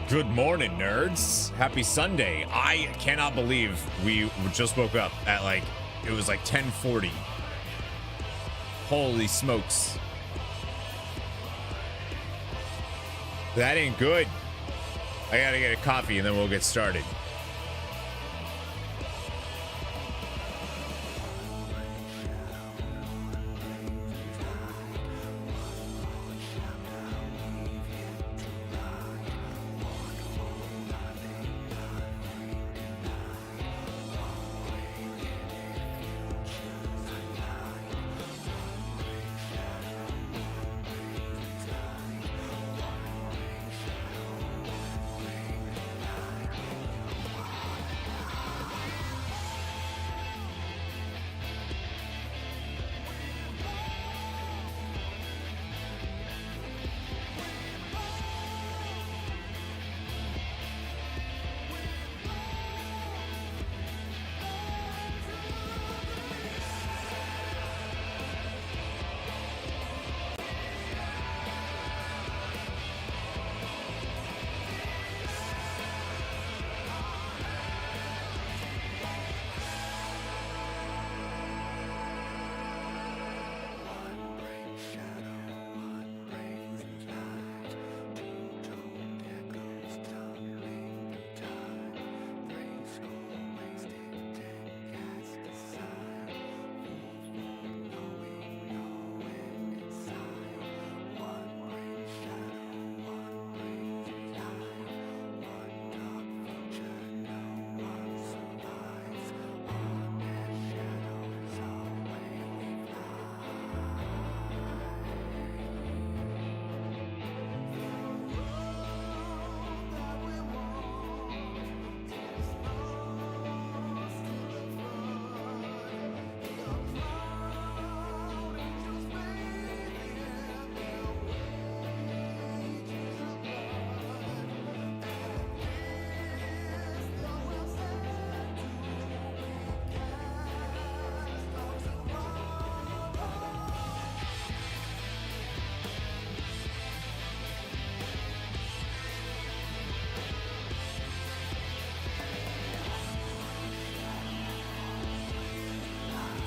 Good morning, nerds. Happy Sunday. I cannot believe we just woke up at it was like 10:40. Holy smokes. That ain't good. I gotta get a coffee and then we'll get started.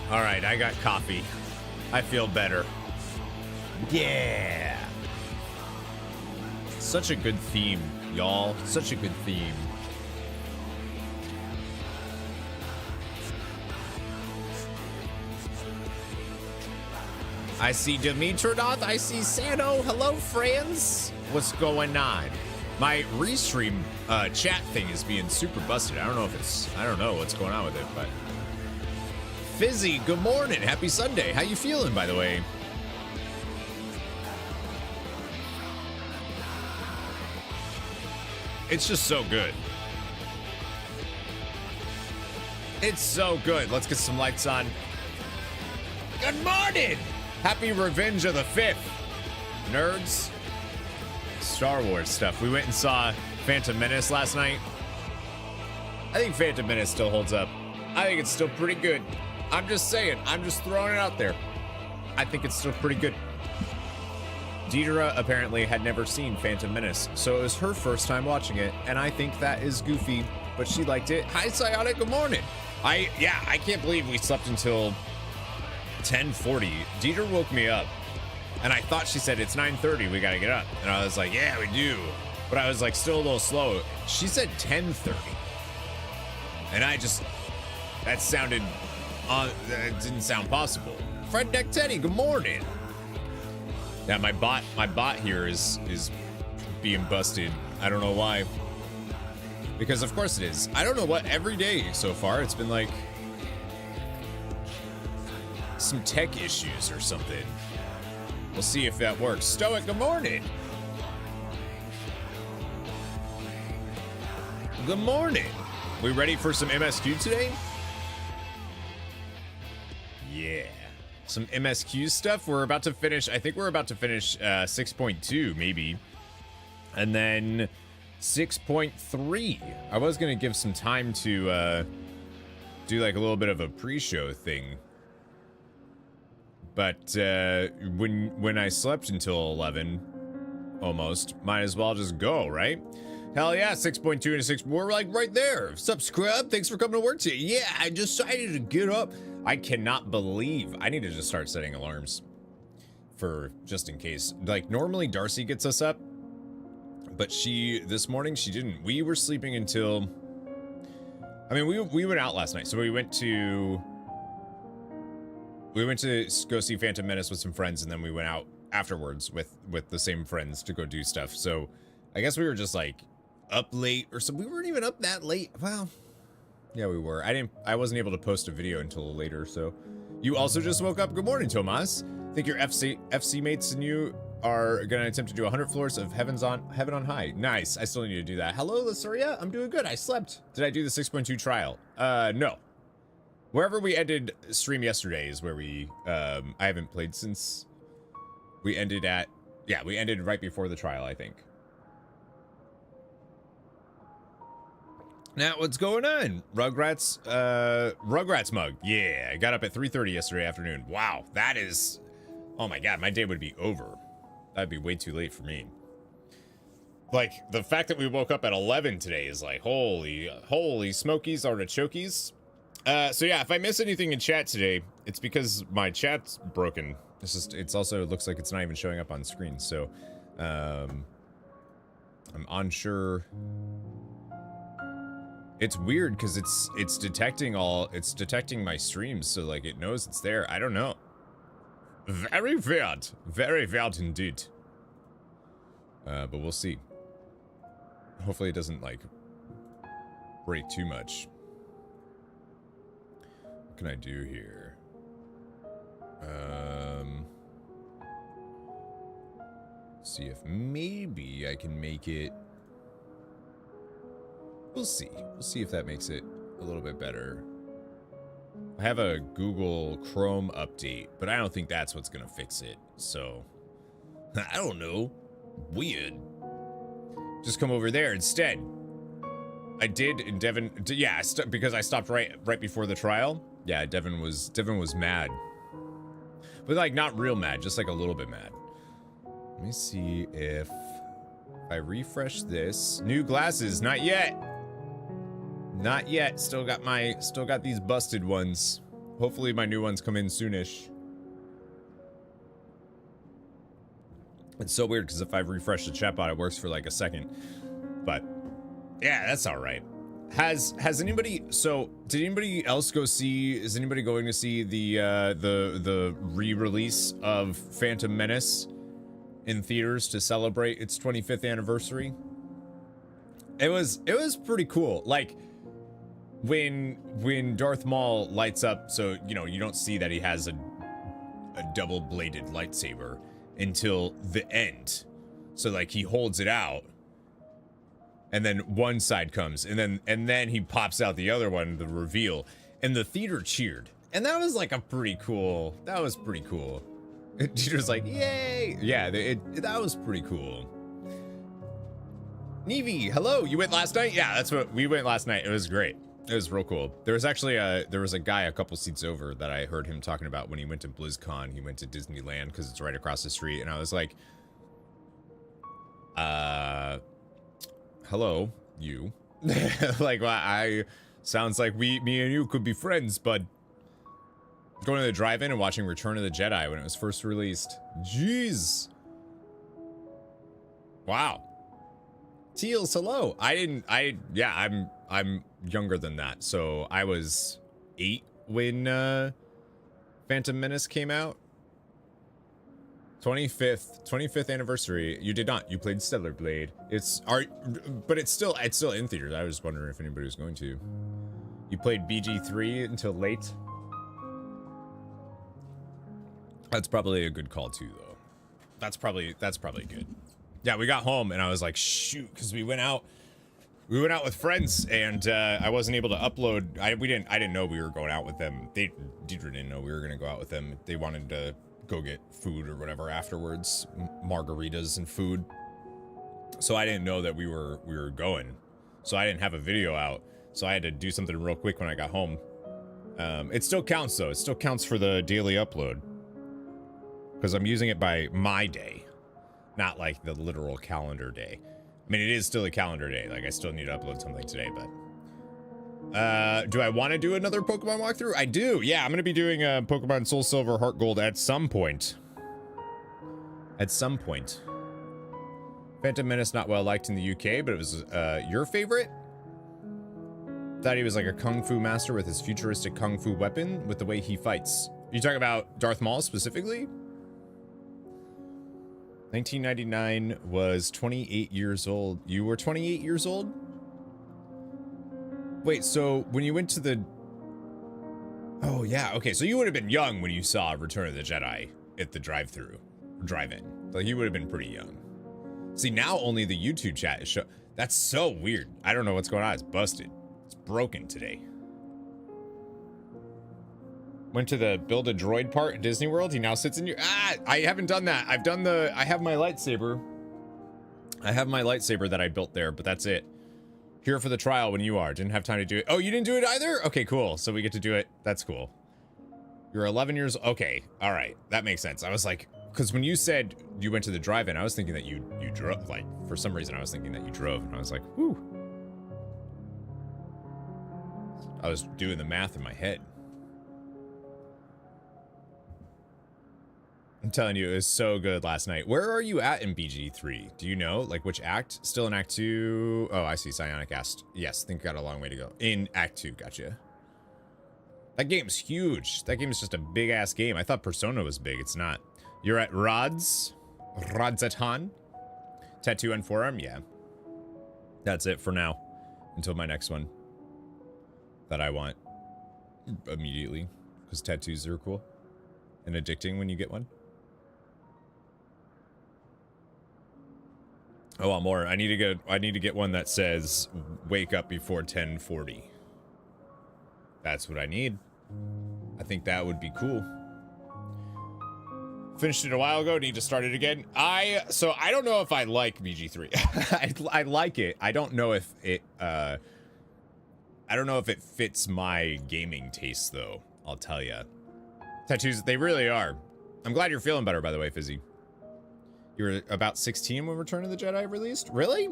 All right, I got coffee. I feel better. Yeah. Such a good theme, y'all. Such a good theme. I see Dimitrodoth. I see Sano. Hello, friends. What's going on? My restream chat thing is being super busted. I don't know what's going on with it, but Fizzy, good morning. Happy Sunday. How you feeling, by the way? It's just so good. It's so good. Let's get some lights on. Good morning. Happy Revenge of the 5th, nerds. Star Wars stuff. We went and saw Phantom Menace last night. I think Phantom Menace still holds up. I think it's still pretty good. I'm just saying. I'm just throwing it out there. I think it's still pretty good. Deidre apparently had never seen Phantom Menace, so it was her first time watching it, and I think that is goofy, but she liked it. Hi, Psionic. Good morning. I can't believe we slept until 10:40. Deidre woke me up, and I thought she said it's 9:30. We gotta get up, and I was like, yeah, we do. But I was like still a little slow. She said 10:30, and that sounded. That didn't sound possible. Fred Deck Teddy, good morning. Yeah, my bot here is being busted. I don't know why. Because of course it is. I don't know what, every day so far it's been like some tech issues or something. We'll see if that works. Stoic, good morning. Good morning. We ready for some MSQ today? Yeah. Some MSQ stuff. We're about to finish. I think we're about to finish 6.2 maybe. And then 6.3. I was going to give some time to do like a little bit of a pre-show thing. But when I slept until 11, almost, might as well just go, right? Hell yeah, 6.2 and a 6. We're like right there. Subscribe. Thanks for coming to work today. Yeah, I decided to get up. I cannot believe I need to just start setting alarms for just in case. Like normally Darcy gets us up, but this morning she didn't. We were sleeping until, I mean, we went out last night. So we went to go see Phantom Menace with some friends, and then we went out afterwards with the same friends to go do stuff. So I guess we were just like up late or something. We weren't even up that late. Well, yeah, we were. I wasn't able to post a video until later. So you also just woke up. Good morning, Tomas. Think your FC mates and you are gonna attempt to do 100 floors of Heaven on High. Nice. I still need to do that. Hello, Lassoria. I'm doing good. I slept. Did I do the 6.2 trial? No. Wherever we ended stream yesterday is where we I haven't played since we ended at, yeah, we ended right before the trial, I think. Now, what's going on? Rugrats mug. Yeah, I got up at 3:30 yesterday afternoon. Wow, that is, oh my god, my day would be over. That'd be way too late for me. Like, the fact that we woke up at 11 today is like, holy smokies artichokies. So yeah, if I miss anything in chat today, it's because my chat's broken. It's also, looks like it's not even showing up on screen. So, I'm unsure. It's weird because it's detecting my streams, so like it knows it's there. I don't know. Very weird indeed. But we'll see. Hopefully it doesn't like break too much. What can I do here? See if maybe I can make it. We'll see. We'll see if that makes it a little bit better. I have a Google Chrome update, but I don't think that's what's gonna fix it. So, I don't know. Weird. Just come over there instead. I did, and Devin, yeah, because I stopped right before the trial. Yeah, Devin was mad, but like not real mad, just like a little bit mad. Let me see if I refresh this. New glasses, not yet. Not yet. Still got these busted ones. Hopefully my new ones come in soonish. It's so weird because if I refresh the chatbot, it works for like a second. But yeah, that's all right. Has anybody? So did anybody else go see? Is anybody going to see the re-release of Phantom Menace in theaters to celebrate its 25th anniversary? It was pretty cool. Like when Darth Maul lights up, so you know you don't see that he has a double-bladed lightsaber until the end. So like he holds it out, and then one side comes, and then he pops out the other one, the reveal, and the theater cheered, and that was like a pretty cool. That was pretty cool. Teacher's like, yay! Yeah, that was pretty cool. Nevi, hello. You went last night? Yeah, that's what we went last night. It was great. It was real cool. There was actually there was a guy a couple seats over that I heard him talking about when he went to BlizzCon. He went to Disneyland because it's right across the street, and I was like, hello, you. Like, well, sounds like me and you could be friends, but going to the drive-in and watching Return of the Jedi when it was first released. Jeez. Wow. Teals, hello. I'm younger than that, so I was 8 when Phantom Menace came out. 25th anniversary. You did not. You played Stellar Blade. But it's still in theaters. I was wondering if anybody was going to. You played BG3 until late. That's probably a good call too, though. That's probably good. Yeah, we got home and I was like, shoot, because we went out with friends, and I wasn't able to upload. I didn't know we were going out with them. Deidre didn't know we were gonna go out with them. They wanted to go get food or whatever afterwards, margaritas and food. So I didn't know that we were going. So I didn't have a video out. So I had to do something real quick when I got home. It still counts though. It still counts for the daily upload, because I'm using it by my day, not like the literal calendar day. I mean, it is still a calendar day. Like, I still need to upload something today, but... do I want to do another Pokemon walkthrough? I do. Yeah, I'm going to be doing a Pokemon Soul Silver Heart Gold at some point. At some point. Phantom Menace not well liked in the UK, but it was your favorite? Thought he was like a kung fu master with his futuristic kung fu weapon with the way he fights. You talking about Darth Maul specifically? 1999 was 28 years old. You were 28 years old? Wait, so when you went to the... Oh, yeah, okay. So you would have been young when you saw Return of the Jedi at the drive-thru. Drive-in. Like, you would have been pretty young. See, now only the YouTube chat is showing. That's so weird. I don't know what's going on. It's busted. It's broken today. Went to the build a droid part at Disney World. He now sits in your... Ah, I haven't done that. I've done the... I have my lightsaber. I have my lightsaber that I built there, but that's it. Here for the trial when you are. Didn't have time to do it. Oh, you didn't do it either? Okay, cool. So we get to do it. That's cool. You're 11 years... Okay. All right. That makes sense. I was like... Because when you said you went to the drive-in, I was thinking that you drove. Like, for some reason, I was thinking that you drove. And I was like, whew. I was doing the math in my head. I'm telling you, it was so good last night. Where are you at in BG3? Do you know, like, which act? Still in Act 2? Oh, I see. Psionic asked. Yes, think got a long way to go. In Act 2, gotcha. That game's huge. That game is just a big-ass game. I thought Persona was big. It's not. You're at Rodzatan? Tattoo and forearm? Yeah. That's it for now. Until my next one. That I want. Immediately. Because tattoos are cool. And addicting when you get one. I want more. I need to get one that says wake up before 10:40. That's what I need. I think that would be cool. Finished it a while ago, need to start it again. So I don't know if I like BG3. I like it. I don't know if it fits my gaming taste though, I'll tell ya. Tattoos, they really are. I'm glad you're feeling better, by the way, Fizzy. You were about 16 when Return of the Jedi released? Really?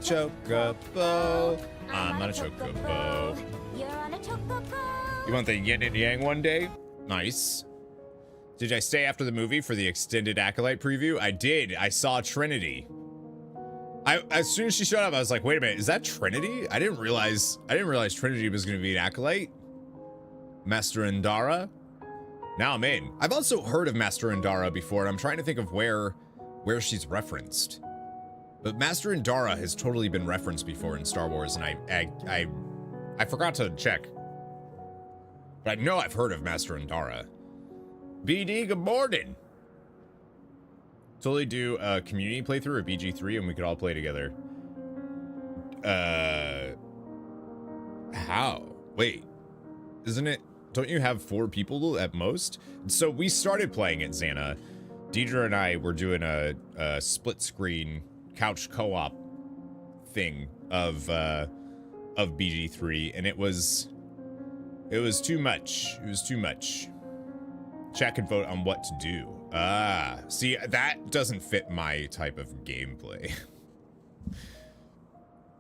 Chocobo. I'm on a chocobo. You're on a chocobo. You want the yin and yang one day? Nice. Did I stay after the movie for the extended Acolyte preview? I did. I saw Trinity. As soon as she showed up, I was like, wait a minute, is that Trinity? I didn't realize Trinity was going to be an Acolyte. Master Indara. Now I'm in. I've also heard of Master Indara before, and I'm trying to think of where she's referenced. But Master Indara has totally been referenced before in Star Wars, and I forgot to check. But I know I've heard of Master Indara. BD, good morning. Totally do a community playthrough of BG3 and we could all play together. How? Wait, isn't it? Don't you have 4 people at most? So we started playing it, Xana. Deidre and I were doing a split screen couch co-op thing of BG3, and it was too much. It was too much. Chat can vote on what to do. Ah, see, that doesn't fit my type of gameplay.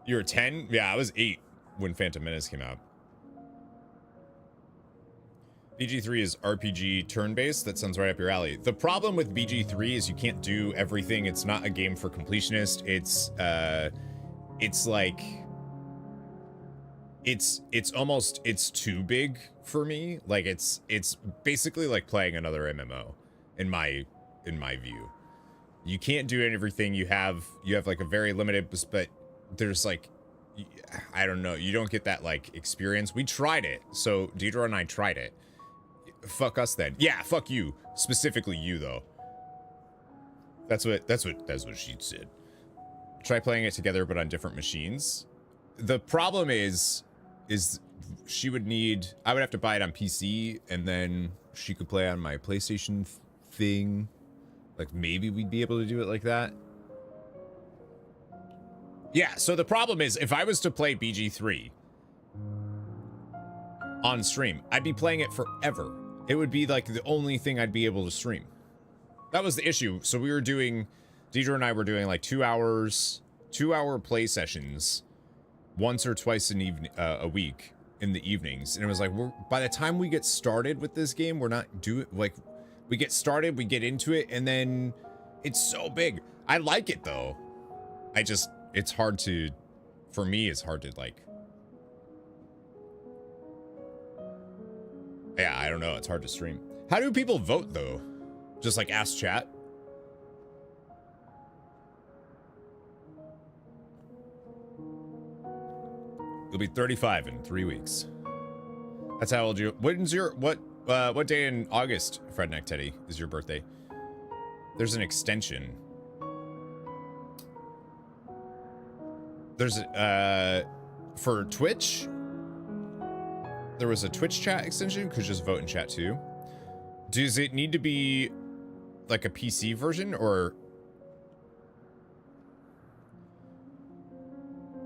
You were 10? Yeah, I was 8 when Phantom Menace came out. BG3 is RPG turn-based. That sounds right up your alley. The problem with BG3 is you can't do everything. It's not a game for completionists. It's like... It's too big for me. Like it's basically like playing another MMO in my view. You can't do everything. You have like a very limited, but there's like, I don't know, you don't get that like experience. We tried it. So Deidre and I tried it. Fuck us then. Yeah, fuck you. Specifically you though. That's what she said. Try playing it together but on different machines. The problem is she would need, I would have to buy it on PC and then she could play on my PlayStation thing. Like maybe we'd be able to do it like that. Yeah, so the problem is if I was to play BG3 on stream, I'd be playing it forever. It would be like the only thing I'd be able to stream. That was the issue. So we were doing, Deidre and I were doing like 2 hours, 2-hour play sessions once or twice a week in the evenings. And it was like, by the time we get started with this game, we're not like, we get started, we get into it, and then it's so big. I like it though. It's hard to, for me, it's hard to like, yeah, I don't know. It's hard to stream. How do people vote though? Just like ask chat? You'll be 35 in 3 weeks. That's how old you. When's your what day in August, Fredneck Teddy, is your birthday? There's an extension. There's for Twitch. There was a Twitch chat extension. Could just vote in chat too. Does it need to be like a PC version or?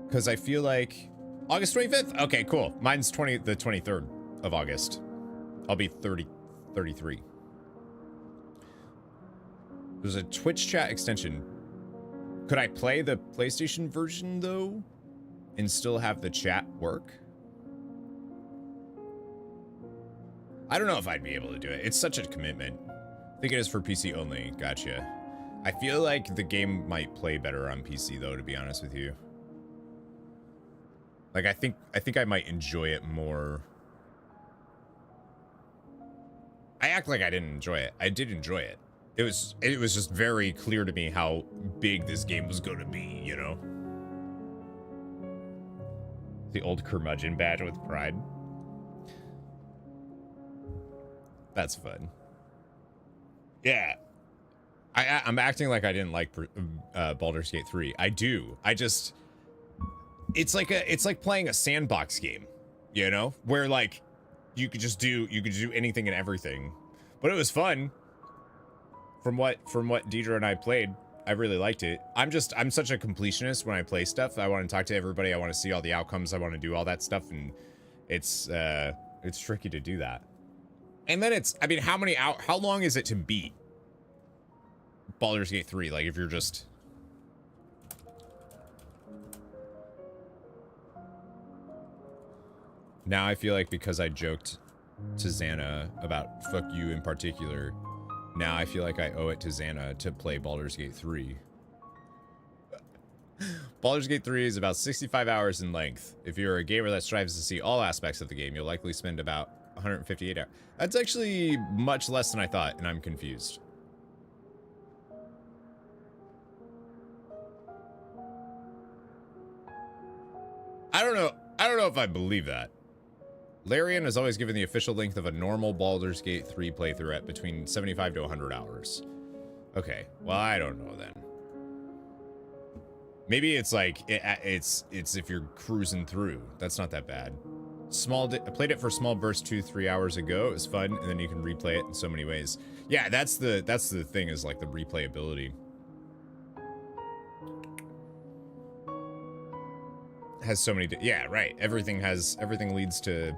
Because I feel like August 25th. Okay, cool. Mine's the 23rd of August. I'll be 33. There's a Twitch chat extension. Could I play the PlayStation version though and still have the chat work? I don't know if I'd be able to do it. It's such a commitment. I think it is for PC only. Gotcha. I feel like the game might play better on PC though, to be honest with you. Like I think I might enjoy it more. I act like I didn't enjoy it. I did enjoy it. It was just very clear to me how big this game was going to be, you know? The old curmudgeon badge with pride. That's fun. Yeah. I'm acting like I didn't like Baldur's Gate 3. I do. It's like playing a sandbox game, you know? Where like you could do anything and everything. But it was fun. From what Deidre and I played, I really liked it. I'm such a completionist when I play stuff. I want to talk to everybody. I want to see all the outcomes. I want to do all that stuff, and it's tricky to do that. And then I mean, how long is it to beat Baldur's Gate 3? Like if you're just now, I feel like because I joked to Xana about fuck you in particular. Now I feel like I owe it to Xana to play Baldur's Gate 3. Baldur's Gate 3 is about 65 hours in length. If you're a gamer that strives to see all aspects of the game, you'll likely spend about 158 hours. That's actually much less than I thought, and I'm confused. I don't know if I believe that. Larian has always given the official length of a normal Baldur's Gate 3 playthrough at between 75 to 100 hours. Okay, well, I don't know then. Maybe it's like, it's if you're cruising through. That's not that bad. I played it for small burst 2-3 hours ago. It was fun, and then you can replay it in so many ways. Yeah, that's the thing, is like the replayability. Has so many, yeah, right. Everything leads to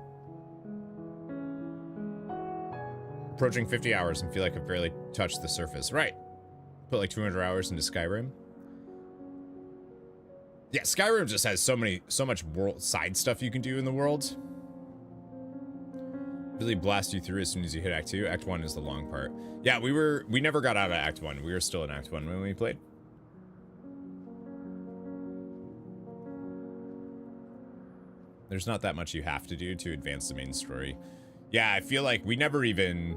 approaching 50 hours and feel like I've barely touched the surface. Right. Put like 200 hours into Skyrim. Yeah, Skyrim just has so much world side stuff you can do in the world. Really blast you through as soon as you hit Act 2. Act 1 is the long part. Yeah, we never got out of Act 1. We were still in Act 1 when we played. There's not that much you have to do to advance the main story. Yeah, I feel like we never even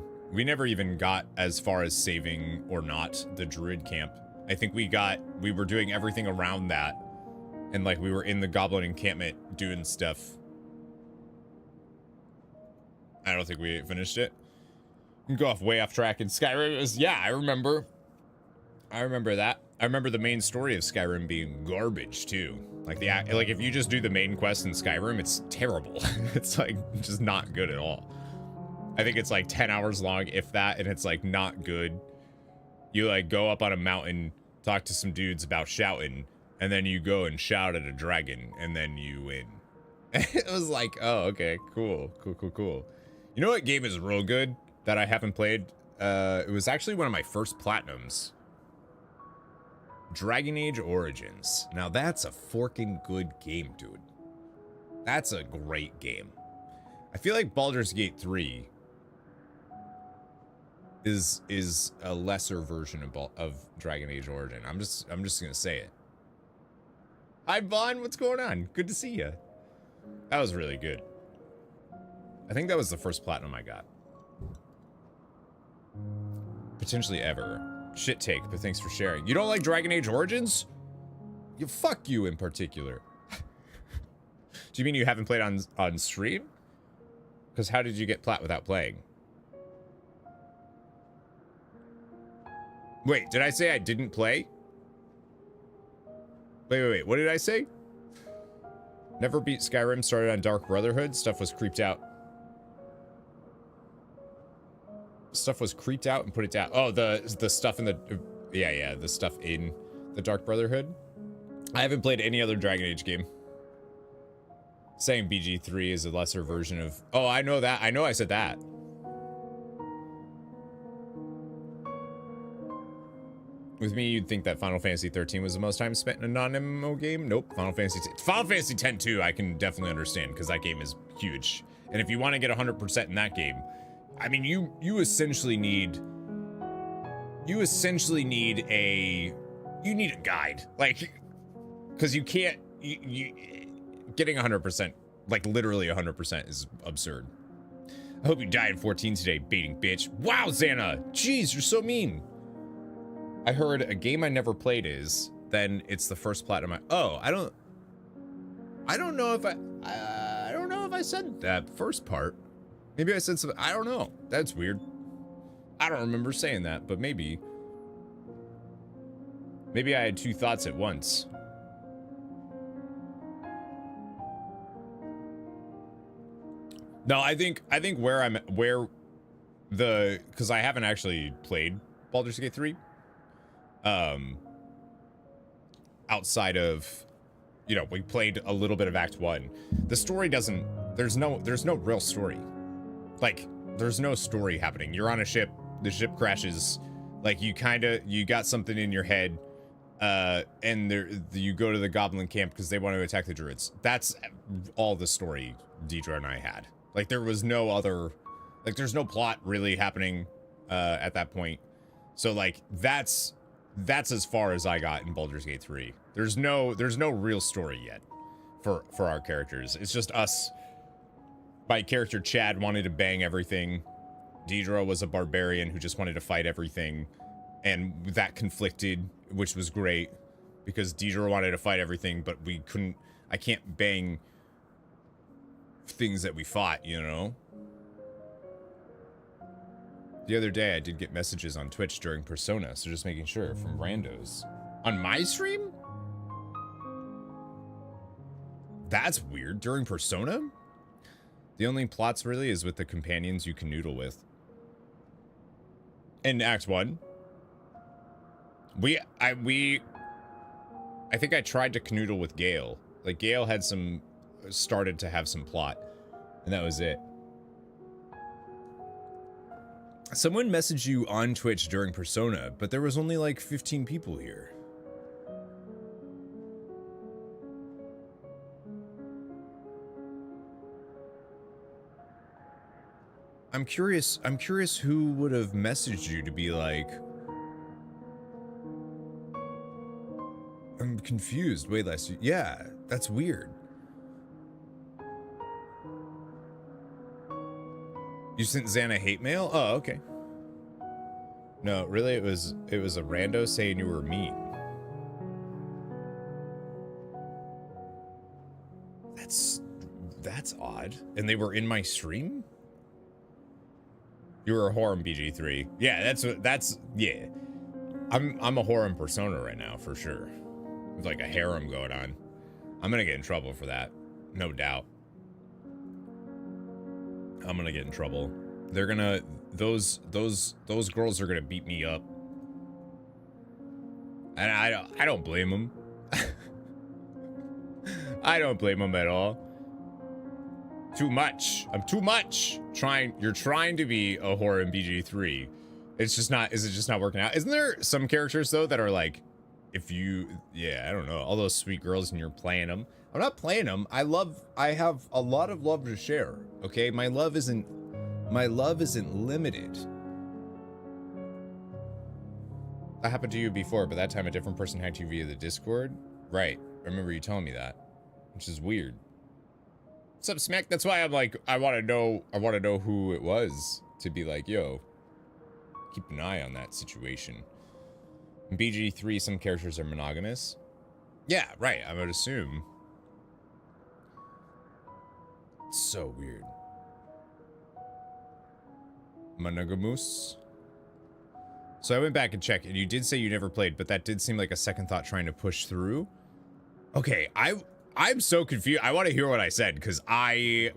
got as far as saving or not the Druid camp. I think we were doing everything around that. And like we were in the Goblin encampment doing stuff. I don't think we finished it. We can go way off track in Skyrim. Yeah, I remember that. I remember the main story of Skyrim being garbage too. Like if you just do the main quest in Skyrim, it's terrible. It's like just not good at all. I think it's like 10 hours long, if that, and it's like not good. You like go up on a mountain, talk to some dudes about shouting, and then you go and shout at a dragon, and then you win. It was like, oh, okay, cool. You know what game is real good that I haven't played It was actually one of my first platinums. Dragon Age Origins. Now that's a forking good game, dude. That's a great game. I feel like Baldur's Gate 3 is a lesser version of Dragon Age Origin. I'm just gonna say it. Hi Vaughn, what's going on? Good to see you. That was really good. I think that was the first platinum I got. Potentially ever. Shit take, but thanks for sharing. You don't like Dragon Age Origins? You fuck you in particular. Do you mean you haven't played on stream? Because how did you get plat without playing? Wait, did I say I didn't play? Wait, what did I say? Never beat Skyrim, started on Dark Brotherhood, stuff was creeped out. Stuff was creeped out and put it down. Oh, the stuff in the... Yeah, the stuff in the Dark Brotherhood. I haven't played any other Dragon Age game. Saying BG3 is a lesser version of... Oh, I know that. I know I said that. With me, you'd think that Final Fantasy XIII was the most time spent in a non-MMO game. Nope. Final Fantasy X too, I can definitely understand, because that game is huge. And if you want to get 100% in that game, I mean, you essentially need a guide, like, because you can't, getting 100%, like literally 100% is absurd. I hope you die in 14 today, baiting bitch. Wow, Xana, jeez, you're so mean. I heard a game I never played is, then it's the first platinum. I don't know if I don't know if I said that first part. Maybe I said something. I don't know. That's weird. I don't remember saying that, but maybe I had two thoughts at once. No, I think because I haven't actually played Baldur's Gate 3. Outside of, you know, we played a little bit of Act 1. The story doesn't, there's no real story. Like, there's no story happening. You're on a ship, the ship crashes, like you got something in your head, and you go to the goblin camp because they want to attack the druids. That's all the story Deidre and I had. Like, there was no other, like, there's no plot really happening at that point. So like, that's as far as I got in Baldur's Gate 3. There's no real story yet for our characters. It's just us. My character Chad wanted to bang everything. Deidre was a barbarian who just wanted to fight everything, and that conflicted, which was great because Deidre wanted to fight everything, but we couldn't. I can't bang things that we fought, you know. The other day, I did get messages on Twitch during Persona, so just making sure, from randos. On my stream? That's weird. During Persona? The only plots really is with the companions you can noodle with. In Act 1, I think I tried to canoodle with Gale. Like, Gale had started to have some plot, and that was it. Someone messaged you on Twitch during Persona, but there was only like 15 people here. I'm curious who would have messaged you to be like, I'm confused. Wait, Leslie. Yeah, that's weird. You sent Xana hate mail? Oh, okay. No, really, it was a rando saying you were mean. That's odd. And they were in my stream? You were a whore in BG3. Yeah, yeah. I'm a whore in Persona right now, for sure. With like a harem going on. I'm gonna get in trouble for that. No doubt. I'm gonna get in trouble. They're gonna, those girls are gonna beat me up. And I don't blame them. I don't blame them at all. Too much. I'm too much. You're trying to be a whore in BG3. It's just not, is it just not working out? Isn't there some characters though that are like, if you, yeah, I don't know, all those sweet girls and you're playing them. I'm not playing them. I have a lot of love to share. Okay, my love isn't limited. That happened to you before, but that time a different person hacked you via the Discord. Right, I remember you telling me that, which is weird. What's up, Smack? That's why I'm like, I want to know who it was to be like, yo, keep an eye on that situation. In BG3, some characters are monogamous. Yeah, right, I would assume. It's so weird. Monogamous. So I went back and checked, and you did say you never played, but that did seem like a second thought trying to push through. Okay, I'm so confused. I want to hear what I said, because cool. You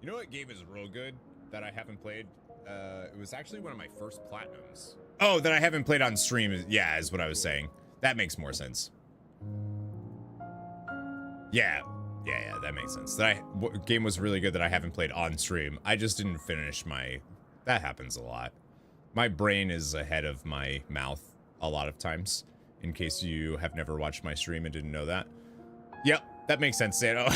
know what game is real good that I haven't played? It was actually one of my first platinums. Oh, that I haven't played on stream. Yeah, is what I was saying. That makes more sense. Yeah, that makes sense. What game was really good that I haven't played on stream. I just didn't finish my... That happens a lot. My brain is ahead of my mouth a lot of times, in case you have never watched my stream and didn't know that. Yep, that makes sense, Sano.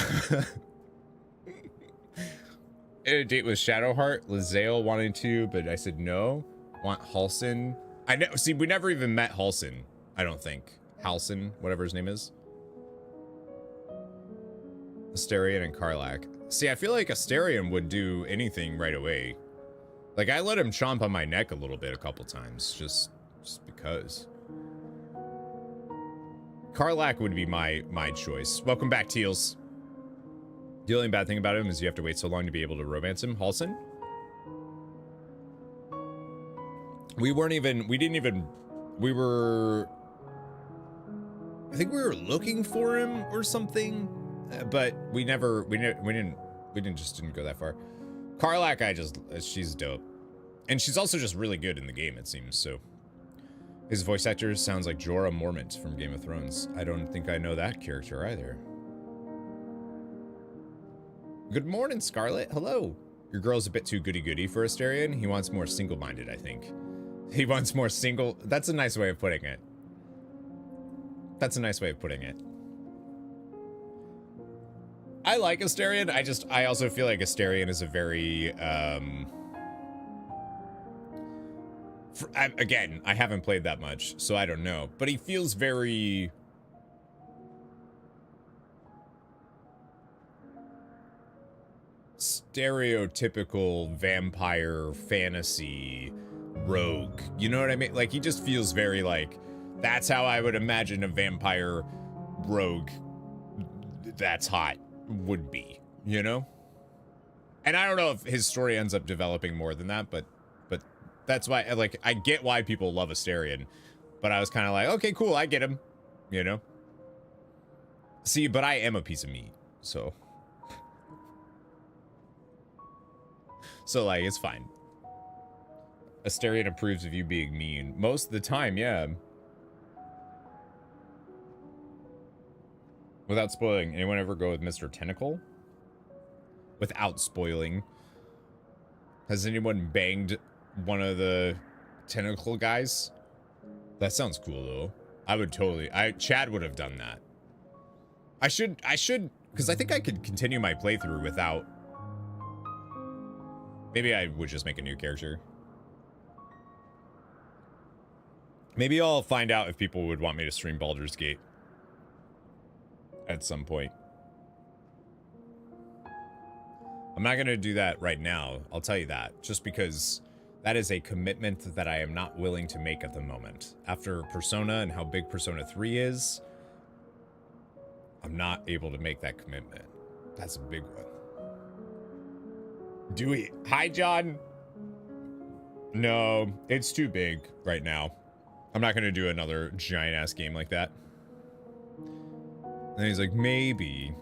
In a date with Shadowheart, Lizale wanted to, but I said no. Want Halson. I know. See, we never even met Halson, I don't think. Halson, whatever his name is. Asterion and Karlak. See, I feel like Asterion would do anything right away. Like, I let him chomp on my neck a little bit a couple times, just because. Karlak would be my choice. Welcome back, Teals. The only bad thing about him is you have to wait so long to be able to romance him. Halson? We didn't even, I think we were looking for him or something, but we didn't go that far. Karlak, she's dope. And she's also just really good in the game, it seems, so. His voice actor sounds like Jorah Mormont from Game of Thrones. I don't think I know that character either. Good morning, Scarlet. Hello. Your girl's a bit too goody-goody for Asterion. He wants more single-minded, I think. He wants more single... That's a nice way of putting it. That's a nice way of putting it. I like Asterion. I also feel like Asterion is a very, again, I haven't played that much, so I don't know. But he feels very... stereotypical vampire fantasy rogue. You know what I mean? Like, he just feels very like, that's how I would imagine a vampire rogue that's hot would be, you know? And I don't know if his story ends up developing more than that, but that's why, like, I get why people love Asterion, but I was kind of like, okay, cool, I get him, you know? See, but I am a piece of meat, so like, it's fine. Asterion approves of you being mean. Most of the time, yeah. Without spoiling, anyone ever go with Mr. Tentacle? Without spoiling. Has anyone banged one of the tentacle guys? That sounds cool, though. I would totally... Chad would have done that. I should... Because I think I could continue my playthrough without... Maybe I would just make a new character. Maybe I'll find out if people would want me to stream Baldur's Gate at some point. I'm not going to do that right now, I'll tell you that, just because that is a commitment that I am not willing to make at the moment. After Persona and how big Persona 3 is, I'm not able to make that commitment. That's a big one. Dewey. Hi, John. No, it's too big right now. I'm not going to do another giant-ass game like that. And he's like, maybe.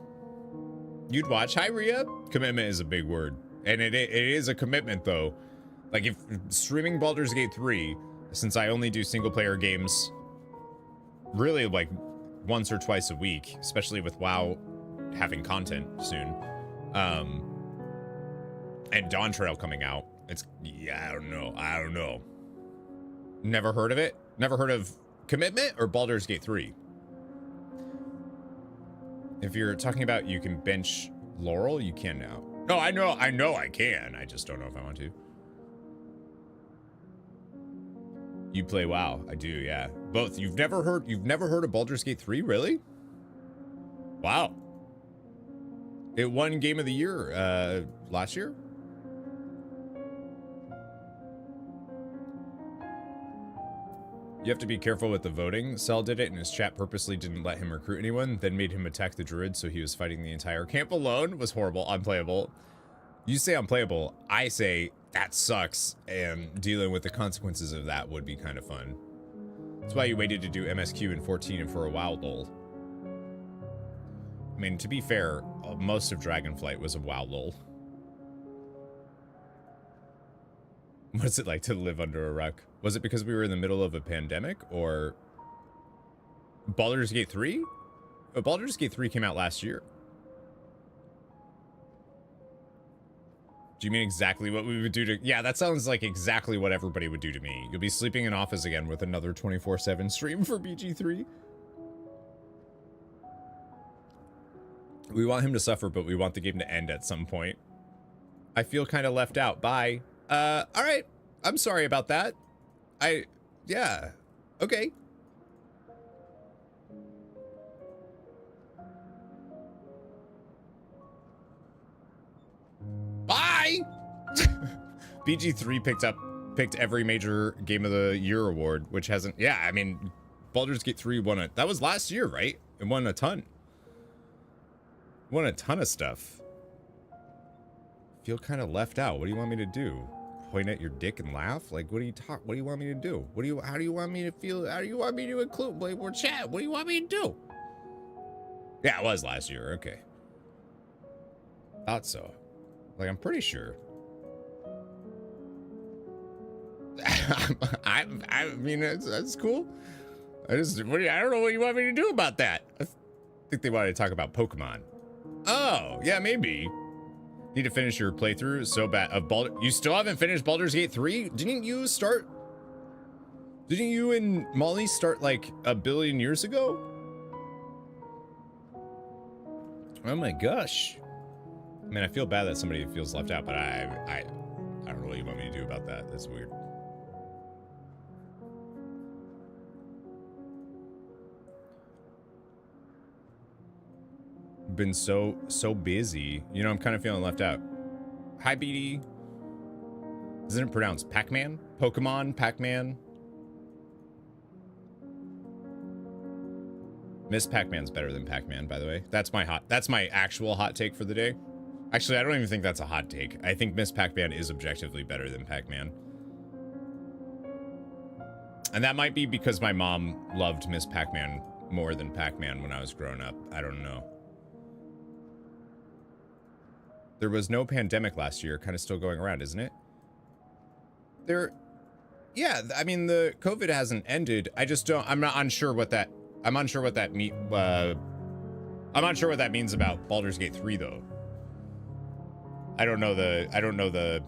You'd watch. Hi, Rhea. Commitment is a big word. And it is a commitment, though. Like, if streaming Baldur's Gate 3, since I only do single-player games really, like, once or twice a week, especially with WoW having content soon, and Dawntrail coming out, it's... Yeah, I don't know. Never heard of it? Never heard of Commitment or Baldur's Gate 3? If you're talking about you can bench Laurel, you can now. No, I know I can. I just don't know if I want to. You play WoW. I do, yeah. Both. You've never heard of Baldur's Gate 3, really? Wow. It won Game of the Year last year. You have to be careful with the voting. Cell did it, and his chat purposely didn't let him recruit anyone, then made him attack the druid, so he was fighting the entire camp alone. It was horrible, unplayable. You say unplayable, I say that sucks, and dealing with the consequences of that would be kind of fun. That's why you waited to do MSQ in 14 and for a WoW lol. I mean, to be fair, most of Dragonflight was a WoW lol. What's it like to live under a rock? Was it because we were in the middle of a pandemic, or Baldur's Gate 3? Baldur's Gate 3 came out last year. Do you mean exactly what we would do to... Yeah, that sounds like exactly what everybody would do to me. You'll be sleeping in office again with another 24/7 stream for BG3. We want him to suffer, but we want the game to end at some point. I feel kind of left out. Bye. All right. I'm sorry about that. Yeah. Okay. Bye! BG3 picked every major Game of the Year award, which hasn't... Yeah, I mean, Baldur's Gate 3 won it. That was last year, right? It won a ton. Won a ton of stuff. Feel kind of left out. What do you want me to do? Point at your dick and laugh? Like, what do you want me to do? How do you want me to feel? How do you want me to include? Like, we're chat. What do you want me to do? Yeah, it was last year. Okay. Thought so. Like, I'm pretty sure. I mean, that's cool. I don't know what you want me to do about that. I think they wanted to talk about Pokemon. Oh, yeah, maybe. Need to finish your playthrough so bad of Baldur. You still haven't finished Baldur's Gate 3? Didn't you and Molly start like a billion years ago? Oh my gosh. I mean, I feel bad that somebody feels left out, but I don't know what you want me to do about that. That's weird. Been so busy. You know, I'm kind of feeling left out. Hi, BD. Isn't it pronounced Pac-Man? Pokemon, Pac-Man. Miss Pac-Man's better than Pac-Man, by the way. That's my actual hot take for the day. Actually, I don't even think that's a hot take. I think Miss Pac-Man is objectively better than Pac-Man. And that might be because my mom loved Miss Pac-Man more than Pac-Man when I was growing up. I don't know. There was no pandemic last year, kind of still going around, isn't it? Yeah, I mean, the COVID hasn't ended. I'm not unsure what that means about Baldur's Gate 3 though. I don't know the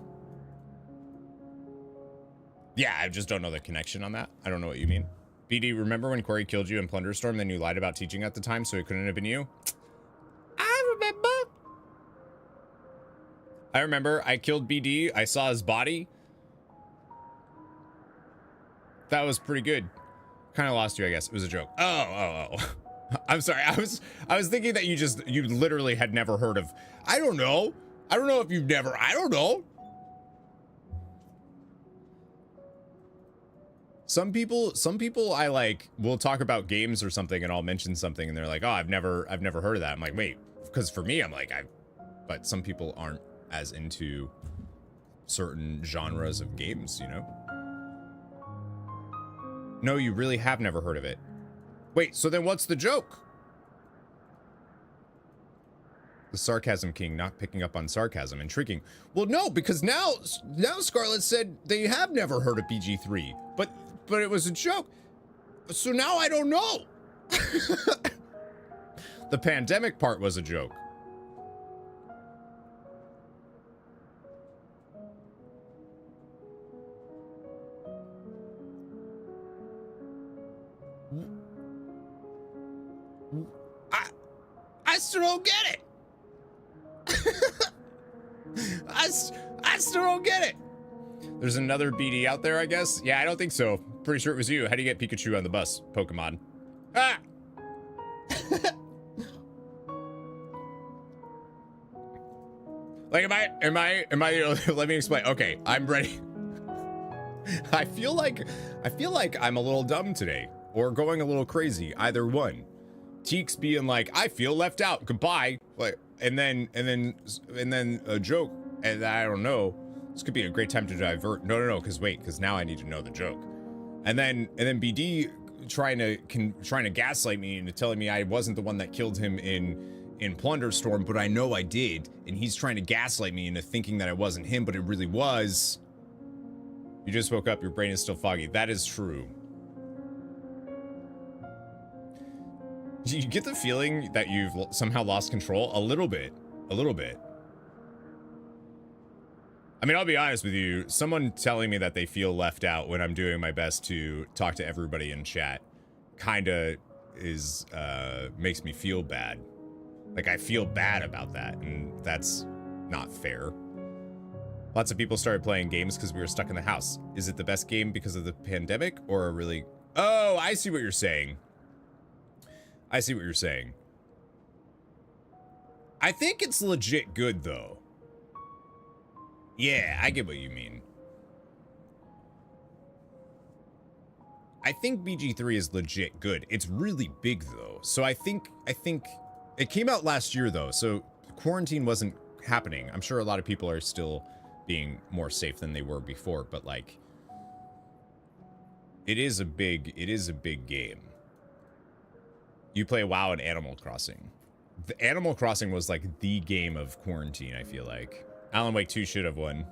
Yeah, I just don't know the connection on that. I don't know what you mean. BD, remember when Corey killed you in Plunderstorm, then you lied about teaching at the time, so it couldn't have been you? I remember I killed BD. I saw his body. That was pretty good. Kind of lost you, I guess. It was a joke. Oh. I'm sorry. I was thinking that you literally had never heard of. I don't know if you've never. I don't know. Some people I like will talk about games or something, and I'll mention something, and they're like, "Oh, I've never heard of that." I'm like, "Wait," because for me, I'm like, but some people aren't as into certain genres of games, you know? No, you really have never heard of it. Wait, so then what's the joke? The sarcasm king not picking up on sarcasm. Intriguing. Well, no, because now Scarlett said they have never heard of BG3, but it was a joke. So now I don't know. The pandemic part was a joke. I still don't get it. I still don't get it. There's another BD out there, I guess. Yeah, I don't think so. Pretty sure it was you. How do you get Pikachu on the bus, Pokemon? Ah! Like, am I, let me explain. Okay, I'm ready. I feel like I'm a little dumb today or going a little crazy, either one. Teeks being like, I feel left out, goodbye. Like, and then a joke, and I don't know. This could be a great time to divert. No, because now I need to know the joke. And then BD trying to gaslight me into telling me I wasn't the one that killed him in Plunderstorm, but I know I did, and he's trying to gaslight me into thinking that it wasn't him, but it really was. You just woke up, your brain is still foggy. That is true. Do you get the feeling that you've somehow lost control? A little bit. I mean, I'll be honest with you. Someone telling me that they feel left out when I'm doing my best to talk to everybody in chat kinda is, makes me feel bad. Like, I feel bad about that, and that's not fair. Lots of people started playing games because we were stuck in the house. Is it the best game because of the pandemic, or a really... Oh, I see what you're saying. I think it's legit good, though. Yeah, I get what you mean. I think BG3 is legit good. It's really big, though. So I think it came out last year, though, so quarantine wasn't happening. I'm sure a lot of people are still being more safe than they were before, but like, it is a big game. You play WoW and Animal Crossing. The Animal Crossing was like the game of quarantine, I feel like. Alan Wake 2 should have won.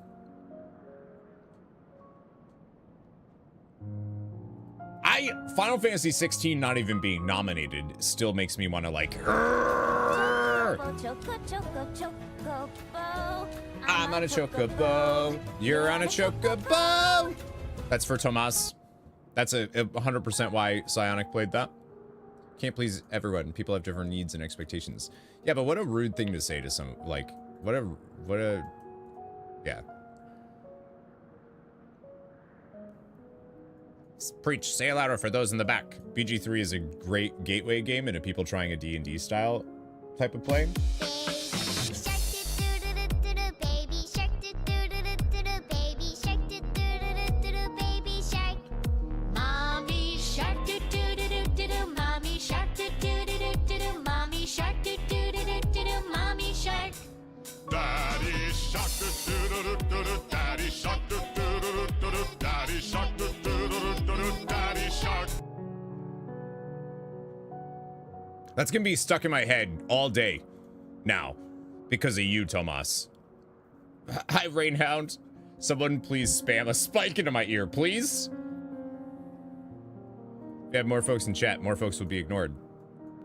Final Fantasy 16 not even being nominated still makes me want to like... I'm on a chocobo. You're on a chocobo. That's for Tomas. That's a 100% why Psionic played that. Can't please everyone. People have different needs and expectations. Yeah, but what a rude thing to say to some, like, what a, yeah. Preach, say it louder for those in the back. BG3 is a great gateway game into people trying a D&D style type of play. That's gonna be stuck in my head all day now because of you, Tomas. Hi, Rainhound. Someone please spam a spike into my ear, please. If you have more folks in chat, more folks will be ignored.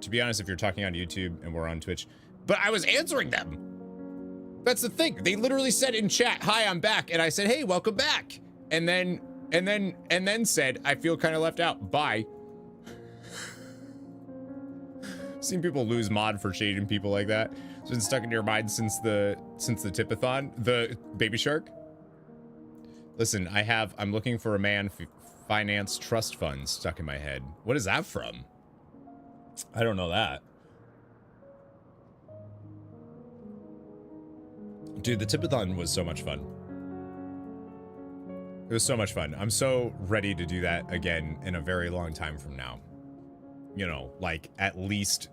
To be honest, if you're talking on YouTube and we're on Twitch, but I was answering them. That's the thing. They literally said in chat, "Hi, I'm back," and I said, "Hey, welcome back." And then said, "I feel kind of left out. Bye." Seen people lose mod for shading people like that. It's been stuck in your mind since the tipathon, the baby shark. Listen, I'm looking for a man finance trust fund stuck in my head. What is that from? I don't know that. Dude, the tipathon was so much fun. It was so much fun. I'm so ready to do that again in a very long time from now. You know, like at least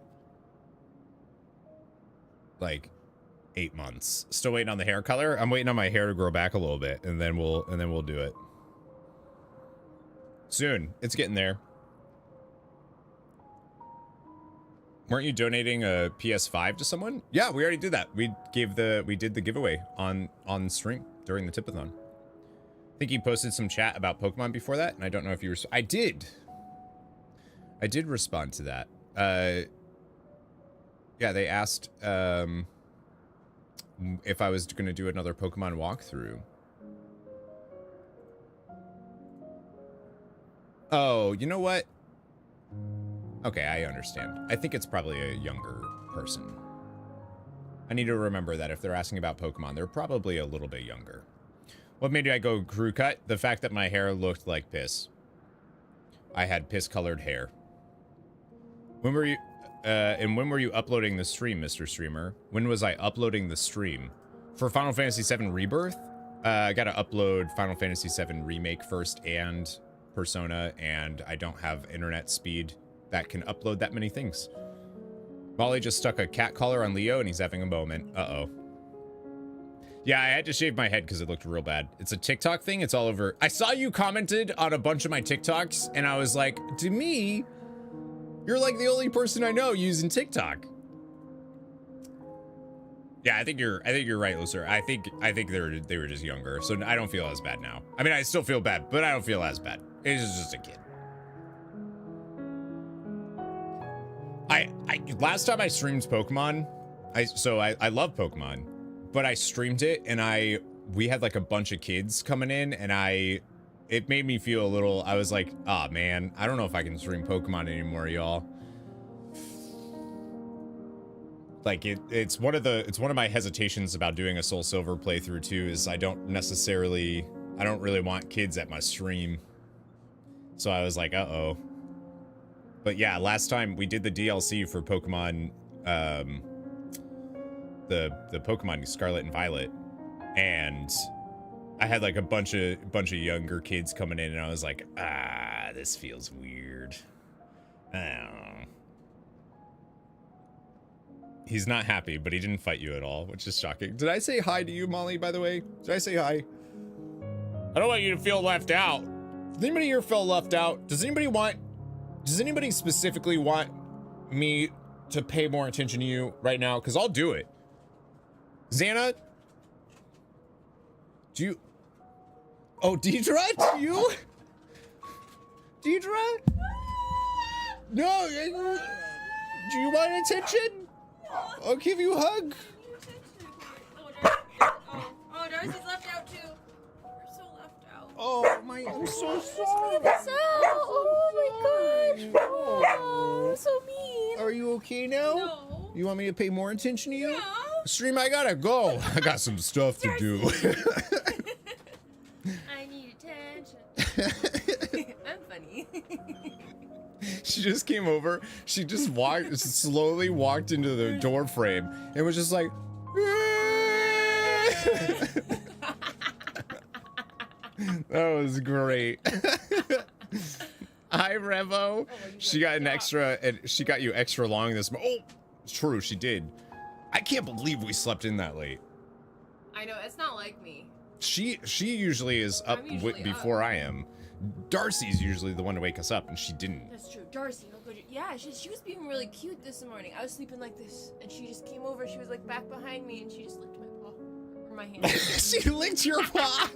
like 8 months. Still waiting on the hair color. I'm waiting on my hair to grow back a little bit, and then we'll do it. Soon. It's getting there. Weren't you donating a PS5 to someone? Yeah, we already did that. We did the giveaway on stream during the tipathon. I think you posted some chat about Pokemon before that, and I don't know if you were. I did respond to that. Yeah, they asked if I was going to do another Pokemon walkthrough. Oh, you know what? Okay, I understand. I think it's probably a younger person. I need to remember that if they're asking about Pokemon, they're probably a little bit younger. What made I go crew cut? The fact that my hair looked like piss. I had piss-colored hair. When were you... and when were you uploading the stream, Mr. Streamer? When was I uploading the stream? For Final Fantasy VII Rebirth, I gotta upload Final Fantasy VII Remake first and Persona, and I don't have internet speed that can upload that many things. Molly just stuck a cat collar on Leo, and he's having a moment. Uh-oh. Yeah, I had to shave my head because it looked real bad. It's a TikTok thing. It's all over. I saw you commented on a bunch of my TikToks, and I was like, to me... You're like the only person I know using TikTok. Yeah, I think you're right, Lucer. I think they were just younger, so I don't feel as bad now. I mean, I still feel bad, but I don't feel as bad. It's just a kid. Last time I streamed Pokemon, I love Pokemon, but I streamed it and we had like a bunch of kids coming in, and it made me feel a little, I was like, oh man, I don't know if I can stream Pokemon anymore, y'all. Like it's one of my hesitations about doing a Soul Silver playthrough too, is I don't really want kids at my stream. So I was like, uh-oh. But yeah, last time we did the DLC for Pokemon, the Pokemon Scarlet and Violet, and I had like a bunch of younger kids coming in, and I was like, this feels weird. I don't know. He's not happy, but he didn't fight you at all, which is shocking. Did I say hi to you, Molly, by the way? Did I say hi? I don't want you to feel left out. Does anybody here feel left out? Does anybody specifically want me to pay more attention to you right now? Because I'll do it. Xana? Do you... Oh, Deidre? Do you? Deidre? No. Do you want attention? I'll give you a hug. Oh, Darcy's left out too. We're so left out. Oh, I'm so sorry. Oh my gosh. Oh, so mean. Are you okay now? No. You want me to pay more attention to you? Yeah. Stream, I gotta go. I got some stuff to do. I need attention. I'm funny. She just came over. She just slowly walked into the door frame and was just like, that was great. Hi, Revo. She got an extra, and she got you extra long this morning. Oh, it's true, she did. I can't believe we slept in that late. I know, it's not like me. She usually is up before I am. Darcy's usually the one to wake us up, and she didn't. That's true. Darcy, yeah, she was being really cute this morning. I was sleeping like this, and she just came over. She was like back behind me, and she just licked my paw, or my hand. She licked your paw.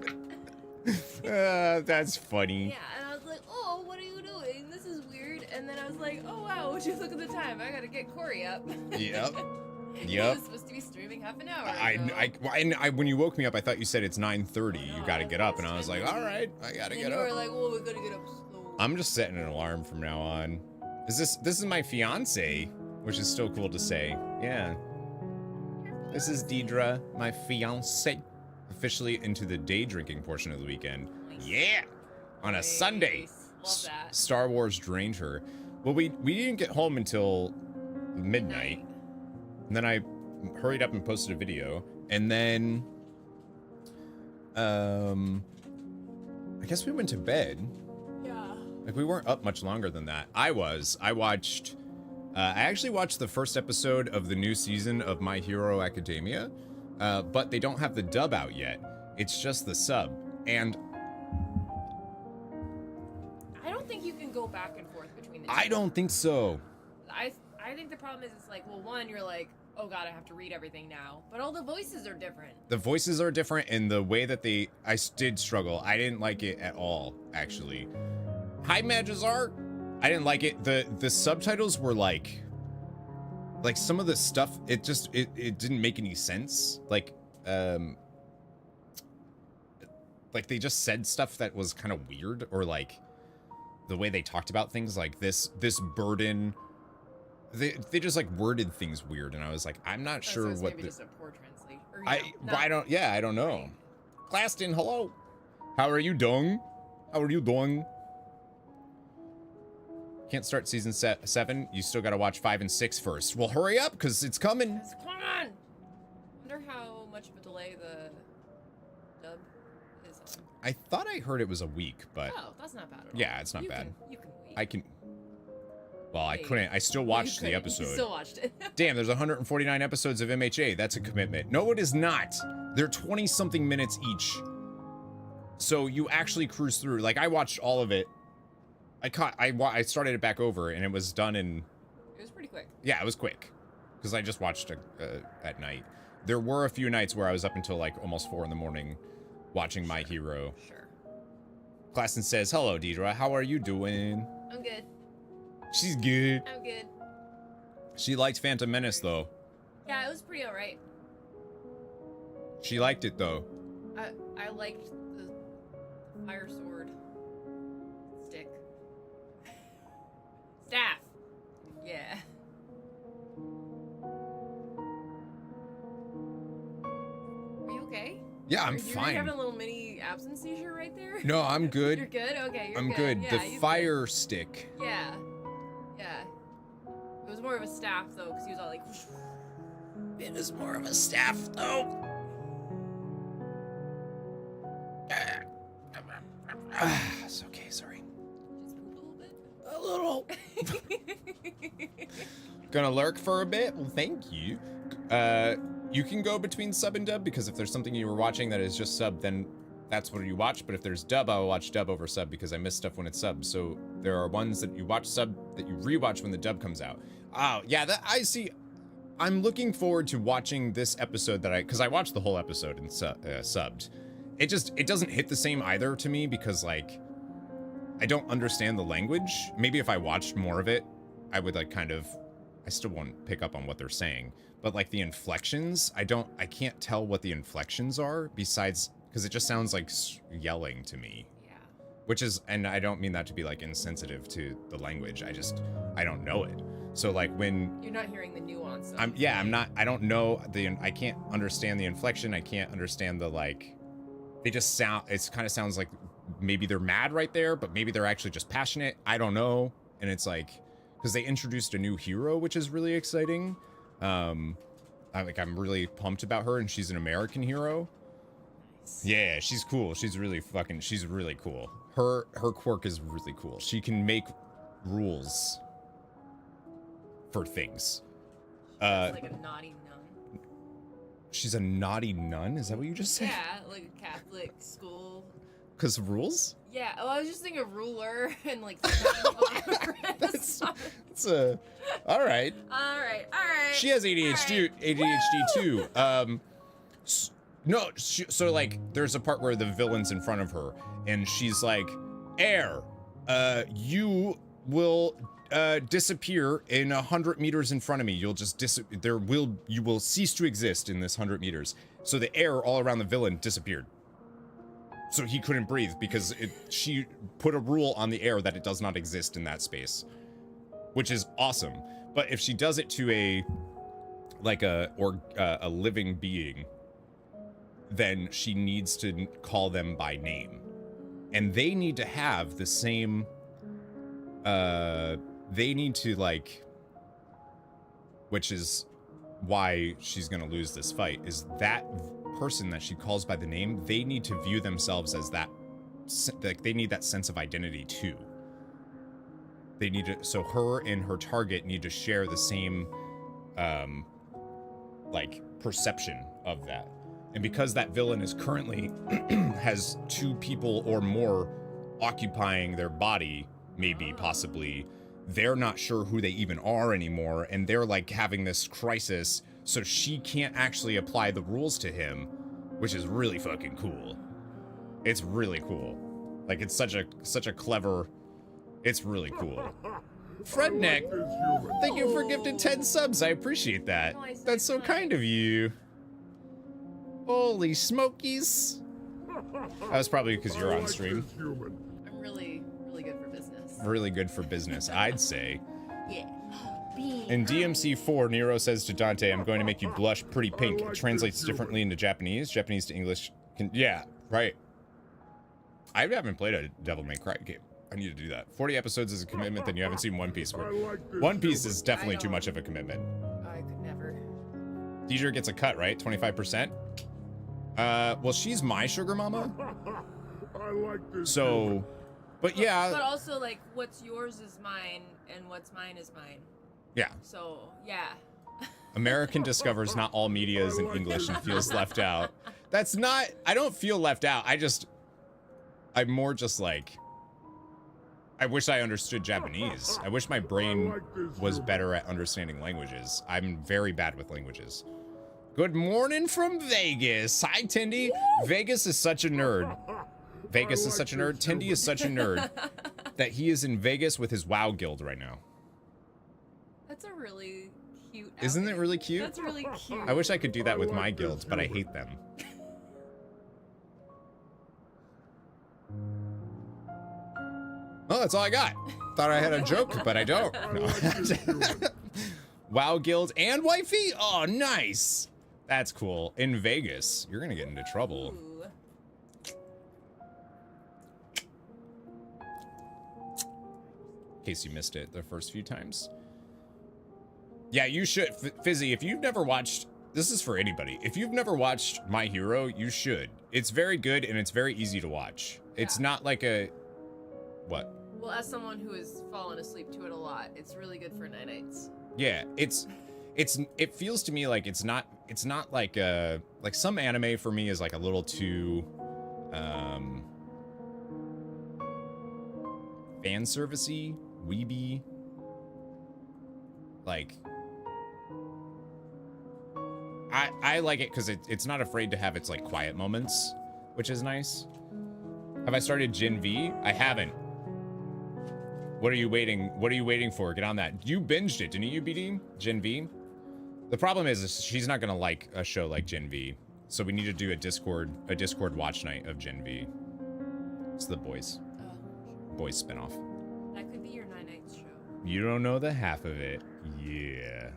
That's funny. Yeah, and I was like, oh, what are you doing? This is weird. And then I was like, oh wow, would you look at the time? I gotta get Corey up. Yep. He was supposed to be streaming half an hour ago. When you woke me up, I thought you said it's 9:30. You got to get up, and I was like, all right, I got to get up. You were like, well, we gotta get up slow. I'm just setting an alarm from now on. This is my fiance, which is still cool to say. Yeah. This is Deidre, my fiance, officially into the day drinking portion of the weekend. Yeah, on a Sunday. Love that. Star Wars drained her. Well, we didn't get home until midnight. And then I hurried up and posted a video, and then I guess we went to bed. Yeah. Like, we weren't up much longer than that. I actually watched the first episode of the new season of My Hero Academia, but they don't have the dub out yet. It's just the sub, and I don't think you can go back and forth between the two. I don't think so. I think the problem is, it's like, well, one, you're like, oh god, I have to read everything now. But all the voices are different. The voices are different, and the way that I did struggle. I didn't like it at all, actually. Hi, Magizar. I didn't like it. The subtitles were like some of the stuff, it didn't make any sense. Like they just said stuff that was kind of weird, or like the way they talked about things, like this burden. They just like worded things weird, and I was like, I'm not sure so it's what maybe the, just a poor translation. Or, I don't know. Right. Claston, hello. How are you doing? How are you doing? Can't start season 7. You still got to watch 5 and 6 first. Well, hurry up, because it's coming. Come on. Wonder how much of a delay the dub is on. I thought I heard it was a week, but Oh, that's not bad at all. yeah, it's not bad. You can wait. I can. Well, I Wait. couldn't. I still watched the You episode. still watched it. Damn, there's 149 episodes of MHA. That's a commitment. No, it is not. They're 20-something minutes each. So you actually cruise through. Like, I watched all of it. I started it back over, and it was done in... It was pretty quick. Yeah, it was quick. Because I just watched it at night. There were a few nights where I was up until, like, almost 4 in the morning watching My Hero. Sure. Claston says, hello, Deidre. How are you doing? I'm good. She's good. I'm good. She liked Phantom Menace, though. Yeah, it was pretty alright. She liked it, though. I liked the fire sword stick. Staff. Yeah. Are you okay? Yeah, I'm You're fine. having a little mini absence seizure right there? No, I'm good. You're good? Okay, you're I'm good. Yeah, The he's fire stick. good. Yeah. Yeah. It was more of a staff, though, because he was all like... It is more of a staff, though. It's okay, sorry. Just pooped a little bit? A little. Gonna lurk for a bit? Well, thank you. You can go between sub and dub, because if there's something you were watching that is just sub, then that's what you watch. But if there's dub, I will watch dub over sub, because I miss stuff when it's sub. So there are ones that you watch sub that you rewatch when the dub comes out. Oh, yeah, that I see. I'm looking forward to watching this episode because I watched the whole episode and subbed. It doesn't hit the same either to me, because like, I don't understand the language. Maybe if I watched more of it, I would like I still won't pick up on what they're saying, but like the inflections, I can't tell what the inflections are besides, because it just sounds like yelling to me. Yeah. Which is, and I don't mean that to be like insensitive to the language. I don't know it. So like when You're not hearing the nuance. I don't know I can't understand the inflection. I can't understand the like, they just sound, it kind of sounds like maybe they're mad right there, but maybe they're actually just passionate. I don't know. And it's like, because they introduced a new hero, which is really exciting. I'm really pumped about her, and she's an American hero. Nice. Yeah, she's cool. She's really cool. Her quirk is really cool. She can make rules for things. She's like a naughty nun. She's a naughty nun? Is that what you just said? Yeah, like a Catholic school. Because of rules? Yeah, well, I was just thinking ruler and like. That's all right. All right. She has ADHD. Right. ADHD too. No, so like, there's a part where the villain's in front of her, and she's like, "Air, you will disappear in 100 meters in front of me. You'll just you will cease to exist in this 100 meters." So the air all around the villain disappeared. So he couldn't breathe because she put a rule on the air that it does not exist in that space, which is awesome. But if she does it to a living being, then she needs to call them by name, and they need to have the same. They need to like, which is why she's gonna lose this fight. Is that person that she calls by the name, they need to view themselves as that, like they need that sense of identity too. They need to, so her and her target need to share the same like perception of that. And because that villain is currently has 2 people or more occupying their body, maybe possibly, they're not sure who they even are anymore, and they're like having this crisis. So she can't actually apply the rules to him, which is really fucking cool. It's really cool. Like, it's such a clever, it's really cool. Fredneck, thank you for gifting 10 subs. I appreciate that. That's so kind of you. Holy smokies. That was probably because you're on stream. I'm really, really good for business. really good for business, I'd say. Yeah. Bean. In DMC4, Nero says to Dante, I'm going to make you blush pretty pink. It translates differently into Japanese. Japanese to English. Yeah, right. I haven't played a Devil May Cry game. I need to do that. 40 episodes is a commitment, then you haven't seen One Piece. One Piece is definitely too much of a commitment. I could never. Deidre gets a cut, right? 25%? Well, she's my sugar mama. I like this. So, but yeah. But also, like, what's yours is mine, and what's mine is mine. Yeah. So, yeah. American discovers not all media is in English and feels left out. That's not, I don't feel left out. I'm more just like, I wish I understood Japanese. I wish my brain was better at understanding languages. I'm very bad with languages. Good morning from Vegas. Hi, Tindy. Vegas is such a nerd. Vegas is such a nerd. Tindy is such a nerd that he is in Vegas with his WoW guild right now. That's a really cute Isn't it outfit. really cute? That's really cute. I wish I could do that with my guilds, but I hate them. Oh, that's all I got. Thought I had a joke, but I don't. No. WoW guild and wifey? Oh, nice. That's cool. In Vegas, you're gonna get into trouble. Ooh. In case you missed it the first few times. Yeah, you should. Fizzy, if you've never watched, this is for anybody. If you've never watched My Hero, you should. It's very good and it's very easy to watch. It's not like a, what? Well, as someone who has fallen asleep to it a lot, it's really good for nights. Yeah, it feels to me like it's not like like some anime for me is like a little too fan servicey, weeby. Like I like it because it's not afraid to have its like quiet moments, which is nice. Have I started Gen V? I haven't. What are you waiting for? Get on that. You binged it, didn't you, BD? Gen V? The problem is she's not gonna like a show like Gen V. So we need to do a Discord watch night of Gen V. It's the boys. Boys spinoff. That could be your nights show. You don't know the half of it. Yeah.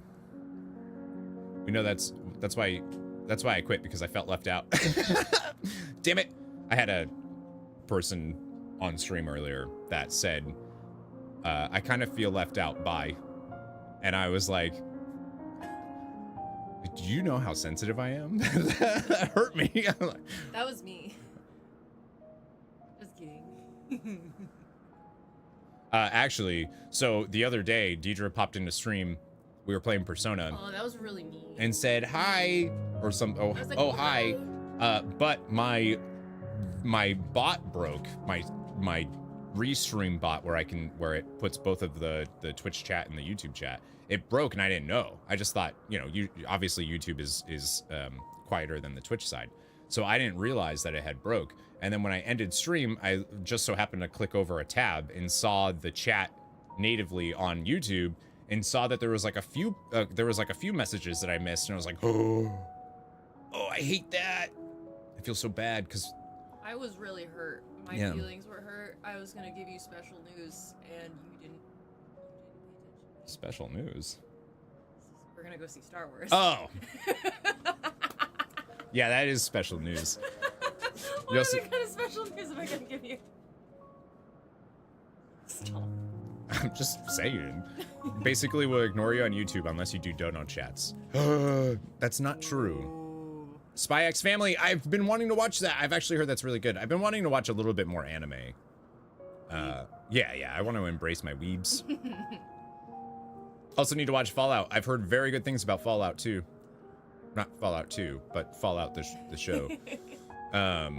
We know that's why I quit, because I felt left out. Damn it. I had a person on stream earlier that said, I kind of feel left out by, and I was like, do you know how sensitive I am? That hurt me. That was me. Just kidding. Actually, so the other day, Deidre popped into stream. We were playing Persona. Oh, that was really mean. And said hi, or some. Oh, I was like, oh hi. But my bot broke. My restream bot where it puts both of the Twitch chat and the YouTube chat. It broke and I didn't know. I just thought, obviously YouTube is quieter than the Twitch side. So I didn't realize that it had broke. And then when I ended stream, I just so happened to click over a tab and saw the chat natively on YouTube and saw that there was like a few messages that I missed, and I was like, oh, I hate that. I feel so bad because I was really hurt. My feelings were hurt. I was gonna give you special news, and you didn't pay attention. Special news. We're gonna go see Star Wars. Oh. Yeah, that is special news. What other kind of special news am I gonna give you? Stop. I'm just saying. Basically, we'll ignore you on YouTube unless you do donut chats. That's not true. Spy X Family, I've been wanting to watch that. I've actually heard that's really good. I've been wanting to watch a little bit more anime. Yeah, I want to embrace my weebs. Also need to watch Fallout. I've heard very good things about Fallout 2. Not Fallout 2, but Fallout the show. I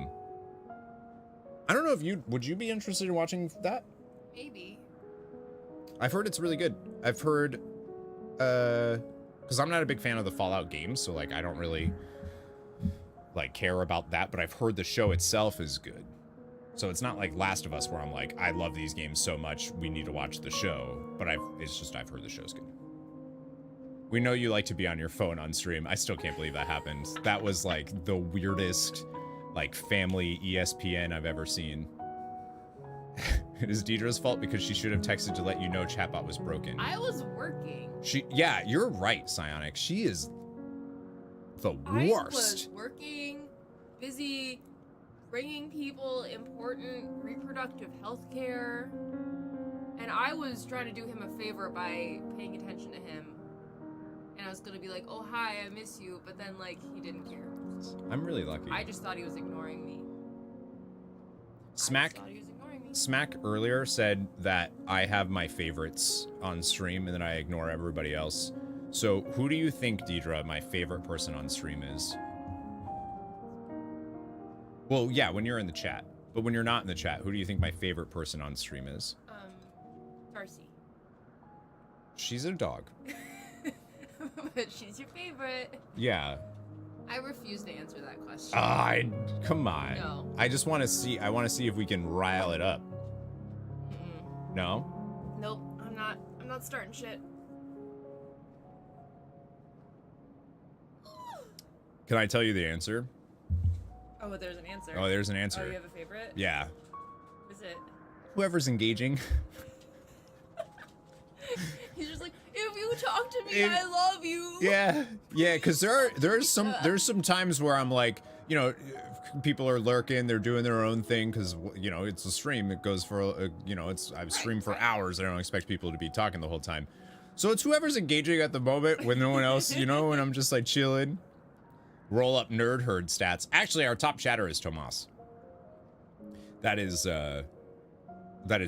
don't know if would you be interested in watching that? Maybe. I've heard it's really good. I've heard, because I'm not a big fan of the Fallout games, so like I don't really like care about that, but I've heard the show itself is good. So it's not like Last of Us where I'm like, I love these games so much, we need to watch the show. But I've heard the show's good. We know you like to be on your phone on stream. I still can't believe that happened. That was like the weirdest, like family ESPN I've ever seen. It is Deidre's fault because she should have texted to let you know chatbot was broken. I was working. Yeah, you're right, Psionic. She is the worst. I was working, busy, bringing people important reproductive health care, and I was trying to do him a favor by paying attention to him. And I was gonna be like, oh, hi, I miss you, but then, like, he didn't care. I'm really lucky. I just thought he was ignoring me. Smack earlier said that I have my favorites on stream and then I ignore everybody else. So who do you think, Deidre, my favorite person on stream is? Well, yeah, when you're in the chat. But when you're not in the chat, who do you think my favorite person on stream is? Darcy. She's a dog. But she's your favorite. Yeah. I refuse to answer that question. Come on. No. I just want to see, if we can rile it up. No? Nope, I'm not starting shit. Can I tell you the answer? Oh, but there's an answer. Oh, there's an answer. Oh, you have a favorite? Yeah. Who is it? Whoever's engaging. He's just like, if you talk to me, I love you. Yeah, because there's some times where I'm like, you know, people are lurking, they're doing their own thing because, you know, it's a stream. It goes for, you know, I've streamed for hours. I don't expect people to be talking the whole time. So it's whoever's engaging at the moment when no one else, you know, when I'm just like chilling. Roll up nerd herd stats. Actually, our top chatter is Tomas. That is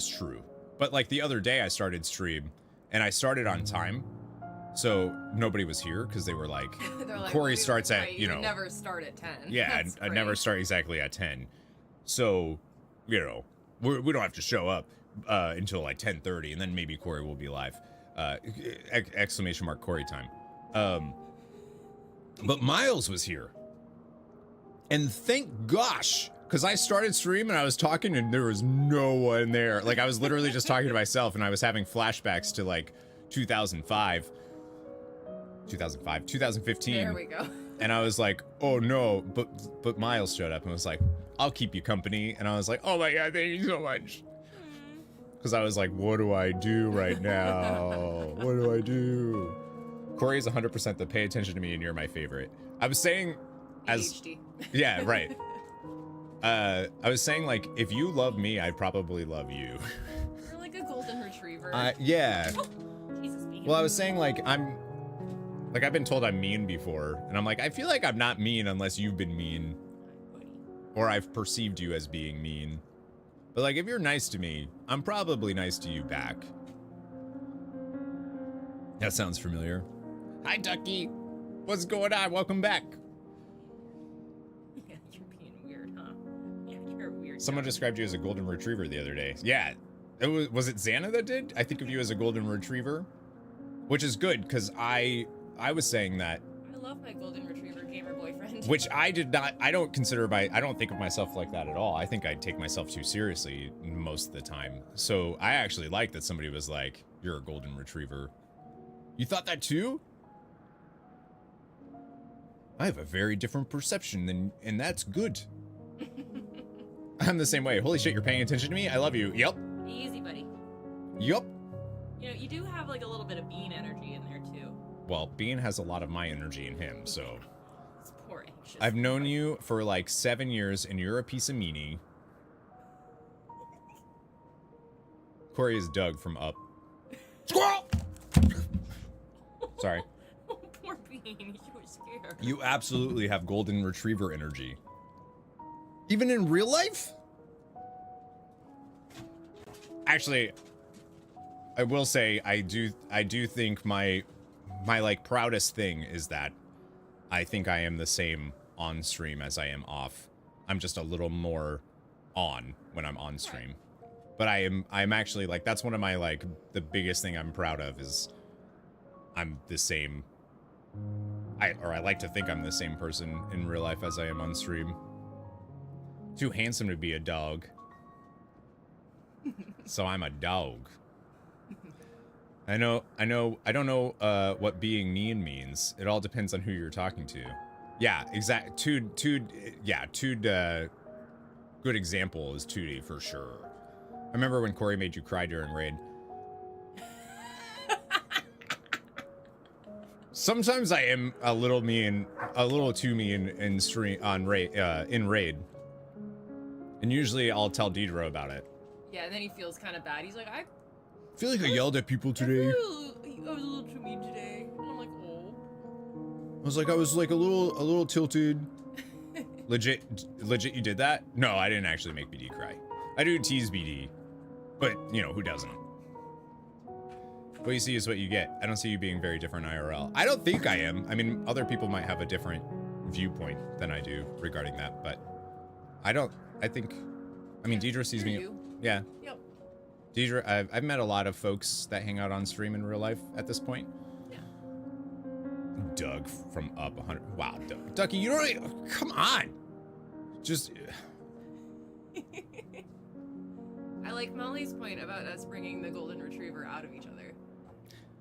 true. But like the other day I started stream and I started on time. So nobody was here because they were like, Corey starts at, you know. never start at 10. Yeah, I never start exactly at 10. So, you know, we don't have to show up until like 10:30 and then maybe Corey will be live. Exclamation mark Corey time. But Miles was here. And thank gosh, because I started stream and I was talking and there was no one there. Like I was literally just talking to myself and I was having flashbacks to like 2015. There we go. And I was like, oh no, but Miles showed up and was like, I'll keep you company. And I was like, oh my God, thank you so much. Because I was like, what do I do right now? What do I do? Corey is 100% the pay attention to me and you're my favorite. I was saying as... ADHD. Yeah, right. I was saying like, if you love me, I probably love you. You're like a golden retriever. Yeah. Oh, Jesus, being Well, I was saying like, I've been told I'm mean before. And I'm like, I feel like I'm not mean unless you've been mean. Or I've perceived you as being mean. But like, if you're nice to me, I'm probably nice to you back. That sounds familiar. Hi, Ducky. What's going on? Welcome back. Yeah, you're being weird, huh? Yeah, you're a weird. Someone described you as a golden retriever the other day. Yeah. Was it Xana that did? I think of you as a golden retriever. Which is good, because I was saying that. I love my golden retriever gamer boyfriend. Which I don't think of myself like that at all. I think I take myself too seriously most of the time. So I actually like that somebody was like, you're a golden retriever. You thought that too? I have a very different perception and that's good. I'm the same way. Holy shit, you're paying attention to me? I love you. Yep. Easy, buddy. Yup. You know, you do have like a little bit of Bean energy in there too. Well, Bean has a lot of my energy in him, so. It's poor anxious. I've known you for like 7 years and you're a piece of meanie. Corey is Doug from Up. Squirrel! Sorry. Oh, poor Bean. You were scared. You absolutely have golden retriever energy. Even in real life? Actually, I will say I do think my like proudest thing is that I think I am the same on stream as I am off. I'm just a little more on when I'm on stream. But I'm actually like, that's one of my like the biggest thing I'm proud of is I'm the same. I like to think I'm the same person in real life as I am on stream. Too handsome to be a dog. So I'm a dog. I don't know what being mean means. It all depends on who you're talking to. Yeah, exact. Good example is Tootie for sure. remember when Corey made you cry during raid. Sometimes I am a little mean, a little too mean in stream on raid, in raid. And usually I'll tell Deidre about it. Yeah, and then he feels kind of bad. He's like, I feel like I yelled at people today. I was a little too mean today. And I'm like, oh. I was like a little tilted. Legit, you did that? No, I didn't actually make BD cry. I do tease BD, but you know, who doesn't? What you see is what you get. I don't see you being very different IRL. I don't think I am. I mean, other people might have a different viewpoint than I do regarding that, but I mean, Deidre sees me. Yeah. Yep. Deidre, I've met a lot of folks that hang out on stream in real life at this point. Yeah. Doug from up 100. Wow, Ducky, you don't even, come on. Just. I like Molly's point about us bringing the golden retriever out of each other.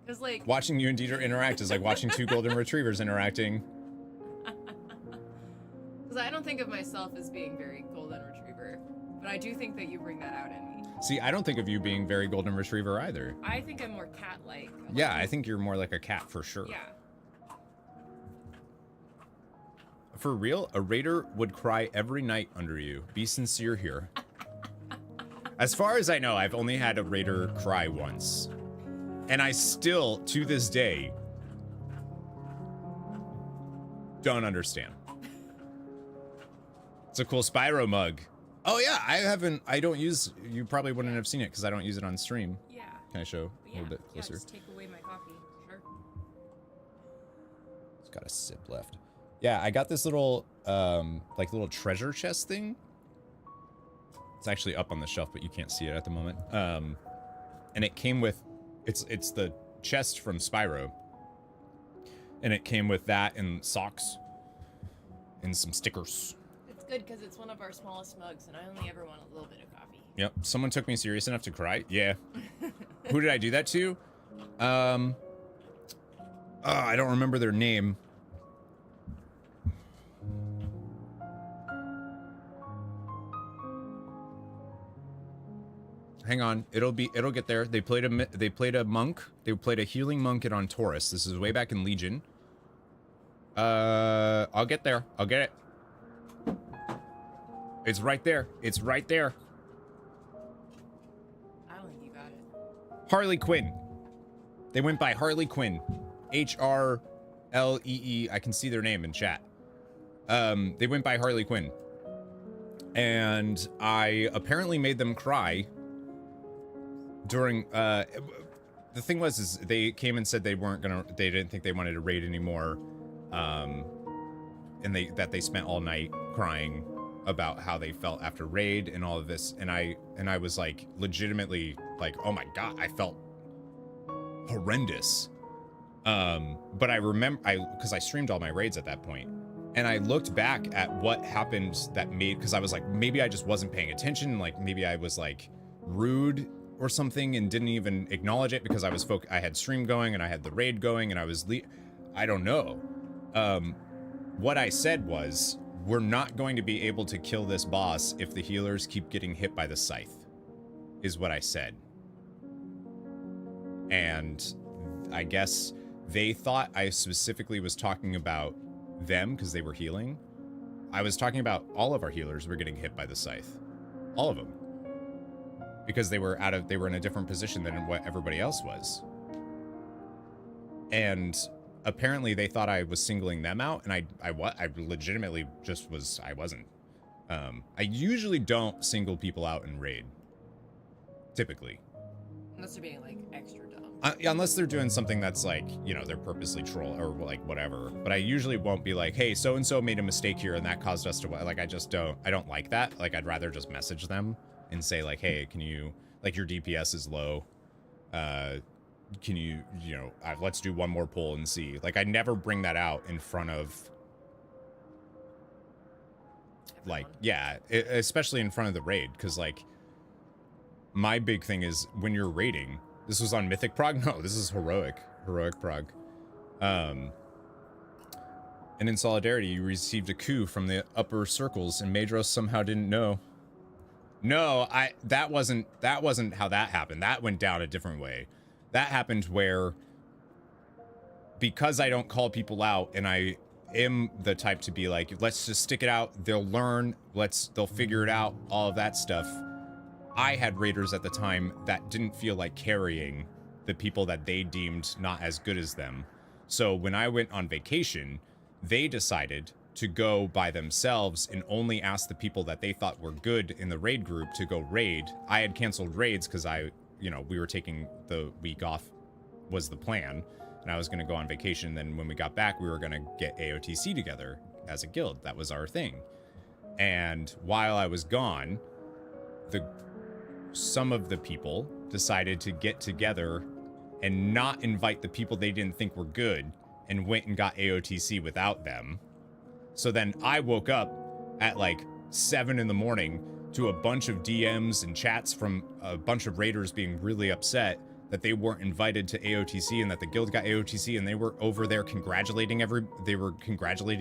Because, like, watching you and Deidre interact is like watching two golden retrievers interacting. Because I don't think of myself as being very golden retriever, but I do think that you bring that out in me. See, I don't think of you being very golden retriever either. I think I'm more cat-like. Yeah, I think you're more like a cat for sure. Yeah. For real, a raider would cry every night under you. Be sincere here. As far as I know, I've only had a raider cry once. And I still, to this day, don't understand. It's a cool Spyro mug. Oh yeah, I don't use, you probably wouldn't have seen it because I don't use it on stream. Yeah. Can I show a little bit closer? Yeah, just take away my coffee. Sure. It's got a sip left. Yeah, I got this little, like little treasure chest thing. It's actually up on the shelf, but you can't see it at the moment. And it came with, it's the chest from Spyro. And it came with that and socks and some stickers. It's good because it's one of our smallest mugs, and I only ever want a little bit of coffee. Yep, someone took me serious enough to cry. Yeah. Who did I do that to? I don't remember their name. Hang on, it'll get there. They played a monk. They played a healing monk on Taurus. This is way back in Legion. I'll get there. I'll get it. It's right there. It's right there. I don't think you got it. Harley Quinn. They went by Harley Quinn. HRLEE. I can see their name in chat. They went by Harley Quinn. And I apparently made them cry during, the thing was, is they came and said they didn't think they wanted to raid anymore. And that they spent all night crying about how they felt after raid and all of this. And I was like, legitimately like, oh my God, I felt horrendous. But I remember, cause I streamed all my raids at that point, and I looked back at what happened that made, cause I was like, maybe I just wasn't paying attention. Like maybe I was like rude or something and didn't even acknowledge it because I was I had stream going and I had the raid going and I was I don't know. What I said was, we're not going to be able to kill this boss if the healers keep getting hit by the scythe, is what I said. And I guess they thought I specifically was talking about them because they were healing. I was talking about all of our healers were getting hit by the scythe. All of them. Because they were in a different position than what everybody else was. And apparently they thought I was singling them out, and I legitimately just was, I wasn't. I usually don't single people out in raid. Typically. Unless they're being like extra dumb. Unless they're doing something that's like, you know, they're purposely troll or like whatever. But I usually won't be like, hey, so-and-so made a mistake here and that caused us to, like, I don't like that. Like, I'd rather just message them and say like, hey, can you, like, your DPS is low. Can you know, let's do one more pull and see. Like, I never bring that out in front of, like, yeah, especially in front of the raid, because, like, my big thing is when you're raiding, this was on Mythic Prog? No, this is Heroic Prog. And in Solidarity, you received a coup from the upper circles, and Madros somehow didn't know. No, that wasn't how that happened. That went down a different way. That happened where, because I don't call people out and I am the type to be like, let's just stick it out, they'll learn, they'll figure it out, all of that stuff. I had raiders at the time that didn't feel like carrying the people that they deemed not as good as them. So when I went on vacation, they decided to go by themselves and only ask the people that they thought were good in the raid group to go raid. I had canceled raids because we were taking the week off was the plan, and I was going to go on vacation. Then when we got back, we were going to get AOTC together as a guild. That was our thing. And while I was gone, some of the people decided to get together and not invite the people they didn't think were good and went and got AOTC without them. So then I woke up at like 7 in the morning to a bunch of DMs and chats from a bunch of raiders being really upset that they weren't invited to AOTC and that the guild got AOTC, and they were over there congratulating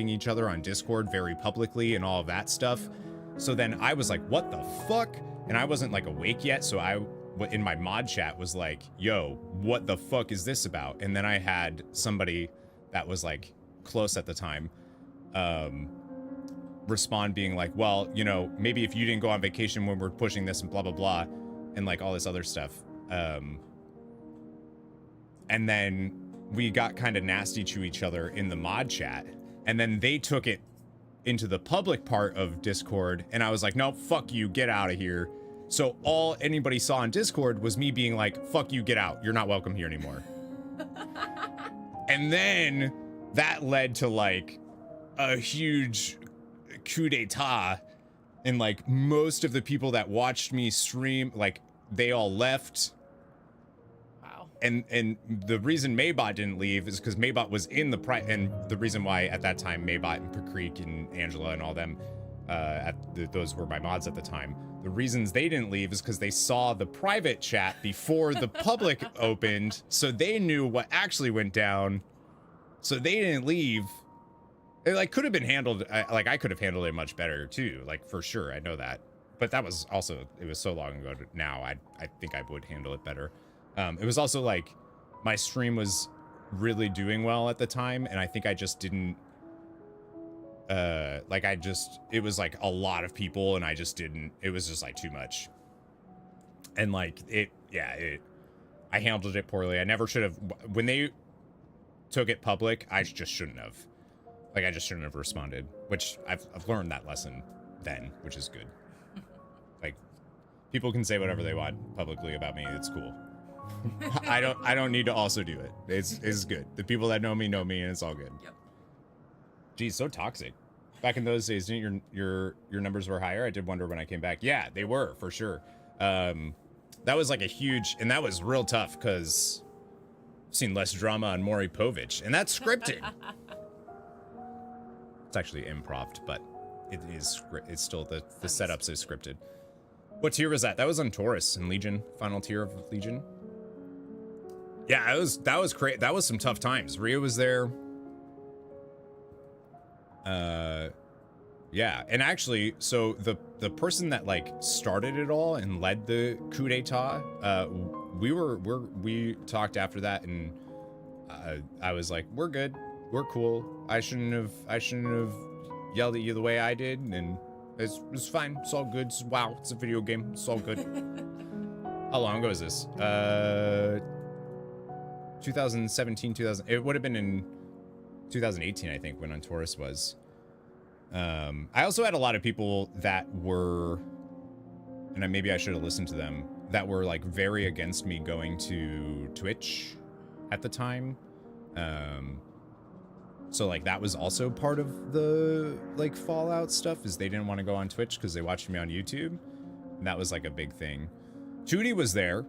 each other on Discord very publicly and all of that stuff. So then I was like, what the fuck? And I wasn't like awake yet, so I in my mod chat was like, yo, what the fuck is this about? And then I had somebody that was like close at the time respond being like, well, maybe if you didn't go on vacation when we're pushing this and blah blah blah and like all this other stuff. And then we got kind of nasty to each other in the mod chat, and then they took it into the public part of Discord, and I was like, no, fuck you, get out of here. So all anybody saw on Discord was me being like, fuck you, get out, you're not welcome here anymore. And then that led to like a huge coup d'etat, and like most of the people that watched me stream, like they all left. Wow. And the reason Maybot didn't leave is because Maybot was in the and the reason why at that time Maybot and Pakreek and Angela and all them, those were my mods at the time. The reasons they didn't leave is because they saw the private chat before the public opened, so they knew what actually went down. So they didn't leave. It like could have been handled, like I could have handled it much better too, like for sure, I know that. But that was also, it was so long ago now, I think I would handle it better. It was also like my stream was really doing well at the time, and I think I just didn't it was like a lot of people, and it was just like too much. And like I handled it poorly. I never should have. When they took it public, I just shouldn't have. Like I just shouldn't have responded, which I've learned that lesson then, which is good. Like people can say whatever they want publicly about me. It's cool. I don't need to also do it. It's good. The people that know me, and it's all good. Yep. Geez, so toxic. Back in those days, didn't your numbers were higher? I did wonder when I came back. Yeah, they were for sure. That was like a huge, and that was real tough because I've seen less drama on Maury Povich, and that's scripted. It's actually improv, but it's still the setups is scripted. What tier was that? That was on Taurus and Legion, final tier of Legion. Yeah, that was great. That was some tough times. Rhea was there. Yeah, and actually, so the person that like started it all and led the coup d'etat, we talked after that, and I was like, we're good, we're cool. I shouldn't have yelled at you the way I did, and it's fine. It's all good. Wow, it's a video game. It's all good. How long ago is this? 2017, 2000. It would have been in 2018, I think, when on Taurus was. I also had a lot of people that were, and maybe I should have listened to them, that were like very against me going to Twitch at the time. So like that was also part of the like Fallout stuff, is they didn't want to go on Twitch because they watched me on YouTube. And that was like a big thing. Tootie was there.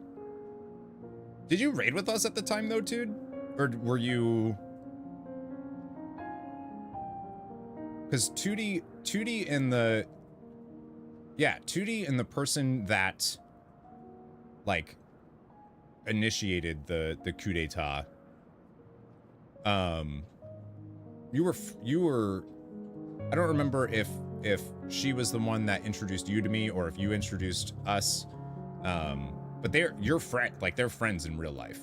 Did you raid with us at the time though, Tood? Or were you... Because Tootie and the... Yeah, Tootie and the person that like initiated the coup d'etat. You were I don't remember if if she was the one that introduced you to me or if you introduced us. But they're your friend, like they're friends in real life.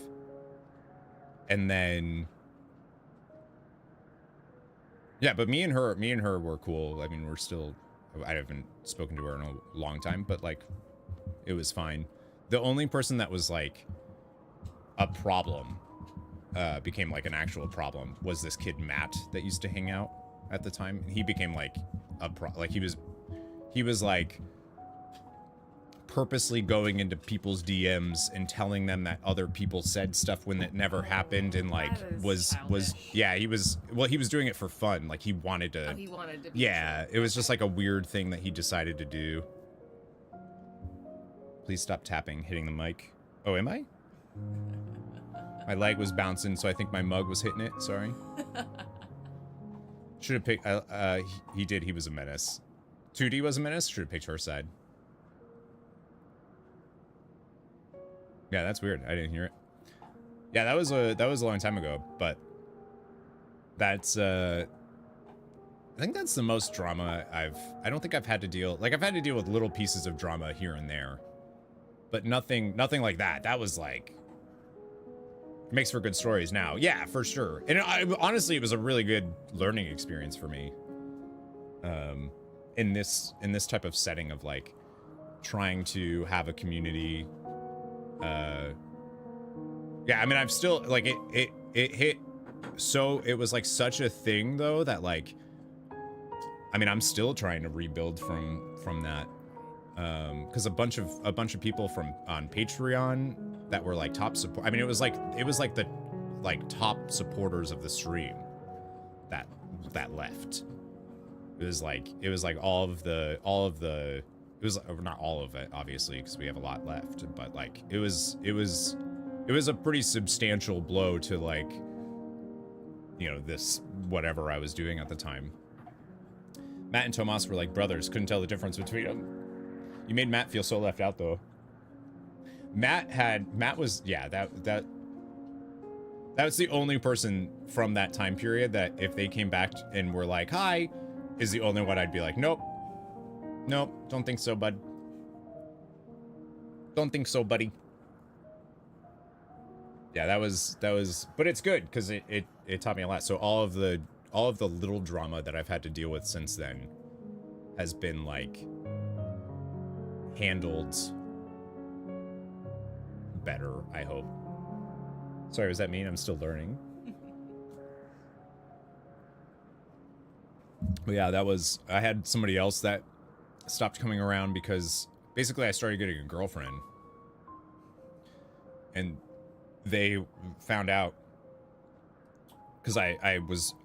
And then, yeah, but me and her were cool. I mean, we're still, I haven't spoken to her in a long time, but like, it was fine. The only person that was like a problem, became like an actual problem, was this kid Matt that used to hang out at the time. He became like he was like purposely going into people's DMs and telling them that other people said stuff when it never happened, and like was yeah, he was doing it for fun. Like he wanted to. Oh, he wanted to be yeah, it was just like a weird thing that he decided to do. Please stop tapping, hitting the mic. Oh, am I? My leg was bouncing, so I think my mug was hitting it. Sorry. Should have picked. He did. He was a menace. 2D was a menace. Should have picked her side. Yeah, that's weird. I didn't hear it. Yeah, that was a long time ago, but that's I think that's the most drama I don't think I've had to deal, like I've had to deal with little pieces of drama here and there, but nothing like that. That was like, makes for good stories now. Yeah, for sure. And honestly, it was a really good learning experience for me. In this type of setting of like trying to have a community. Yeah, I mean, I've still like it hit, so it was like such a thing though that like, I mean, I'm still trying to rebuild from that, because a bunch of people on Patreon that were like top support. I mean, it was like the top supporters of the stream that left. It was like all of the it was not all of it, obviously, because we have a lot left, but like it was a pretty substantial blow to like, you know, this whatever I was doing at the time. Matt and Tomas were like brothers, couldn't tell the difference between them. You made Matt feel so left out though. Matt was, yeah, that was the only person from that time period that if they came back and were like, hi, is the only one I'd be like, nope, don't think so, bud. Don't think so, buddy. Yeah, that was, but it's good because it taught me a lot. So all of the little drama that I've had to deal with since then has been like handled better, I hope. Sorry, was that mean? I'm still learning. But yeah, I had somebody else that stopped coming around because basically I started getting a girlfriend. And they found out because I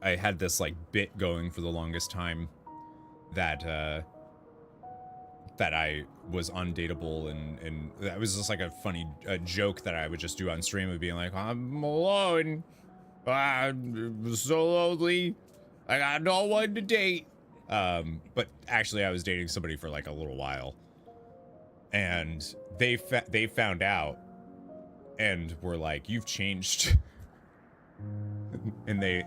had this like bit going for the longest time that I was undateable, and that was just like a funny joke that I would just do on stream of being like, I'm alone, I'm so lonely, I got no one to date. But actually I was dating somebody for like a little while, and they found out and were like, you've changed. and they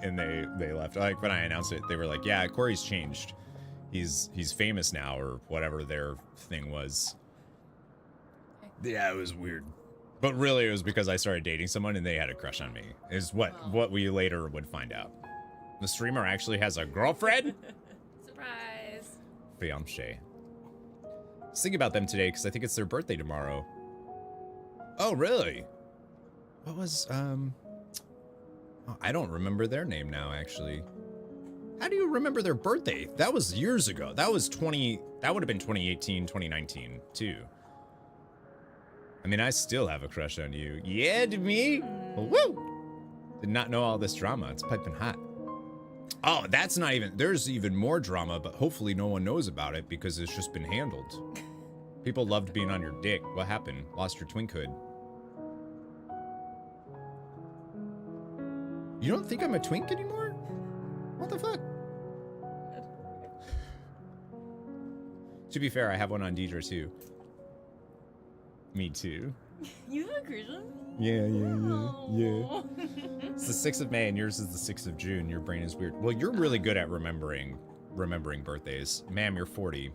left. Like when I announced it, they were like, yeah, Corey's changed. He's famous now, or whatever their thing was. Yeah, it was weird. But really it was because I started dating someone and they had a crush on me. Is what we later would find out. The streamer actually has a girlfriend? Surprise. Fiancé. I was thinking about them today because I think it's their birthday tomorrow. Oh, really? What was, oh, I don't remember their name now, actually. How do you remember their birthday? That was years ago. That would have been 2018, 2019, too. I mean, I still have a crush on you. Yeah, to me? Woo! Did not know all this drama. It's piping hot. Oh, that's not even, there's even more drama, but hopefully no one knows about it because it's just been handled. People loved being on your dick. What happened? Lost your twinkhood. You don't think I'm a twink anymore? What the fuck? To be fair, I have one on Deidre too. Me too. You have a crush on me? Yeah. It's the 6th of May and yours is the 6th of June. Your brain is weird. Well, you're really good at remembering remembering birthdays. Ma'am, you're 40.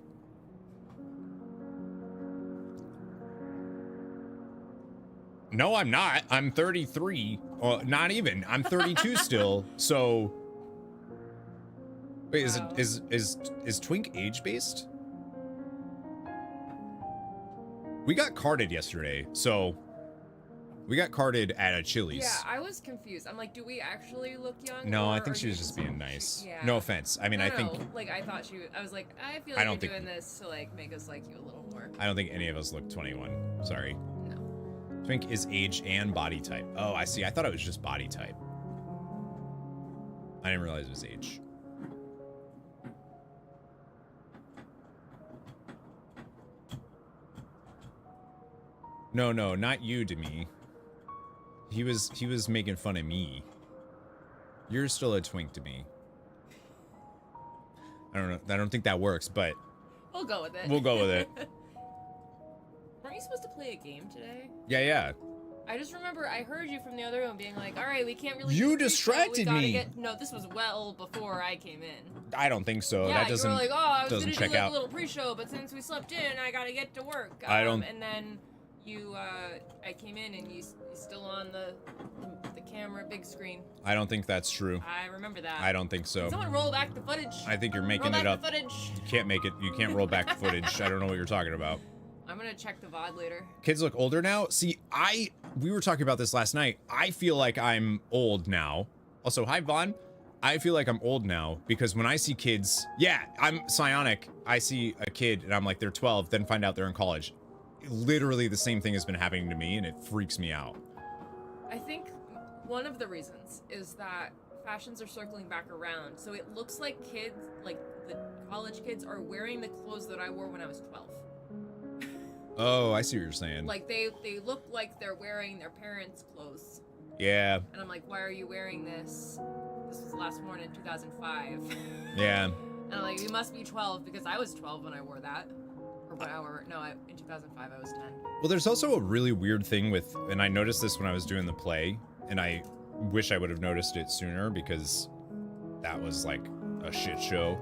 No, I'm not. I'm 33. Well, not even. I'm 32 still. So, wait, Wow. is Twink age based? We got carded yesterday, so we got carded at a Chili's. Yeah, I was confused. I'm like, do we actually look young? No, I or think are she you was just being nice. Yeah. No offense. I mean, I think like I thought I was like, I feel I like don't you're think- doing this to like make us like you a little more. I don't think any of us look 21. Sorry. No. Twink is age and body type. Oh, I see. I thought it was just body type. I didn't realize it was age. No, not you, Demi. He was making fun of me. You're still a twink to me. I don't know. I don't think that works, but We'll go with it. we'll go with it. Weren't you supposed to play a game today? Yeah. I just remember I heard you from the other room being like, all right, we can't really You do pre-show, distracted we gotta me. No, this was well before I came in. I don't think so. Yeah, That doesn't. you were like, oh, I was doesn't gonna check do like out. a little pre-show, but since we slept in, I gotta get to work. I don't- And then you, I came in and you still on the camera big screen. I don't think that's true. I remember that. I don't think so. Can someone roll back the footage. I think you're roll making back it up. the footage. You can't make it. You can't roll back the footage. I don't know what you're talking about. I'm gonna check the VOD later. Kids look older now. See, we were talking about this last night. I feel like I'm old now. Also, hi Vaughn. I feel like I'm old now because when I see kids, yeah, I'm psionic. I see a kid and I'm like, they're 12, then find out they're in college. Literally the same thing has been happening to me and it freaks me out. I think one of the reasons is that fashions are circling back around. So it looks like kids, like the college kids, are wearing the clothes that I wore when I was 12. Oh, I see what you're saying. Like they look like they're wearing their parents' clothes. Yeah, And I'm like, why are you wearing this? This was last worn in 2005. yeah. And I'm like, you must be 12 because I was 12 when I wore that. Or when I wore, no, in 2005 I was 10. Well, there's also a really weird thing with, and I noticed this when I was doing the play, and I wish I would have noticed it sooner because that was like a shit show.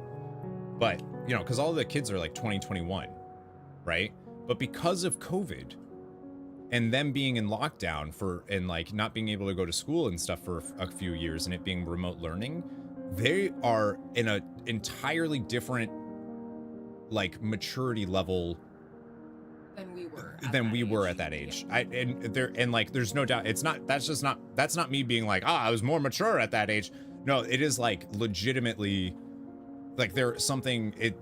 But, you know, because all the kids are like 20, 21, right? But because of COVID and them being in lockdown and like not being able to go to school and stuff for a few years and it being remote learning, they are in a entirely different like maturity level Than we were. at that age. There's no doubt that's not me being like, I was more mature at that age. No, it is like legitimately like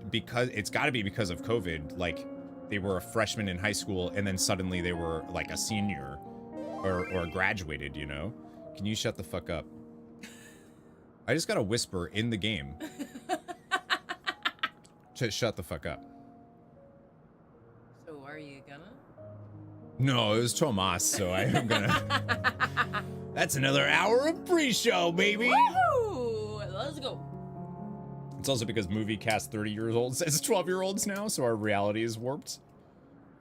because it's got to be because of COVID. Like they were a freshman in high school and then suddenly they were like a senior or graduated, you know? Can you shut the fuck up? I just got a whisper in the game to shut the fuck up. So are you gonna? No, it was Tomas, so I am gonna. That's another hour of pre-show, baby. Woohoo! Let's go. It's also because movie cast 30-year-olds says 12-year-olds now, so our reality is warped.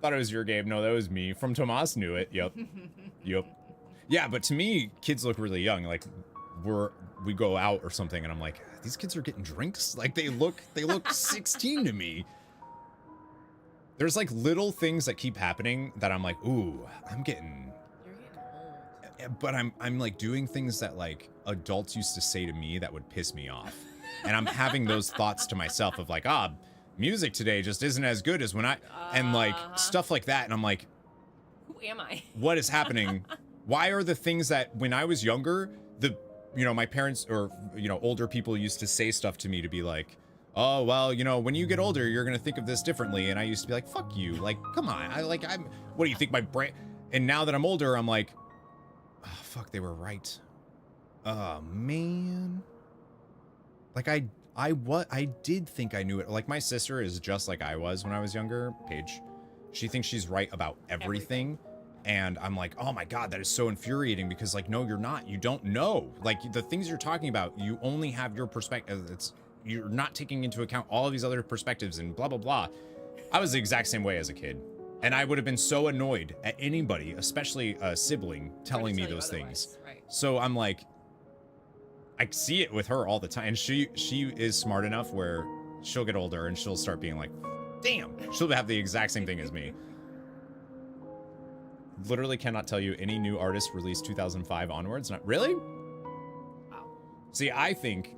Thought it was your game. No, that was me. From Tomas knew it. Yep. Yep. Yeah, but to me, kids look really young. Like we go out or something, and I'm like, these kids are getting drinks. Like they look 16 to me. There's like little things that keep happening that I'm like, ooh, You're getting old. but I'm like doing things that like adults used to say to me that would piss me off. And I'm having those thoughts to myself of like, music today just isn't as good as when and like stuff like that. And I'm like, Who am I? what is happening? Why are the things that when I was younger, my parents or, older people used to say stuff to me to be like, oh, well, when you get older, you're going to think of this differently. And I used to be like, fuck you. Like, come on. What do you think my brain? And now that I'm older, I'm like, oh, fuck, they were right. Oh, man. Like I did think I knew it. Like my sister is just like I was when I was younger, Paige. She thinks she's right about everything. And I'm like, oh my God, that is so infuriating because like, no, you're not. You don't know. Like the things you're talking about, you only have your perspective. You're not taking into account all of these other perspectives and blah, blah, blah. I was the exact same way as a kid. And I would have been so annoyed at anybody, especially a sibling, telling me those things. Right. So I'm like, I see it with her all the time. And she is smart enough where she'll get older and she'll start being like, damn, she'll have the exact same thing as me. Literally cannot tell you any new artist released 2005 onwards. Not really? Wow. See, I think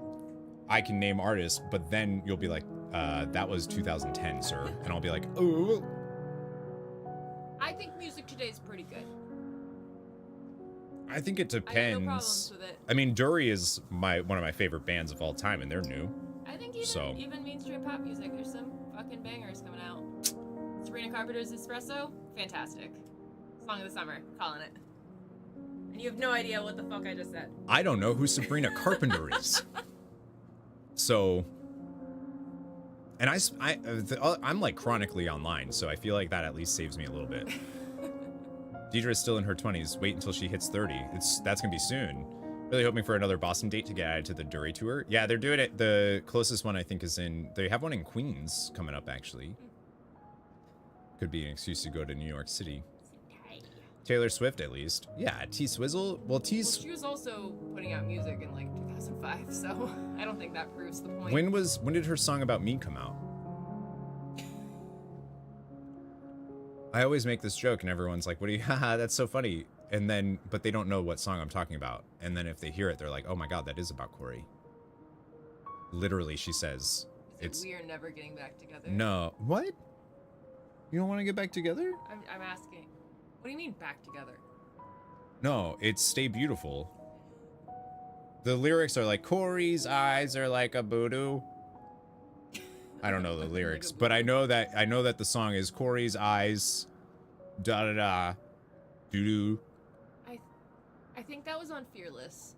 I can name artists, but then you'll be like, that was 2010, sir. And I'll be like, ooh. I think music today is pretty good. I think it I have depends. no problems with it. I mean, Dury is one of my favorite bands of all time, and they're new. I think even mainstream pop music, there's some fucking bangers coming out. Sabrina Carpenter's Espresso, fantastic. Song of the summer, calling it. And you have no idea what the fuck I just said. I don't know who Sabrina Carpenter is. So, and I'm like chronically online, so I feel like that at least saves me a little bit. Deidre's still in her 20s. Wait until she hits 30. That's gonna be soon. Really hoping for another Boston date to get added to the Dury tour. Yeah, they're doing it. The closest one I think is they have one in Queens coming up actually. Could be an excuse to go to New York City. Taylor Swift at least. Yeah, T-Swizzle. Well, She was also putting out music in like 2005, so I don't think that proves the point. When did her song About Me come out? I always make this joke and everyone's like, what do you, haha, that's so funny. And then, but they don't know what song I'm talking about. And then if they hear it, they're like, oh my God, that is about Corey. Literally, she says, we are never getting back together. No. What? You don't want to get back together? I'm asking. What do you mean back together? No, it's Stay Beautiful. The lyrics are like, Corey's eyes are like a voodoo. I don't know the lyrics, but I know that the song is Corey's eyes, da da da, doo doo. I think that was on Fearless.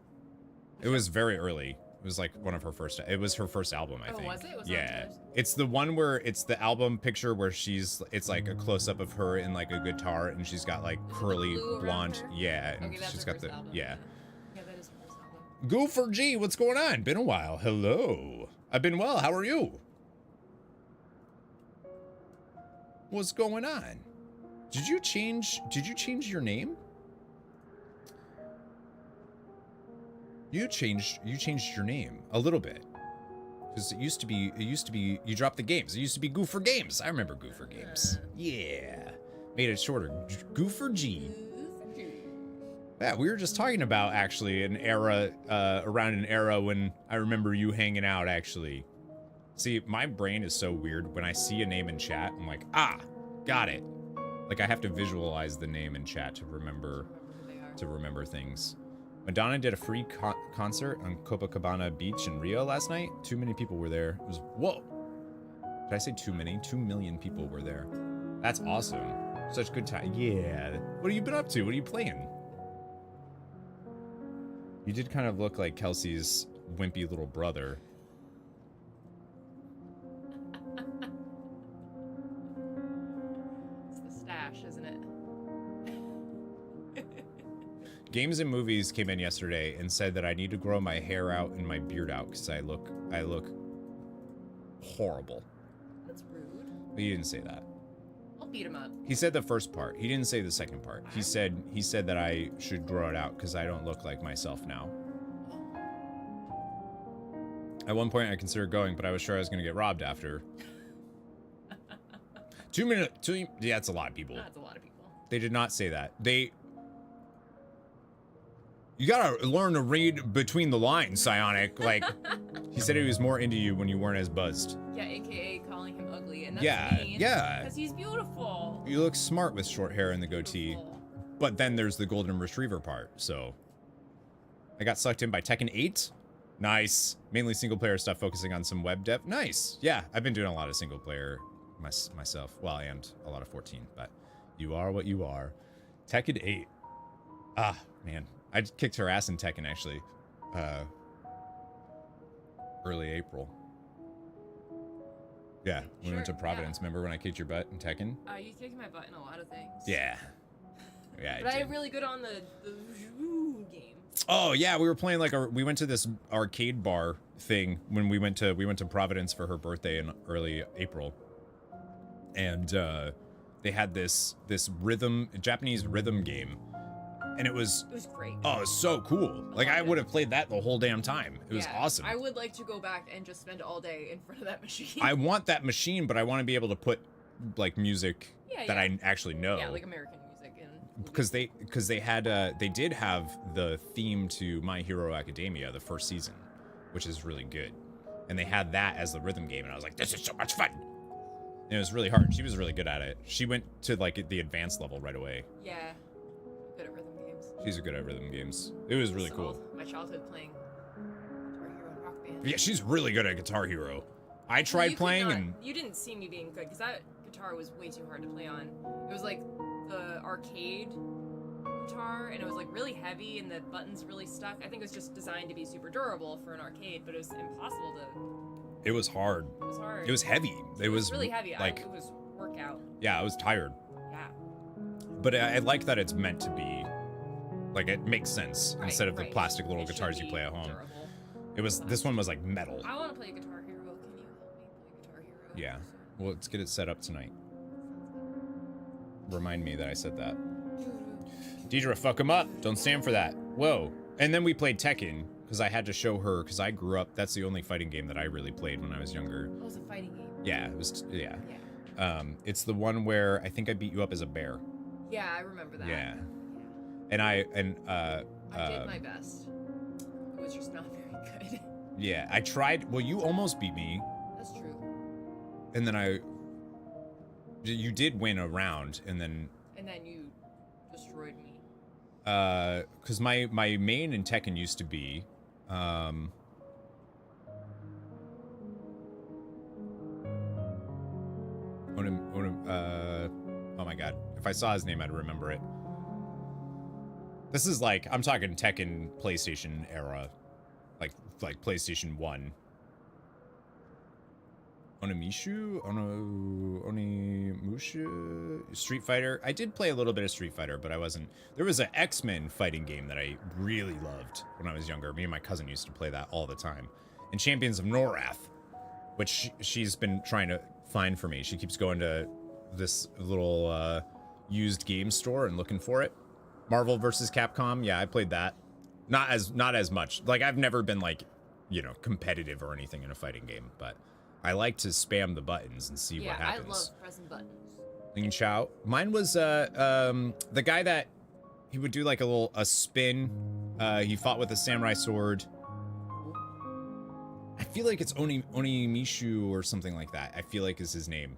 It was very early. It was like one of her first. It was her first album, I think. Oh, was it? Was yeah, it it's the one where it's the album picture where it's like a close up of her in like a guitar, and she's got like curly blonde. Yeah, and okay, that's she's her got first the album. yeah. Yeah, that is her first album. Go for G. What's going on? Been a while. Hello. I've been well. How are you? What's going on? Did you change your name? You changed your name a little bit. Because it used to be you dropped the games. It used to be Goofer Games. I remember Goofer Games. Yeah. Made it shorter. Goofer G. Yeah, we were just talking about actually around an era when I remember you hanging out actually. See, my brain is so weird. When I see a name in chat, I'm like, ah, got it. Like I have to visualize the name in chat to remember things. Madonna did a free concert on Copacabana Beach in Rio last night. Too many people were there. It was, whoa. Did I say too many? 2 million people were there. That's awesome. Such good time. Yeah. What have you been up to? What are you playing? You did kind of look like Kelsey's wimpy little brother. It's the stash, isn't it? Games and Movies came in yesterday and said that I need to grow my hair out and my beard out because I look horrible. That's rude. But he didn't say that. I'll beat him up. He said the first part. He didn't say the second part. He said that I should grow it out because I don't look like myself now. At one point I considered going, but I was sure I was going to get robbed after. 2 minutes. Yeah, that's a lot of people. That's a lot of people. They did not say that. You gotta learn to read between the lines, Psionic. Like, he said he was more into you when you weren't as buzzed. Yeah, aka calling him ugly, and that's mean. Yeah. Because he's beautiful. You look smart with short hair and the goatee. Beautiful. But then there's the golden retriever part, so. I got sucked in by Tekken 8. Nice. Mainly single player stuff, focusing on some web dev. Nice. Yeah, I've been doing a lot of single player myself. Well, and a lot of 14, but you are what you are. Tekken 8. Ah, man. I kicked her ass in Tekken, actually. Early April. Yeah, we went to Providence. Yeah. Remember when I kicked your butt in Tekken? You kicked my butt in a lot of things. Yeah. Yeah, but I'm really good on the game. Oh, yeah, we were playing we went to this arcade bar thing when we went to Providence for her birthday in early April. And they had this Japanese rhythm game And it was great. oh, it was so cool. Like I would have played that the whole damn time. It was awesome. I would like to go back and just spend all day in front of that machine. I want that machine, but I want to be able to put like music that I actually know. Yeah, like American music and because they had they did have the theme to My Hero Academia the first season, which is really good. And they had that as the rhythm game, and I was like, this is so much fun. And it was really hard. She was really good at it. She went to like the advanced level right away. Yeah. Good at rhythm games. She's good at rhythm games. It was really cool. My childhood playing Guitar Hero and Rock Band. Yeah, she's really good at Guitar Hero. I tried playing and you didn't see me being good because that guitar was way too hard to play on. It was like the arcade guitar, and it was like really heavy, and the buttons really stuck. I think it was just designed to be super durable for an arcade, but it was impossible to. It was hard. It was hard. It was heavy. It was really heavy. Like it was workout. Yeah, I was tired. Yeah. But I like that it's meant to be. Like it makes sense instead of the plastic little guitars you play at home. Durable. It was this one was like metal. I want to play Guitar Hero. Can you help me play Guitar Hero? Yeah. Well, let's get it set up tonight. Remind me that I said that. Deidre, fuck him up. Don't stand for that. Whoa. And then we played Tekken because I had to show her because I grew up. That's the only fighting game that I really played when I was younger. Oh, it was a fighting game. Yeah, it was. Yeah. It's the one where I think I beat you up as a bear. Yeah, I remember that. Yeah. And I did my best. It was just not very good. Yeah, I tried. Well, you almost beat me. That's true. And then you did win a round, and then you destroyed me. Because my main in Tekken used to be, oh my god, if I saw his name, I'd remember it. This is like, I'm talking Tekken PlayStation era, like PlayStation 1. Onimusha? Street Fighter? I did play a little bit of Street Fighter, but I wasn't. There was an X-Men fighting game that I really loved when I was younger. Me and my cousin used to play that all the time. And Champions of Norath, which she's been trying to find for me. She keeps going to this little used game store and looking for it. Marvel vs. Capcom, yeah, I played that. Not as much. Like, I've never been, like, you know, competitive or anything in a fighting game, but I like to spam the buttons and see what happens. Yeah, I love pressing buttons. Ling Chao. Mine was the guy that he would do like a spin. He fought with a samurai sword. I feel like it's Onimishu or something like that. I feel like is his name.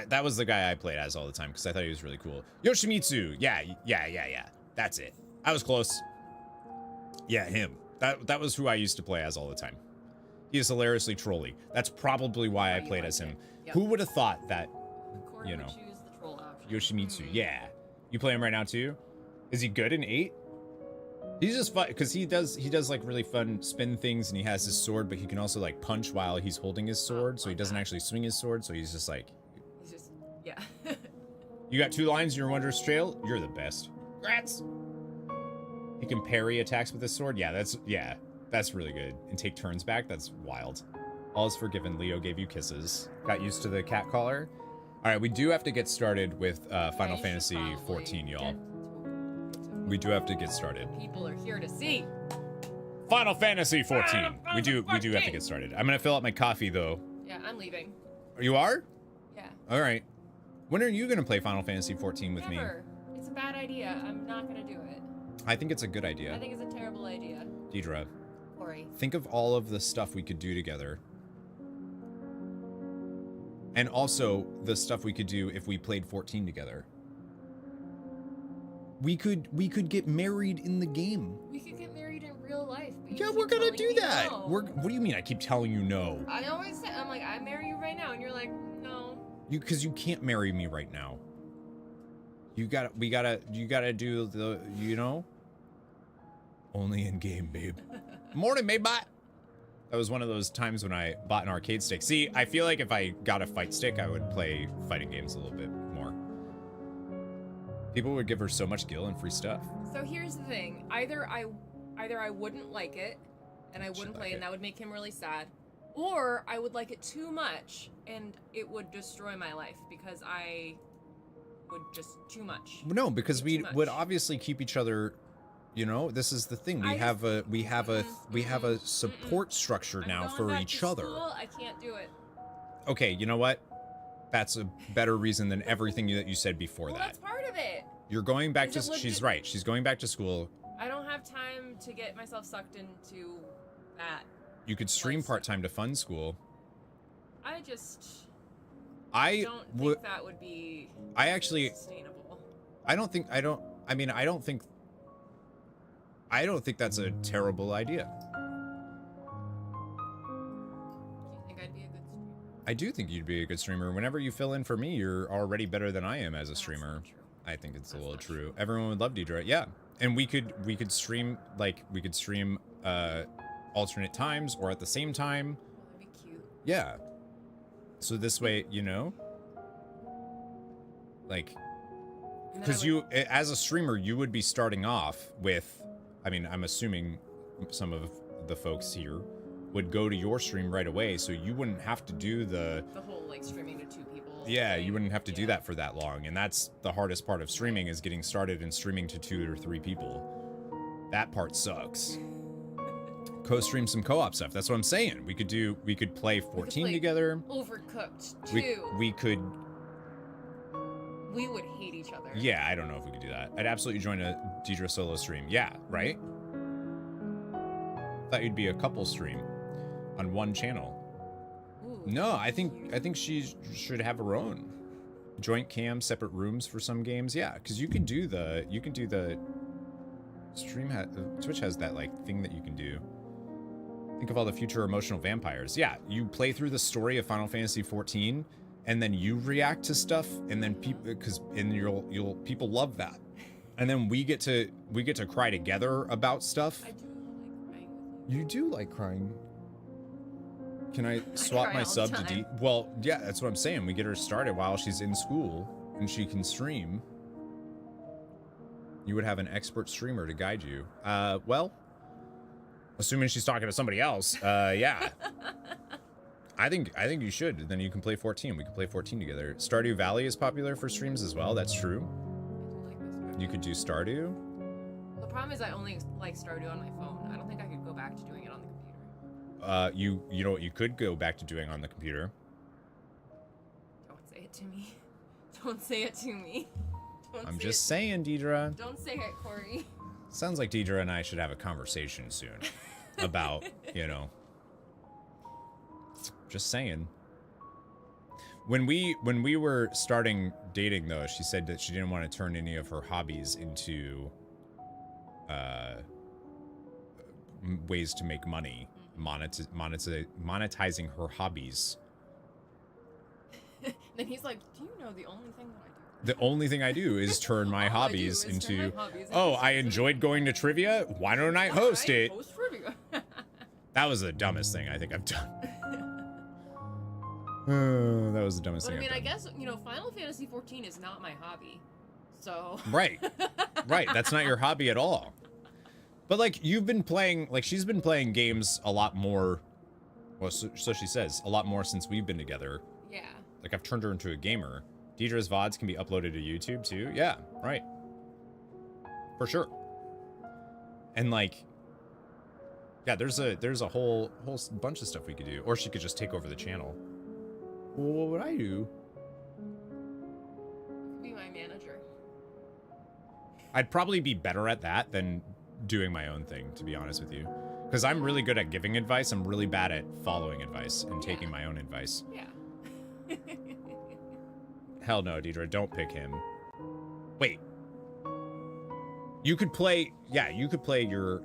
That was the guy I played as all the time because I thought he was really cool. Yoshimitsu. Yeah. That's it. I was close. Yeah, him. That was who I used to play as all the time. He is hilariously trolly. That's probably why I played as him. Yep. Who would have thought that, you know, choose the troll option. Yoshimitsu, yeah. You play him right now too? Is he good in 8? He's just fun because he does like really fun spin things, and he has his sword, but he can also like punch while he's holding his sword, so he doesn't actually swing his sword, so he's just like... He's just, yeah. You got 2 lines in your Wondrous Trail? You're the best. Grats! He can parry attacks with his sword? Yeah, that's really good. And take turns back? That's wild. All is forgiven. Leo gave you kisses. Got used to the cat collar. All right, we do have to get started with Final Fantasy XIV, y'all. We do have to get started. People are here to see. Final Fantasy XIV. We do have to get started. I'm gonna fill up my coffee though. Yeah, I'm leaving. You are? Yeah. All right. When are you gonna play Final Fantasy XIV with me? It's a bad idea. I'm not gonna do it. I think it's a good idea. I think it's a terrible idea. Deidre. Corey. Think of all of the stuff we could do together. And also the stuff we could do if we played 14 together. We could get married in the game. We could get married in real life. Yeah, we're gonna do that. No. What do you mean I keep telling you no? I always say, I'm like, I marry you right now, and you're like, no. Because you can't marry me right now. You gotta do the, you know? Only in game, babe. Morning, Maybot. That was one of those times when I bought an arcade stick. See, I feel like if I got a fight stick, I would play fighting games a little bit more. People would give her so much gil and free stuff. So here's the thing. Either I wouldn't like it, and I wouldn't play it, and that would make him really sad. Or I would like it too much, and it would destroy my life, because I would just too much. No, because Be we too would much. obviously keep each other. You know, this is the thing. We I have just- a support structure now I'm for going back each to other. School. I can't do it. Okay, you know what? That's a better reason than everything that you said before Well, that. that's part of it. You're going back to. Is it She's legit- right. She's going back to school. I don't have time to get myself sucked into that. You could stream Like- part-time to fund school. I just I don't would. think that would be I actually. sustainable. I don't think. I don't. I mean, I don't think. I don't think that's a terrible idea. Do you think I'd be a good streamer? I do think you'd be a good streamer. Whenever you fill in for me, you're already better than I am as a That's streamer. not true. I think it's a That's little not true. true. Everyone would love Deidre. Yeah. And we could stream alternate times or at the same time. Well, that'd be cute. Yeah. So this way, you know, like, And then I because would- you, as a streamer, you would be starting off with, I mean, I'm assuming some of the folks here would go to your stream right away, so you wouldn't have to do the whole like streaming to 2 people. yeah, you thing. wouldn't have to do Yeah. that for that long, and that's the hardest part of streaming is getting started and streaming to 2 or 3 people. That part sucks. Co-stream some co-op stuff. That's what I'm saying. We could play 14 play together. Overcooked too. We could. We would hate each other. Yeah, I don't know if we could do that. I'd absolutely join a Deidre solo stream. Yeah, right? Thought you'd be a couple stream on one channel. Ooh, No, I cute. think she should have her own joint cam, separate rooms for some games. Yeah, because you can do the stream. Twitch has that like thing that you can do. Think of all the future emotional vampires. Yeah, you play through the story of Final Fantasy XIV, and then you react to stuff, and then people people love that, and then we get to cry together about stuff. I do like crying with you. You do like crying. Can I swap cry my all sub the to D? time. Well, yeah, that's what I'm saying. We get her started while she's in school and she can stream. You would have an expert streamer to guide you. Well, assuming she's talking to somebody else, yeah. I think you should. Then you can play 14. We can play 14 together. Stardew Valley is popular for streams as well. That's true. I do like this. You could do Stardew. The problem is I only like Stardew on my phone. I don't think I could go back to doing it on the computer. You know what you could go back to doing on the computer? Don't say it to me. Don't say it to me. Don't I'm say just it. saying, Deidre. Don't say it, Corey. Sounds like Deidre and I should have a conversation soon about, you know. Just saying. When we were starting dating though, she said that she didn't want to turn any of her hobbies into ways to make money, monetizing her hobbies. Then he's like, "Do you know the only thing that I do?" The only thing I do is turn my All I do hobbies is turn into my hobbies oh, into I something. enjoyed going to trivia. Why don't I host it? Host trivia. That was the dumbest thing I think I've done. Oh, that was the dumbest But I thing mean, I've I done. guess, you know, Final Fantasy XIV is not my hobby. So. Right. Right. That's not your hobby at all. But like you've been playing, like she's been playing games a lot more. Well, so she says a lot more since we've been together. Yeah. Like I've turned her into a gamer. Deidre's VODs can be uploaded to YouTube too. Yeah. Right. For sure. And like, yeah, there's a whole bunch of stuff we could do. Or she could just take over the channel. Well, what would I do? Be my manager. I'd probably be better at that than doing my own thing, to be honest with you. Because I'm really good at giving advice. I'm really bad at following advice and taking my own advice. Yeah. Hell no, Deidre, don't pick him. Wait. You could play, yeah, you could play your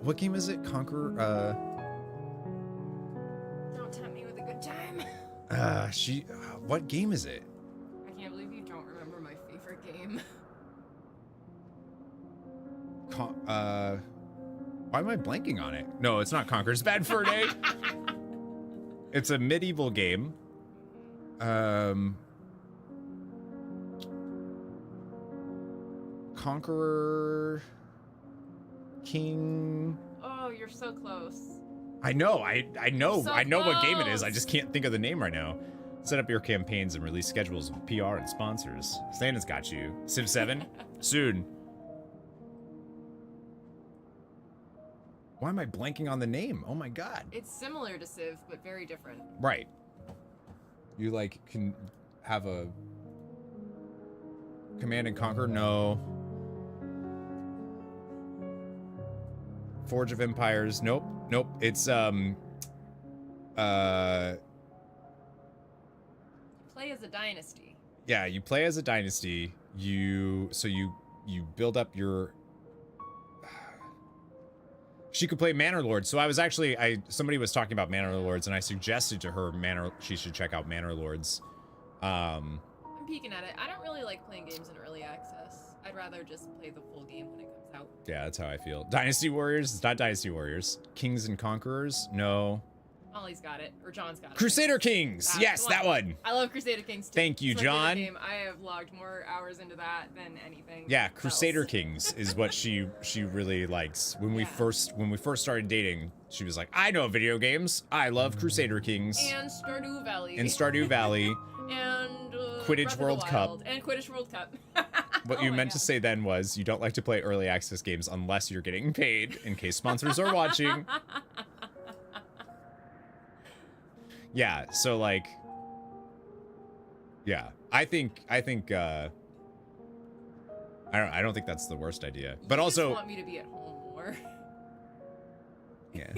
what game is it? Conquer, Don't tempt me with a good time. what game is it? I can't believe you don't remember my favorite game. Why am I blanking on it? No, it's not Conquer's Bad Fur Day. It's a medieval game. Conqueror King. Oh, you're so close. I know, I know So what game it is. I close. just can't think of the name right now. Set up your campaigns and release schedules with PR and sponsors. Stanton's got you. Civ 7? Soon. Why am I blanking on the name? Oh my god. It's similar to Civ, but very different. Right. You, like, can have a... Command and Conquer? No. Forge of Empires? Nope. Nope. It's, Play as a dynasty. Yeah, you play as a dynasty. You build up your... She could play Manor Lords. So I was actually, somebody was talking about Manor Lords, and I suggested to her she should check out Manor Lords. I'm peeking at it. I don't really like playing games in early access. I'd rather just play the full game when it comes out. Yeah, that's how I feel. Dynasty Warriors? It's not Dynasty Warriors. Kings and Conquerors? No. Ollie's got it, or John's got it. Crusader Kings! Yes, that one! I love Crusader Kings too. Thank you, It's my John. favorite game. I have logged more hours into that than anything. Yeah, Crusader else. Kings is what she really likes. When we first started dating, she was like, I know video games. I love Crusader Kings. And Stardew Valley. And Stardew Valley. And Quidditch Breath of the World Cup. Wild. And Quidditch World Cup. What you meant to say then was you don't like to play early access games unless you're getting paid, in case sponsors are watching. Yeah, so like, yeah, I don't think that's the worst idea. But You also, just want me to be at home more. yeah.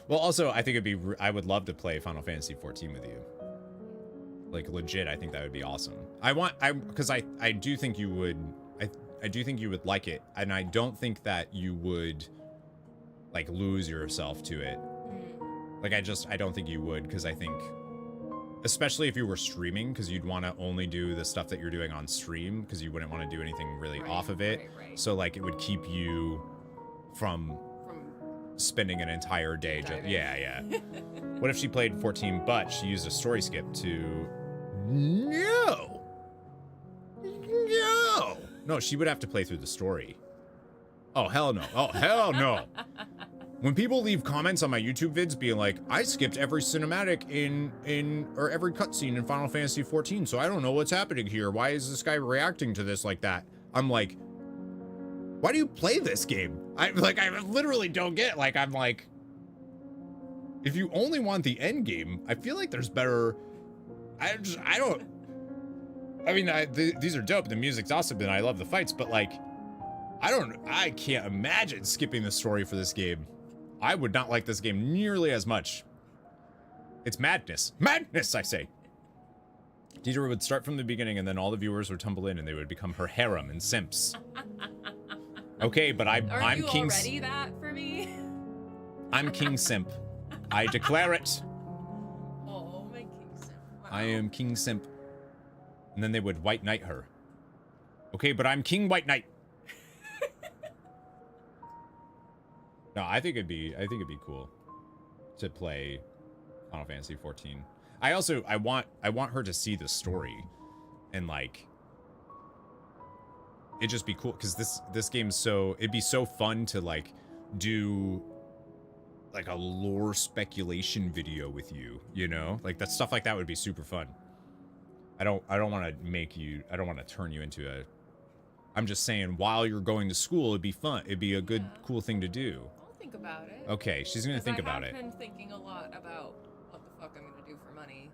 Well, also, I think I would love to play Final Fantasy XIV with you. Like, legit, I think that would be awesome. Because I do think you would, I do think you would like it, and I don't think that you would, like, lose yourself to it. Like, I don't think you would, because I think, especially if you were streaming, because you'd want to only do the stuff that you're doing on stream, because you wouldn't want to do anything really off of it. Right. So, like, it would keep you from spending an entire day just... Yeah. What if she played 14, but she used a story skip to... No! No, she would have to play through the story. Oh, hell no. Oh, hell no. When people leave comments on my YouTube vids being like, I skipped every cinematic or every cutscene in Final Fantasy XIV, so I don't know what's happening here. Why is this guy reacting to this like that? I'm like, why do you play this game? I literally don't get, like, I'm like, if you only want the end game, I feel like there's better, these are dope. The music's awesome and I love the fights, but like, I can't imagine skipping the story for this game. I would not like this game nearly as much. It's madness. Madness, I say. Deidre would start from the beginning and then all the viewers would tumble in and they would become her harem and simps. Okay, but I'm King... Are you already that for me? I'm King Simp. I declare it. Oh, my King Simp. Wow. I am King Simp. And then they would White Knight her. Okay, but I'm King White Knight. No, I think it'd be cool to play Final Fantasy XIV. I want her to see the story and like it'd just be cool because this game's it'd be so fun to like do like a lore speculation video with you, you know? Like that stuff like that would be super fun. I don't want to turn you into a... I'm just saying while you're going to school, it'd be fun. It'd be a good, cool thing to do. I'll think about it. Okay, she's gonna think about it. I've been thinking a lot about what the fuck I'm gonna do for money.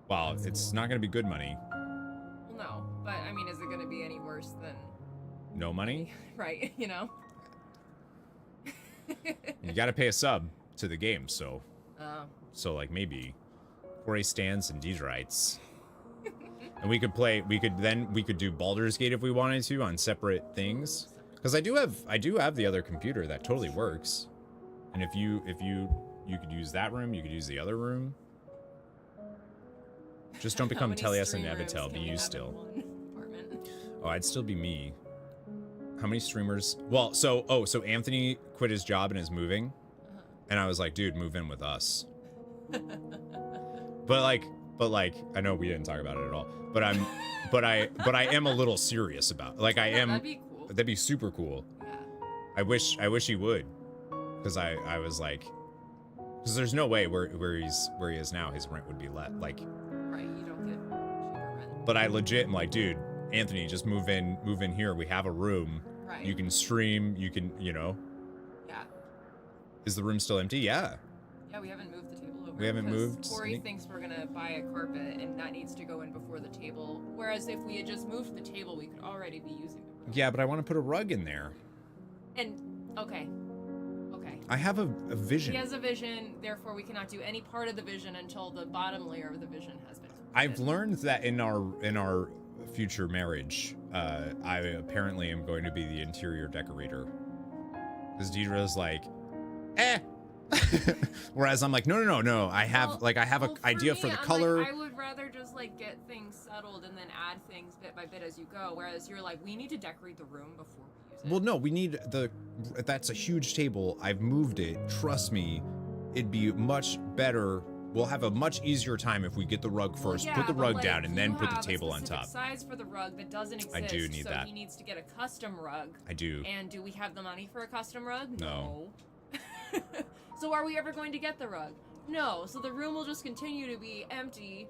Well, it's not gonna be good money. Well, no, but I mean, is it gonna be any worse than... No money? Right, you know? You gotta pay a sub to the game, so... Oh. So, like, maybe... Corey stands and Deidrites. And we could do Baldur's Gate if we wanted to on separate things. Because I do have the other computer that totally works. And if you could use that room, you could use the other room. Just don't become Telias and Nevitel, be you still. Oh, I'd still be me. How many streamers? Well, so Anthony quit his job and is moving. And I was like, dude, move in with us. But like, I know we didn't talk about it at all. But I am a little serious about it. Like I am. That'd be cool. That'd be super cool. Yeah. I wish he would. Because I was like, because there's no way where he is now his rent would be let. Like, Right, you don't But I legit am like, dude, Anthony, just move in here. We have a room. Right. You can stream, you can, you know. Yeah. Is the room still empty? Yeah. Yeah, we haven't moved the table over. We haven't because moved Corey any- thinks we're gonna buy a carpet, and that needs to go in before the table. Whereas if we had just moved the table, we could already be using the room. Yeah, but I want to put a rug in there. And okay. I have a vision. He has a vision, therefore we cannot do any part of the vision until the bottom layer of the vision has been completed. I've learned that in our future marriage, I apparently am going to be the interior decorator. Because Deidre's like, eh. Whereas I'm like, no. I have an idea for the color. Like, I would rather just like get things settled and then add things bit by bit as you go. Whereas you're like, we need to decorate the room before we use it. Well, no, we need that's a huge table. I've moved it. Trust me, it'd be much better. We'll have a much easier time if we get the rug first, yeah, put the rug like, down, and then put the you have a table on specific top. Size for the rug that doesn't exist. I do need so that. he needs to get a custom rug. I do. And do we have the money for a custom rug? No. So are we ever going to get the rug? No. So the room will just continue to be empty,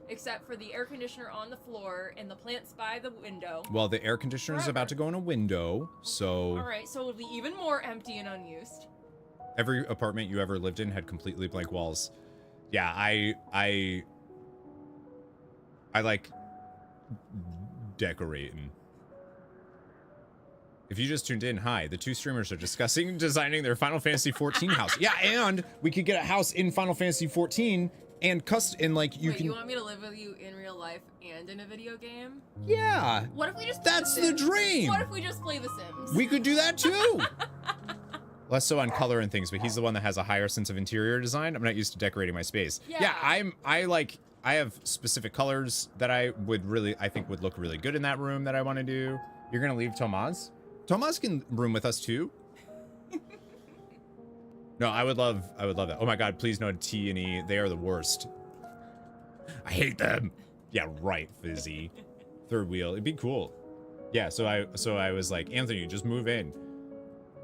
except for the air conditioner on the floor and the plants by the window. Well, the air conditioner is about to go in a window, so... All right, so it'll be even more empty and unused. Every apartment you ever lived in had completely blank walls. Yeah, I like decorating. If you just tuned in, hi, the two streamers are discussing designing their Final Fantasy XIV house. Yeah, and we could get a house in Final Fantasy XIV and like you Wait, can... you want me to live with you in real life and in a video game? Yeah. What if we just play That's The the Sims? dream. What if we just play The Sims? We could do that too. Less so on color and things, but he's the one that has a higher sense of interior design. I'm not used to decorating my space. Yeah. I have specific colors that I think would look really good in that room that I want to do. You're gonna leave Tomas? Tomas can room with us too. No, I would love that. Oh my god, please no T and E. They are the worst. I hate them. Yeah, right, Fizzy. Third wheel. It'd be cool. Yeah, so I was like, Anthony, just move in.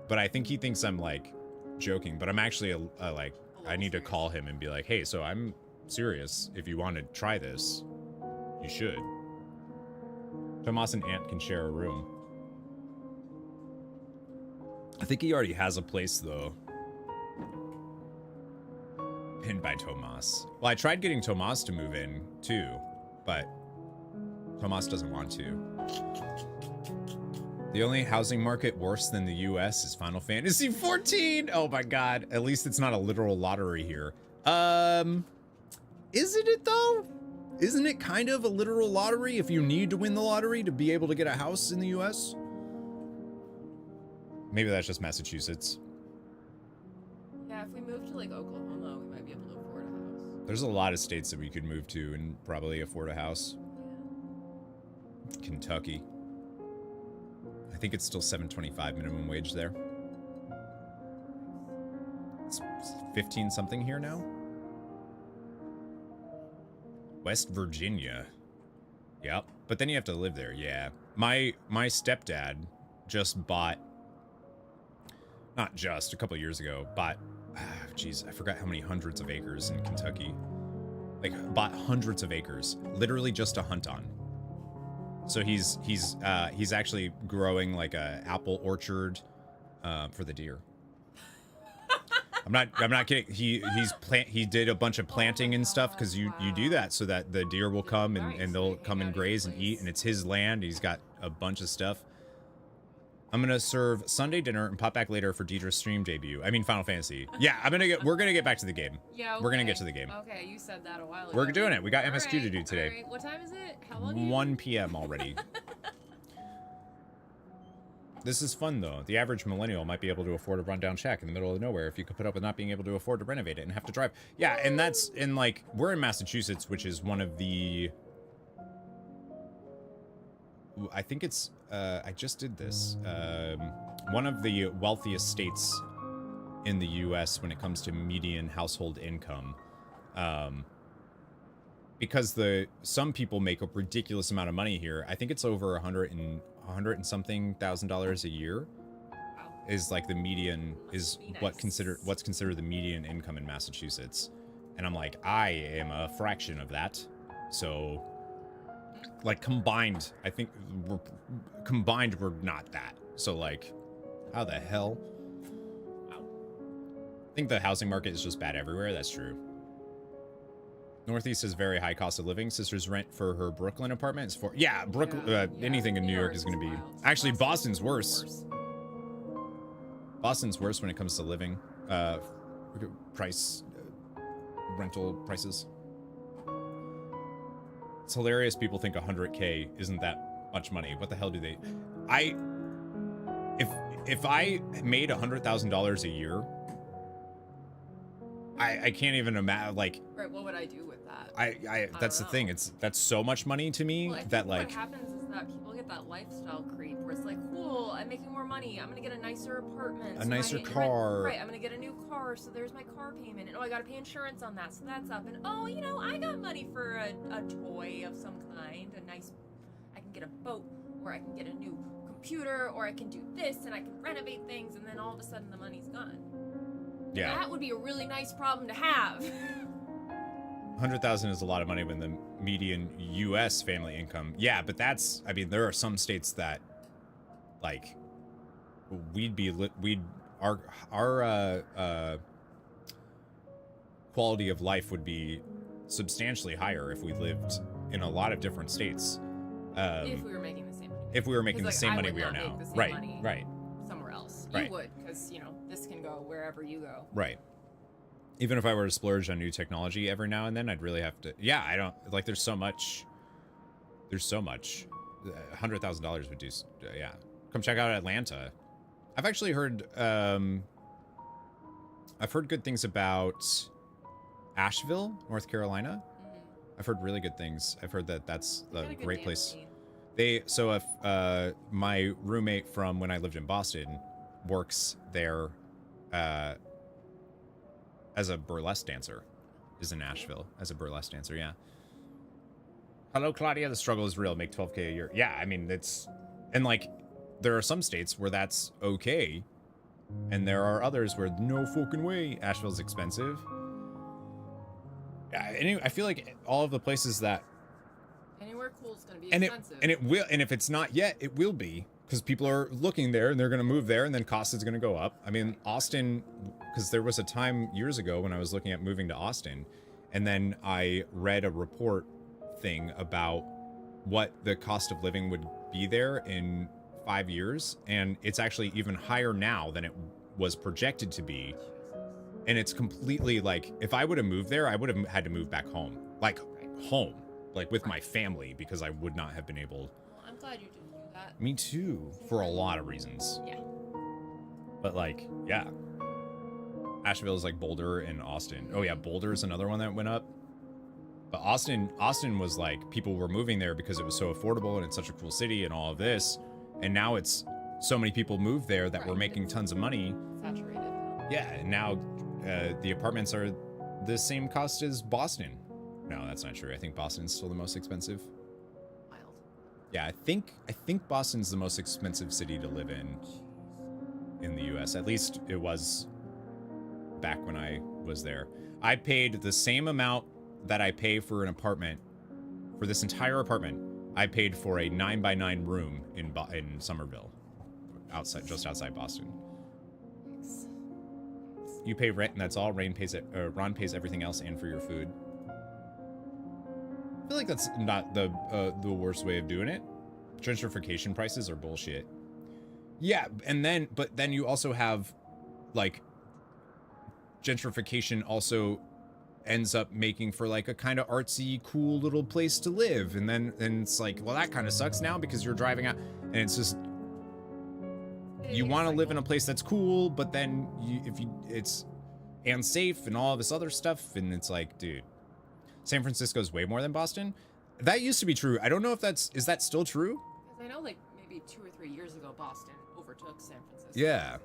But I think he thinks I'm like joking, but I'm actually like, I need to call him and be like, hey, so I'm serious. If you want to try this, you should. Tomas and Ant can share a room. I think he already has a place though. Pinned by Tomas. Well, I tried getting Tomas to move in too, but Tomas doesn't want to. The only housing market worse than the US is Final Fantasy XIV. Oh my god. At least it's not a literal lottery here. Isn't it though? Isn't it kind of a literal lottery if you need to win the lottery to be able to get a house in the US? Maybe that's just Massachusetts. Yeah, if we move to like Oklahoma, we might be able to afford a house. There's a lot of states that we could move to and probably afford a house. Yeah. Kentucky. I think it's still $7.25 minimum wage there. It's 15 something here now. West Virginia. Yep. But then you have to live there. Yeah. My stepdad just bought, not just, a couple of years ago, bought, geez, I forgot how many hundreds of acres in Kentucky. Like, bought hundreds of acres, literally just to hunt on. So he's actually growing like a apple orchard for the deer. I'm not kidding. He did a bunch of planting and stuff because you do that so that the deer will come and they'll come and graze and eat, and it's his land. He's got a bunch of stuff. I'm gonna serve Sunday dinner and pop back later for Deidre's stream debut. I mean Final Fantasy. Yeah, we're gonna get back to the game. Yeah, okay. We're gonna get to the game. Okay, you said that a while ago. We're doing it. We got MSQ to do All today. right. What time is it? How long? do you- 1 p.m. already. This is fun though. The average millennial might be able to afford a rundown shack in the middle of nowhere if you could put up with not being able to afford to renovate it and have to drive. Yeah, and that's in like, we're in Massachusetts, which is one of the, I think it's, I just did this. One of the wealthiest states in the US when it comes to median household income. Because some people make a ridiculous amount of money here. I think it's over 100 and something $1,000 a year. Wow. Is like the median, is Nice. what's considered the median income in Massachusetts. And I'm like, I am a fraction of that. So like combined, I think we're not that. So like, how the hell? Wow. I think the housing market is just bad everywhere. That's true. Northeast has very high cost of living. Sister's rent for her Brooklyn apartment is anything in New York is going to be. Actually, Boston's worse. Boston's worse when it comes to living, rental prices. It's hilarious. People think 100K isn't that much money. What the hell do they? If I made $100,000 a year, I can't even imagine. Like, right? What would I do with that? That's the thing. That's so much money to me that like. What happens is that people get that lifestyle creep where it's like, cool, I'm making more money. I'm gonna get a nicer apartment, a nicer car. Right, I'm gonna get a new car, so there's my car payment. And oh, I gotta pay insurance on that, so that's up. And oh, you know, I got money for a toy of some kind, I can get a boat, or I can get a new computer, or I can do this, and I can renovate things, and then all of a sudden the money's gone. Yeah. That would be a really nice problem to have. 100,000 is a lot of money when the median U.S. family income. Yeah, but that's, I mean, there are some states that, like, our quality of life would be substantially higher if we lived in a lot of different states. If we were making the same money. If we were making the same money we are now. Right, right. Somewhere else. Right. You would, because, you know, this can go wherever you go. Right. Even if I were to splurge on new technology every now and then, I'd really have to. Yeah, I don't like. There's so much. $100,000 would do. Yeah, come check out Atlanta. I've actually heard. I've heard good things about Asheville, North Carolina. I've heard really good things. I've heard that that's a great place. So if my roommate from when I lived in Boston works there. As a burlesque dancer, is in Nashville as a burlesque dancer. Yeah. Hello, Claudia. The struggle is real. Make 12K a year. Yeah, I mean and like, there are some states where that's okay, and there are others where no fucking way. Asheville's expensive. Yeah. Anyway, I feel like all of the places that anywhere cool is gonna be expensive. And it will. And if it's not yet, it will be. Because people are looking there and they're going to move there and then cost is going to go up. I mean, Austin, because there was a time years ago when I was looking at moving to Austin, and then I read a report thing about what the cost of living would be there in 5 years. And it's actually even higher now than it was projected to be. And it's completely like, if I would have moved there, I would have had to move back home. Like, home. Like, with my family, because I would not have been able. Well, I'm glad you didn't. Me too, for a lot of reasons. Yeah. But like, yeah. Asheville is like Boulder and Austin. Oh yeah, Boulder is another one that went up. But Austin was like, people were moving there because it was so affordable and it's such a cool city and all of this. And now it's so many people moved there that were making tons of money. Saturated. Yeah, and now the apartments are the same cost as Boston. No, that's not true. I think Boston's still the most expensive. Yeah, I think Boston's the most expensive city to live in the US. At least it was back when I was there. I paid the same amount that I pay for an apartment, for this entire apartment. I paid for a 9x9 room in Somerville, just outside Boston. You pay rent and that's all. Ron pays everything else and for your food. I feel like that's not the worst way of doing it. Gentrification prices are bullshit. Yeah, but then you also have, like, gentrification also ends up making for like a kind of artsy, cool little place to live, and then it's like, well, that kind of sucks now because you're driving out, and it's just you want to live in a place that's cool, but then it's and safe and all this other stuff, and it's like, dude. San Francisco's way more than Boston. That used to be true. I don't know if is that still true? Because I know like maybe 2 or 3 years ago, Boston overtook San Francisco. Yeah.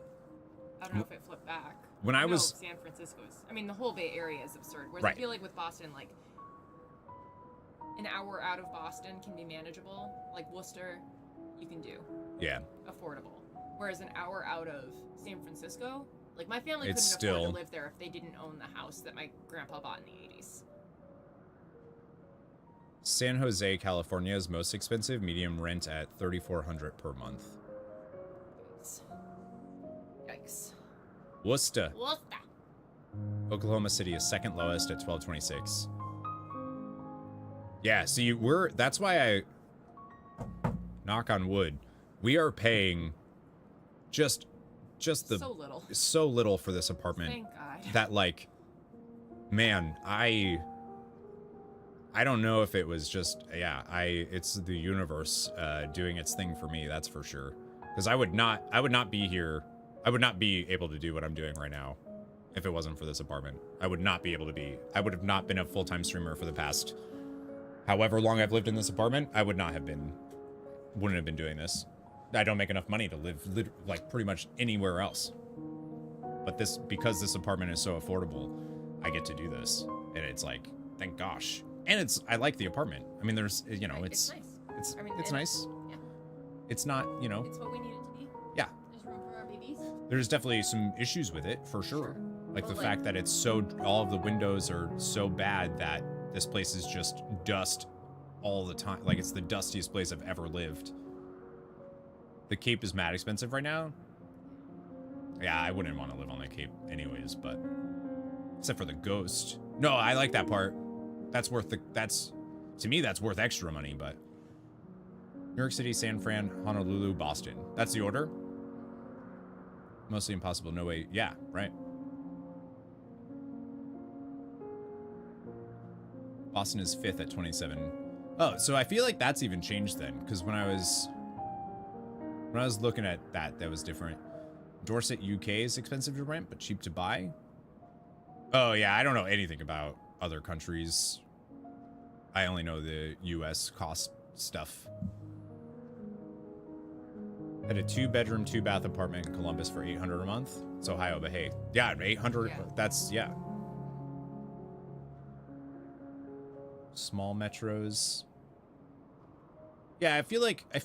I don't know if it flipped back. When I was San Francisco is, I mean, the whole Bay Area is absurd. Whereas right. I feel like with Boston, like an hour out of Boston can be manageable. Like Worcester, you can do. Yeah. Affordable. Whereas an hour out of San Francisco, like my family it's couldn't afford to live there if they didn't own the house that my grandpa bought in the 80s. San Jose, California is most expensive. Medium rent at $3,400 per month. Yikes. Worcester, Worcester. Oklahoma City is second lowest at $1,226. Yeah, see, that's why I, knock on wood, we are paying just the so little for this apartment. Thank God. That, like, man, I don't know if it was just, yeah, it's the universe doing its thing for me, that's for sure. Because I would not be here, I would not be able to do what I'm doing right now if it wasn't for this apartment. I would not be able to be. I would have not been a full-time streamer for the past however long I've lived in this apartment. I wouldn't have been doing this. I don't make enough money to live like pretty much anywhere else. But because this apartment is so affordable, I get to do this. And it's like, thank gosh. And I like the apartment. I mean, there's, you know, it's nice. It's nice. Yeah. It's not, you know. It's what we need it to be. Yeah. There's room for our babies. There's definitely some issues with it, for sure. Like the fact that it's all of the windows are so bad that this place is just dust all the time. Like, it's the dustiest place I've ever lived. The Cape is mad expensive right now. Yeah, I wouldn't want to live on the Cape anyways, but except for the ghost. No, I like that part. To me, that's worth extra money, but New York City, San Fran, Honolulu, Boston. That's the order. Mostly impossible. No way. Yeah, right. Boston is 5th at 27. Oh, so I feel like that's even changed then, because when I was looking at that was different. Dorset, UK is expensive to rent, but cheap to buy. Oh yeah, I don't know anything about other countries. I only know the US cost stuff. Had a 2-bedroom, 2-bath apartment in Columbus for $800 a month. It's Ohio, but hey, yeah, 800. Yeah. That's yeah. Small metros. Yeah, I feel like I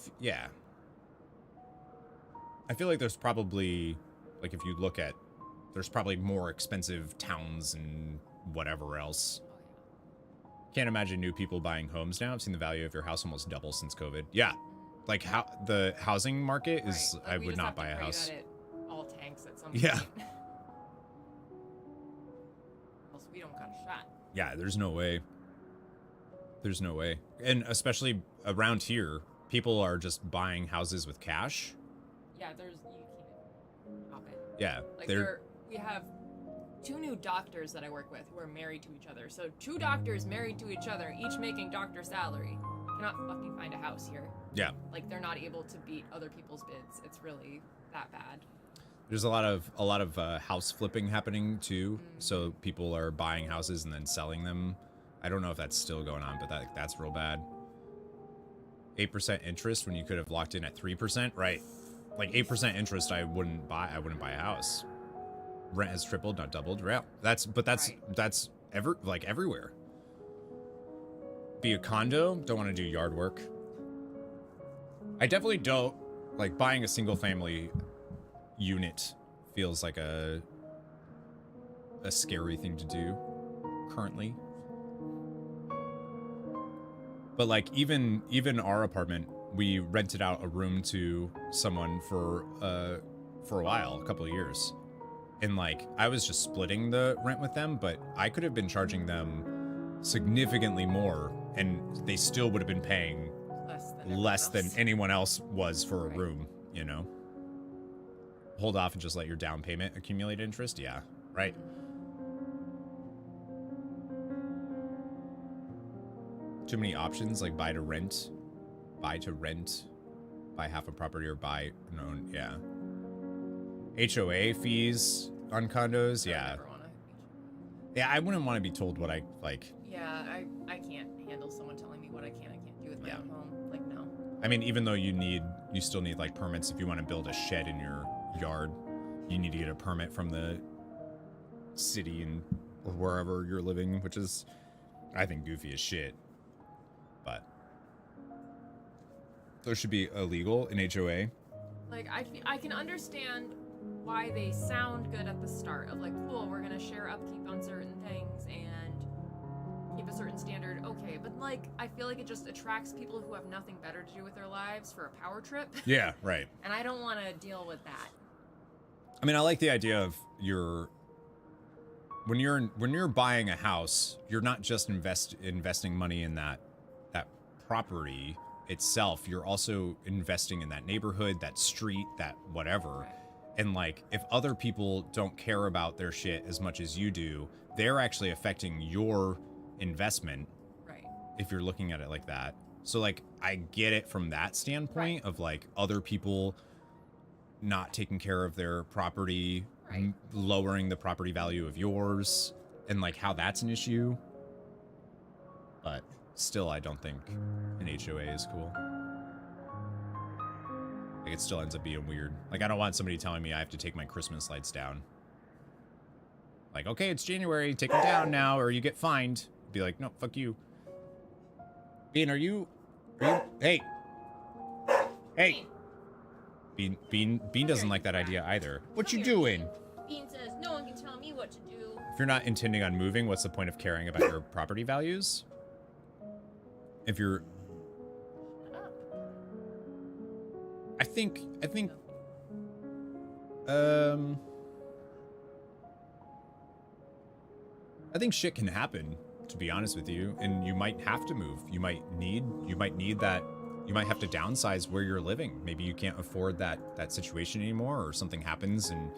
feel like there's probably, like, if you look at, there's probably more expensive towns and whatever else. Can't imagine new people buying homes now. I've seen the value of your house almost double since COVID. Yeah, like how the housing market is. Like, I would not buy a house. That it all tanks at some point. Else we don't got a shot. Yeah, there's no way. There's no way, and especially around here, people are just buying houses with cash. Yeah, you can't stop it. Yeah, like we have 2 new doctors that I work with who are married to each other. So 2 doctors married to each other, each making doctor salary, cannot fucking find a house here. Yeah, like they're not able to beat other people's bids. It's really that bad. There's a lot of house flipping happening too. So people are buying houses and then selling them. I don't know if that's still going on, but that's real bad. 8% interest when you could have locked in at 3%, right? Like 8% interest, I wouldn't buy a house. Rent has tripled, not doubled. Yeah, that's everywhere. Be a condo, don't want to do yard work. I definitely don't like buying a single family unit. Feels like a scary thing to do currently. But like even our apartment, we rented out a room to someone for a while, a couple of years. And like I was just splitting the rent with them, but I could have been charging them significantly more and they still would have been paying less than anyone else was for a room, you know. Hold off and just let your down payment accumulate interest. Yeah, right. Too many options, like buy to rent, buy half a property, or buy an own. Yeah. HOA fees on condos. Yeah. Yeah, I wouldn't want to be told what I like. Yeah, I can't handle someone telling me what I can and can't do with my own home. Like, no. I mean, even though you still need like permits if you want to build a shed in your yard. You need to get a permit from the city or wherever you're living, which is, I think, goofy as shit. But those should be illegal in HOA. Like, I can understand why they sound good at the start of like, cool, we're gonna share upkeep on certain things and keep a certain standard, okay, but like I feel like it just attracts people who have nothing better to do with their lives for a power trip. Yeah, right. And I don't want to deal with that. I mean, I like the idea of when you're buying a house, you're not just investing money in that property itself. You're also investing in that neighborhood, that street, that whatever. Right. And like, if other people don't care about their shit as much as you do, they're actually affecting your investment. Right. If you're looking at it like that. So like, I get it from that standpoint of like other people not taking care of their property, lowering the property value of yours, and like how that's an issue. But still, I don't think an HOA is cool. Like, it still ends up being weird. Like, I don't want somebody telling me I have to take my Christmas lights down. Like, okay, it's January, take them down now, or you get fined. Be like, no, fuck you. Bean, are you, hey. Bean doesn't like that idea either. What you doing? Bean says, no one can tell me what to do. If you're not intending on moving, what's the point of caring about your property values? If you're... I think shit can happen, to be honest with you, and you might have to move. You might need that. You might have to downsize where you're living. Maybe you can't afford that situation anymore, or something happens and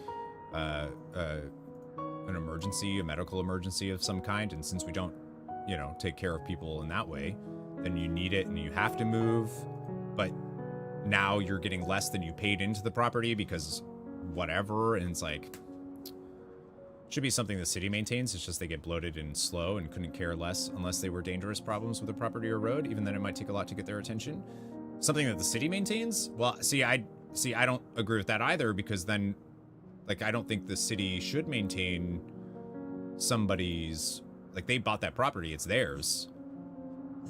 an emergency, a medical emergency of some kind. And since we don't, take care of people in that way, then you need it and you have to move. But now you're getting less than you paid into the property because whatever. And it's like, should be something the city maintains. It's just they get bloated and slow and couldn't care less unless they were dangerous problems with a property or road. Even then, it might take a lot to get their attention. Something that the city maintains. Well, I don't agree with that either, because then, like, I don't think the city should maintain somebody's, like, they bought that property, it's theirs.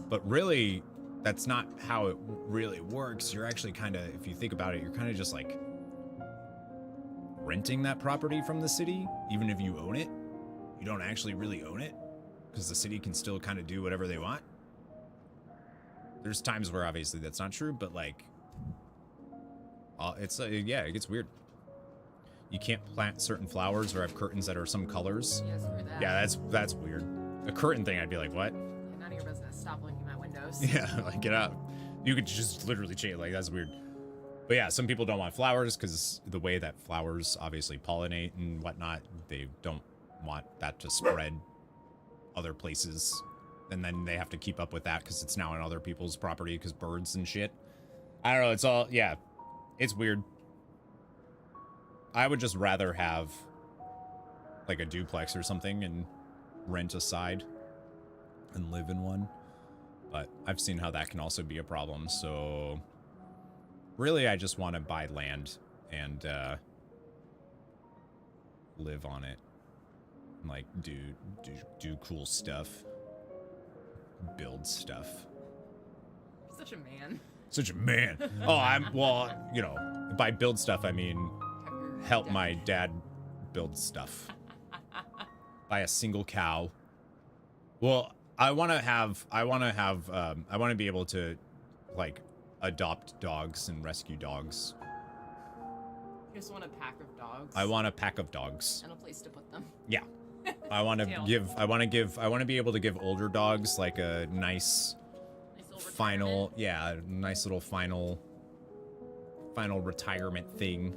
But really, that's not how it really works. You're actually kind of, if you think about it, you're kind of just like renting that property from the city. Even if you own it, you don't actually really own it, because the city can still kind of do whatever they want. There's times where obviously that's not true, but like, yeah, it gets weird. You can't plant certain flowers or have curtains that are some colors. Yeah, screw that. Yeah, that's weird. A curtain thing, I'd be like, what? Yeah, none of your business. Stop blinking my windows. Yeah, like, get out. You could just literally change, like, that's weird. But yeah, some people don't want flowers because the way that flowers obviously pollinate and whatnot, they don't want that to spread other places. And then they have to keep up with that because it's now on other people's property because birds and shit. I don't know, it's all, yeah, it's weird. I would just rather have like a duplex or something and rent a side and live in one. But I've seen how that can also be a problem, so really I just want to buy land and live on it. Like do cool stuff. Build stuff. Such a man. Such a man. Oh, by build stuff I mean help my dad build stuff. Buy a single cow. Well, I want to be able to like adopt dogs and rescue dogs. You just want a pack of dogs? I want a pack of dogs. And a place to put them. Yeah. I want to be able to give older dogs like a nice final, nice little final retirement thing.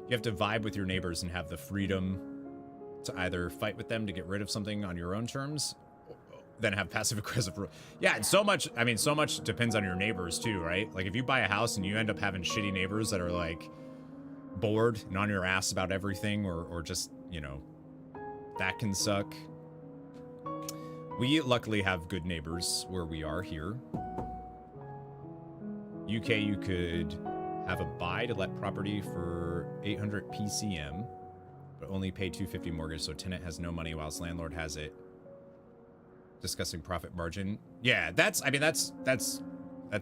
You have to vibe with your neighbors and have the freedom to either fight with them to get rid of something on your own terms, then have passive aggressive. Yeah, and so much depends on your neighbors too, right? Like if you buy a house and you end up having shitty neighbors that are like bored and on your ass about everything, or just, that can suck. We luckily have good neighbors where we are here. UK, you could have a buy to let property for 800 PCM, but only pay 250 mortgage, so tenant has no money whilst landlord has it. Discussing profit margin. Yeah, that's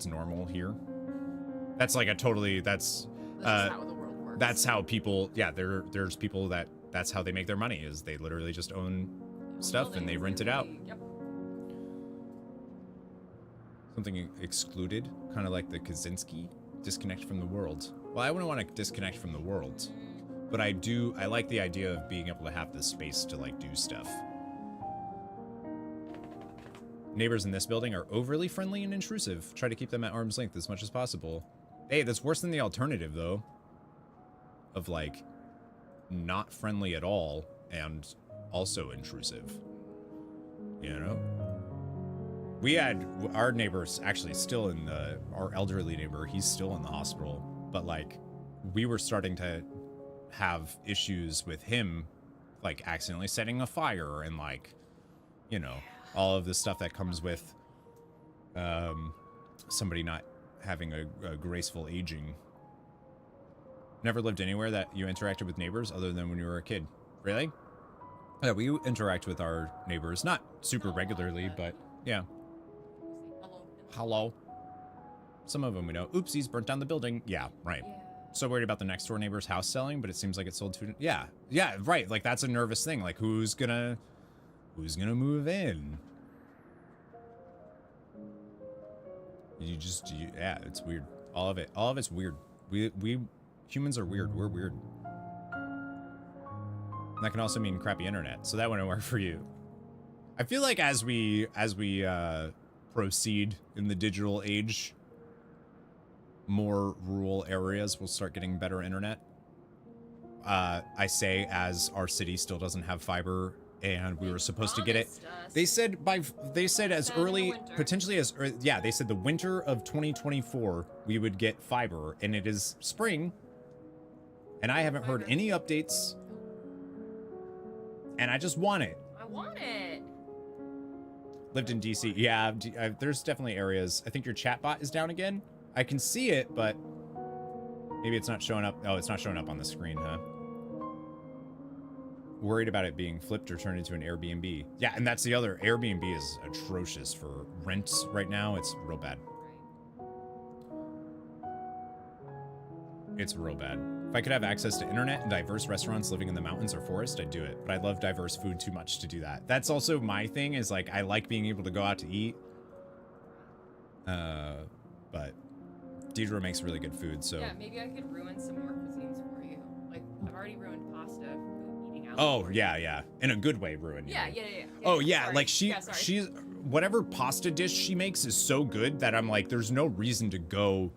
normal here. That's like a totally, that's how the world works. That's how people, yeah, there's people that's how they make their money, is they literally just own stuff and they rent it out. Yep. Something excluded, kind of like the Kaczynski, disconnect from the world. Well, I wouldn't want to disconnect from the world, but I like the idea of being able to have the space to like do stuff. Neighbors in this building are overly friendly and intrusive. Try to keep them at arm's length as much as possible. Hey, that's worse than the alternative though. Of like, not friendly at all and also intrusive. You know? We had our neighbors actually still in the, our elderly neighbor, he's still in the hospital, but like we were starting to have issues with him, like accidentally setting a fire and like, you know, all of the stuff that comes with somebody not having a graceful aging. Never lived anywhere that you interacted with neighbors other than when you were a kid. Really? Yeah, we interact with our neighbors, not super regularly, but yeah. Hello. Some of them we know. Oopsies, burnt down the building. Yeah, right. Yeah. So worried about the next door neighbor's house selling, but it seems like it sold to. Yeah, yeah, right. Like that's a nervous thing. Like who's gonna move in? Yeah, it's weird. All of it's weird. We humans are weird. We're weird. And that can also mean crappy internet. So that wouldn't work for you. I feel like as we proceed in the digital age, more rural areas will start getting better internet. I say as our city still doesn't have fiber, and we were supposed to get it. They said as early, potentially as yeah, they said the winter of 2024 we would get fiber, and it is spring, and I haven't heard any updates, and I just want it. I want it. Lived in DC. Yeah, there's definitely areas. I think your chatbot is down again. I can see it, but maybe it's not showing up. Oh, it's not showing up on the screen, huh? Worried about it being flipped or turned into an Airbnb. Yeah, and that's the other. Airbnb is atrocious for rents right now. It's real bad. It's real bad. If I could have access to internet and diverse restaurants living in the mountains or forest, I'd do it. But I love diverse food too much to do that. That's also my thing, is like, I like being able to go out to eat. But Deidre makes really good food, so. Yeah, maybe I could ruin some more cuisines for you. Like, I've already ruined pasta eating out. Oh, yeah, yeah. In a good way, ruin. Yeah. Oh, yeah, Sorry. like Yeah, she's, whatever pasta dish she makes is so good that I'm like, there's no reason to go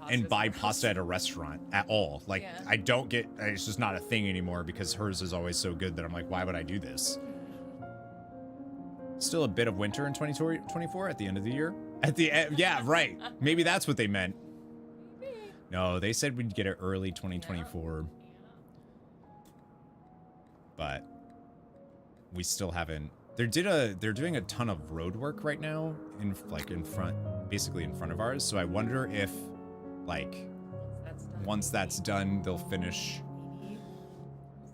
and buy pasta at a restaurant at all. Like, Yeah. I don't get, it's just not a thing anymore because hers is always so good that I'm like, why would I do this? Still a bit of winter in 2024 at the end of the year. At the end, yeah, right. Maybe that's what they meant. No, they said we'd get it early 2024. But we still haven't. They're doing a ton of road work right now basically in front of ours. So I wonder if like once that's done, they'll finish.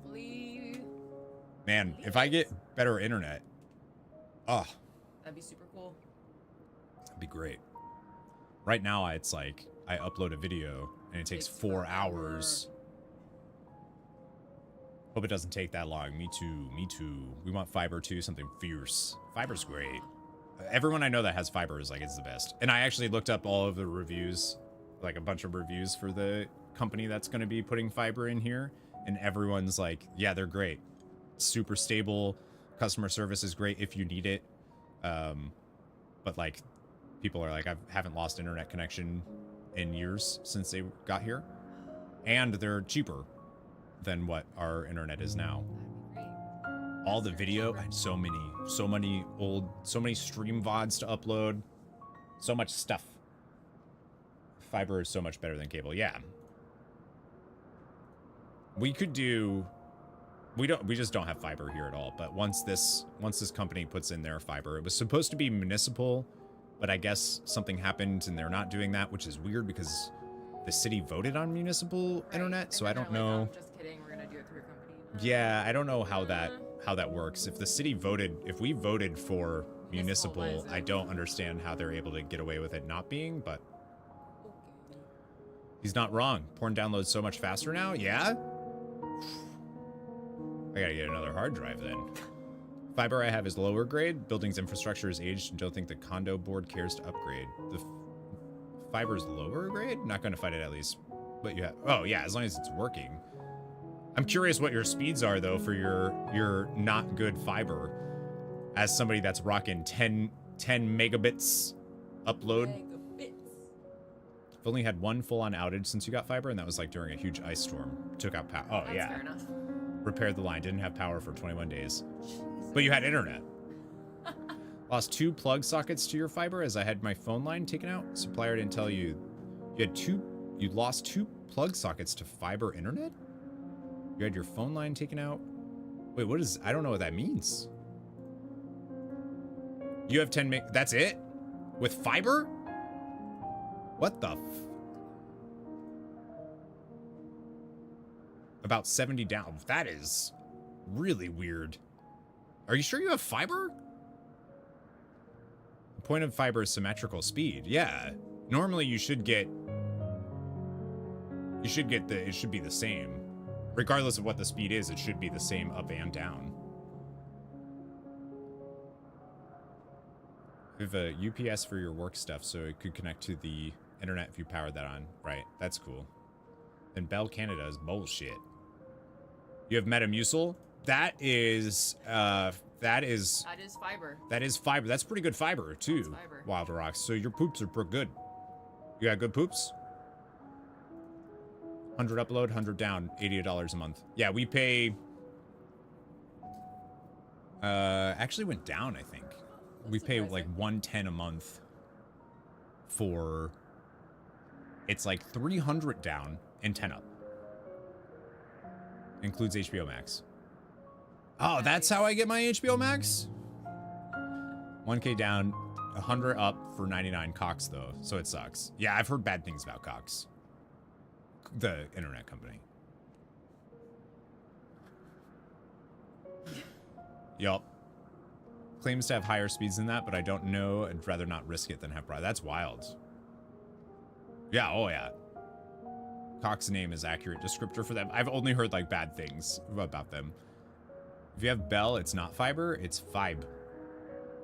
Hopefully. Man, if I get better internet, oh, That'd be super cool. that'd be great. Right now, it's like I upload a video and it takes 4 hours. Hope it doesn't take that long. Me too. Me too. We want fiber too. Something fierce. Fiber's great. Everyone I know that has fiber is like, it's the best. And I actually looked up all of the reviews, like a bunch of reviews for the company that's going to be putting fiber in here. And everyone's like, yeah, they're great. Super stable. Customer service is great if you need it. But like, people are like, I haven't lost internet connection in years since they got here. And they're cheaper than what our internet is now. All the video, I had so many stream VODs to upload, so much stuff. Fiber is so much better than cable. Yeah. We could do, we just don't have fiber here at all. But once this company puts in their fiber, it was supposed to be municipal, but I guess something happened and they're not doing that, which is weird because the city voted on municipal internet, so I don't know. Like, just kidding, we're gonna do it through a company. Yeah, I don't know how that works. If the city voted, if we voted for municipal, I don't understand how they're able to get away with it not being, but he's not wrong. Porn downloads so much faster now. Yeah. I gotta get another hard drive then. Fiber I have is lower grade. Building's infrastructure is aged and don't think the condo board cares to upgrade. The fiber's lower grade? Not going to fight it at least. But you have... Oh, yeah, as long as it's working. I'm curious what your speeds are, though, for your not good fiber. As somebody that's rocking 10 megabits upload. I've only had one full-on outage since you got fiber, and that was like during a huge ice storm. Took out power. Oh, That's yeah. fair enough. Repaired the line. Didn't have power for 21 days. But you had internet. Lost 2 plug sockets to your fiber as I had my phone line taken out. Supplier didn't tell you. You lost 2 plug sockets to fiber internet? You had your phone line taken out? Wait, what is... I don't know what that means. You have 10 meg... That's it? With fiber? What the f... About 70 down. That is really weird. Are you sure you have fiber? The point of fiber is symmetrical speed. Yeah. Normally you should get... You should get the... It should be the same. Regardless of what the speed is, it should be the same up and down. You have a UPS for your work stuff, so it could connect to the internet if you powered that on. Right, that's cool. And Bell Canada is bullshit. You have Metamucil? That is That is fiber. That is fiber. That's pretty good fiber, too. That's fiber. Wild Rocks. So your poops are pretty good. You got good poops? 100 upload, 100 down, $80 a month. Yeah, we pay... actually went down, I think. We pay like $110 a month for... It's like 300 down and 10 up. Includes HBO Max. Oh, that's how I get my HBO Max? 1K down, 100 up for 99 Cox, though, so it sucks. Yeah, I've heard bad things about Cox. The internet company. Yup. Claims to have higher speeds than that, but I don't know. I'd rather not risk it than have broad. That's wild. Yeah, oh yeah. Cox's name is accurate descriptor for them. I've only heard like bad things about them. If you have Bell, it's not fiber, it's fibe.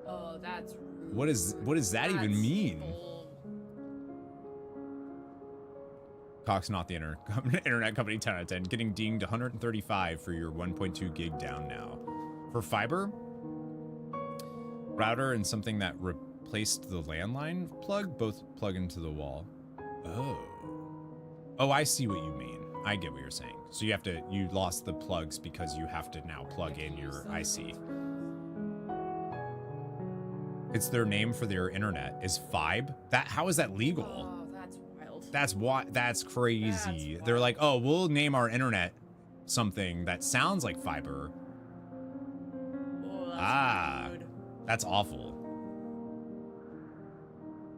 Oh, that's rude. What does that even mean? Bold. Cox not the internet company 10 out of 10. Getting dinged 135 for your 1.2 gig down now. For fiber, router and something that replaced the landline plug both plug into the wall. Oh, I see what you mean. I get what you're saying. So you lost the plugs because you have to now plug in your IC. It's their name for their internet is Fibe. How is that legal? Oh, that's wild. That's crazy. They're like, oh, we'll name our internet something that sounds like fiber. Oh, that's rude. That's awful.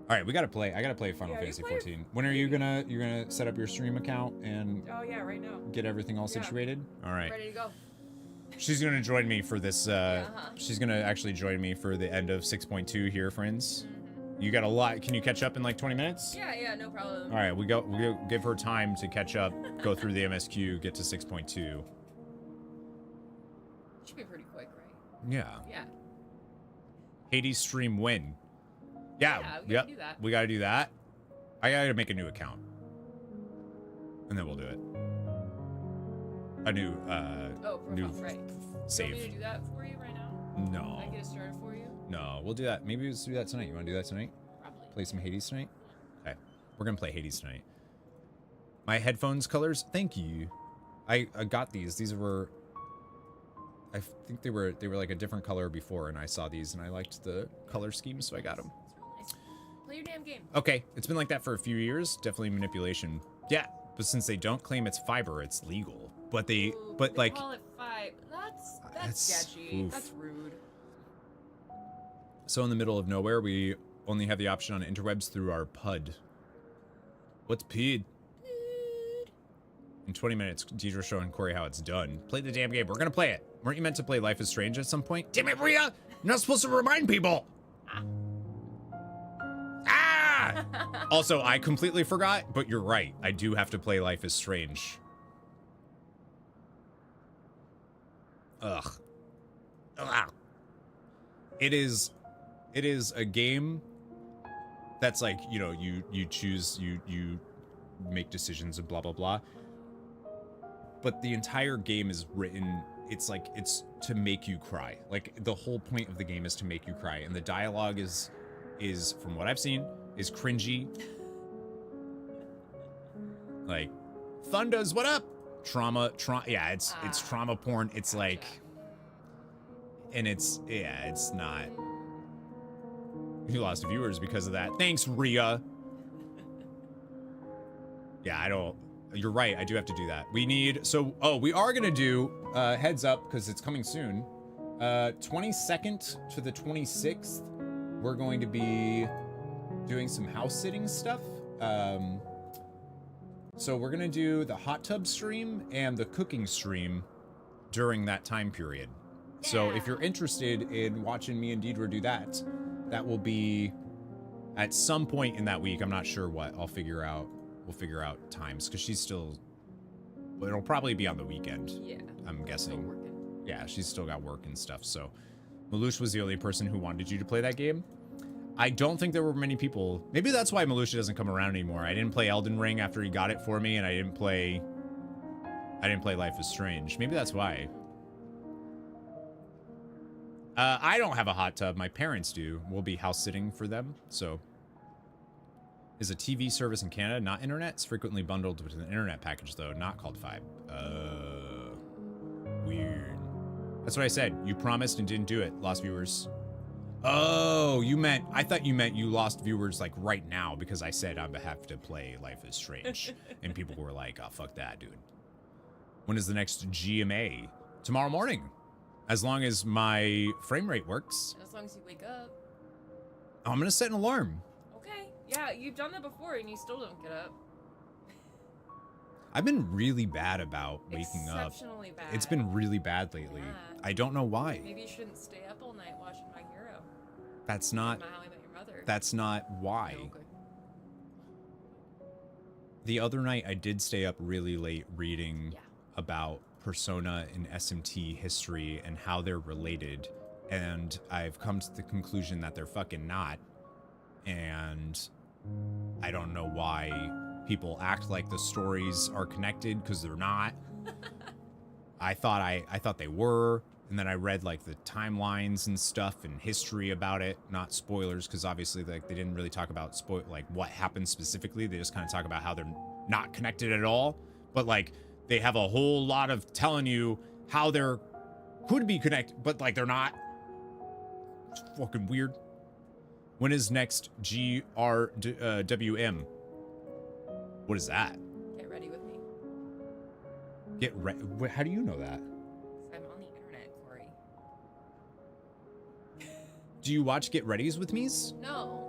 All right, we gotta play. I gotta play Final Fantasy XIV. When are you gonna set up your stream account and Oh yeah, right now. get everything all situated? All right. Ready to go. She's gonna join me for this. She's gonna actually join me for the end of 6.2 here, friends. You got a lot. Can you catch up in like 20 minutes? Yeah, no problem. All right, we'll give her time to catch up, go through the MSQ, get to 6.2. Should be pretty quick, right? Yeah. Yeah. Hades stream when? Yeah, we gotta do that. We gotta do that. I gotta make a new account. And then we'll do it. A new, new right. save. You want me to do that for you right now? No. Can I get it started for you? No, we'll do that. Maybe let's do that tonight. You wanna do that tonight? Probably. Play some Hades tonight? Okay. We're gonna play Hades tonight. My headphones colors, thank you. I got these. These were... I think they were like a different color before, and I saw these, and I liked the color scheme, so I got them. Play your damn game. Okay, it's been like that for a few years. Definitely manipulation. Yeah, but since they don't claim it's fiber, it's legal. But they like call it five. That's sketchy. Oof. That's rude. So in the middle of nowhere, we only have the option on interwebs through our PUD. What's PUD? In 20 minutes, Deidre's showing Corey how it's done. Play the damn game. We're gonna play it. Weren't you meant to play Life is Strange at some point? Damn it, Bria! You're not supposed to remind people! Also, I completely forgot, but you're right. I do have to play Life is Strange. Ugh. It is a game that's like, you know, you choose, you make decisions and blah blah blah. But the entire game is written, it's like, it's to make you cry. Like, the whole point of the game is to make you cry, and the dialogue is from what I've seen, is cringy. Like, Thundas, what up? Trauma, yeah, it's trauma porn. It's Gotcha. like, and it's not. You lost viewers because of that. Thanks, Rhea. Yeah, I don't. You're right. I do have to do that. We need. So, we are gonna do heads up because it's coming soon. 22nd to the 26th, we're going to be doing some house sitting stuff. So we're gonna do the hot tub stream and the cooking stream during that time period. Yeah. So if you're interested in watching me and Deidre do that, that will be at some point in that week. I'm not sure what. I'll figure out. We'll figure out times because she's still. Well, it'll probably be on the weekend. Yeah. I'm guessing. Still working. Yeah, she's still got work and stuff. So, Malush was the only person who wanted you to play that game. I don't think there were many people. Maybe that's why Malusha doesn't come around anymore. I didn't play Elden Ring after he got it for me, and I didn't play Life is Strange. Maybe that's why. I don't have a hot tub. My parents do. We'll be house sitting for them. So, is a TV service in Canada not internet? It's frequently bundled with an internet package, though, not called Fibe. Weird. That's what I said. You promised and didn't do it. Lost viewers. Oh, I thought you meant you lost viewers like right now because I said I have to play Life is Strange. And people were like, oh, fuck that, dude. When is the next GMA? Tomorrow morning. As long as my frame rate works. As long as you wake up. I'm going to set an alarm. Okay. Yeah, you've done that before and you still don't get up. I've been really bad about waking up. Exceptionally bad. It's been really bad lately. Yeah. I don't know why. Maybe you shouldn't stay up all night watching My Hero. That's not. How I Met Your Mother. That's not why. Oh, okay. The other night I did stay up really late reading about Persona and SMT history and how they're related, and I've come to the conclusion that they're fucking not. And I don't know why people act like the stories are connected, because they're not. I thought they were, and then I read like the timelines and stuff and history about it. Not spoilers, because obviously like they didn't really talk about like what happened specifically. They just kind of talk about how they're not connected at all. But like they have a whole lot of telling you how they're could be connected, but like they're not. It's fucking weird. When is next GRWM? What is that? Get ready with me. Get ready? How do you know that? I'm on the internet, Corey. Do you watch Get Readies with Me's? No.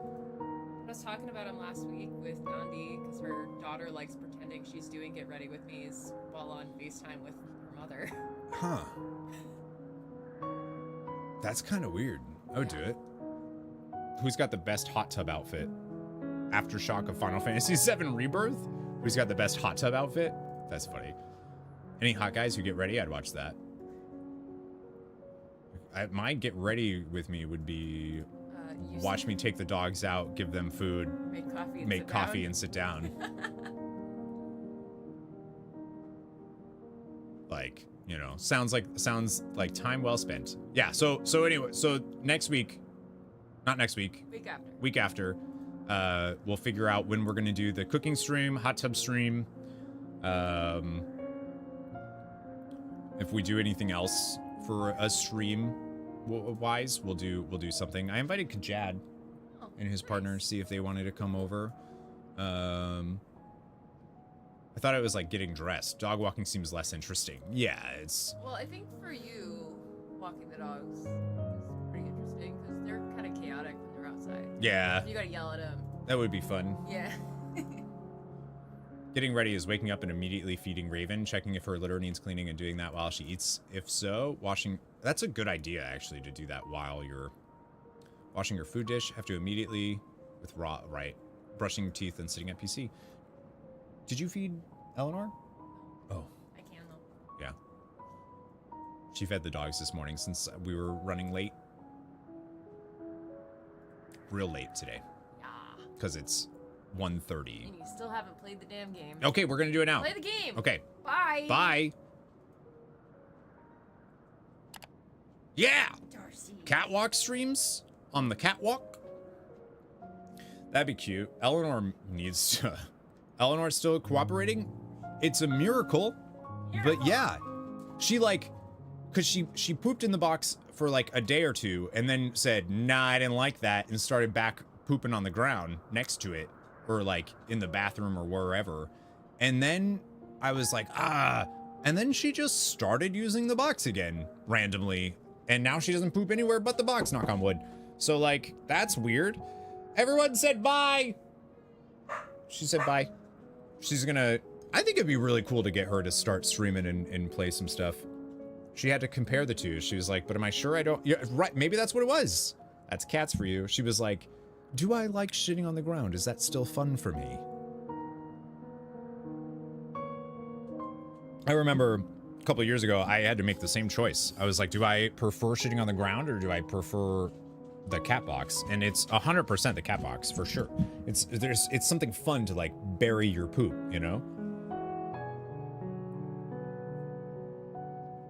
I was talking about him last week with Nandi because her daughter likes pretending she's doing Get Ready with Me's while on FaceTime with her mother. Huh. That's kind of weird. I would do it. Who's got the best hot tub outfit? Aftershock of Final Fantasy VII Rebirth? Who's got the best hot tub outfit? That's funny. Any hot guys who get ready? I'd watch that. My Get Ready with Me would be watch me take the dogs out, give them food, make coffee and sit down. Like, you know, sounds like time well spent. Yeah, so anyway, so next week, not next week. Week after. We'll figure out when we're gonna do the cooking stream, hot tub stream. If we do anything else for a stream wise, we'll do something. I invited Kajad and his partner, see if they wanted to come over. I thought it was like getting dressed. Dog walking seems less interesting. Yeah, it's. Well, I think for you, walking the dogs is pretty interesting because they're kind of chaotic when they're outside. Yeah. You gotta yell at them. That would be fun. Yeah. Getting ready is waking up and immediately feeding Raven, checking if her litter needs cleaning and doing that while she eats. If so, washing. That's a good idea, actually, to do that while you're washing your food dish. Have to immediately, with raw, right, brushing your teeth and sitting at PC. Did you feed Eleanor? Oh. I can, though. Yeah. She fed the dogs this morning since we were running late. real late today Yeah. because it's 1:30. And you still haven't played the damn game. Okay, we're gonna do it now. Play the game. Okay. Bye. Bye. Yeah. Darcy. Catwalk streams on the catwalk. That'd be cute. Eleanor needs to. Eleanor's still cooperating. It's a miracle. But yeah, she like, cause she pooped in the box for like a day or two and then said, nah, I didn't like that, and started back pooping on the ground next to it or like in the bathroom or wherever. And then I was like, and then she just started using the box again randomly. And now she doesn't poop anywhere but the box, knock on wood. So like, that's weird. Everyone said bye. She said bye. She's gonna, I think it'd be really cool to get her to start streaming and play some stuff. She had to compare the two. She was like, but am I sure I don't? Yeah, right. Maybe that's what it was. That's cats for you. She was like, do I like shitting on the ground? Is that still fun for me? I remember a couple of years ago, I had to make the same choice. I was like, do I prefer shitting on the ground or do I prefer the cat box? And it's 100% the cat box for sure. It's something fun to like bury your poop, you know?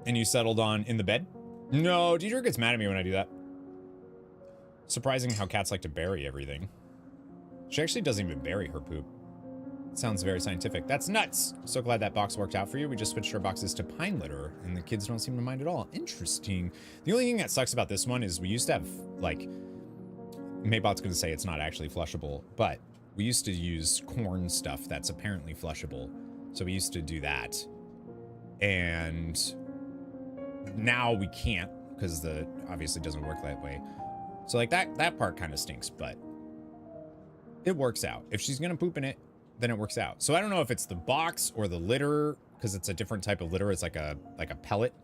And you settled on in the bed? No, Deidre gets mad at me when I do that. Surprising how cats like to bury everything. She actually doesn't even bury her poop. Sounds very scientific. That's nuts. So glad that box worked out for you. We just switched our boxes to pine litter and the kids don't seem to mind at all. Interesting. The only thing that sucks about this one is we used to have like, Maybot's gonna say it's not actually flushable, but we used to use corn stuff that's apparently flushable. So we used to do that. And now we can't because the obviously doesn't work that way. So like that part kind of stinks, but it works out. If she's gonna poop in it, then it works out. So I don't know if it's the box or the litter, because it's a different type of litter. It's like a pellet.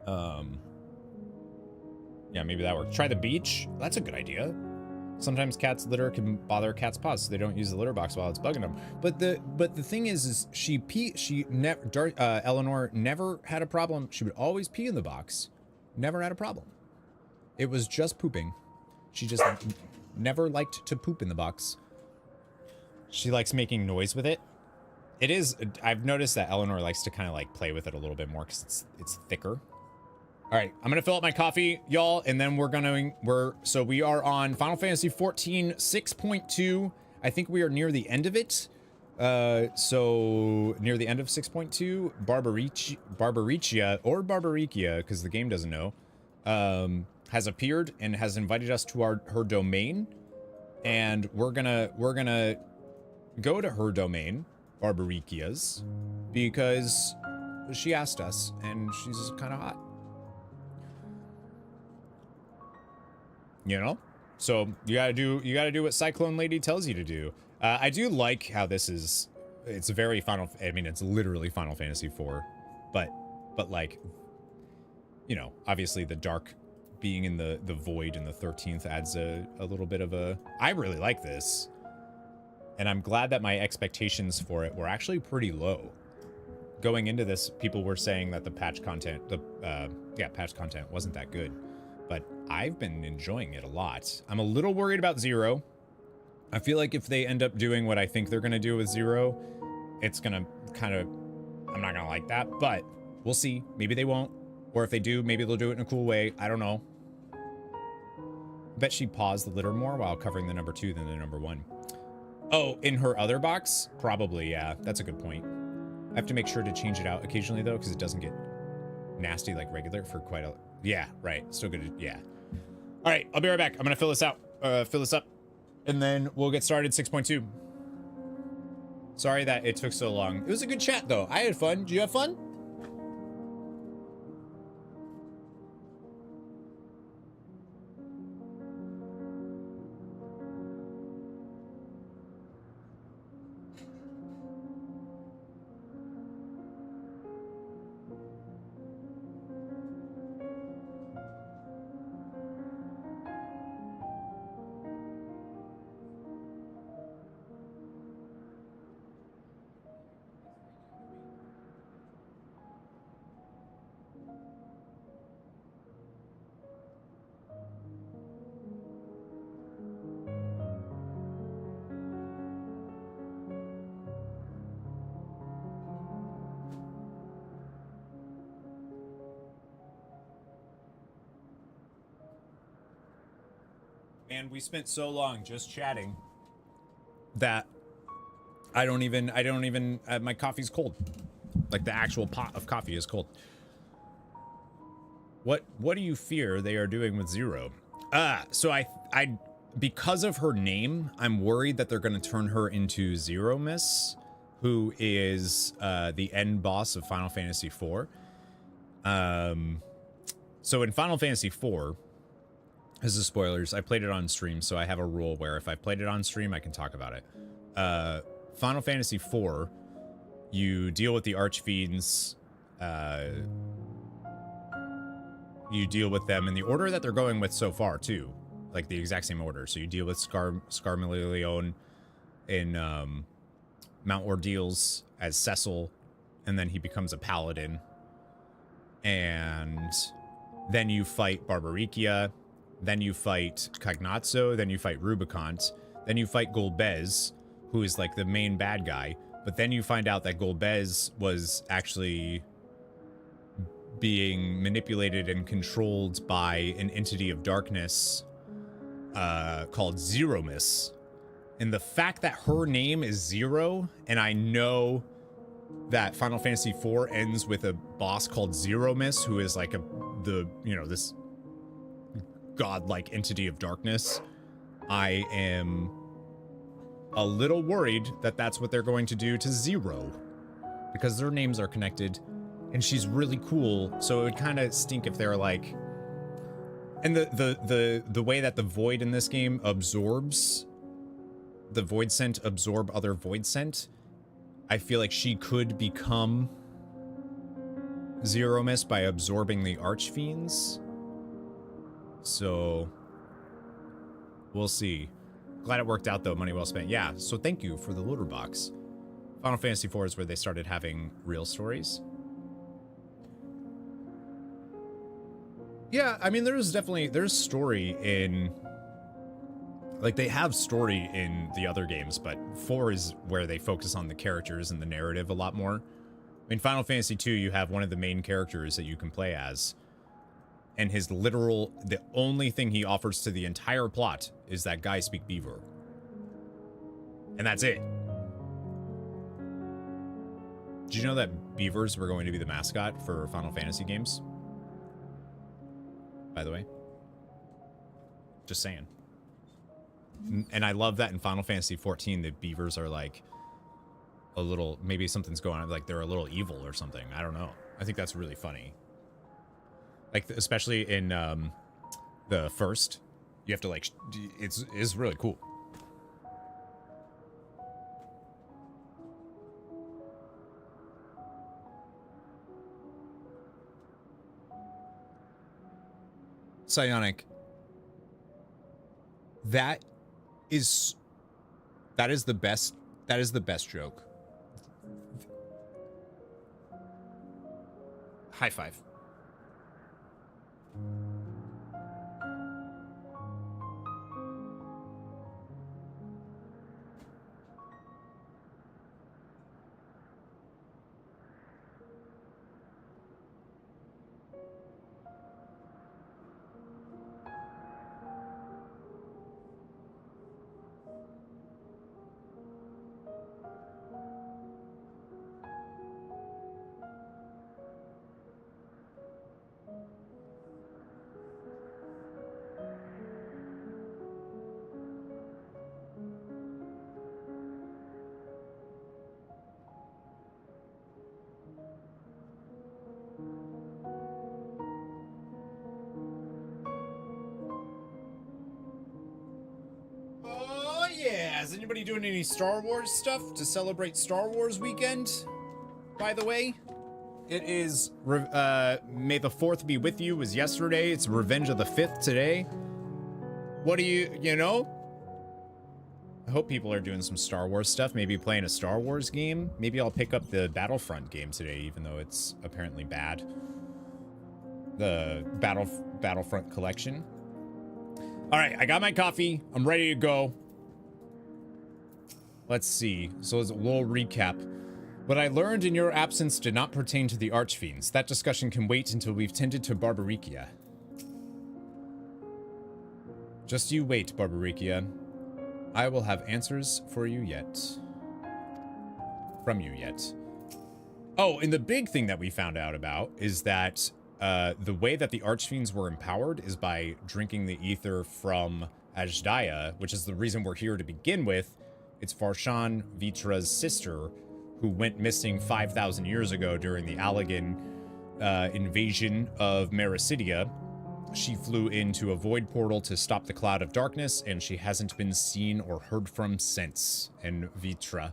Yeah, maybe that works. Try the beach. That's a good idea. Sometimes cats' litter can bother cats' paws, so they don't use the litter box while it's bugging them. But the thing is Eleanor never had a problem. She would always pee in the box. Never had a problem. It was just pooping. She just never liked to poop in the box. She likes making noise with it. It is, I've noticed that Eleanor likes to kind of like play with it a little bit more because it's thicker. All right, I'm gonna fill up my coffee, y'all, and then so we are on Final Fantasy XIV 6.2. I think we are near the end of it. So near the end of 6.2, Barbaricia, or Barbaricia, because the game doesn't know, has appeared and has invited us to her domain, and we're gonna go to her domain, Barbaricia's, because she asked us, and she's kind of hot. You know? So you gotta do what Cyclone Lady tells you to do. I do like how this is, it's very it's literally Final Fantasy IV, but like, you know, obviously the dark being in the void in the 13th adds a little bit of a, I really like this. And I'm glad that my expectations for it were actually pretty low. Going into this, people were saying that the patch content, patch content wasn't that good. But I've been enjoying it a lot. I'm a little worried about Zero. I feel like if they end up doing what I think they're gonna do with Zero, it's gonna kind of, I'm not gonna like that, but we'll see. Maybe they won't. Or if they do, maybe they'll do it in a cool way. I don't know. Bet she paused the litter more while covering the number 2 than the number 1. Oh, in her other box? Probably, yeah. That's a good point. I have to make sure to change it out occasionally, though, because it doesn't get nasty like regular for quite a... Yeah, right. Still good. Yeah. All right, I'll be right back. I'm going to fill this up, and then we'll get started 6.2. Sorry that it took so long. It was a good chat, though. I had fun. Did you have fun? And we spent so long just chatting that I don't even, my coffee's cold. Like the actual pot of coffee is cold. What do you fear they are doing with Zero? So I because of her name, I'm worried that they're going to turn her into Zero Miss, who is the end boss of Final Fantasy IV. So in Final Fantasy IV, this is spoilers, I played it on stream, so I have a rule where if I played it on stream, I can talk about it. Final Fantasy IV, you deal with the Archfiends, you deal with them in the order that they're going with so far, too. Like, the exact same order. So you deal with Scarmillion in Mount Ordeals as Cecil, and then he becomes a paladin. And then you fight Barbaricia, then you fight Cagnazzo, then you fight Rubicant, then you fight Golbez, who is like the main bad guy. But then you find out that Golbez was actually being manipulated and controlled by an entity of darkness called Zero Miss. And the fact that her name is Zero, and I know that Final Fantasy IV ends with a boss called Zero Miss, who is like this godlike entity of darkness, I am a little worried that that's what they're going to do to Zero, because their names are connected, and she's really cool. So it would kind of stink if they're like, and the way that the Void in this game absorbs, the Void Scent absorb other Void Scent, I feel like she could become Zero Miss by absorbing the Archfiends. So we'll see. Glad it worked out though. Money well spent. Yeah. So thank you for the looter box. Final Fantasy IV is where they started having real stories. Yeah, I mean, there's story in, like, they have story in the other games, but 4 is where they focus on the characters and the narrative a lot more. In Final Fantasy II, you have one of the main characters that you can play as, and the only thing he offers to the entire plot is that guys speak Beaver. And that's it. Did you know that beavers were going to be the mascot for Final Fantasy games? By the way. Just saying. And I love that in Final Fantasy XIV, the beavers are like a little, maybe something's going on, like they're a little evil or something. I don't know. I think that's really funny. Like, especially in the first, you have to like, it's really cool. Psionic. That is the best joke. High five. Is anybody doing any Star Wars stuff to celebrate Star Wars weekend? By the way, it is May the 4th be with you was yesterday. It's Revenge of the 5th today. What do you know? I hope people are doing some Star Wars stuff. Maybe playing a Star Wars game. Maybe I'll pick up the Battlefront game today, even though it's apparently bad. The Battlefront collection. All right, I got my coffee. I'm ready to go. Let's see. So as a little recap. What I learned in your absence did not pertain to the Archfiends. That discussion can wait until we've tended to Barbaricia. Just you wait, Barbaricia. I will have answers for you yet. From you yet. Oh, and the big thing that we found out about is that the way that the Archfiends were empowered is by drinking the ether from Ajdaya, which is the reason we're here to begin with. It's Farshan, Vitra's sister, who went missing 5,000 years ago during the Allagan invasion of Mericidia. She flew into a void portal to stop the cloud of darkness, and she hasn't been seen or heard from since. And Vitra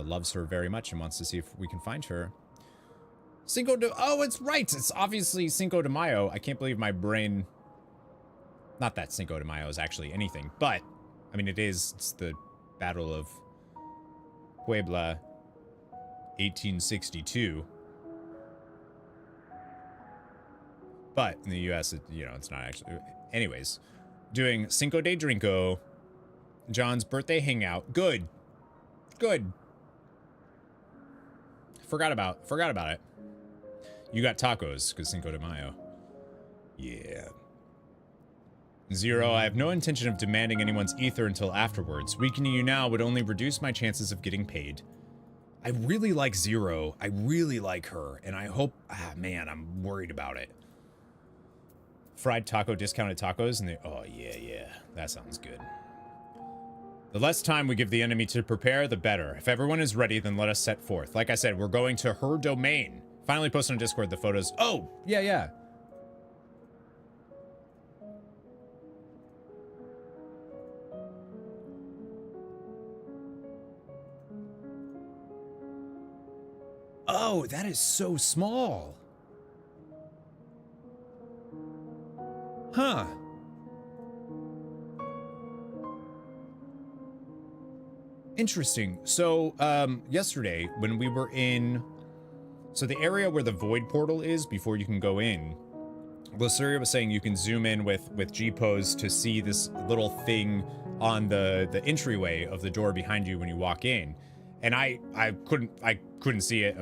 loves her very much and wants to see if we can find her. Cinco de... Oh, it's right! It's obviously Cinco de Mayo. I can't believe my brain... Not that Cinco de Mayo is actually anything, but... I mean, it is. It's the Battle of Puebla, 1862. But in the U.S., it's not actually... Anyways, doing Cinco de Drinko, John's birthday hangout. Good. Good. Forgot about it. You got tacos, because Cinco de Mayo. Yeah. Zero, I have no intention of demanding anyone's ether until afterwards. Weakening you now would only reduce my chances of getting paid. I really like Zero. I really like her, and I hope... man, I'm worried about it. Fried taco, discounted tacos, and they... Oh, yeah. That sounds good. The less time we give the enemy to prepare, the better. If everyone is ready, then let us set forth. Like I said, we're going to her domain. Finally posted on Discord the photos. Oh, yeah. Oh, that is so small. Huh. Interesting. So, yesterday, when we were in... So the area where the void portal is before you can go in, Lysuria was saying you can zoom in with G-pose to see this little thing on the entryway of the door behind you when you walk in. And I couldn't see it.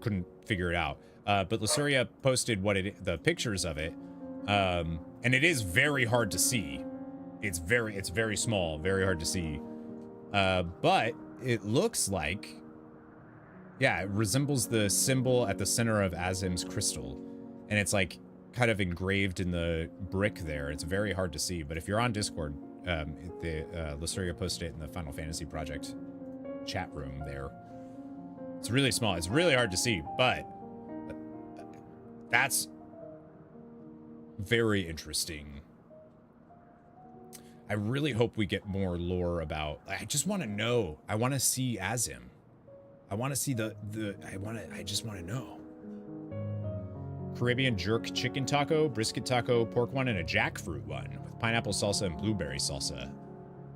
Couldn't figure it out. But Lysuria posted the pictures of it. And it is very hard to see. It's very small, very hard to see. But it looks like, yeah, it resembles the symbol at the center of Azim's crystal. And it's like kind of engraved in the brick there. It's very hard to see. But if you're on Discord, Lysuria posted it in the Final Fantasy Project chat room there. It's really small. It's really hard to see, but that's very interesting. I really hope we get more lore about... I just want to know. I want to see Azim. I want to see I just want to know. Caribbean jerk chicken taco, brisket taco, pork one, and a jackfruit one with pineapple salsa and blueberry salsa.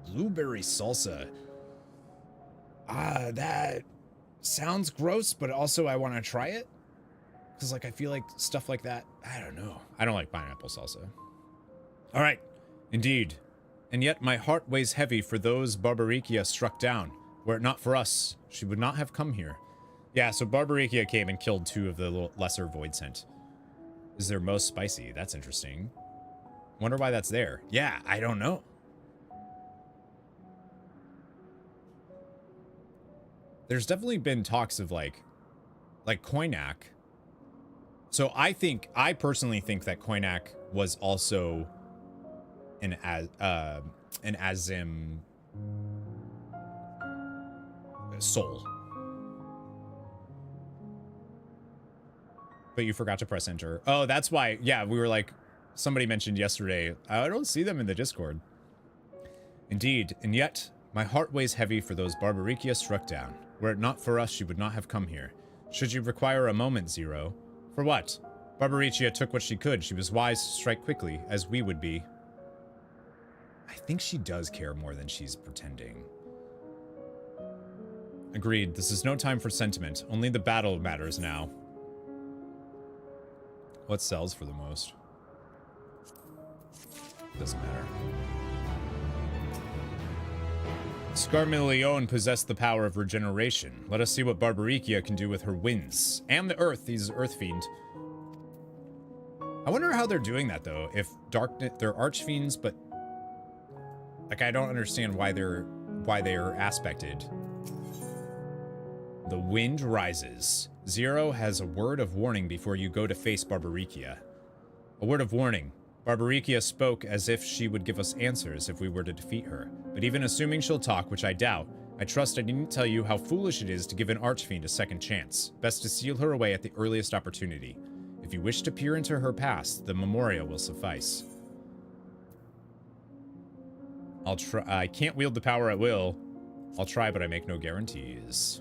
Blueberry salsa. That sounds gross, but also I want to try it. Because, like, I feel like stuff like that, I don't know. I don't like pineapple salsa. All right. Indeed. And yet my heart weighs heavy for those Barbaricia struck down. Were it not for us, she would not have come here. Yeah, so Barbaricia came and killed 2 of the lesser void sent. Is their most spicy? That's interesting. Wonder why that's there. Yeah, I don't know. There's definitely been talks of like Koinak. So I personally think that Koinak was also an Azim soul. But you forgot to press enter. Oh, that's why. Yeah, we were like, somebody mentioned yesterday, I don't see them in the Discord. Indeed, and yet my heart weighs heavy for those Barbaricia struck down. Were it not for us, she would not have come here. Should you require a moment, Zero? For what? Barbaricia took what she could. She was wise to strike quickly, as we would be. I think she does care more than she's pretending. Agreed. This is no time for sentiment. Only the battle matters now. What sells for the most? Doesn't matter. Scarmillion possessed the power of regeneration. Let us see what Barbaricia can do with her winds. And the earth. He's Earth Fiend. I wonder how they're doing that, though. If they're Archfiends, but Like, I don't understand why they're aspected. The wind rises. Zero has a word of warning before you go to face Barbaricia. A word of warning. Barbaricia spoke as if she would give us answers if we were to defeat her. But even assuming she'll talk, which I doubt, I trust I didn't tell you how foolish it is to give an archfiend a second chance. Best to seal her away at the earliest opportunity. If you wish to peer into her past, the memorial will suffice. I'll try. I can't wield the power at will. I'll try, but I make no guarantees.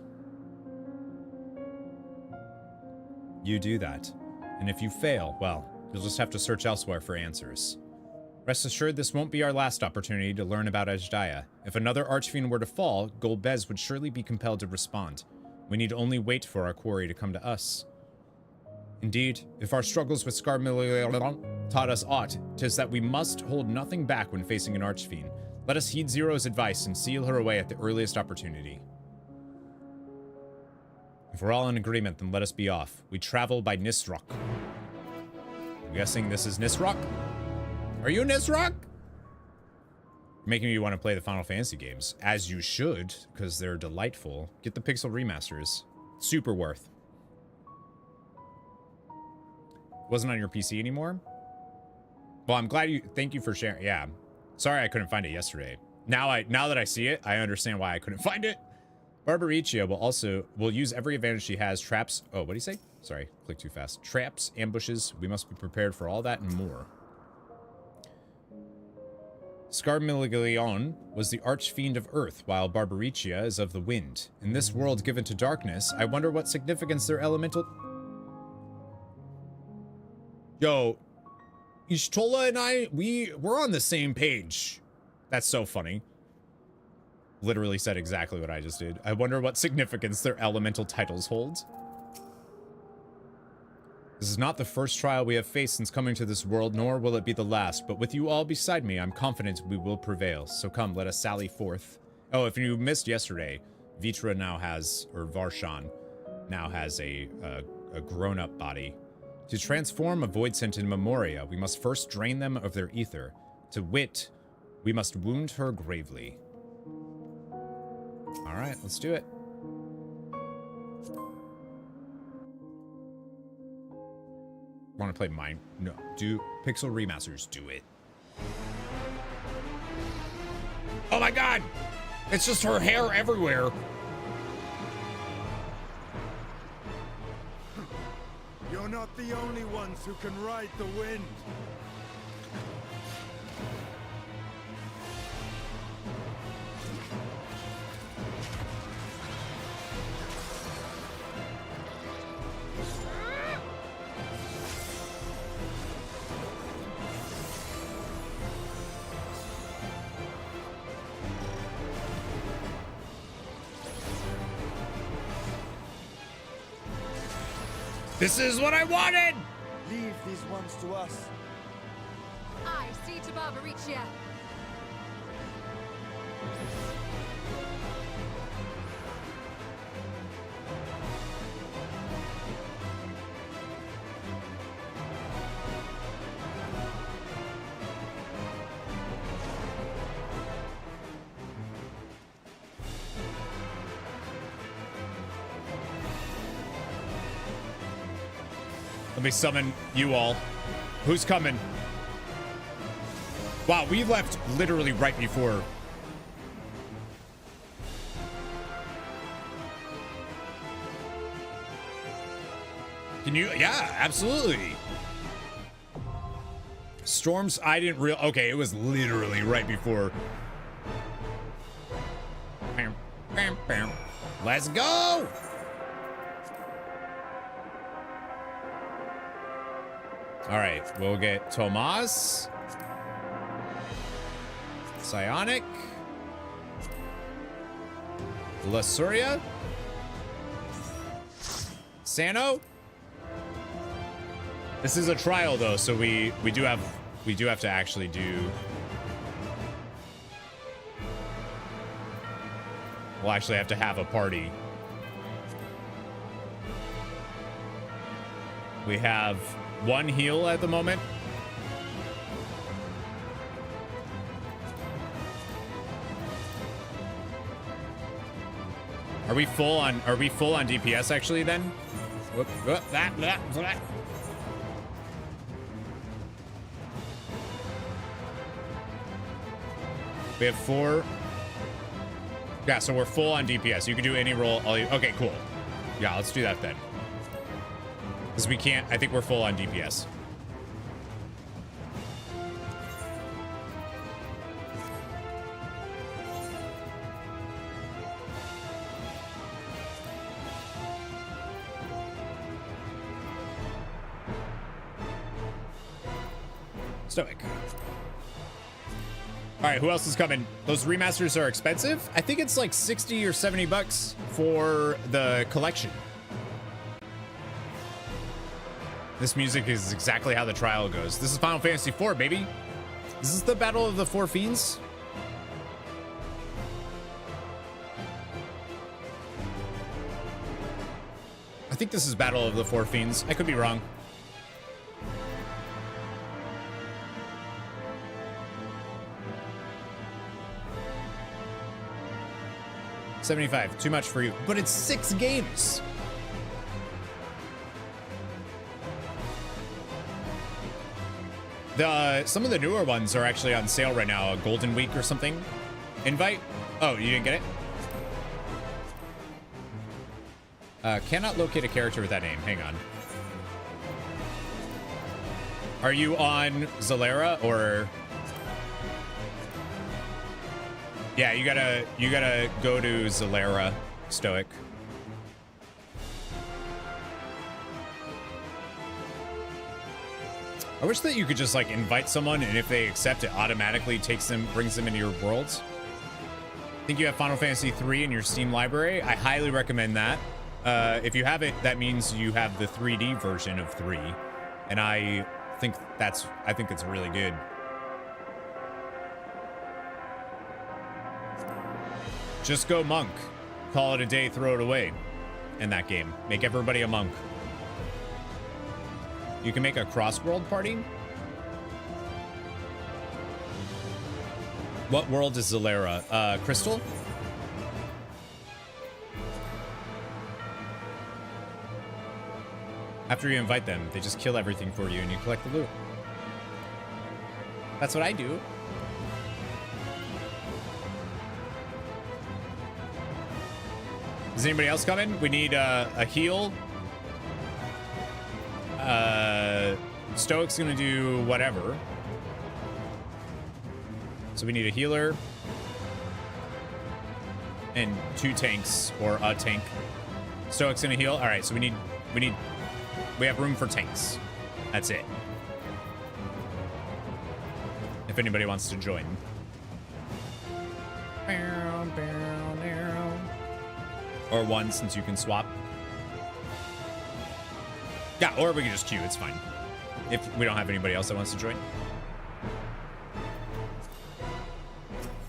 You do that. And if you fail, well, you'll just have to search elsewhere for answers. Rest assured this won't be our last opportunity to learn about Ajdaya. If another archfiend were to fall, Golbez would surely be compelled to respond. We need only wait for our quarry to come to us. Indeed, if our struggles with Scarmillion taught us aught, 'tis that we must hold nothing back when facing an archfiend. Let us heed Zero's advice and seal her away at the earliest opportunity. If we're all in agreement, then let us be off. We travel by Nisroch. I'm guessing this is Nisroch? Are you Nisroch? Making me want to play the Final Fantasy games. As you should, because they're delightful. Get the Pixel remasters. Super worth. Wasn't on your PC anymore? Well, I'm glad you... Thank you for sharing. Yeah. Sorry I couldn't find it yesterday. Now that I see it, I understand why I couldn't find it. Barbaricia will use every advantage she has. Traps... Oh, what did he say? Sorry, clicked too fast. Traps, ambushes. We must be prepared for all that and more. Scarmillion was the archfiend of Earth, while Barbaricia is of the Wind. In this world given to darkness, I wonder what significance their elemental... Yo, Ishtola and we're on the same page. That's so funny. Literally said exactly what I just did. I wonder what significance their elemental titles hold. This is not the first trial we have faced since coming to this world, nor will it be the last. But with you all beside me, I'm confident we will prevail. So come, let us sally forth. Oh, if you missed yesterday, Vitra now has, or Varshan, now has a grown-up body. To transform a void sent in Memoria, we must first drain them of their ether. To wit, we must wound her gravely. Alright, let's do it. Want to play mine? No. Do Pixel remasters. Do it. Oh my god! It's just her hair everywhere. You're not the only ones who can ride the wind. This is what I wanted! Leave these ones to us. I see to Barbaricia. Let me summon you all. Who's coming? Wow, we left literally right before. Can you? Yeah, absolutely. Storms, I didn't real. Okay, it was literally right before. Bam, bam, bam. Let's go! All right, we'll get Tomas, Psionic, Lasuria, Sano. This is a trial though, so we do have to actually do. We'll actually have to have a party. We have one heal at the moment. Are we full on DPS actually then? Whoop, whoop, that. We have 4. Yeah, so we're full on DPS. You can do any roll. Okay, cool. Yeah, let's do that then. Because we can't, I think we're full on DPS. Stoic. All right, who else is coming? Those remasters are expensive. I think it's like 60 or 70 bucks for the collection. This music is exactly how the trial goes. This is Final Fantasy IV, baby. Is this the Battle of the Four Fiends? I think this is Battle of the Four Fiends. I could be wrong. $75, too much for you, but it's 6 games. Some of the newer ones are actually on sale right now. A Golden Week or something. Invite? Oh, you didn't get it? Cannot locate a character with that name. Hang on. Are you on Zalera or? Yeah, you gotta go to Zalera, Stoic. I wish that you could just like invite someone, and if they accept, it automatically brings them into your worlds. I think you have Final Fantasy III in your Steam library. I highly recommend that. If you have it, that means you have the 3D version of 3, and I think it's really good. Just go monk. Call it a day, throw it away. In that game. Make everybody a monk. You can make a cross-world party? What world is Zalera? Crystal? After you invite them, they just kill everything for you and you collect the loot. That's what I do. Is anybody else coming? We need a heal. Stoic's gonna do whatever. So we need a healer and 2 tanks or a tank. Stoic's gonna heal. All right, so we have room for tanks. That's it. If anybody wants to join. Or 1 since you can swap. Yeah, or we can just queue, it's fine. If we don't have anybody else that wants to join.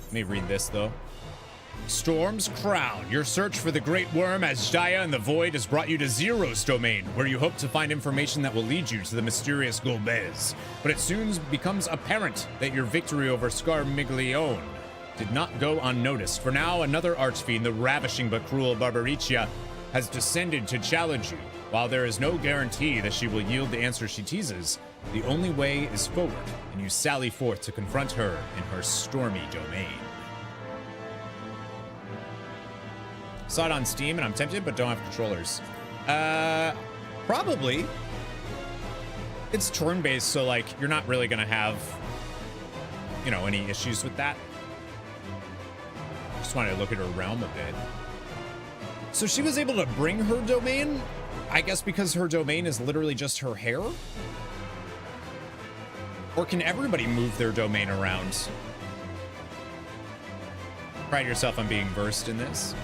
Let me read this though. Storm's Crown. Your search for the Great Worm Azjaya in the Void has brought you to Zero's domain, where you hope to find information that will lead you to the mysterious Golbez. But it soon becomes apparent that your victory over Scarmiglione did not go unnoticed. For now, another archfiend, the ravishing but cruel Barbaricia, has descended to challenge you. While there is no guarantee that she will yield the answer she teases, the only way is forward, and you sally forth to confront her in her stormy domain. Saw it on Steam, and I'm tempted, but don't have controllers. Probably. It's turn-based, so, like, you're not really gonna have, you know, any issues with that. Just wanted to look at her realm a bit. So she was able to bring her domain, I guess because her domain is literally just her hair? Or can everybody move their domain around? Pride yourself on being versed in this.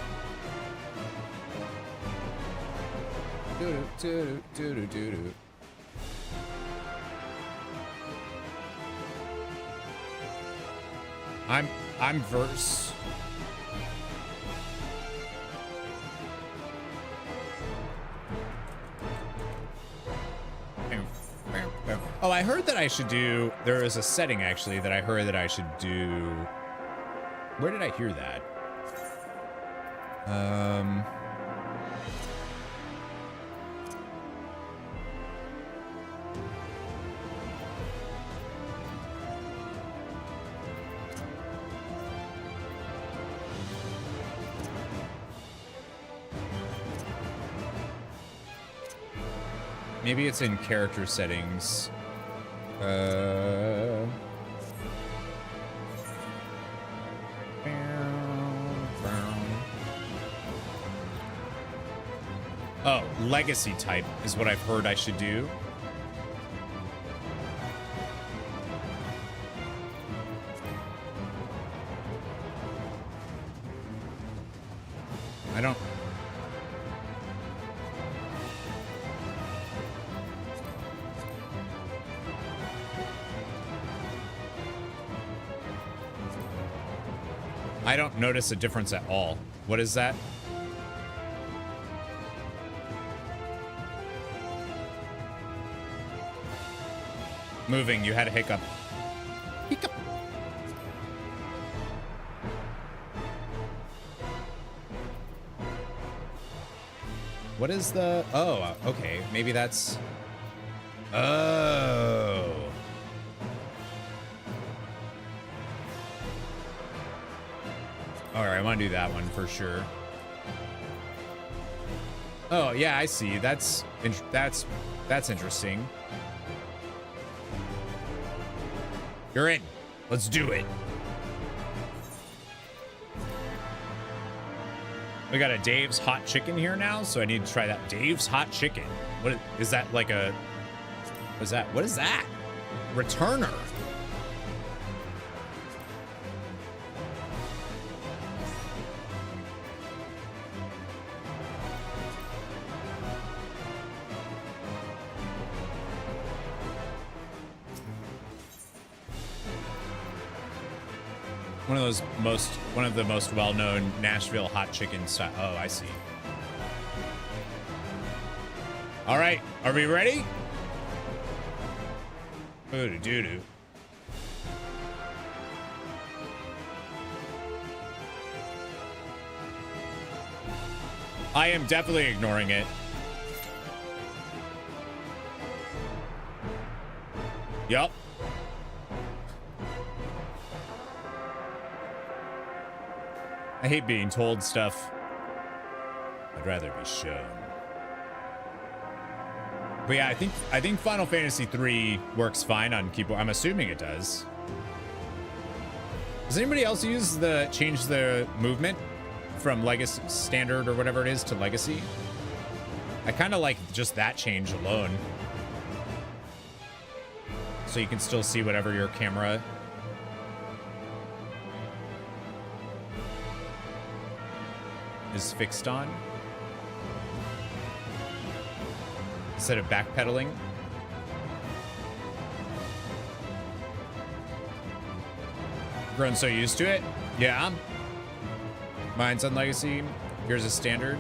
I'm versed. Oh, I heard that I should do, there is a setting actually that I heard that I should do. Where did I hear that? Maybe it's in character settings. Oh, legacy type is what I've heard I should do. I don't... I don't notice a difference at all. What is that? Moving, you had a hiccup. Hiccup. What is the... Oh, okay. Maybe that's... Oh. All right, I want to do that one for sure. Oh, yeah, I see. That's interesting. You're in. Let's do it. We got a Dave's Hot Chicken here now, so I need to try that. Dave's Hot Chicken. What is that, like a... What is that? What is that? Returner. One of the most well-known Nashville hot chicken style. Oh, I see. All right, are we ready? Doo-doo-doo-doo. I am definitely ignoring it. Yup. I hate being told stuff. I'd rather be shown. But yeah, I think Final Fantasy III works fine on keyboard. I'm assuming it does. Does anybody else change the movement from Legacy Standard or whatever it is to Legacy? I kind of like just that change alone. So you can still see whatever your camera is fixed on instead of backpedaling. Grown so used to it. Yeah, mine's on Legacy. Here's a Standard.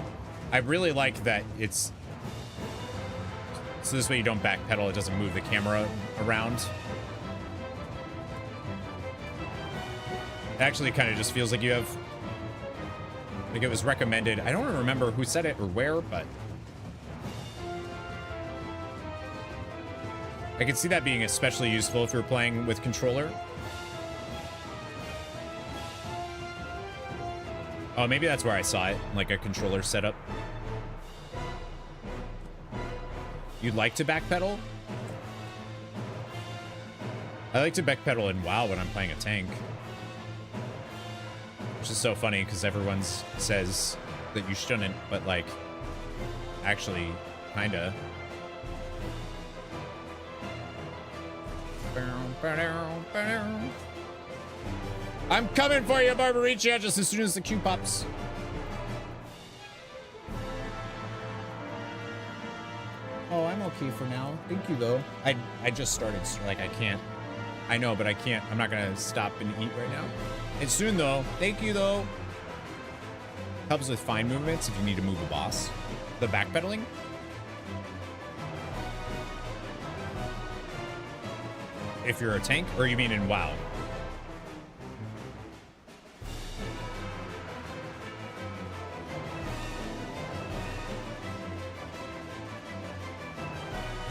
I really like that it's so this way you don't backpedal. It doesn't move the camera around. It actually kind of just feels like you have... Like it was recommended. I don't remember who said it or where, but I could see that being especially useful if you're playing with controller. Oh, maybe that's where I saw it, like a controller setup. You'd like to backpedal? I like to backpedal in WoW when I'm playing a tank. Which is so funny because everyone says that you shouldn't, but like, actually, kinda. I'm coming for you, Barbaricia, just as soon as the queue pops. Oh, I'm okay for now. Thank you, though. I just started, so like I can't. I know, but I can't. I'm not gonna stop and eat right now. It's soon, though. Thank you, though. Helps with fine movements if you need to move a boss. The backpedaling. If you're a tank, or you mean in WoW?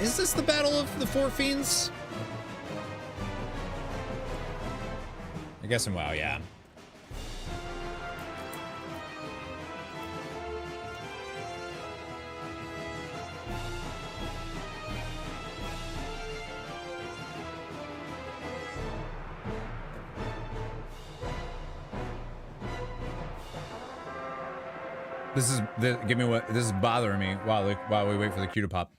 Is this the Battle of the Four Fiends? I guess in WoW, yeah. This is bothering me while we wait for the queue to pop.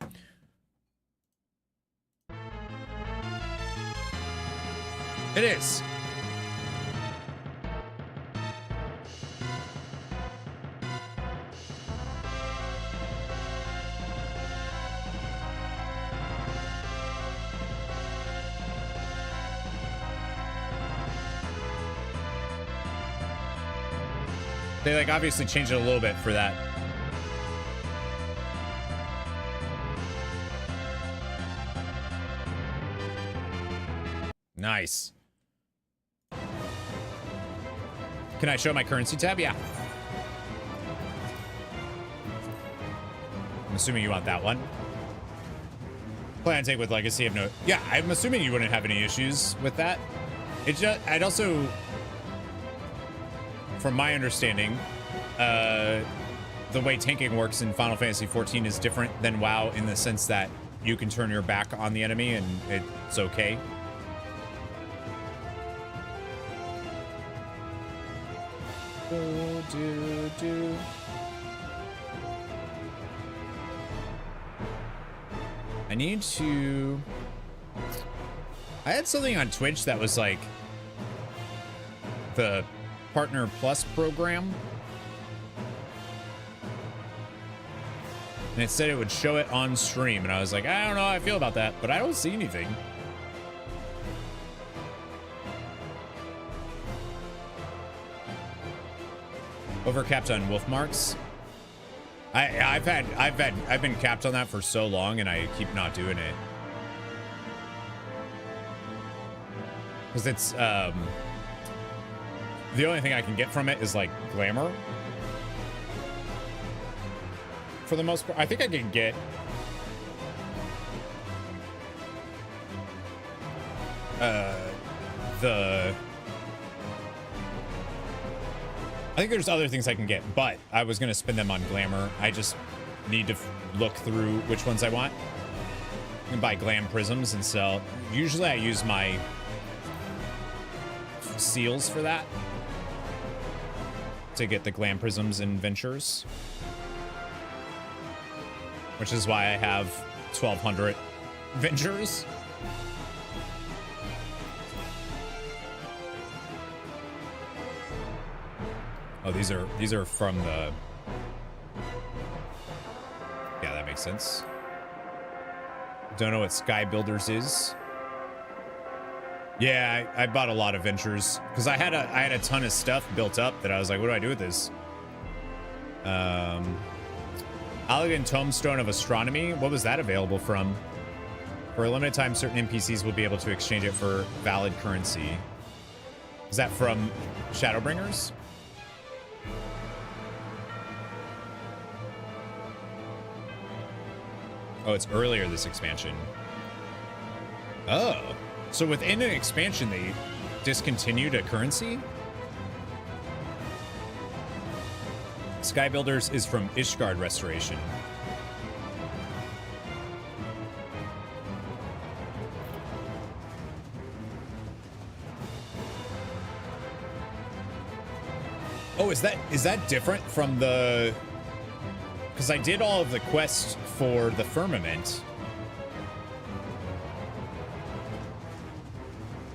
It is. They like obviously changed it a little bit for that. Nice. Can I show my currency tab? Yeah. I'm assuming you want that one. Plan take with legacy of no. Yeah, I'm assuming you wouldn't have any issues with that. It's just, I'd also, from my understanding, the way tanking works in Final Fantasy XIV is different than WoW in the sense that you can turn your back on the enemy and it's okay. I need to... I had something on Twitch that was like the Partner Plus program. And it said it would show it on stream. And I was like, I don't know how I feel about that, but I don't see anything. Overcapped on wolf marks. I've been capped on that for so long and I keep not doing it. Because it's the only thing I can get from it is like glamour. For the most part, I think I can get I think there's other things I can get, but I was gonna spend them on glamour. I just need to look through which ones I want. I can buy glam prisms and sell. Usually I use my seals for that to get the glam prisms and ventures, which is why I have 1,200 ventures. Oh, these are from the... Yeah, that makes sense. Don't know what Sky Builders is. Yeah, I bought a lot of ventures because I had a ton of stuff built up that I was like, what do I do with this? Elegant Tombstone of Astronomy. What was that available from? For a limited time, certain NPCs will be able to exchange it for valid currency. Is that from Shadowbringers? Oh, it's earlier this expansion. Oh, so within an expansion, they discontinued a currency? Sky Builders is from Ishgard Restoration. Oh, is that different from the... Because I did all of the quests for the Firmament.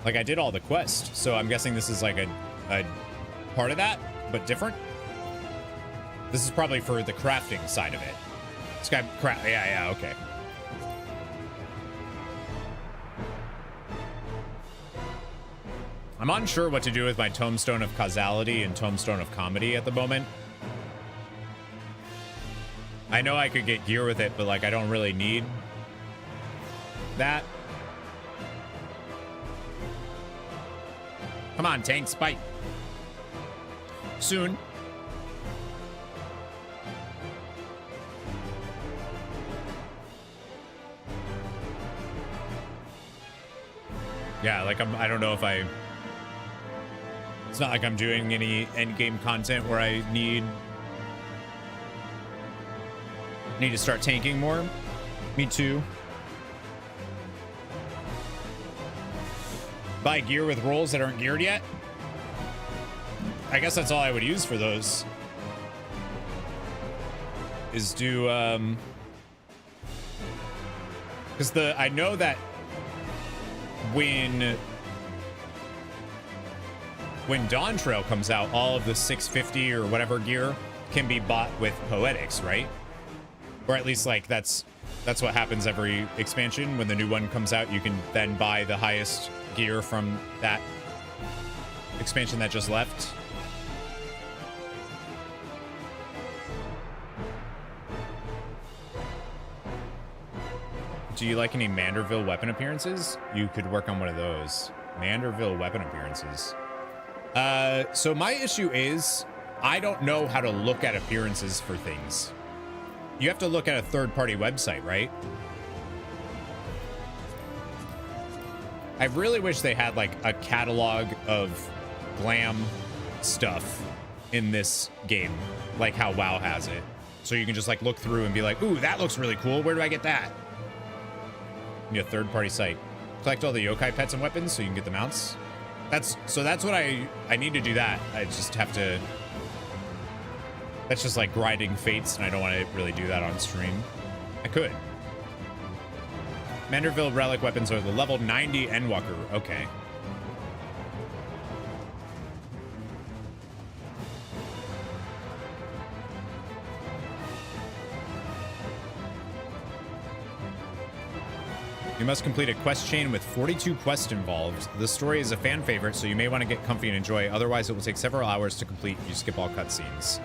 Like, I did all the quests, so I'm guessing this is like a part of that, but different. This is probably for the crafting side of it. Yeah, okay. I'm unsure what to do with my Tombstone of Causality and Tombstone of Comedy at the moment. I know I could get gear with it, but like I don't really need that. Come on, tanks, bite. Soon. Yeah, like I don't know if it's not like I'm doing any end game content where I need to start tanking more. Me too. Buy gear with rolls that aren't geared yet. I guess that's all I would use for those. Is do because I know that when Dawntrail comes out, all of the 650 or whatever gear can be bought with Poetics, right? Or at least like that's what happens every expansion. When the new one comes out, you can then buy the highest gear from that expansion that just left. Do you like any Manderville weapon appearances? You could work on one of those. Manderville weapon appearances. So my issue is I don't know how to look at appearances for things. You have to look at a third-party website, right? I really wish they had like a catalog of glam stuff in this game, like how WoW has it. So you can just like look through and be like, ooh, that looks really cool. Where do I get that? Need a third-party site. Collect all the yokai pets and weapons so you can get the mounts. That's what I need to do that. I just have to. That's just like grinding fates, and I don't want to really do that on stream. I could. Manderville relic weapons are the level 90 Endwalker. Okay. You must complete a quest chain with 42 quests involved. The story is a fan favorite, so you may want to get comfy and enjoy. Otherwise, it will take several hours to complete. You skip all cutscenes.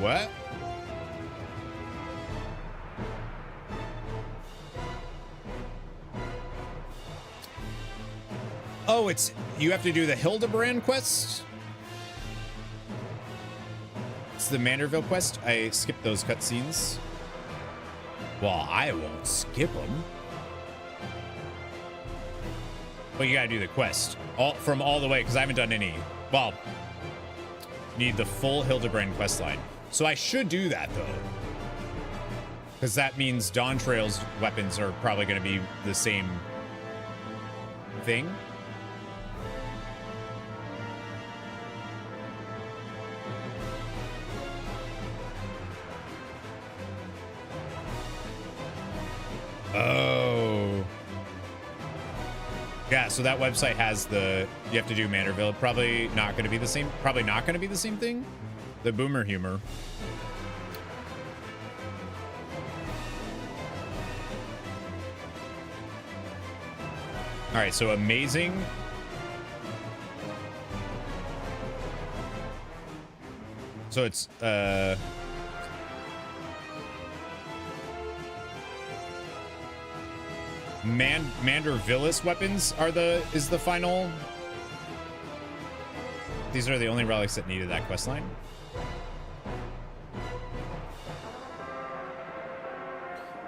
What? Oh, you have to do the Hildebrand quest? It's the Manderville quest. I skipped those cutscenes. Well, I won't skip them. But you gotta do the quest from all the way, because I haven't done any. Well, need the full Hildebrand quest line. So I should do that, though. Because that means Dawntrail's weapons are probably going to be the same thing. Oh. Yeah, so that website has you have to do Manderville. Probably not going to be the same. Probably not going to be the same thing. The boomer humor. All right, so amazing. So it's Mandervillis weapons is the final. These are the only relics that needed that quest line.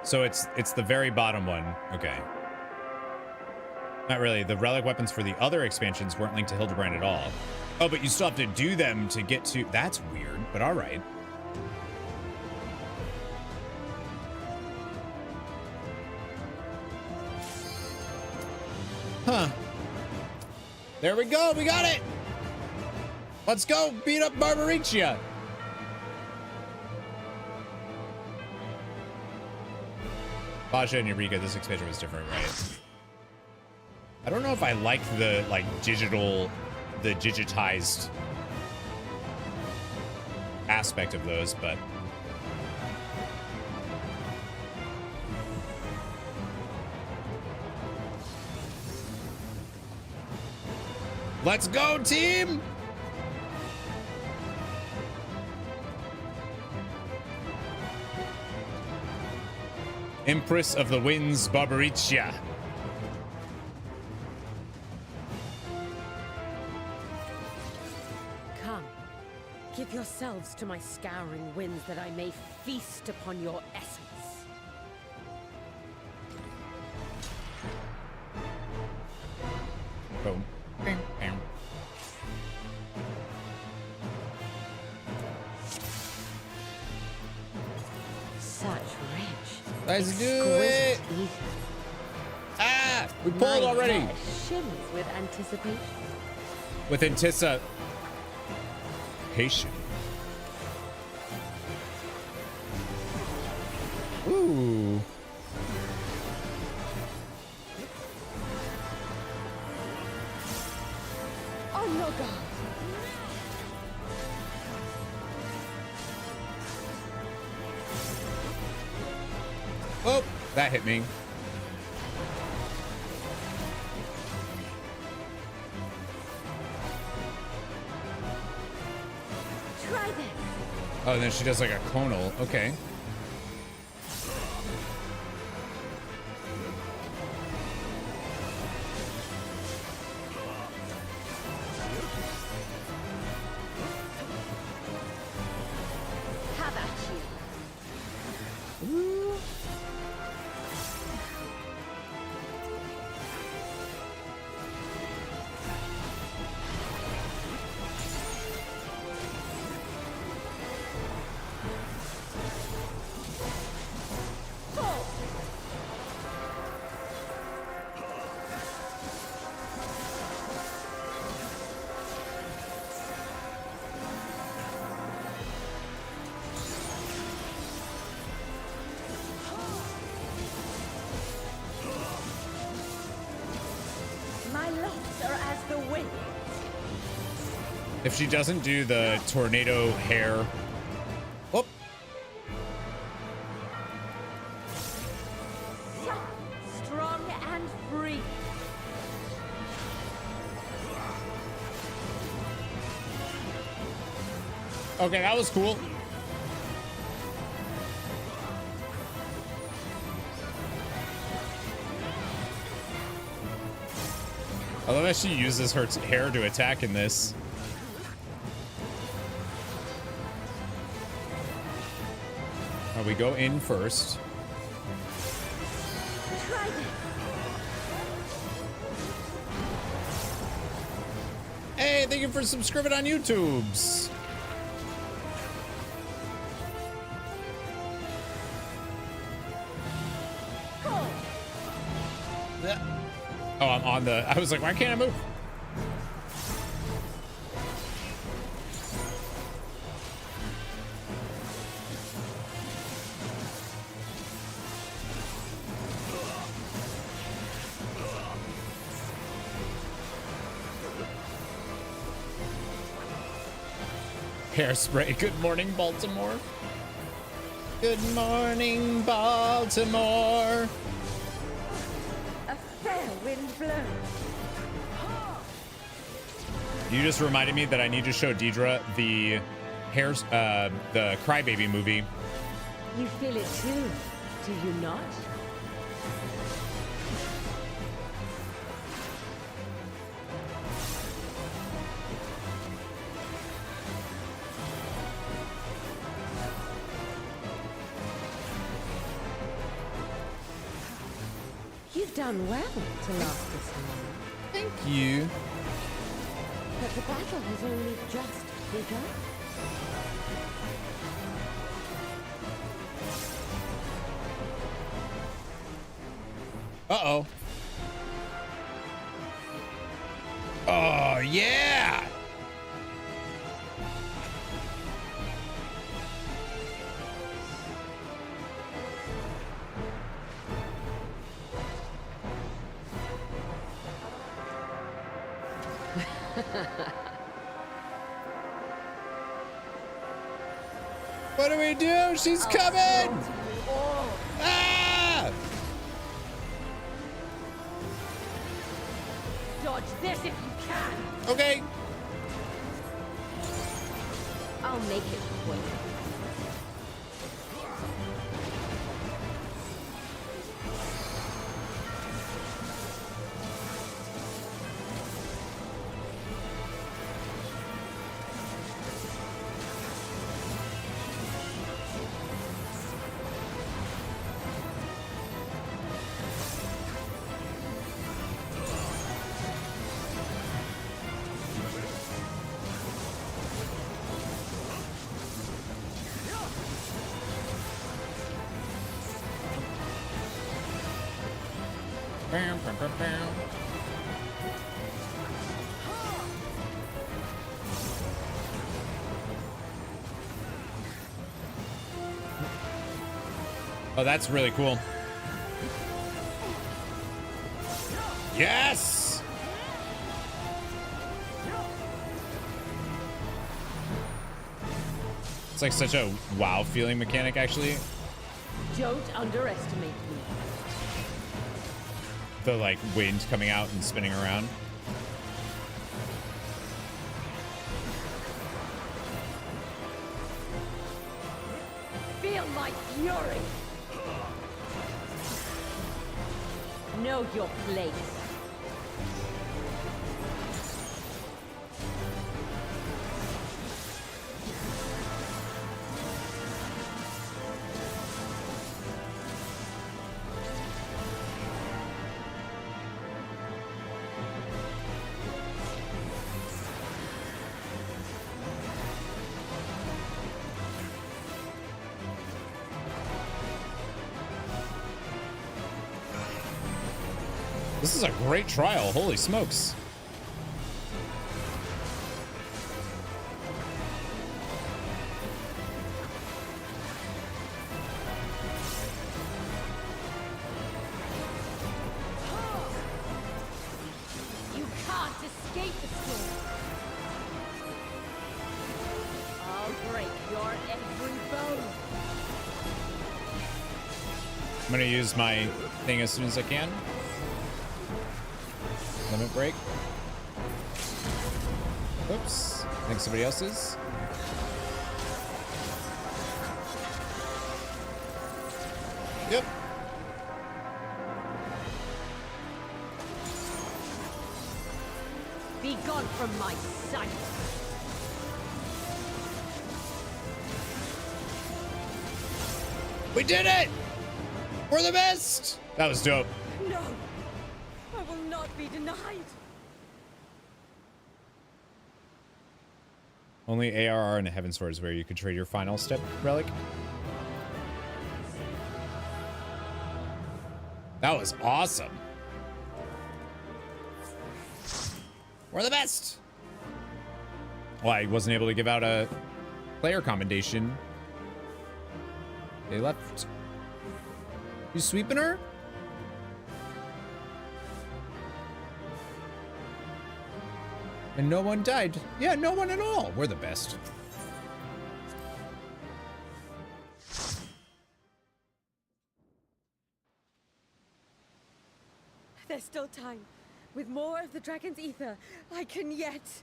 So it's the very bottom one. Okay. Not really. The relic weapons for the other expansions weren't linked to Hildebrand at all. Oh, but you still have to do them to get to... That's weird, but all right. Huh. There we go. We got it. Let's go beat up Barbaricia. Baja and Eureka, this expansion was different, right? I don't know if I like the digitized aspect of those, but let's go, team! Empress of the Winds, Barbaricia. Come. Give yourselves to my scouring winds that I may feast upon your essence. Boom. Bam, bam. Such rich, Let's do exquisite it. eating. Ah, we My pulled already. head shimmers with anticipation. With anticipation. Ooh. On your guard. Oh, that hit me. Try this. Oh, and then she does like a conal. Okay. How about you? My locks are as the wind. If she doesn't do the tornado hair. Whoop. Soft, strong, and free. Okay, that was cool. I love that she uses her hair to attack in this. We go in first. Try this. Hey, thank you for subscribing on YouTube's. Oh, I'm on the. I was like, why can't I move? Hairspray. Good morning, Baltimore. Good morning, Baltimore. A fair wind blows. You just reminded me that I need to show Deidre the the Crybaby movie. You feel it too, do you not? You've done well to last this long. Thank you. But the battle has only just begun. Uh-oh. Oh, yeah! What do we do? She's coming! Ah! Dodge this if you can. Okay. I'll make it quick. Bam, bam, bam, bam. Oh, that's really cool. Yes! It's like such a wow feeling mechanic, actually. Don't underestimate me. The like wind coming out and spinning around. Feel my fury. Know your place. This is a great trial. Holy smokes. You can't escape the storm. I'll break your every bone. I'm gonna use my thing as soon as I can. Limit break. Oops. I think somebody else's. Yep. Be gone from my sight. We did it! We're the best! That was dope. No, I will not be denied. Only ARR and a Heaven Sword is where you could trade your final step relic. That was awesome. We're the best. Well, I wasn't able to give out a player commendation. They left. You sweeping her? And no one died. Yeah, no one at all. We're the best. There's still time. With more of the dragon's ether, I can yet.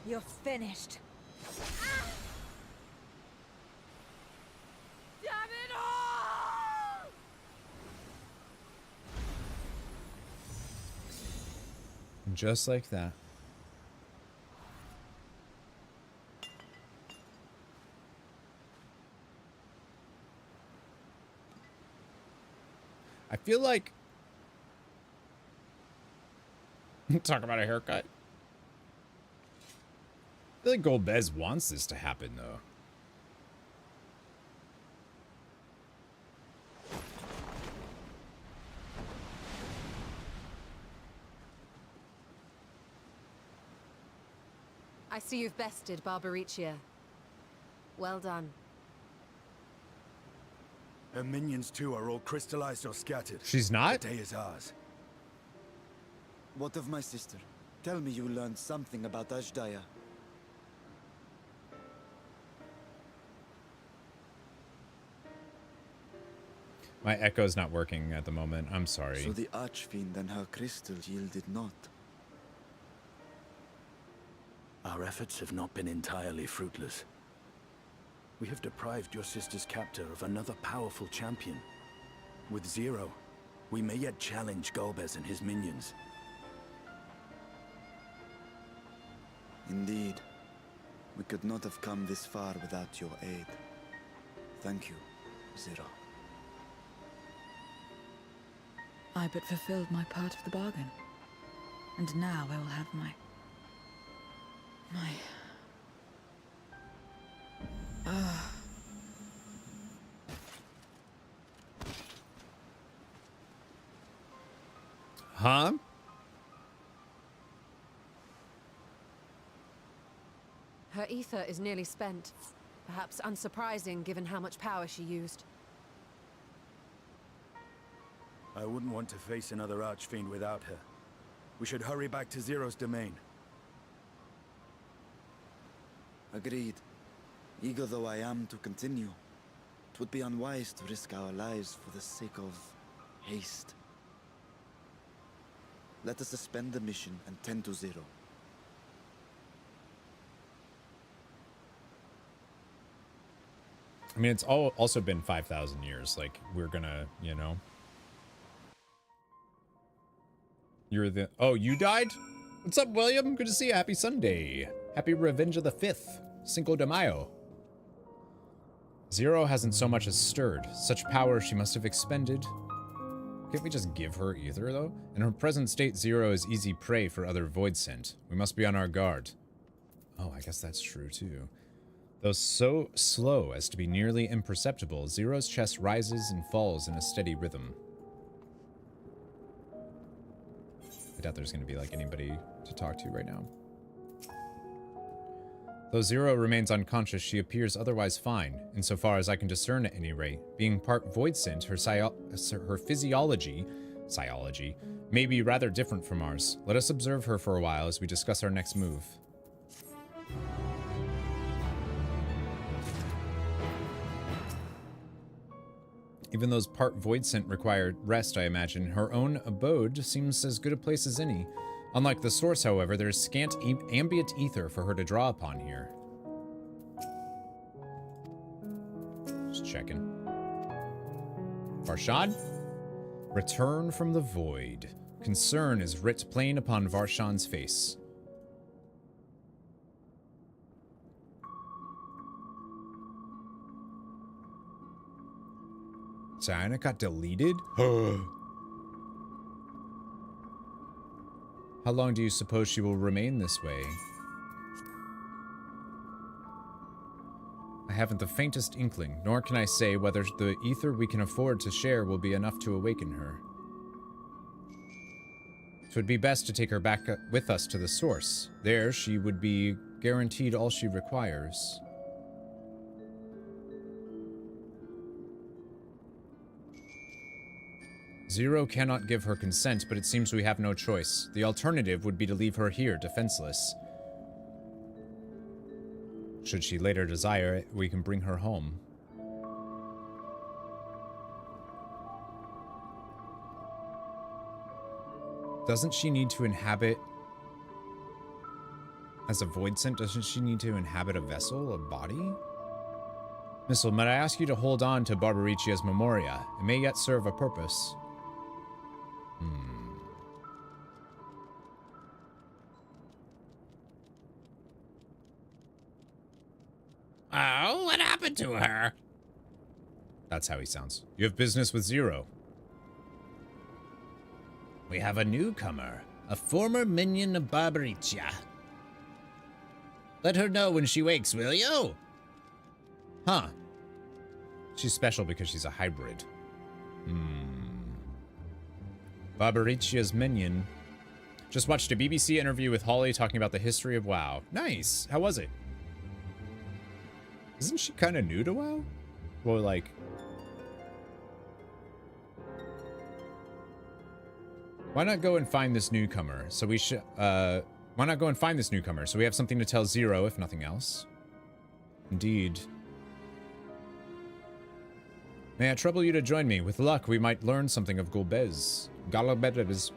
You're finished. Damn it all! And just like that. I feel like talk about a haircut. I feel like Golbez wants this to happen though. I see you've bested Barbaricia. Well done. Her minions too are all crystallized or scattered. She's not? The day is ours. What of my sister? Tell me you learned something about Ajdaya. My echo's not working at the moment. I'm sorry. So the Archfiend and her crystal yielded not. Our efforts have not been entirely fruitless. We have deprived your sister's captor of another powerful champion. With Zero, we may yet challenge Golbez and his minions. Indeed. We could not have come this far without your aid. Thank you, Zero. I but fulfilled my part of the bargain. And now I will have my... Huh? Her ether is nearly spent. Perhaps unsurprising given how much power she used. I wouldn't want to face another Archfiend without her. We should hurry back to Zero's domain. Agreed. Eager though I am to continue, it would be unwise to risk our lives for the sake of haste. Let us suspend the mission and tend to Zero. I mean, it's also been 5,000 years. Like, we're gonna, you know. You're the... Oh, you died? What's up, William? Good to see you. Happy Sunday. Happy Revenge of the 5th. Cinco de Mayo. Zero hasn't so much as stirred. Such power she must have expended. Can't we just give her ether, though? In her present state, Zero is easy prey for other void scent. We must be on our guard. Oh, I guess that's true, too. Though so slow as to be nearly imperceptible, Zero's chest rises and falls in a steady rhythm. I doubt there's going to be, like, anybody to talk to right now. Though Zero remains unconscious, she appears otherwise fine, insofar as I can discern at any rate. Being part voidsent, her physiology may be rather different from ours. Let us observe her for a while as we discuss our next move. Even those part voidsent require rest, I imagine. Her own abode seems as good a place as any. Unlike the source, however, there is scant ambient ether for her to draw upon here. Just checking. Varshan? Return from the void. Concern is writ plain upon Varshan's face. Diana got deleted? How long do you suppose she will remain this way? I haven't the faintest inkling, nor can I say whether the ether we can afford to share will be enough to awaken her. It would be best to take her back with us to the source. There, she would be guaranteed all she requires. Zero cannot give her consent, but it seems we have no choice. The alternative would be to leave her here, defenseless. Should she later desire it, we can bring her home. Doesn't she need to inhabit... As a voidsent, doesn't she need to inhabit a vessel, a body? Missile, might I ask you to hold on to Barbaricia's memoria? It may yet serve a purpose. Oh, what happened to her? That's how he sounds. You have business with Zero. We have a newcomer, a former minion of Barbaricia. Let her know when she wakes, will you? Huh. She's special because she's a hybrid. Barbaricia's minion. Just watched a BBC interview with Holly talking about the history of WoW. Nice. How was it? Isn't she kind of new to WoW? Well, like... Why not go and find this newcomer? So we should, why not go and find this newcomer? So we have something to tell Zero, if nothing else. Indeed. May I trouble you to join me? With luck, we might learn something of Golbez. Galabez.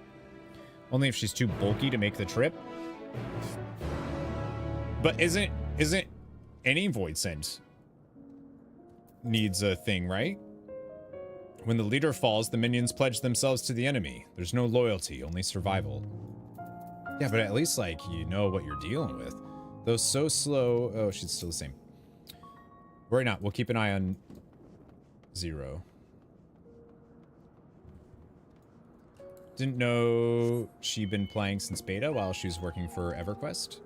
Only if she's too bulky to make the trip. But isn't any voidsent needs a thing, right? When the leader falls, the minions pledge themselves to the enemy. There's no loyalty, only survival. Yeah, but at least, like, you know what you're dealing with. Though so slow... Oh, she's still the same. Worry not. We'll keep an eye on Zero. Didn't know she'd been playing since beta while she was working for EverQuest.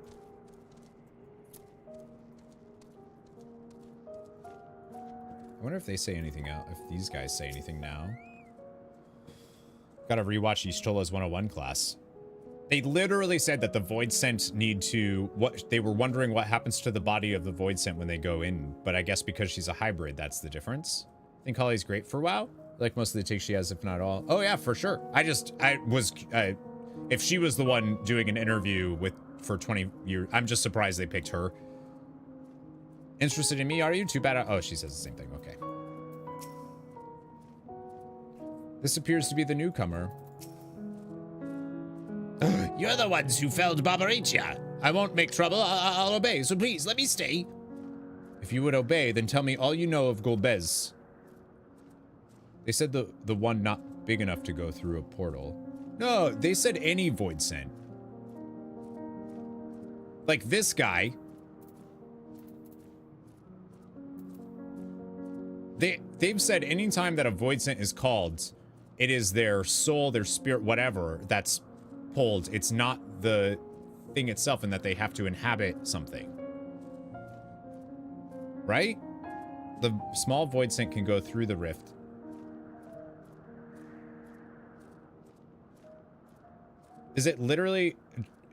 I wonder if they say anything out, if these guys say anything now. Gotta rewatch Ishtola's 101 class. They literally said that the Void Scent need to... They were wondering what happens to the body of the Void Scent when they go in. But I guess because she's a hybrid, that's the difference. I think Holly's great for WoW. Like most of the takes she has, if not all. Oh yeah, for sure. If she was the one doing an interview for 20 years, I'm just surprised they picked her. Interested in me, are you? Too bad. Oh, she says the same thing. Okay. This appears to be the newcomer. You're the ones who felled Barbaricia. I won't make trouble. I'll obey, so please, let me stay. If you would obey, then tell me all you know of Golbez. They said the one not big enough to go through a portal. No, they said any Void Scent. Like this guy. They've said anytime that a Void Scent is called, it is their soul, their spirit, whatever, that's pulled. It's not the thing itself, and that they have to inhabit something. Right? The small Void Scent can go through the rift. Is it literally...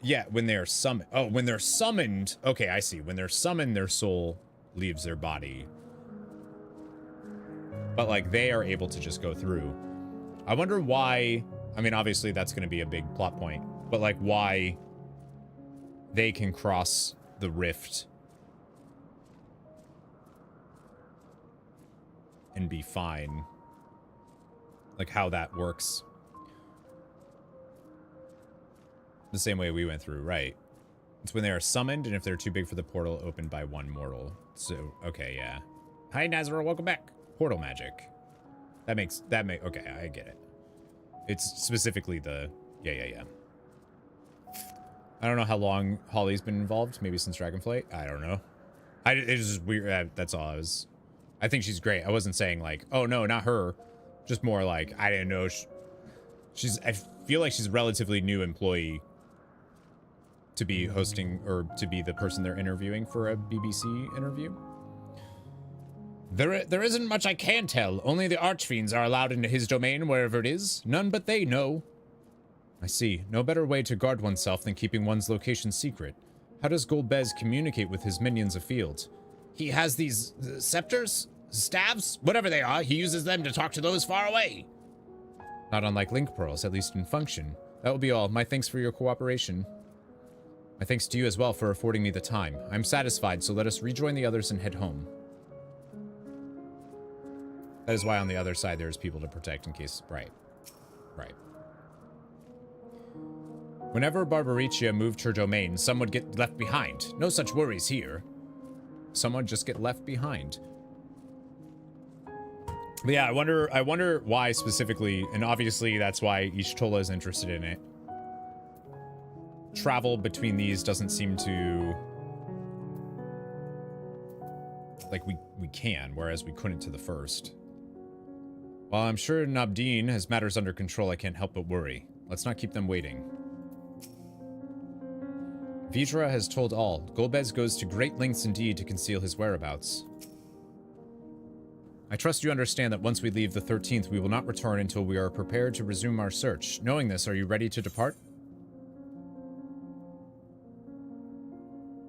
Yeah, when they're summoned. Oh, when they're summoned. Okay, I see. When they're summoned, their soul leaves their body. But, like, they are able to just go through. I wonder why... I mean, obviously, that's going to be a big plot point. But, like, why they can cross the rift and be fine. Like, how that works. The same way we went through, right? It's when they are summoned, and if they're too big for the portal, opened by one mortal. So, okay, yeah. Hi, Nazareth, welcome back. Portal magic. Okay, I get it. It's specifically the, yeah. I don't know how long Holly's been involved. Maybe since Dragonflight. I don't know. It's just weird. That's all I think she's great. I wasn't saying like, oh no, not her. Just more like, I didn't know. I feel like she's a relatively new employee to be hosting, or to be the person they're interviewing for a BBC interview. There isn't much I can tell. Only the Archfiends are allowed into his domain, wherever it is. None but they know. I see. No better way to guard oneself than keeping one's location secret. How does Golbez communicate with his minions afield? He has these scepters? Staves? Whatever they are, he uses them to talk to those far away. Not unlike link pearls, at least in function. That will be all. My thanks for your cooperation. My thanks to you as well for affording me the time. I'm satisfied, so let us rejoin the others and head home. That is why on the other side there's people to protect in case... Right. Whenever Barbaricia moved her domain, some would get left behind. No such worries here. Some would just get left behind. But yeah, I wonder why specifically, and obviously that's why Ishtola is interested in it. Travel between these doesn't seem to... Like, we can, whereas we couldn't to the first. While I'm sure Nabdeen has matters under control, I can't help but worry. Let's not keep them waiting. Vidra has told all. Golbez goes to great lengths indeed to conceal his whereabouts. I trust you understand that once we leave the 13th, we will not return until we are prepared to resume our search. Knowing this, are you ready to depart?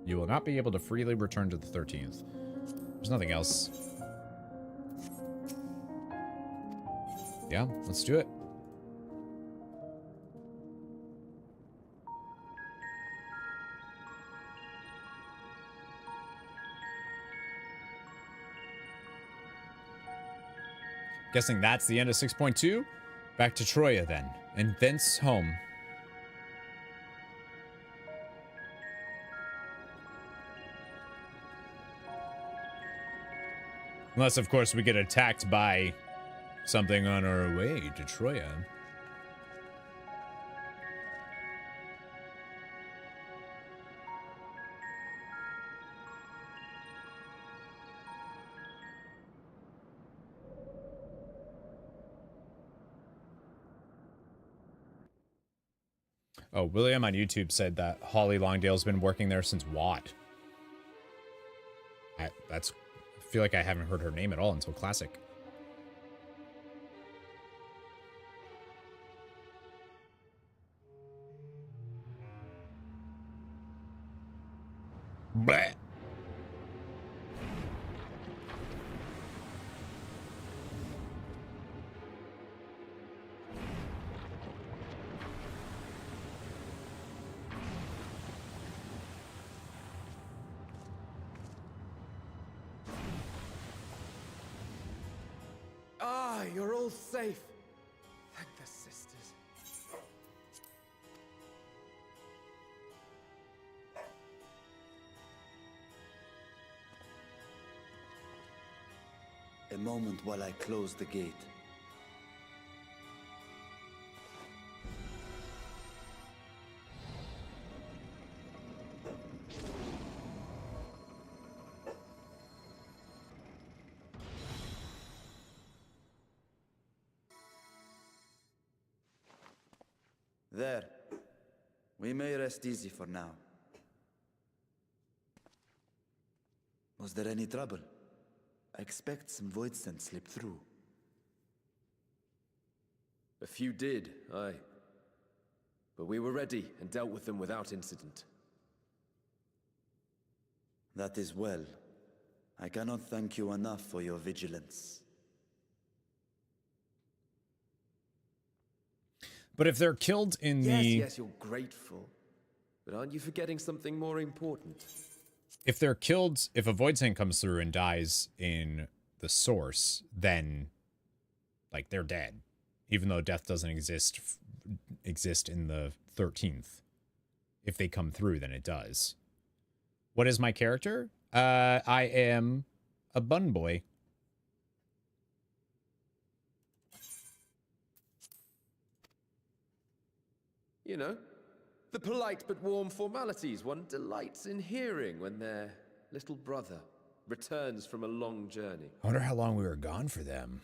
You will not be able to freely return to the 13th. There's nothing else. Yeah, let's do it. Guessing that's the end of 6.2. Back to Troya then, and thence home. Unless, of course, we get attacked by something on our way to Troya. Oh, William on YouTube said that Holly Longdale's been working there since what? I feel like I haven't heard her name at all until Classic. Bleh. Ah, you're all safe. Thank the sisters. A moment while I close the gate. There. We may rest easy for now. Was there any trouble? I expect some void scent slipped through. A few did, aye. But we were ready and dealt with them without incident. That is well. I cannot thank you enough for your vigilance. But if they're killed in the... Yes, you're grateful. But aren't you forgetting something more important? If they're killed, if a void scent comes through and dies in the source, then, like, they're dead. Even though death doesn't exist in the 13th. If they come through, then it does. What is my character? I am a bun boy. You know, the polite but warm formalities one delights in hearing when their little brother returns from a long journey. I wonder how long we were gone for them.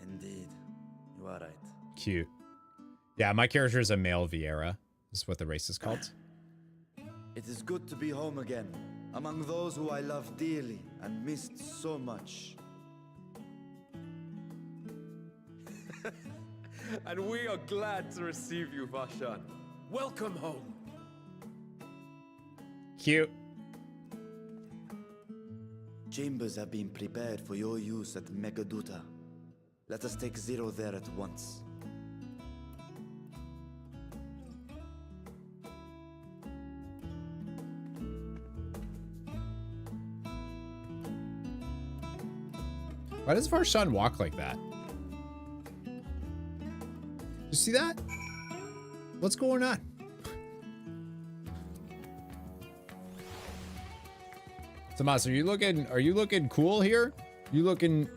Indeed. You are right. Cute. Yeah, my character is a male Vieira. This is what the race is called. It is good to be home again, among those who I love dearly and missed so much. And we are glad to receive you, Vashan. Welcome home. Cute. Chambers have been prepared for your use at Megaduta. Let us take Zero there at once. Why does Varshan walk like that? You see that? What's going on? Tomas, are you looking cool here? You looking...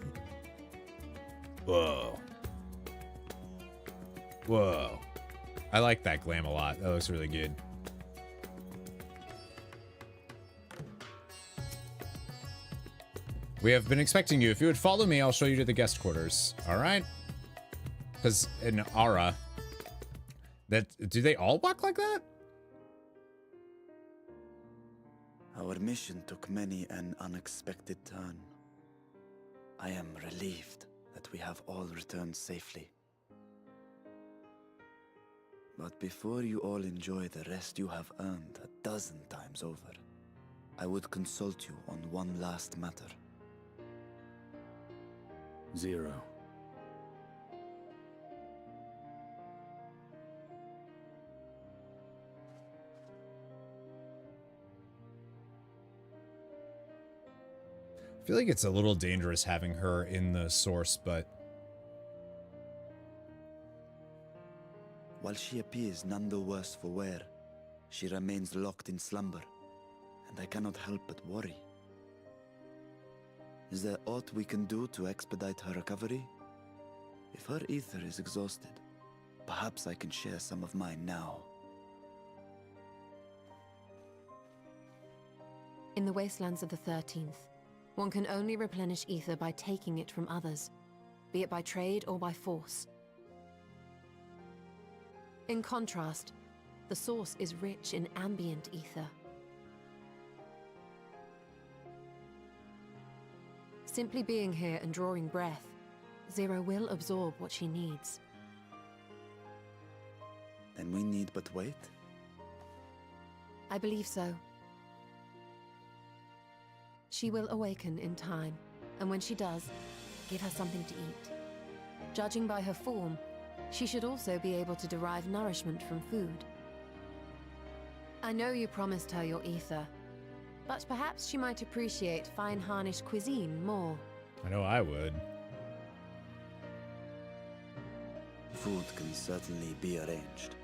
Whoa. Whoa. I like that glam a lot. That looks really good. We have been expecting you. If you would follow me, I'll show you to the guest quarters. All right? Because in Aura, do they all walk like that? Our mission took many an unexpected turn. I am relieved that we have all returned safely. But before you all enjoy the rest you have earned 12 times over, I would consult you on one last matter. Zero. I feel like it's a little dangerous having her in the source, but... While she appears none the worse for wear, she remains locked in slumber, and I cannot help but worry. Is there aught we can do to expedite her recovery? If her ether is exhausted, perhaps I can share some of mine now. In the wastelands of the 13th, one can only replenish ether by taking it from others, be it by trade or by force. In contrast, the source is rich in ambient ether. Simply being here and drawing breath, Zero will absorb what she needs. Then we need but wait. I believe so. She will awaken in time, and when she does, give her something to eat. Judging by her form, she should also be able to derive nourishment from food. I know you promised her your ether, but perhaps she might appreciate fine Harnish cuisine more. I know I would. Food can certainly be arranged.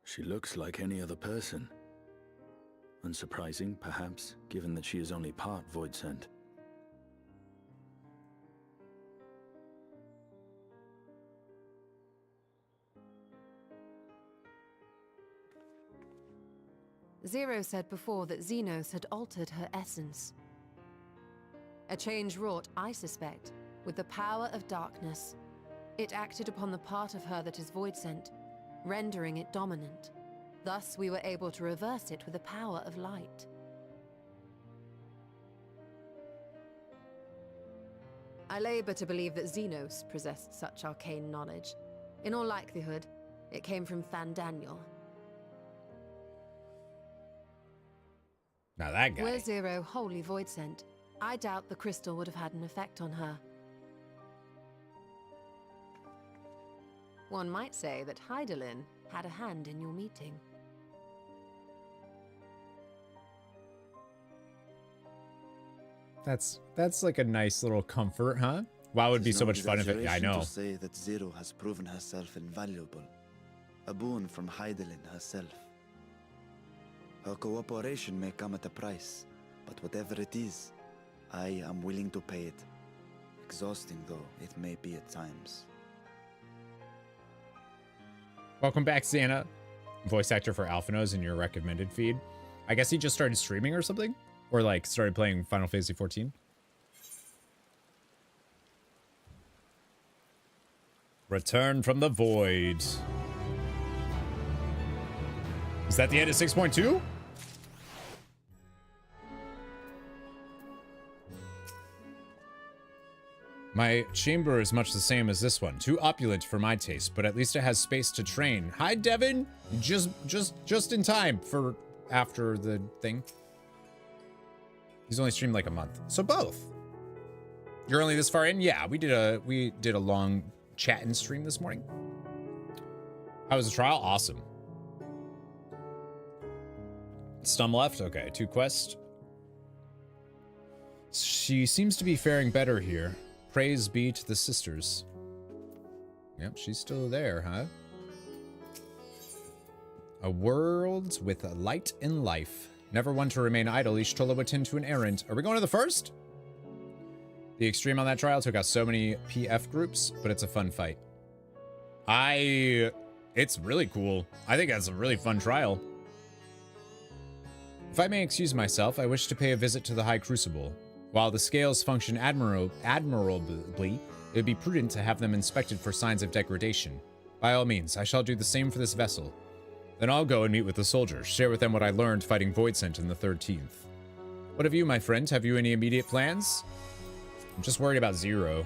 She looks like any other person. Unsurprising, perhaps, given that she is only part Voidsent. Zero said before that Xenos had altered her essence. A change wrought, I suspect, with the power of darkness. It acted upon the part of her that is Voidsent, rendering it dominant. Thus, we were able to reverse it with the power of light. I labor to believe that Xenos possessed such arcane knowledge. In all likelihood, it came from Fandaniel. Now that guy. Were Zero wholly Voidsent, I doubt the crystal would have had an effect on her. One might say that Hydaelyn had a hand in your meeting. That's like a nice little comfort, huh? Wow, it would be so much fun if it. Yeah, I know. To say that Zero has proven herself invaluable, a boon from Hydaelyn herself. Her cooperation may come at a price, but whatever it is, I am willing to pay it. Exhausting though it may be at times. Welcome back, Xana. Voice actor for Alphinaud in your recommended feed. I guess he just started streaming or something? Or like started playing Final Fantasy XIV? Return from the Void. Is that the end of 6.2? My chamber is much the same as this one. Too opulent for my taste, but at least it has space to train. Hi, Devin. Just in time for after the thing. He's only streamed like a month, so both. You're only this far in? Yeah, we did a long chat and stream this morning. How was the trial? Awesome. Stum left. Okay, 2 quests. She seems to be faring better here. Praise be to the sisters. Yep, she's still there, huh? A world with a light and life. Never one to remain idle, each Tola would tend to an errand. Are we going to the first? The extreme on that trial took out so many PF groups, but it's a fun fight. It's really cool. I think that's a really fun trial. If I may excuse myself, I wish to pay a visit to the High Crucible. While the scales function admirably, it would be prudent to have them inspected for signs of degradation. By all means, I shall do the same for this vessel. Then I'll go and meet with the soldiers, share with them what I learned fighting Voidsent in the 13th. What of you, my friend? Have you any immediate plans? I'm just worried about Zero.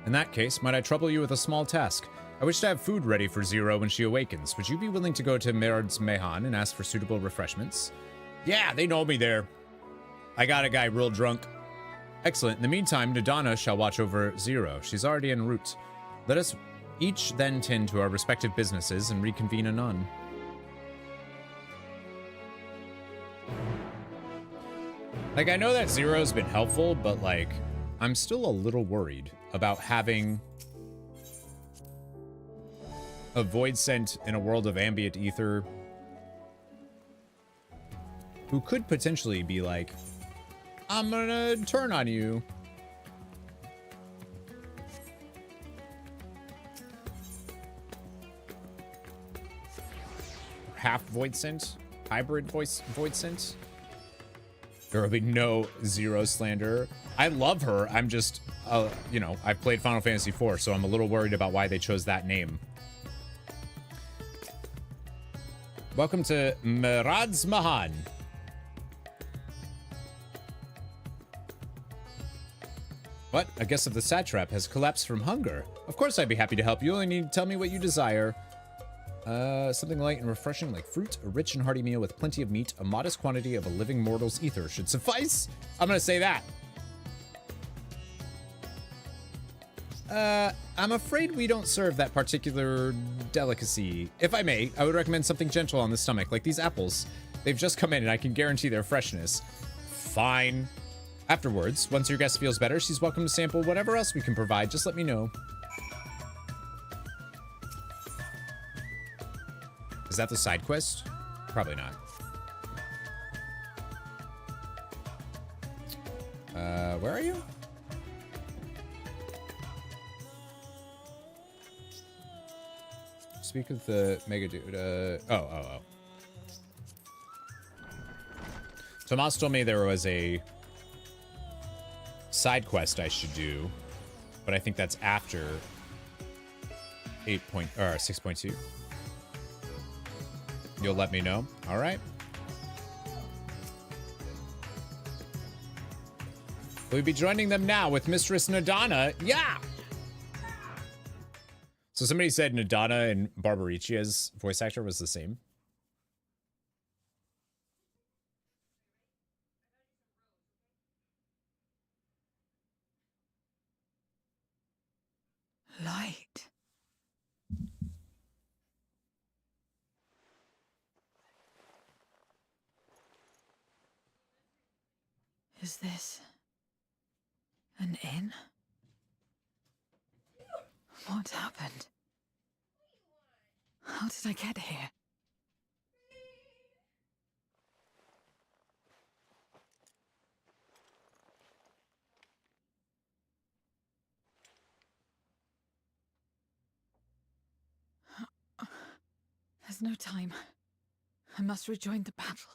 In that case, might I trouble you with a small task? I wish to have food ready for Zero when she awakens. Would you be willing to go to Merd's Mehan and ask for suitable refreshments? Yeah, they know me there. I got a guy real drunk. Excellent. In the meantime, Nadana shall watch over Zero. She's already en route. Let us each then tend to our respective businesses and reconvene anon. Like, I know that Zero's been helpful, but like, I'm still a little worried about having a Voidsent in a world of ambient ether who could potentially be like, I'm gonna turn on you. Half Voidsent, hybrid Voidsent. There will be no Zero slander. I love her. I'm just, you know, I've played Final Fantasy IV, so I'm a little worried about why they chose that name. Welcome to Merd's Mehan. What? A guest of the satrap has collapsed from hunger. Of course I'd be happy to help. You only need to tell me what you desire. Something light and refreshing like fruit, a rich and hearty meal with plenty of meat, a modest quantity of a living mortal's ether should suffice. I'm gonna say that. I'm afraid we don't serve that particular delicacy. If I may, I would recommend something gentle on the stomach, like these apples. They've just come in and I can guarantee their freshness. Fine. Afterwards, once your guest feels better, she's welcome to sample whatever else we can provide. Just let me know. Is that the side quest? Probably not. Where are you? Speak of the mega dude. Oh. Tomas told me there was a side quest I should do, but I think that's after 6.2. You'll let me know. All right. We'll be joining them now with Mistress Nadana. Yeah. So somebody said Nadana and Barbaricia's voice actor was the same. Light. Is this an inn? What happened? How did I get here? There's no time. I must rejoin the battle.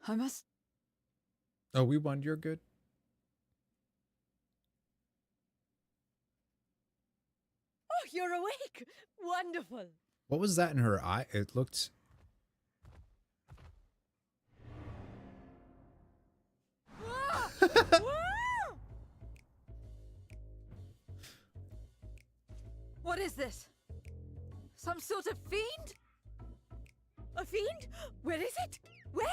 I must... Oh, we won. You're good. Oh, you're awake! Wonderful! What was that in her eye? It looked... What is this? Some sort of fiend? A fiend? Where is it? Where?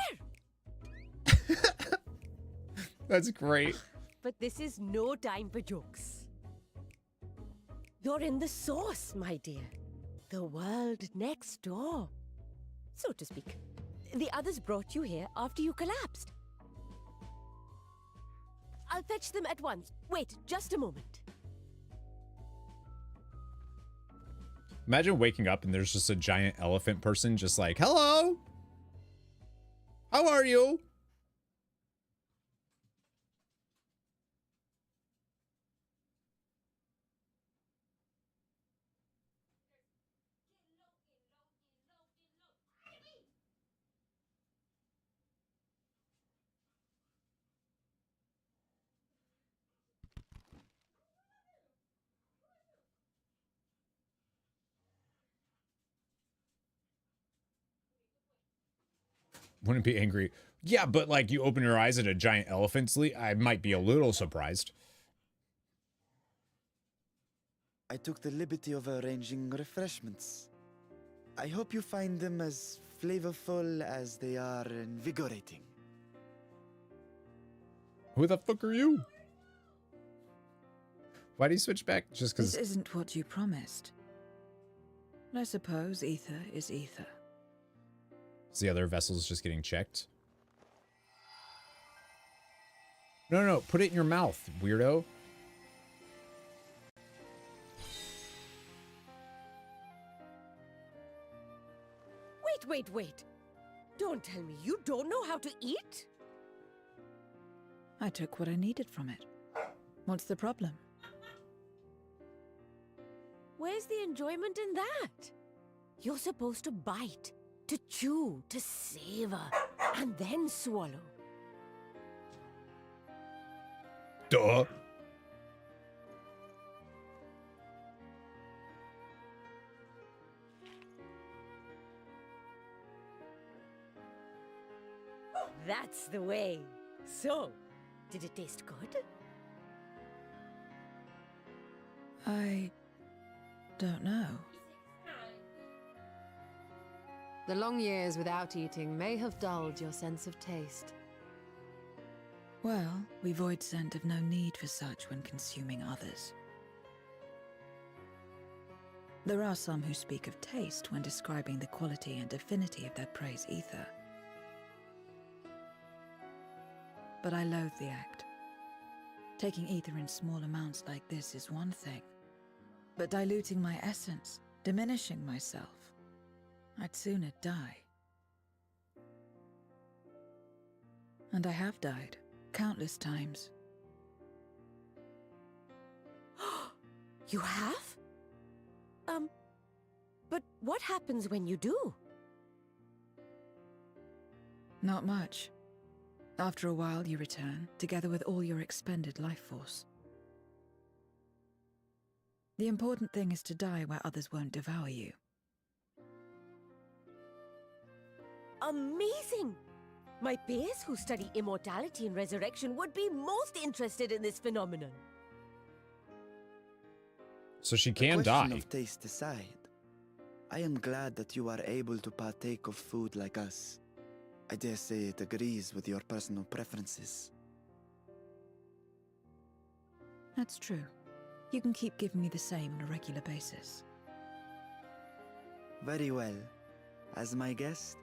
That's great. But this is no time for jokes. You're in the source, my dear. The world next door, so to speak. The others brought you here after you collapsed. I'll fetch them at once. Wait, just a moment. Imagine waking up and there's just a giant elephant person just like, hello, how are you? Wouldn't be angry. Yeah, but like you open your eyes at a giant elephant's leap, I might be a little surprised. I took the liberty of arranging refreshments. I hope you find them as flavorful as they are invigorating. Who the fuck are you? Why do you switch back? Just because... This isn't what you promised. I suppose ether is ether. Is the other vessels just getting checked? No, put it in your mouth, weirdo. Wait. Don't tell me you don't know how to eat? I took what I needed from it. What's the problem? Where's the enjoyment in that? You're supposed to bite, to chew, to savor, and then swallow. Duh. That's the way. So, did it taste good? I don't know. The long years without eating may have dulled your sense of taste. Well, we Voidsent have no need for such when consuming others. There are some who speak of taste when describing the quality and affinity of their prey's ether. But I loathe the act. Taking ether in small amounts like this is one thing, but diluting my essence, diminishing myself, I'd sooner die. And I have died, countless times. You have? But what happens when you do? Not much. After a while, you return, together with all your expended life force. The important thing is to die where others won't devour you. Amazing! My peers who study immortality and resurrection would be most interested in this phenomenon. So she can Question die. of taste aside, I am glad that you are able to partake of food like us. I dare say it agrees with your personal preferences. That's true. You can keep giving me the same on a regular basis. Very well. As my guest,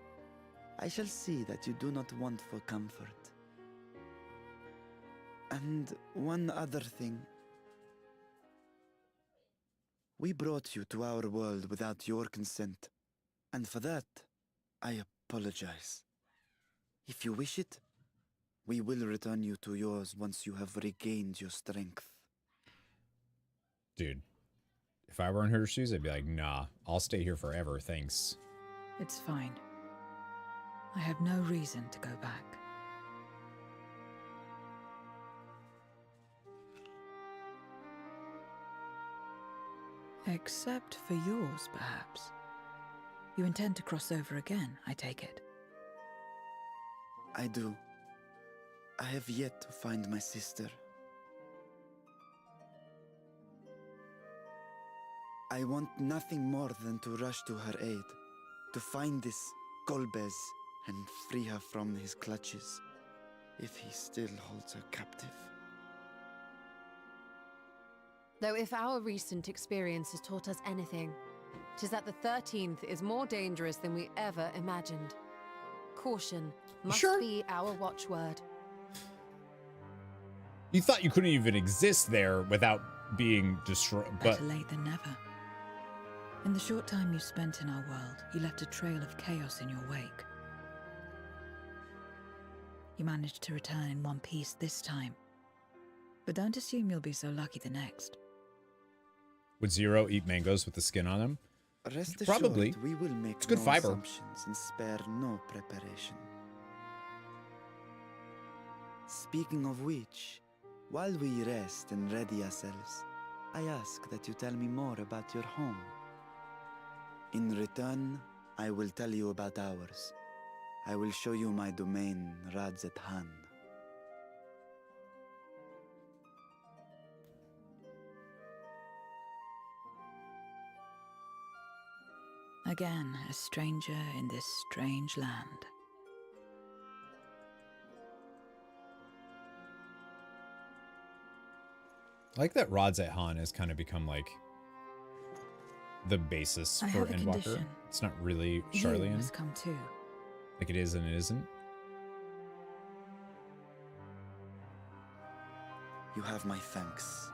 I shall see that you do not want for comfort. And one other thing. We brought you to our world without your consent, and for that, I apologize. If you wish it, we will return you to yours once you have regained your strength. Dude, if I were in her shoes, I'd be like, nah, I'll stay here forever, thanks. It's fine. I have no reason to go back. Except for yours, perhaps. You intend to cross over again, I take it. I do. I have yet to find my sister. I want nothing more than to rush to her aid, to find this Golbez and free her from his clutches, if he still holds her captive. Though if our recent experience has taught us anything, 'tis that the 13th is more dangerous than we ever imagined. Caution must be our watchword. You thought you couldn't even exist there without being destroyed, but better late than never. In the short time you spent in our world, you left a trail of chaos in your wake. You managed to return in one piece this time, but don't assume you'll be so lucky the next. would Zero eat mangoes with the skin on them? Rest Probably. assured, we will make It's good no fiber. assumptions and spare no preparation. Speaking of which, while we rest and ready ourselves, I ask that you tell me more about your home. In return, I will tell you about ours. I will show you my domain, Radzet Han. Again, a stranger in this strange land. I like that Radzet Han has kind of become like the basis I for have a Endwalker. condition. It's not really You Charlian. must come too. Like it is and it isn't. You have my thanks.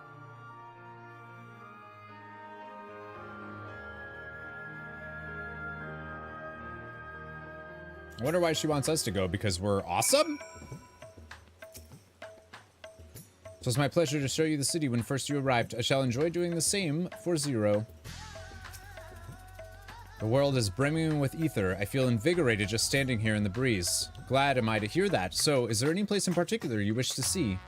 I wonder why she wants us to go, because we're awesome? So it's my pleasure to show you the city when first you arrived. I shall enjoy doing the same for Zero. The world is brimming with ether. I feel invigorated just standing here in the breeze. Glad am I to hear that. So, is there any place in particular you wish to see?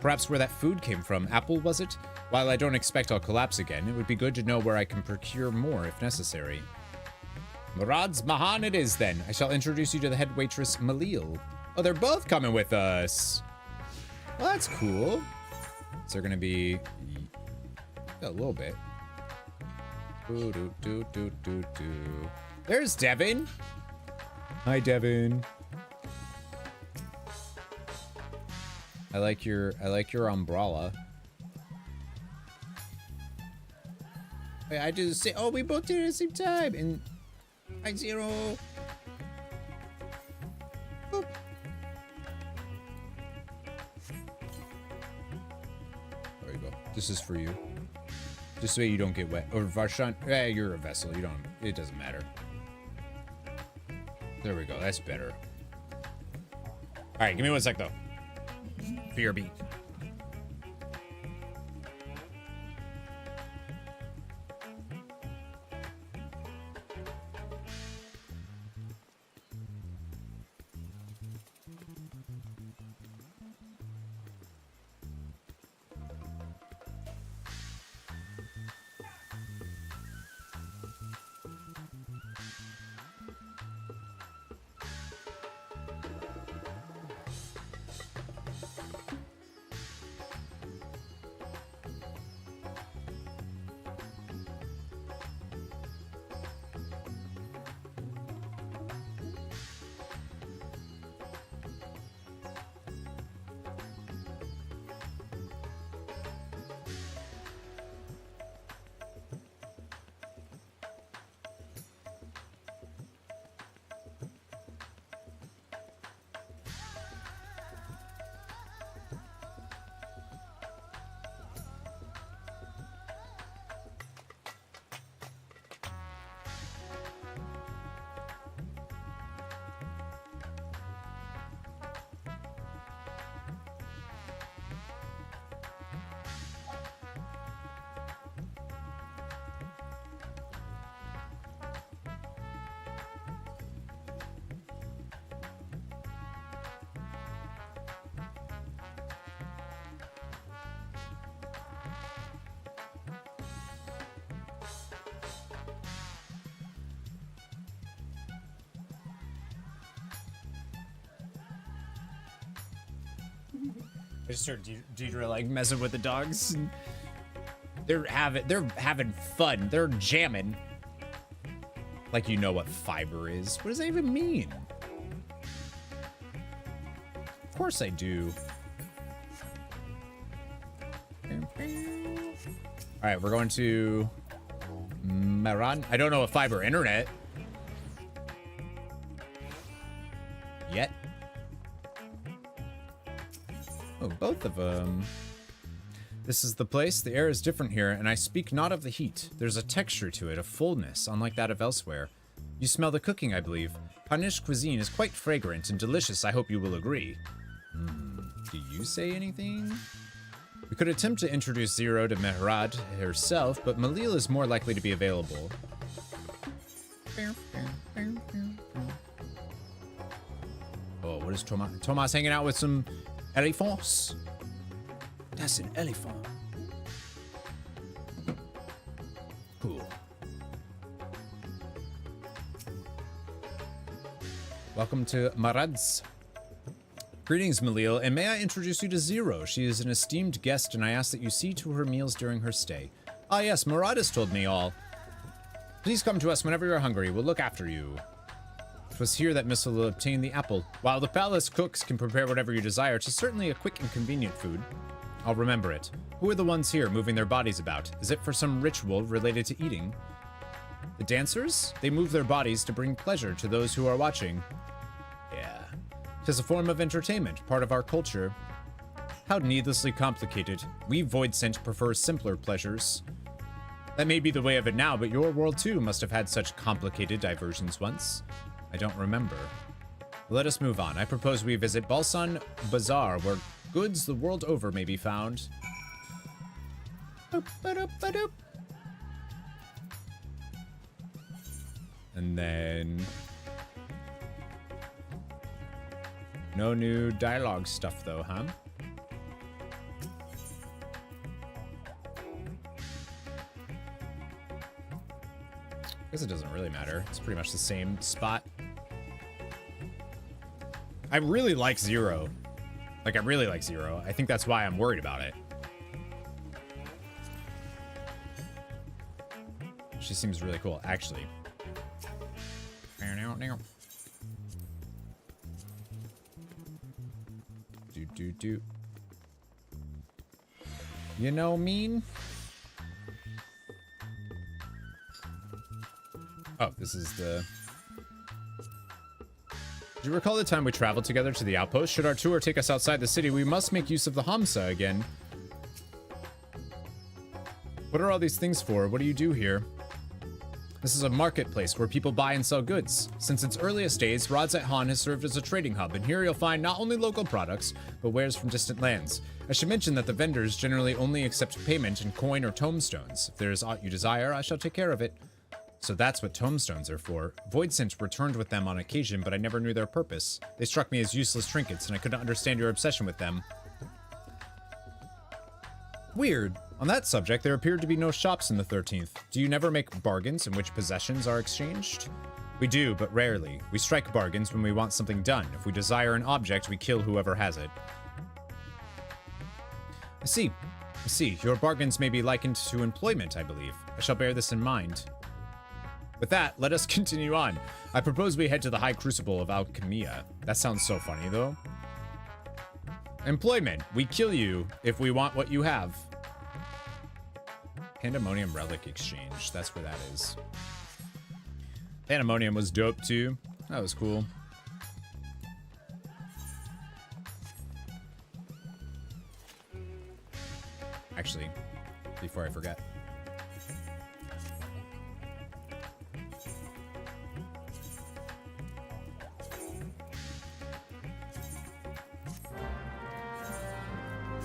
Perhaps where that food came from. Apple, was it? While I don't expect I'll collapse again, it would be good to know where I can procure more if necessary. Murad's Mahan it is then. I shall introduce you to the head waitress, Malil. Oh, they're both coming with us. Well, that's cool. Is there gonna be... Yeah, a little bit. Do, do, do, do, do, do. There's Devin. Hi, Devin. I like your umbrella. I just say, oh, we both did it at the same time, and I 0. Boop. There you go. This is for you. Just so you don't get wet. Or Varshan, you're a vessel. You don't. It doesn't matter. There we go. That's better. All right, give me 1 sec though. BRB. I just heard Deidre like messing with the dogs. And they're having fun. They're jamming. Like you know what fiber is. What does that even mean? Of course I do. All right, we're going to Maran. I don't know if fiber internet yet. Oh, both of them. This is the place. The air is different here, and I speak not of the heat. There's a texture to it, a fullness, unlike that of elsewhere. You smell the cooking, I believe. Panish cuisine is quite fragrant and delicious. I hope you will agree. Do you say anything? We could attempt to introduce Zero to Mehrad herself, but Malil is more likely to be available. Oh, what is Thomas? Thomas hanging out with some elephants? That's an elephant. Cool. Welcome to Marad's. Greetings, Malil, and may I introduce you to Zero? She is an esteemed guest, and I ask that you see to her meals during her stay. Ah, yes, Marad has told me all. Please come to us whenever you're hungry. We'll look after you. It was here that Missil will obtain the apple. While the palace cooks can prepare whatever you desire, it is certainly a quick and convenient food. I'll remember it. Who are the ones here moving their bodies about? Is it for some ritual related to eating? The dancers? They move their bodies to bring pleasure to those who are watching. Yeah. 'Tis a form of entertainment, part of our culture. How needlessly complicated. We Voidsent prefer simpler pleasures. That may be the way of it now, but your world too must have had such complicated diversions once. I don't remember. Let us move on. I propose we visit Balsan Bazaar, where goods the world over may be found. And then... no new dialogue stuff, though, huh? I guess it doesn't really matter. It's pretty much the same spot. I really like Zero. Like, I really like Zero. I think that's why I'm worried about it. She seems really cool, actually. Do. You know mean? Oh, this is the... Do you recall the time we traveled together to the outpost? Should our tour take us outside the city, we must make use of the Hamsa again. What are all these things for? What do you do here? This is a marketplace where people buy and sell goods. Since its earliest days, Radzat Han has served as a trading hub, and here you'll find not only local products, but wares from distant lands. I should mention that the vendors generally only accept payment in coin or tomestones. If there is aught you desire, I shall take care of it. So that's what tomestones are for. Voidsent returned with them on occasion, but I never knew their purpose. They struck me as useless trinkets, and I couldn't understand your obsession with them. Weird. On that subject, there appeared to be no shops in the 13th. Do you never make bargains in which possessions are exchanged? We do, but rarely. We strike bargains when we want something done. If we desire an object, we kill whoever has it. I see. Your bargains may be likened to employment, I believe. I shall bear this in mind. With that, let us continue on. I propose we head to the High Crucible of Alchemia. That sounds so funny, though. Employment. We kill you if we want what you have. Pandemonium Relic Exchange. That's where that is. Pandemonium was dope, too. That was cool. Actually, before I forget.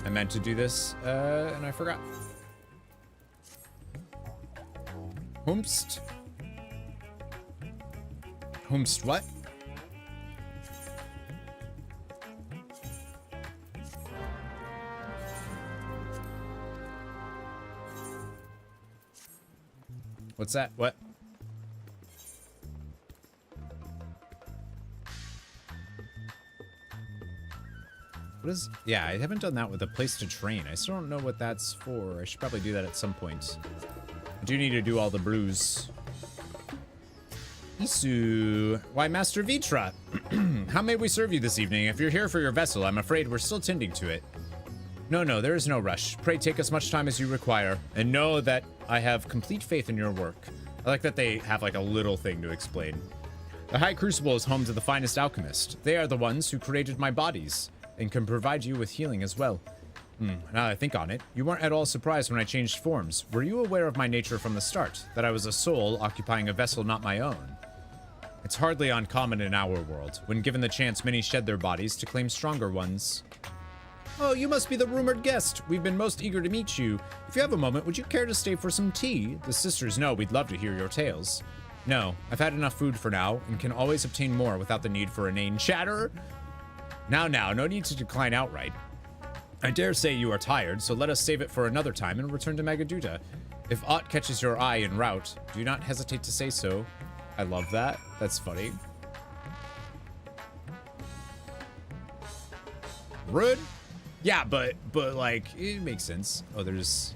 I meant to do this, and I forgot. Humst what? What's that? What? What is... Yeah, I haven't done that with a place to train. I still don't know what that's for. I should probably do that at some point. I do need to do all the brews. Isu. Why, Master Vitra. How may we serve you this evening? If you're here for your vessel, I'm afraid we're still tending to it. No, there is no rush. Pray take as much time as you require, and know that I have complete faith in your work. I like that they have like a little thing to explain. The High Crucible is home to the finest alchemists. They are the ones who created my bodies, and can provide you with healing as well. Now that I think on it, you weren't at all surprised when I changed forms. Were you aware of my nature from the start? That I was a soul occupying a vessel not my own? It's hardly uncommon in our world. When given the chance, many shed their bodies to claim stronger ones. Oh, you must be the rumored guest. We've been most eager to meet you. If you have a moment, would you care to stay for some tea? The sisters know we'd love to hear your tales. No, I've had enough food for now, and can always obtain more without the need for inane chatter. Now, no need to decline outright. I dare say you are tired, so let us save it for another time and return to Magaduta. If aught catches your eye en route, do not hesitate to say so. I love that. That's funny. Rude? Yeah, but like, it makes sense. Oh, there's...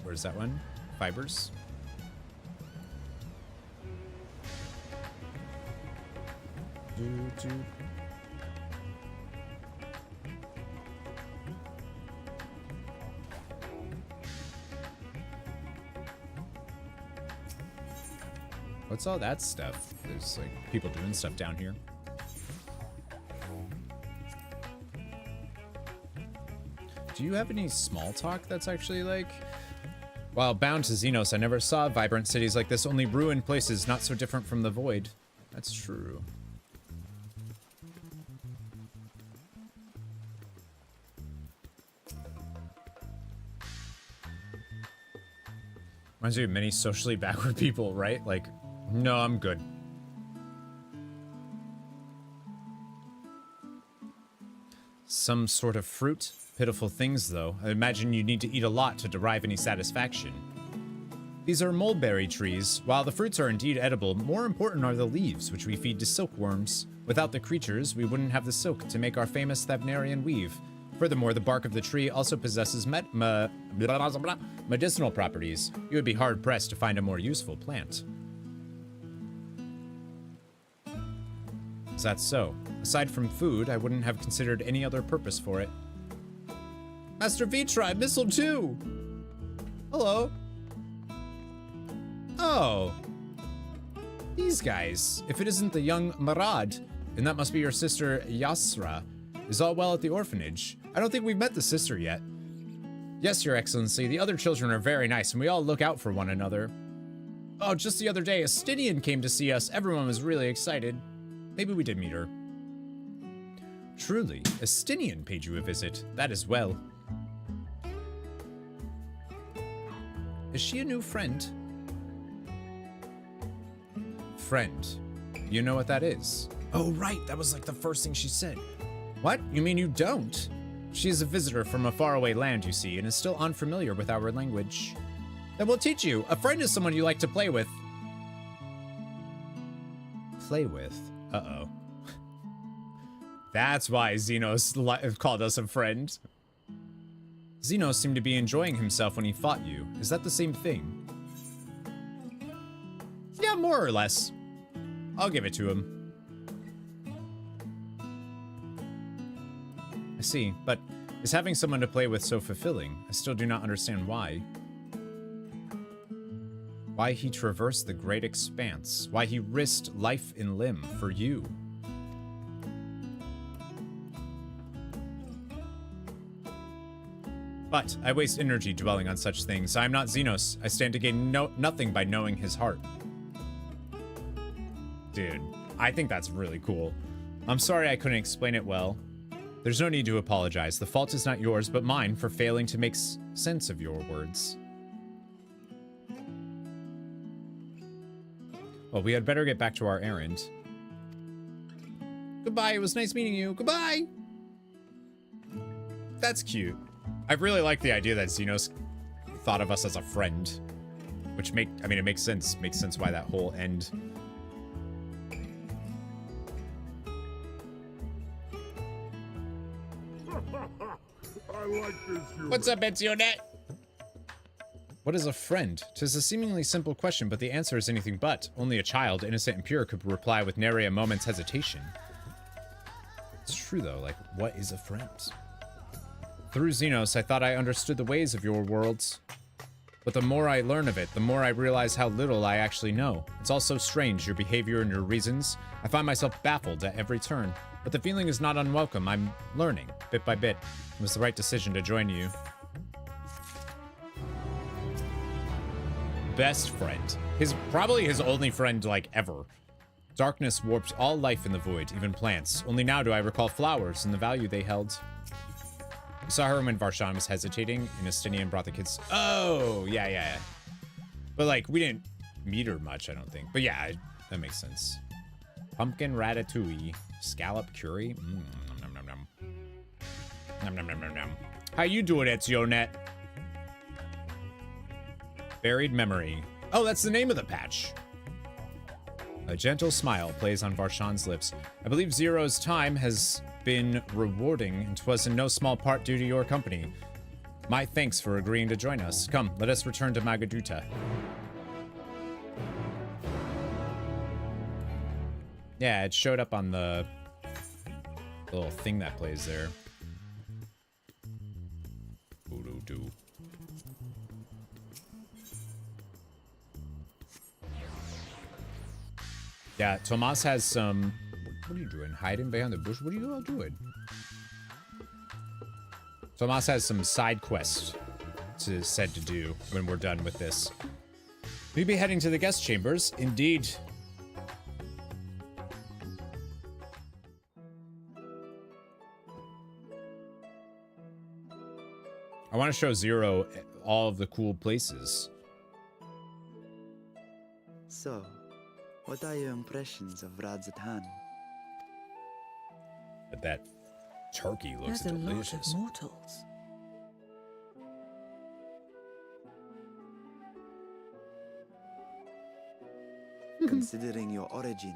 Where's that one? Fibers? What's all that stuff? There's like people doing stuff down here. Do you have any small talk that's actually like... While bound to Xenos, I never saw vibrant cities like this, only ruined places not so different from the void. That's true. Reminds me of many socially backward people, right? Like, no, I'm good. Some sort of fruit? Pitiful things, though. I imagine you need to eat a lot to derive any satisfaction. These are mulberry trees. While the fruits are indeed edible, more important are the leaves, which we feed to silkworms. Without the creatures, we wouldn't have the silk to make our famous Thavnarian weave. Furthermore, the bark of the tree also possesses medicinal properties. You would be hard-pressed to find a more useful plant. Is that so? Aside from food, I wouldn't have considered any other purpose for it. Master Vitri, Missile 2! Hello. Oh. These guys. If it isn't the young Marad, then that must be your sister Yasra. Is all well at the orphanage? I don't think we've met the sister yet. Yes, Your Excellency, the other children are very nice and we all look out for one another. Oh, just the other day, Estinian came to see us. Everyone was really excited. Maybe we did meet her. Truly, Estinian paid you a visit. That is well. Is she a new friend? Friend. You know what that is? Oh, right. That was like the first thing she said. What? You mean you don't? She is a visitor from a faraway land, you see, and is still unfamiliar with our language. Then we'll teach you. A friend is someone you like to play with. Play with? Uh-oh. That's why Xenos called us a friend. Xenos seemed to be enjoying himself when he fought you. Is that the same thing? Yeah, more or less. I'll give it to him. I see, but is having someone to play with so fulfilling? I still do not understand why. Why he traversed the great expanse. Why he risked life and limb for you. But I waste energy dwelling on such things. I am not Xenos. I stand to gain nothing by knowing his heart. Dude, I think that's really cool. I'm sorry I couldn't explain it well. There's no need to apologize. The fault is not yours, but mine for failing to make sense of your words. Well, we had better get back to our errand. Goodbye, it was nice meeting you. Goodbye! That's cute. I really like the idea that Xenos thought of us as a friend. Which it makes sense. Makes sense why that whole end. I like this humor. What's up, Etsionette? What is a friend? 'Tis a seemingly simple question, but the answer is anything but. Only a child, innocent and pure, could reply with nary a moment's hesitation. It's true, though. Like, what is a friend? Through Xenos, I thought I understood the ways of your worlds. But the more I learn of it, the more I realize how little I actually know. It's all so strange, your behavior and your reasons. I find myself baffled at every turn. But the feeling is not unwelcome. I'm learning, bit by bit. It was the right decision to join you. Best friend. Probably his only friend, like, ever. Darkness warped all life in the void, even plants. Only now do I recall flowers and the value they held. We saw her when Varshan was hesitating, and Estinian brought the kids. Oh, yeah. But, like, we didn't meet her much, I don't think. But yeah, that makes sense. Pumpkin ratatouille. Scallop curry. Nom, nom, nom. Nom, nom, nom, nom, nom. How you doing, Etsionette? Buried memory. Oh, that's the name of the patch. A gentle smile plays on Varshan's lips. I believe Zero's time has been rewarding, and 'twas in no small part due to your company. My thanks for agreeing to join us. Come, let us return to Magaduta. Yeah, it showed up on the little thing that plays there. Doo-doo-doo. Yeah, Tomas has some... What are you doing? Hiding behind the bush? What are you all doing? Tomas has some side quests said to do when we're done with this. We'll be heading to the guest chambers. Indeed. I want to show Zero all of the cool places. So, what are your impressions of Radzatan? But that turkey looks There's delicious. a lot of mortals. Considering your origin,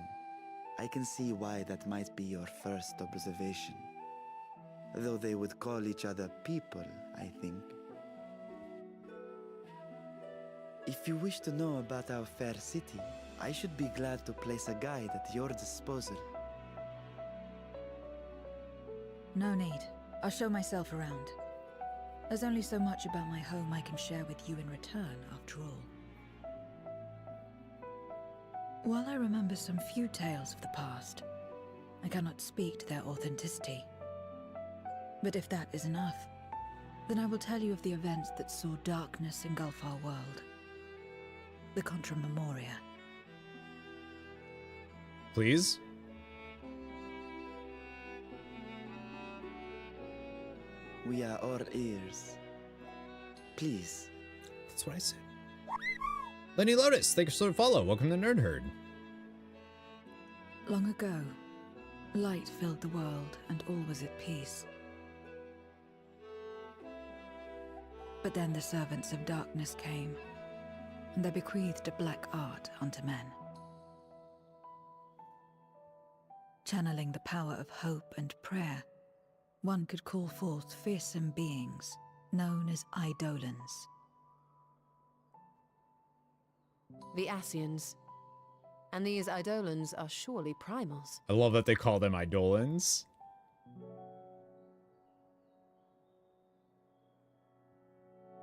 I can see why that might be your first observation. though they would call each other people, I think. If you wish to know about our fair city, I should be glad to place a guide at your disposal. No need. I'll show myself around. There's only so much about my home I can share with you in return, after all. While I remember some few tales of the past, I cannot speak to their authenticity. But if that is enough, then I will tell you of the events that saw darkness engulf our world. The Contra Memoria. Please? We are all ears. Please. That's what I said. Lenny Lotus, thanks for the follow. Welcome to Nerd Herd. Long ago, light filled the world and all was at peace. But then the servants of darkness came, and they bequeathed a black art unto men. Channeling the power of hope and prayer, one could call forth fearsome beings known as Eidolons. The Ascians. And these Eidolons are surely primals. I love that they call them Eidolons.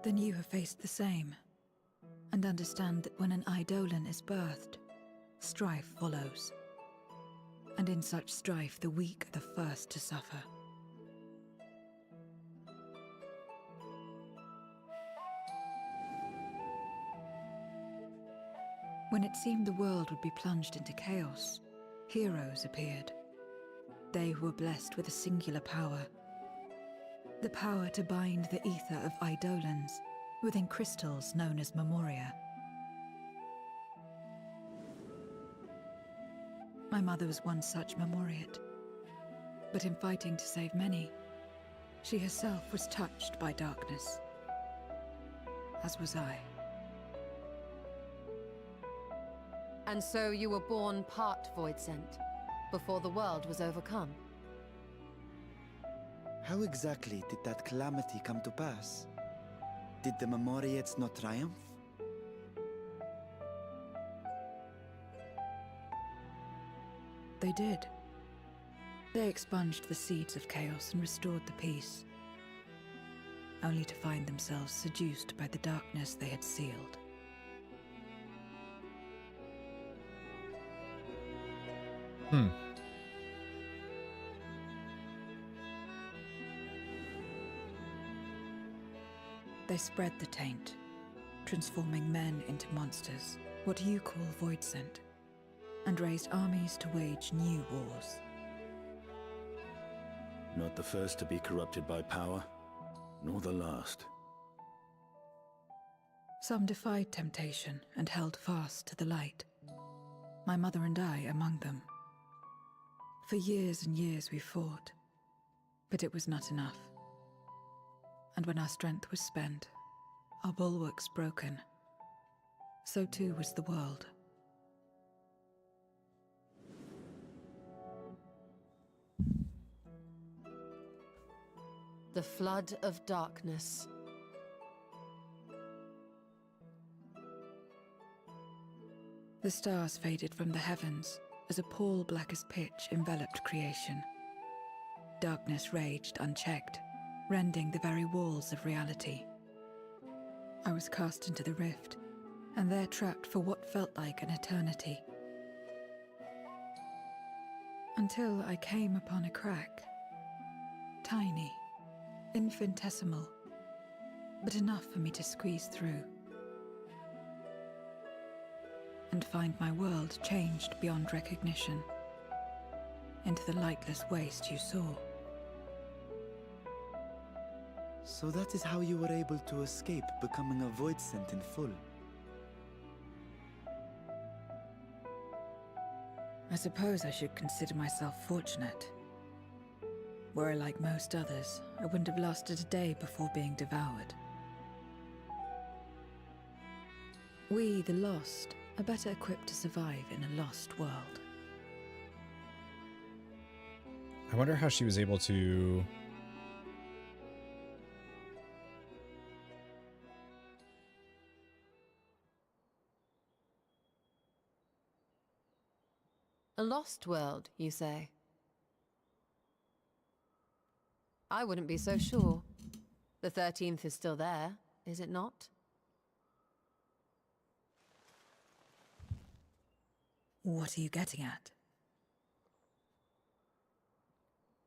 Then you have faced the same, and understand that when an Eidolon is birthed, strife follows. And in such strife, the weak are the first to suffer. When it seemed the world would be plunged into chaos, heroes appeared. They who were blessed with a singular power. The power to bind the ether of Eidolons within crystals known as Memoria. My mother was one such Memoriate. But in fighting to save many, she herself was touched by darkness. As was I. And so you were born part Void Sent, before the world was overcome. How exactly did that calamity come to pass? Did the Memoriates not triumph? They did. They expunged the seeds of chaos and restored the peace, only to find themselves seduced by the darkness they had sealed. They spread the taint, transforming men into monsters, what you call Void Sent, and raised armies to wage new wars. Not the first to be corrupted by power, nor the last. Some defied temptation and held fast to the light. My mother and I among them. For years and years we fought, but it was not enough. And when our strength was spent, our bulwarks broken, so too was the world. The flood of darkness. The stars faded from the heavens as a pall black as pitch enveloped creation. Darkness raged unchecked, rending the very walls of reality. I was cast into the rift, and there trapped for what felt like an eternity. Until I came upon a crack. Tiny, infinitesimal, but enough for me to squeeze through. And find my world changed beyond recognition, into the lightless waste you saw. So that is how you were able to escape becoming a Void Sent in full. I suppose I should consider myself fortunate. Were I like most others, I wouldn't have lasted a day before being devoured. We, the lost, are better equipped to survive in a lost world. I wonder how she was able to A lost world, you say? I wouldn't be so sure. The 13th is still there, is it not? What are you getting at?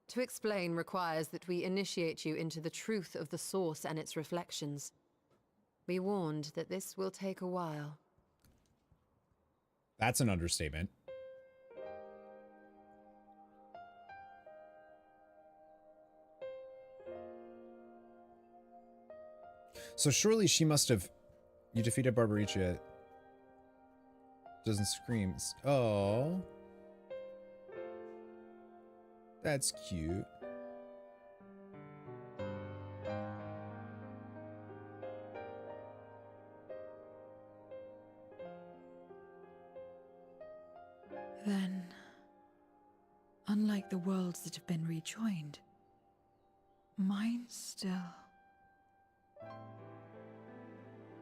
To explain requires that we initiate you into the truth of the source and its reflections. Be warned that this will take a while. That's an understatement. So surely she must have... You defeated Barbaricia. Doesn't scream. Oh. That's cute. Then, unlike the worlds that have been rejoined, mine still...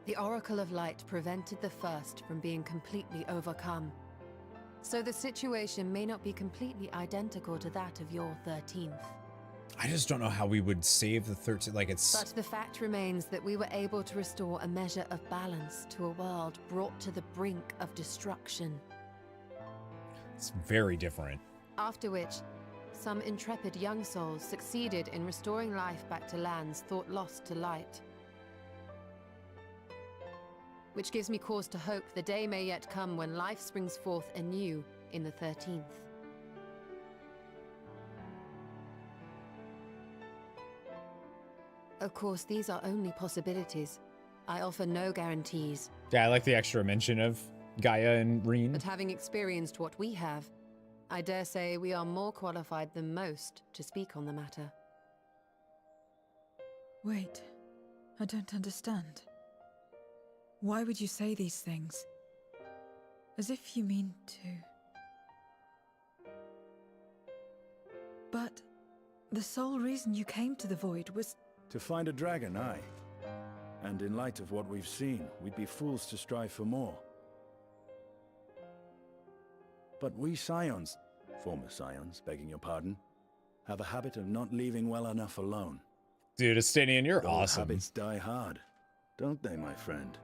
The Oracle of Light prevented the first from being completely overcome. So the situation may not be completely identical to that of your 13th. I just don't know how we would save the 13th. Like, it's... But the fact remains that we were able to restore a measure of balance to a world brought to the brink of destruction. It's very different. After which, some intrepid young souls succeeded in restoring life back to lands thought lost to light. Which gives me cause to hope the day may yet come when life springs forth anew in the 13th. Of course, these are only possibilities. I offer no guarantees. Yeah, I like the extra mention of Gaia and Reen. But having experienced what we have, I dare say we are more qualified than most to speak on the matter. Wait, I don't understand. Why would you say these things? As if you mean to... But the sole reason you came to the Void was... To find a dragon, aye. And in light of what we've seen, we'd be fools to strive for more. But we Scions, former Scions, begging your pardon, have a habit of not leaving well enough alone. Dude, Estinian, you're Old awesome. Habits die hard, don't they, my friend?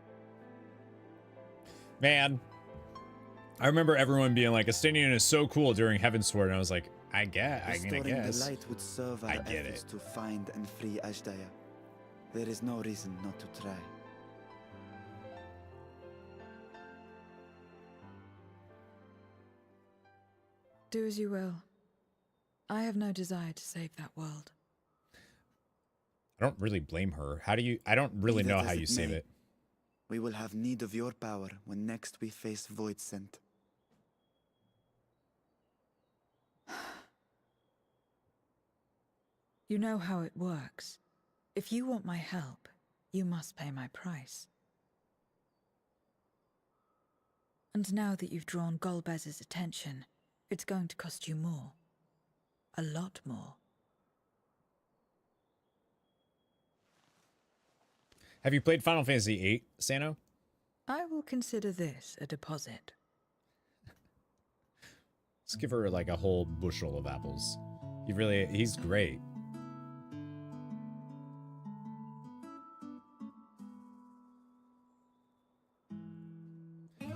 Man, I remember everyone being like, Estinian is so cool during Heavensward, and I was like, I guess. Restoring the light would serve our get efforts it. to find and free Ashdaya. There is no reason not to try. Do as you will. I have no desire to save that world. I don't really blame her. How do you... I don't really know how you save it. We will have need of your power when next we face Voidsent. You know how it works. If you want my help, you must pay my price. And now that you've drawn Golbez's attention, it's going to cost you more. A lot more. Have you played Final Fantasy VIII, Sano? I will consider this a deposit. Let's give her like a whole bushel of apples. He's great.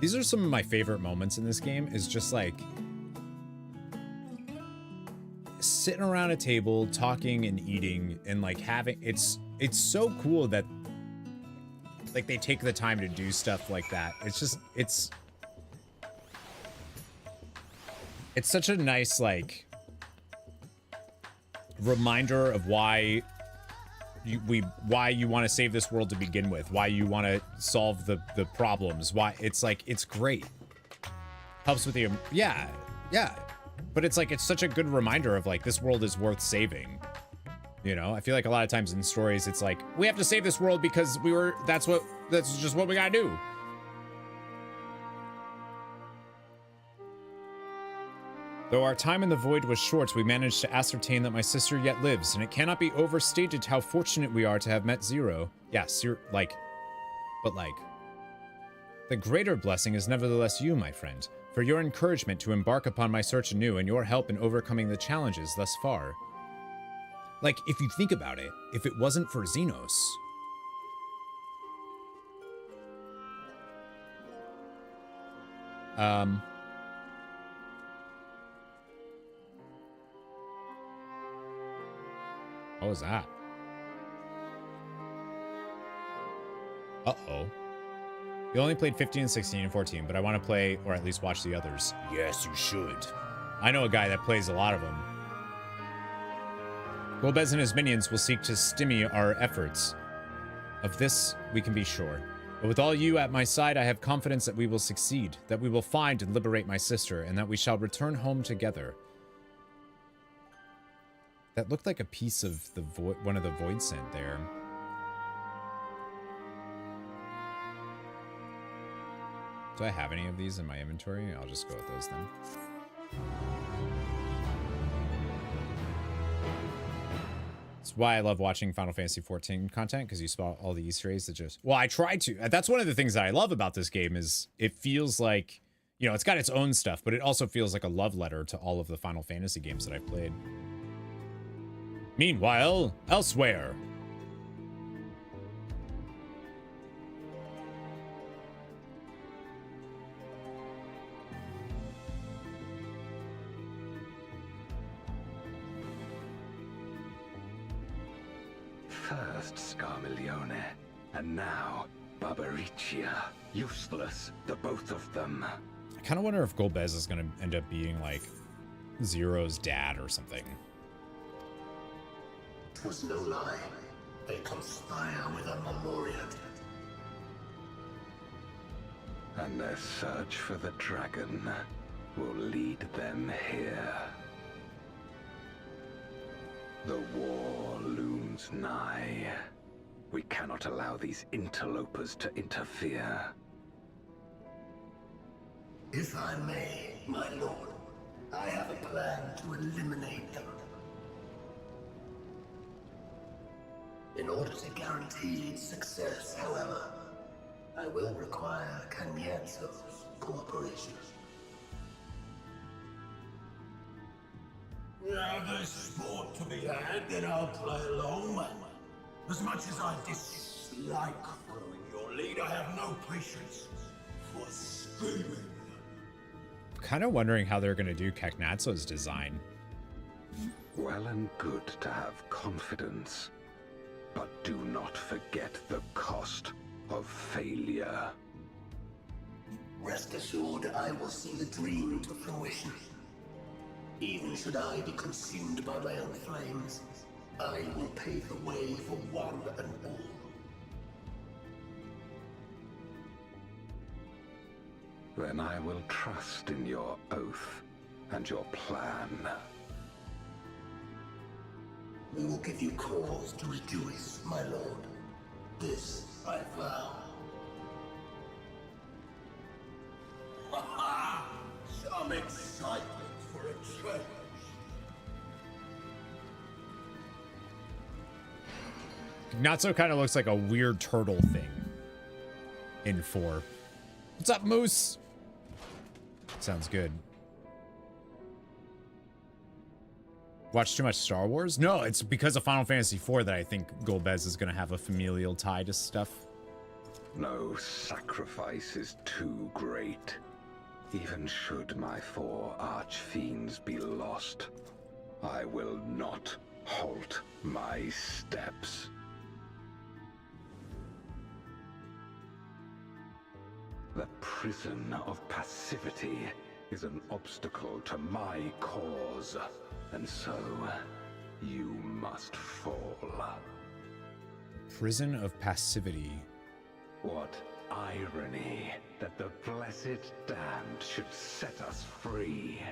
These are some of my favorite moments in this game, is just like sitting around a table, talking and eating, and like having, it's so cool that like they take the time to do stuff like that. It's just, it's such a nice like reminder of why you want to save this world to begin with, why you want to solve the problems, why it's like, it's great. Helps with the, yeah. But it's like, it's such a good reminder of like, this world is worth saving. You know, I feel like a lot of times in stories, it's like, we have to save this world because that's just what we gotta do. Though our time in the Void was short, we managed to ascertain that my sister yet lives, and it cannot be overstated how fortunate we are to have met Zero. Yes, but the greater blessing is nevertheless you, my friend. for your encouragement to embark upon my search anew and your help in overcoming the challenges thus far. Like, if you think about it, if it wasn't for Xenos... What was that? Uh-oh. You only played 15, 16, and 14, but I want to play, or at least watch the others. Yes, you should. I know a guy that plays a lot of them. Golbez and his minions will seek to stymie our efforts. Of this, we can be sure. But with all you at my side, I have confidence that we will succeed, that we will find and liberate my sister, and that we shall return home together. That looked like a piece of the one of the Void Scent there. Do I have any of these in my inventory? I'll just go with those then. That's why I love watching Final Fantasy XIV content, because you spot all the Easter eggs that just... Well, I try to. That's one of the things that I love about this game is it feels like, you know, it's got its own stuff, but it also feels like a love letter to all of the Final Fantasy games that I've played. Meanwhile, elsewhere. First Scarmiglione, and now Barbariccia. Useless, the both of them. I kind of wonder if Golbez is going to end up being like Zero's dad or something. 'Twas no lie. They conspire with a Memoriat. And their search for the dragon will lead them here. The war looms nigh. We cannot allow these interlopers to interfere. If I may, my lord, I have a plan to eliminate them. In order to guarantee its success, however, I will require Cagnazzo's cooperation. Now there's sport to be had, then I'll play along. As much as I dislike following your lead, I have no patience for screaming. Kind of wondering how they're going to do Cagnazzo's design. Well and good to have confidence, but do not forget the cost of failure. Rest assured, I will see the dream to fruition. Even should I be consumed by my own flames, I will pave the way for one and all. Then I will trust in your oath and your plan. We will give you cause to rejoice, my lord. This I vow. Ha ha! Some excitement for a change. Cagnazzo kind of looks like a weird turtle thing in 4. What's up, Moose? Sounds good. Watch too much Star Wars? No, it's because of Final Fantasy IV that I think Golbez is going to have a familial tie to stuff. No sacrifice is too great. Even should my 4 archfiends be lost, I will not halt my steps. The prison of passivity is an obstacle to my cause, and so you must fall. Prison of passivity. What irony that the blessed damned should set us free.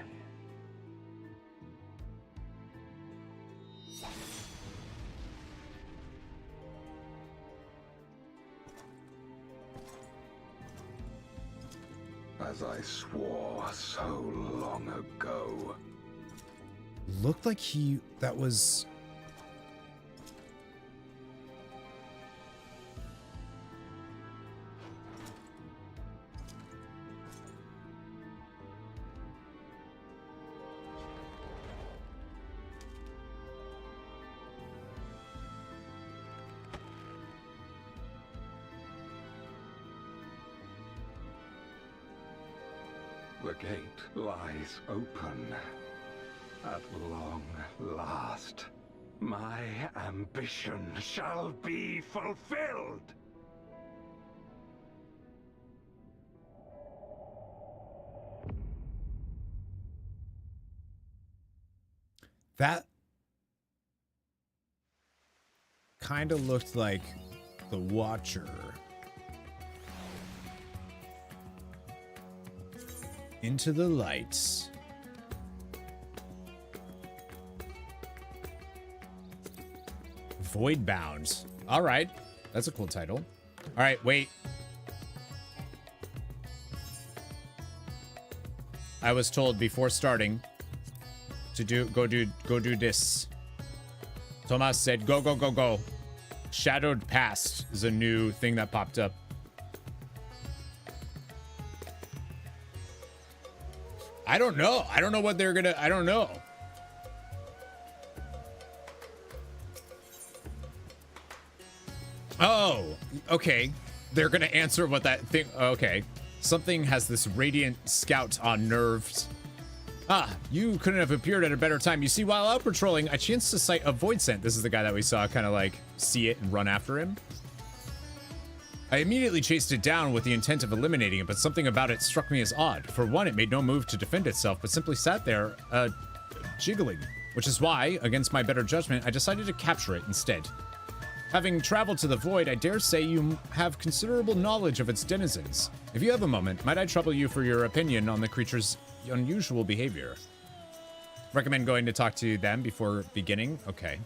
As I swore so long ago. Looked like that was... The gate lies open. At long last, my ambition shall be fulfilled. That kind of looked like the Watcher. Into the lights. Voidbound. All right. That's a cool title. All right, wait. I was told before starting to go do this. Tomas said, go. Shadowed Past is a new thing that popped up. I don't know. I don't know what they're gonna, I don't know. Oh, okay. They're gonna answer what that thing, okay. Something has this radiant scout on nerves. Ah, you couldn't have appeared at a better time. You see, while out patrolling, I chanced to sight a void scent. This is the guy that we saw kind of like see it and run after him. I immediately chased it down with the intent of eliminating it, but something about it struck me as odd. For one, it made no move to defend itself, but simply sat there, jiggling. Which is why, against my better judgment, I decided to capture it instead. Having traveled to the void, I dare say you have considerable knowledge of its denizens. If you have a moment, might I trouble you for your opinion on the creature's unusual behavior? Recommend going to talk to them before beginning? Okay.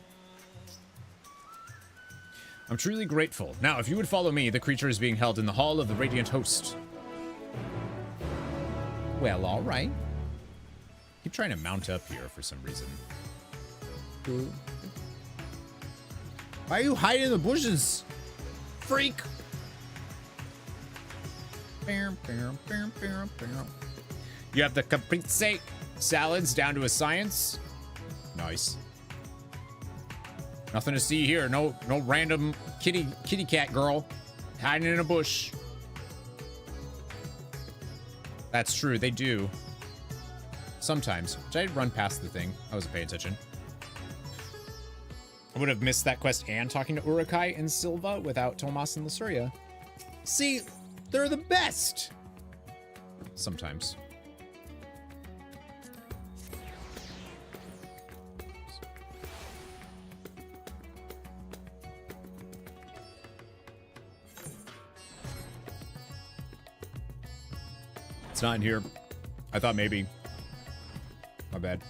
I'm truly grateful. Now, if you would follow me, the creature is being held in the Hall of the Radiant Host. Well, all right. Keep trying to mount up here for some reason. Why are you hiding in the bushes? Freak! You have the caprese salads down to a science. Nice. Nothing to see here. No random kitty cat girl hiding in a bush. That's true. They do. Sometimes. Did I run past the thing? I wasn't paying attention. I would have missed that quest and talking to Urukai and Silva without Tomas and Luceria. See, they're the best. Sometimes. It's not in here. I thought maybe. My bad.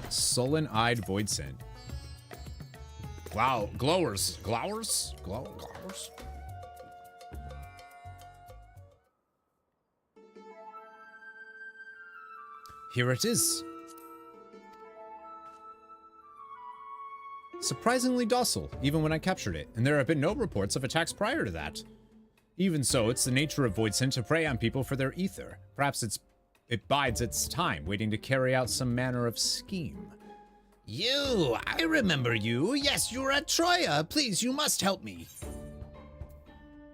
Sullen-eyed void scent. Wow, glowers. Glowers? Glowers? Here it is. Surprisingly docile, even when I captured it, and there have been no reports of attacks prior to that. Even so, it's the nature of void scent to prey on people for their ether. Perhaps it bides its time, waiting to carry out some manner of scheme. You! I remember you! Yes, you were at Troya! Please, you must help me!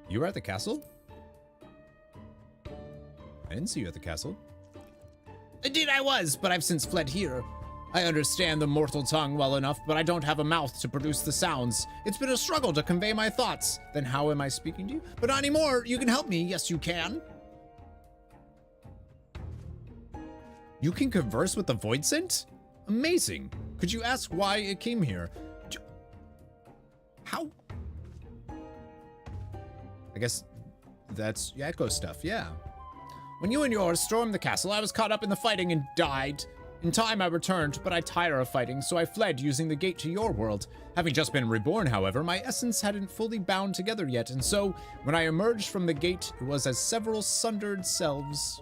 You were at the castle? I didn't see you at the castle. Indeed I was, but I've since fled here. I understand the mortal tongue well enough, but I don't have a mouth to produce the sounds. It's been a struggle to convey my thoughts. Then how am I speaking to you? But not anymore. You can help me. Yes, you can. You can converse with the void scent? Amazing. Could you ask why it came here? How? I guess that's echo stuff, yeah. When you and yours stormed the castle, I was caught up in the fighting and died. In time I returned, but I tire of fighting, so I fled using the gate to your world. Having just been reborn, however, my essence hadn't fully bound together yet, and so, when I emerged from the gate, it was as several sundered selves.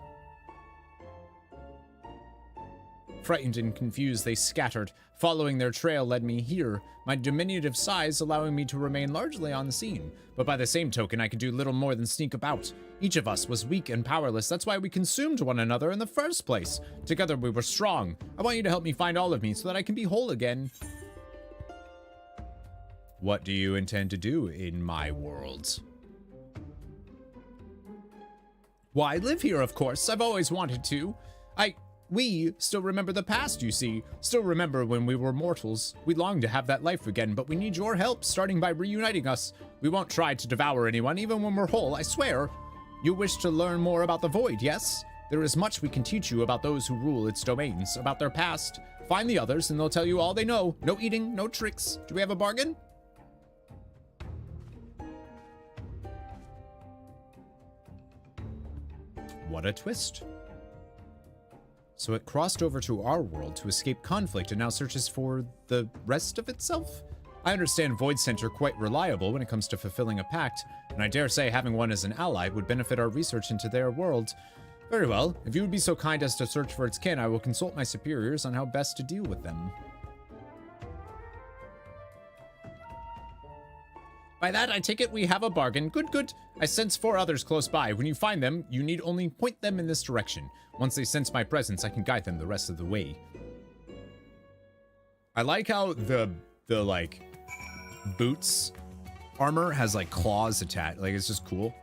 Frightened and confused, they scattered. Following their trail led me here, my diminutive size allowing me to remain largely on the scene. But by the same token, I could do little more than sneak about. Each of us was weak and powerless. That's why we consumed one another in the first place. Together we were strong. I want you to help me find all of me so that I can be whole again. What do you intend to do in my world? Why, live here, of course. I've always wanted to. We still remember the past, you see. Still remember when we were mortals. We long to have that life again, but we need your help, starting by reuniting us. We won't try to devour anyone, even when we're whole, I swear. You wish to learn more about the Void, yes? There is much we can teach you about those who rule its domains, about their past. Find the others, and they'll tell you all they know. No eating, no tricks. Do we have a bargain? What a twist. So it crossed over to our world to escape conflict and now searches for the rest of itself? I understand Void Center quite reliable when it comes to fulfilling a pact, and I dare say having one as an ally would benefit our research into their world. Very well. If you would be so kind as to search for its kin, I will consult my superiors on how best to deal with them. By that, I take it we have a bargain. Good, good. I sense 4 others close by. When you find them, you need only point them in this direction. Once they sense my presence, I can guide them the rest of the way. I like how the like, boots armor has, like, claws attached. Like, it's just cool.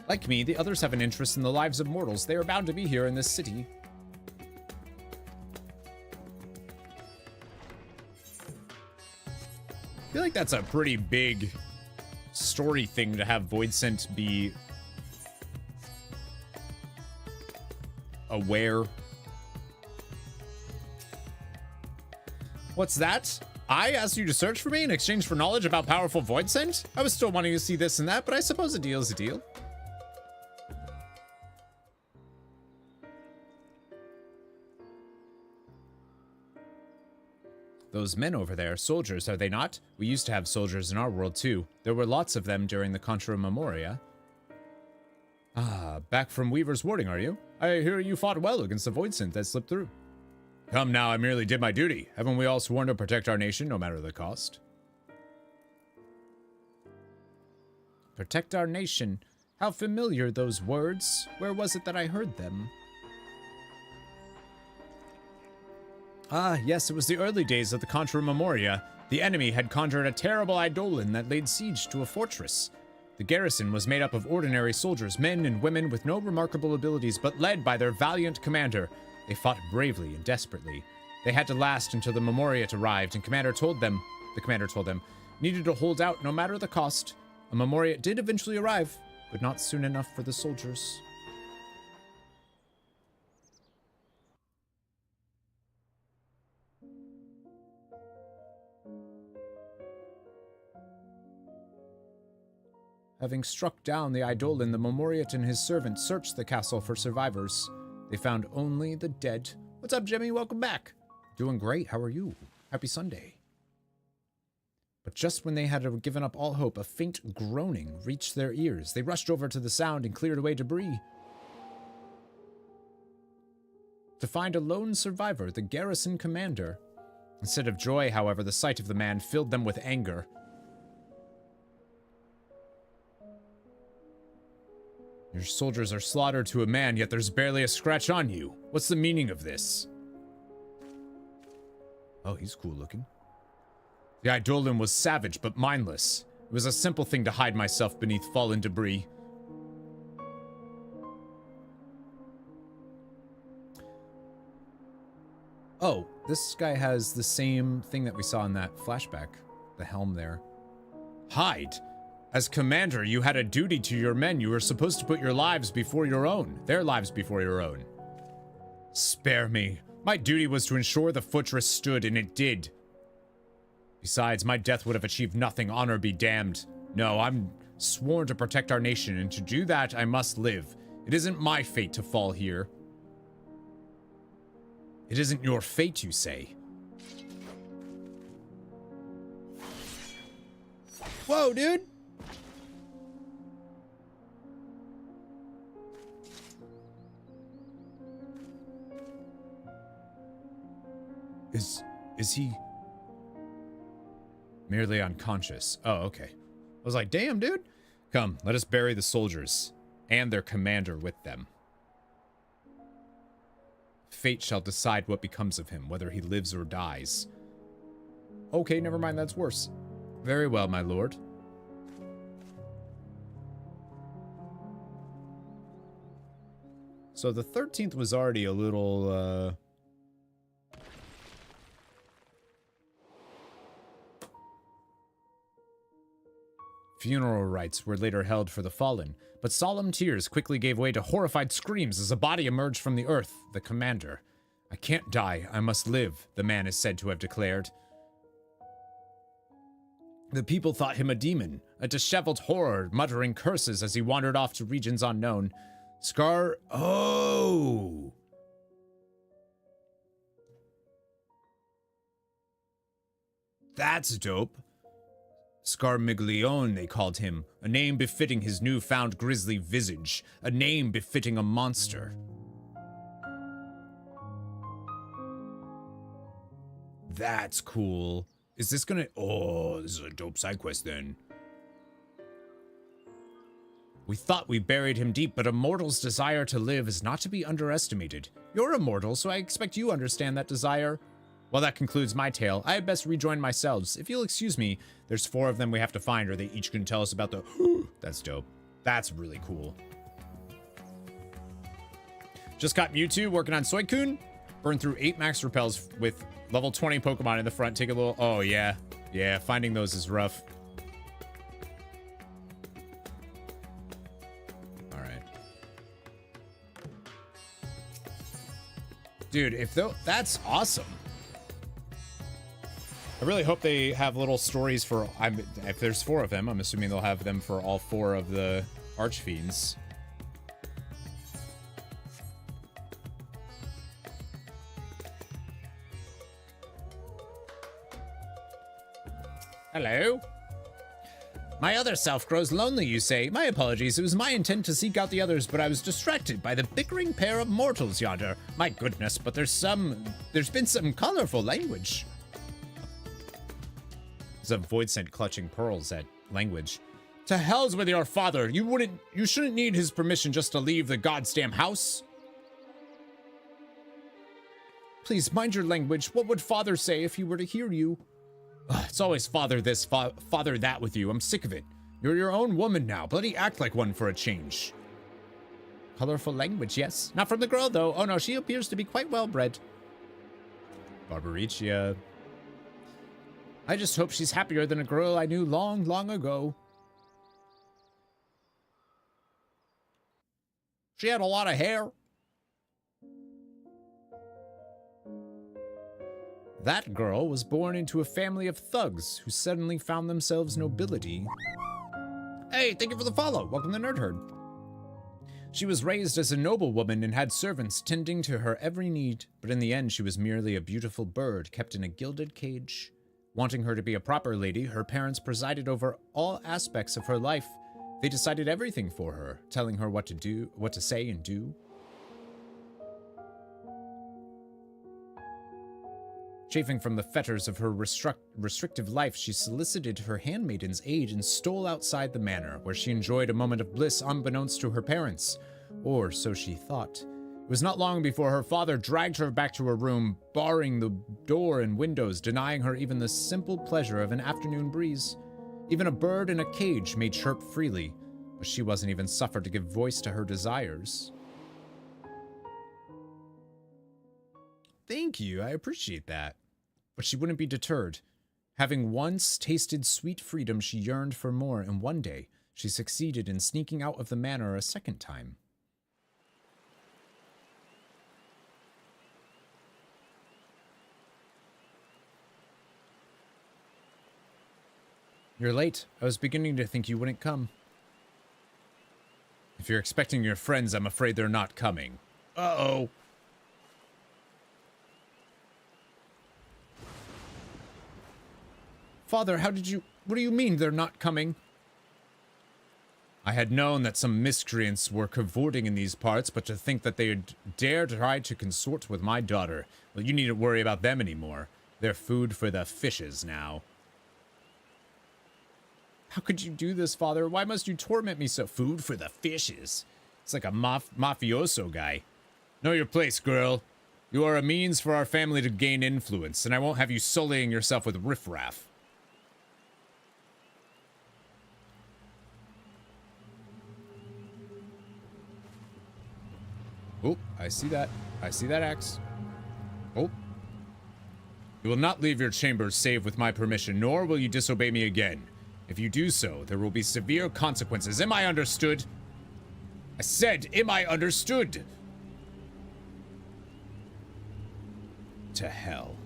Like me, the others have an interest in the lives of mortals. They are bound to be here in this city. I feel like that's a pretty big story thing to have Voidsent be aware. What's that? I asked you to search for me in exchange for knowledge about powerful Voidsent? I was still wanting to see this and that, but I suppose a deal is a deal. Those men over there, soldiers, are they not? We used to have soldiers in our world too. There were lots of them during the Contra Memoria. Ah, back from Weaver's Warding, are you? I hear you fought well against the Voidsent that slipped through. Come now, I merely did my duty. Haven't we all sworn to protect our nation, no matter the cost? Protect our nation. How familiar those words. Where was it that I heard them? Ah, yes, it was the early days of the Contra Memoria. The enemy had conjured a terrible eidolon that laid siege to a fortress. The garrison was made up of ordinary soldiers, men and women with no remarkable abilities, but led by their valiant commander. They fought bravely and desperately. They had to last until the Memoriat arrived, and the commander told them, needed to hold out no matter the cost. A Memoriat did eventually arrive, but not soon enough for the soldiers. Having struck down the eidolon, the Memoriat and his servants searched the castle for survivors. They found only the dead. What's up, Jimmy? Welcome back. Doing great. How are you? Happy Sunday. But just when they had given up all hope, a faint groaning reached their ears. They rushed over to the sound and cleared away debris. To find a lone survivor, the garrison commander. Instead of joy, however, the sight of the man filled them with anger. Your soldiers are slaughtered to a man, yet there's barely a scratch on you. What's the meaning of this? Oh, he's cool looking. The eidolon was savage, but mindless. It was a simple thing to hide myself beneath fallen debris. Oh, this guy has the same thing that we saw in that flashback. The helm there. Hide! As commander, you had a duty to your men. You were supposed to put your lives before your own. Their lives before your own. Spare me. My duty was to ensure the fortress stood, and it did. Besides, my death would have achieved nothing. Honor be damned. No, I'm sworn to protect our nation, and to do that, I must live. It isn't my fate to fall here. It isn't your fate, you say? Whoa, dude! Is he merely unconscious? Oh, okay. I was like, damn, dude. Come, let us bury the soldiers and their commander with them. Fate shall decide what becomes of him, whether he lives or dies. Okay, never mind, that's worse. Very well, my lord. So the 13th was already a little, Funeral rites were later held for the fallen, but solemn tears quickly gave way to horrified screams as a body emerged from the earth, the commander. I can't die, I must live, the man is said to have declared. The people thought him a demon, a disheveled horror, muttering curses as he wandered off to regions unknown. Oh! That's dope. Scarmiglione, they called him, a name befitting his newfound grisly visage, a name befitting a monster. That's cool. Is this gonna... Oh, this is a dope side quest then. We thought we buried him deep, but a mortal's desire to live is not to be underestimated. You're immortal, so I expect you understand that desire. Well, that concludes my tale. I had best rejoin my selves. If you'll excuse me, there's 4 of them we have to find, or they each can tell us about the... That's dope. That's really cool. Just got Mewtwo, working on Suicune. Burned through 8 max repels with level 20 Pokemon in the front. Take a little... Oh, yeah. Yeah, finding those is rough. Dude, that's awesome. I really hope they have little stories for... if there's 4 of them, I'm assuming they'll have them for all 4 of the Archfiends. Hello? My other self grows lonely, you say. My apologies, it was my intent to seek out the others, but I was distracted by the bickering pair of mortals yonder. My goodness, but there's been some colorful language. There's a void scent clutching pearls at language. To hell's with your father. You shouldn't need his permission just to leave the goddamn house. Please mind your language. What would father say if he were to hear you? It's always father this, father that with you. I'm sick of it. You're your own woman now. Bloody act like one for a change. Colorful language, yes. Not from the girl, though. Oh, no, she appears to be quite well-bred. Barbaricia. I just hope she's happier than a girl I knew long, long ago. She had a lot of hair. That girl was born into a family of thugs who suddenly found themselves nobility. Hey, thank you for the follow. Welcome to Nerd Herd. She was raised as a noblewoman and had servants tending to her every need, but in the end she was merely a beautiful bird kept in a gilded cage. Wanting her to be a proper lady, her parents presided over all aspects of her life. They decided everything for her, telling her what to do, what to say and do. Chafing from the fetters of her restrictive life, she solicited her handmaiden's aid and stole outside the manor, where she enjoyed a moment of bliss unbeknownst to her parents. Or so she thought. It was not long before her father dragged her back to her room, barring the door and windows, denying her even the simple pleasure of an afternoon breeze. Even a bird in a cage may chirp freely, but she wasn't even suffered to give voice to her desires. Thank you, I appreciate that. But she wouldn't be deterred. Having once tasted sweet freedom, she yearned for more, and one day, she succeeded in sneaking out of the manor a second time. You're late. I was beginning to think you wouldn't come. If you're expecting your friends, I'm afraid they're not coming. Uh-oh. Father, what do you mean they're not coming? I had known that some miscreants were cavorting in these parts, but to think that they'd dare try to consort with my daughter, well, you needn't worry about them anymore. They're food for the fishes now. How could you do this, Father? Why must you torment me so? Food for the fishes. It's like a mafioso guy. Know your place, girl. You are a means for our family to gain influence, and I won't have you sullying yourself with riffraff. Oh, I see that. I see that axe. Oh. You will not leave your chambers save with my permission, nor will you disobey me again. If you do so, there will be severe consequences. Am I understood? I said, am I understood? To hell.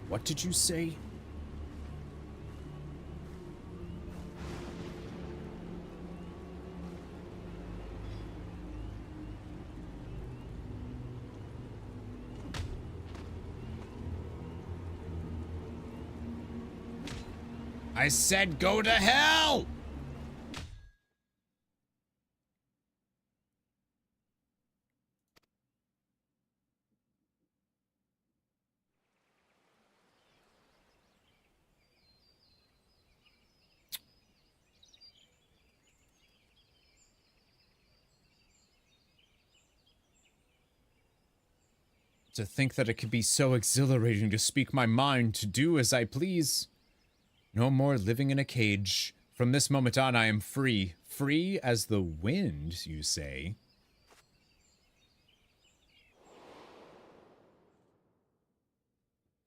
What did you say? I said go to hell! To think that it could be so exhilarating to speak my mind, to do as I please. No more living in a cage. From this moment on, I am free. Free as the wind, you say?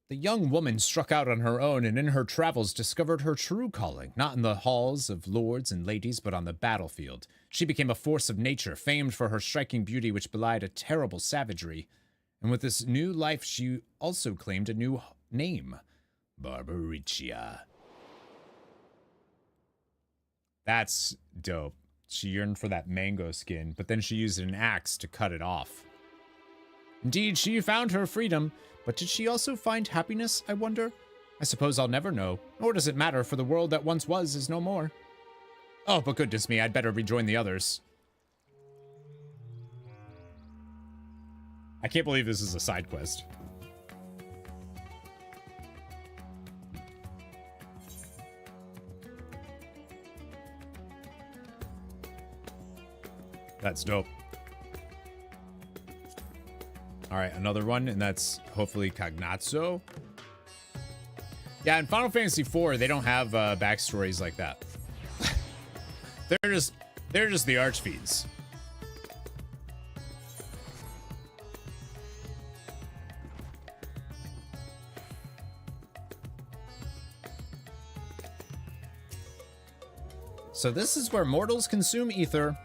The young woman struck out on her own and in her travels discovered her true calling, not in the halls of lords and ladies, but on the battlefield. She became a force of nature, famed for her striking beauty which belied a terrible savagery. And with this new life, she also claimed a new name, Barbaricia. That's dope. She yearned for that mango skin, but then she used an axe to cut it off. Indeed, she found her freedom, but did she also find happiness, I wonder? I suppose I'll never know, nor does it matter, for the world that once was is no more. Oh, but goodness me, I'd better rejoin the others. I can't believe this is a side quest. That's dope. All right, another one, and that's hopefully Cagnazzo. Yeah, in Final Fantasy IV, they don't have backstories like that. they're just the archfiends. So this is where mortals consume ether.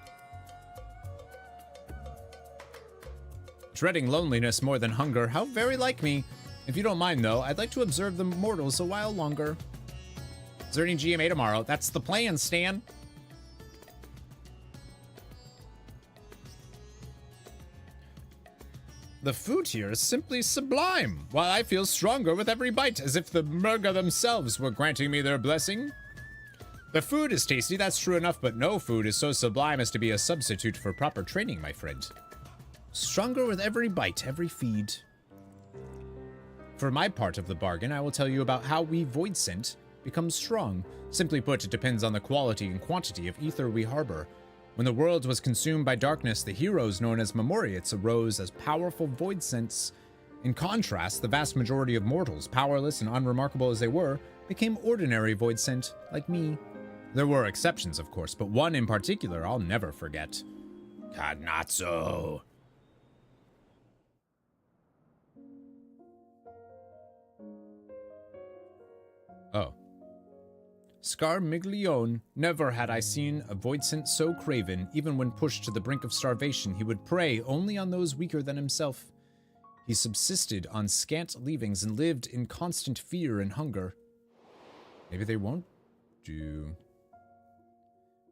Dreading loneliness more than hunger, how very like me. If you don't mind though, I'd like to observe the mortals a while longer. Is there any GMA tomorrow? That's the plan, Stan. The food here is simply sublime, while I feel stronger with every bite, as if the Murga themselves were granting me their blessing. The food is tasty, that's true enough, but no food is so sublime as to be a substitute for proper training, my friend. Stronger with every bite, every feed. For my part of the bargain, I will tell you about how we Void Scent become strong. Simply put, it depends on the quality and quantity of ether we harbor. When the world was consumed by darkness, the heroes known as Memoriates arose as powerful Void Scents. In contrast, the vast majority of mortals, powerless and unremarkable as they were, became ordinary Void Scent, like me. There were exceptions, of course, but one in particular I'll never forget. Cagnazzo. Oh. Scarmiglione. Never had I seen a Voidsent so craven. Even when pushed to the brink of starvation, he would prey only on those weaker than himself. He subsisted on scant leavings and lived in constant fear and hunger. Maybe they won't do.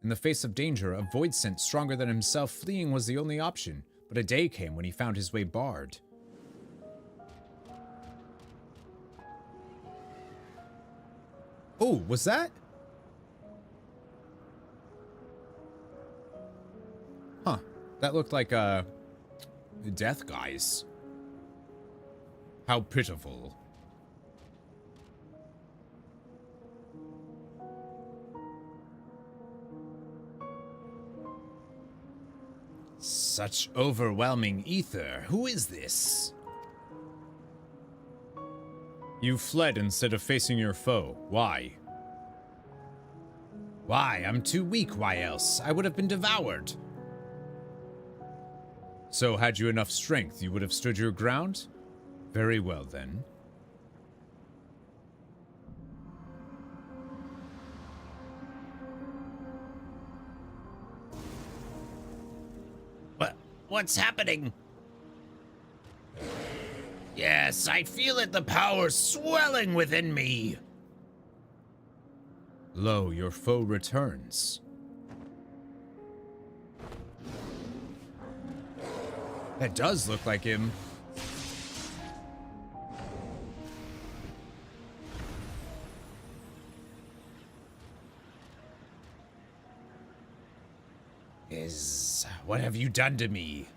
In the face of danger, a Voidsent stronger than himself fleeing was the only option, but a day came when he found his way barred. Oh, was that? Huh. That looked like, death guys. How pitiful. Such overwhelming ether. Who is this? You fled instead of facing your foe. Why? Why? I'm too weak. Why else? I would have been devoured. So, had you enough strength, you would have stood your ground? Very well, then. What's happening? Yes, I feel it, the power swelling within me. Lo, your foe returns. That does look like him. What have you done to me?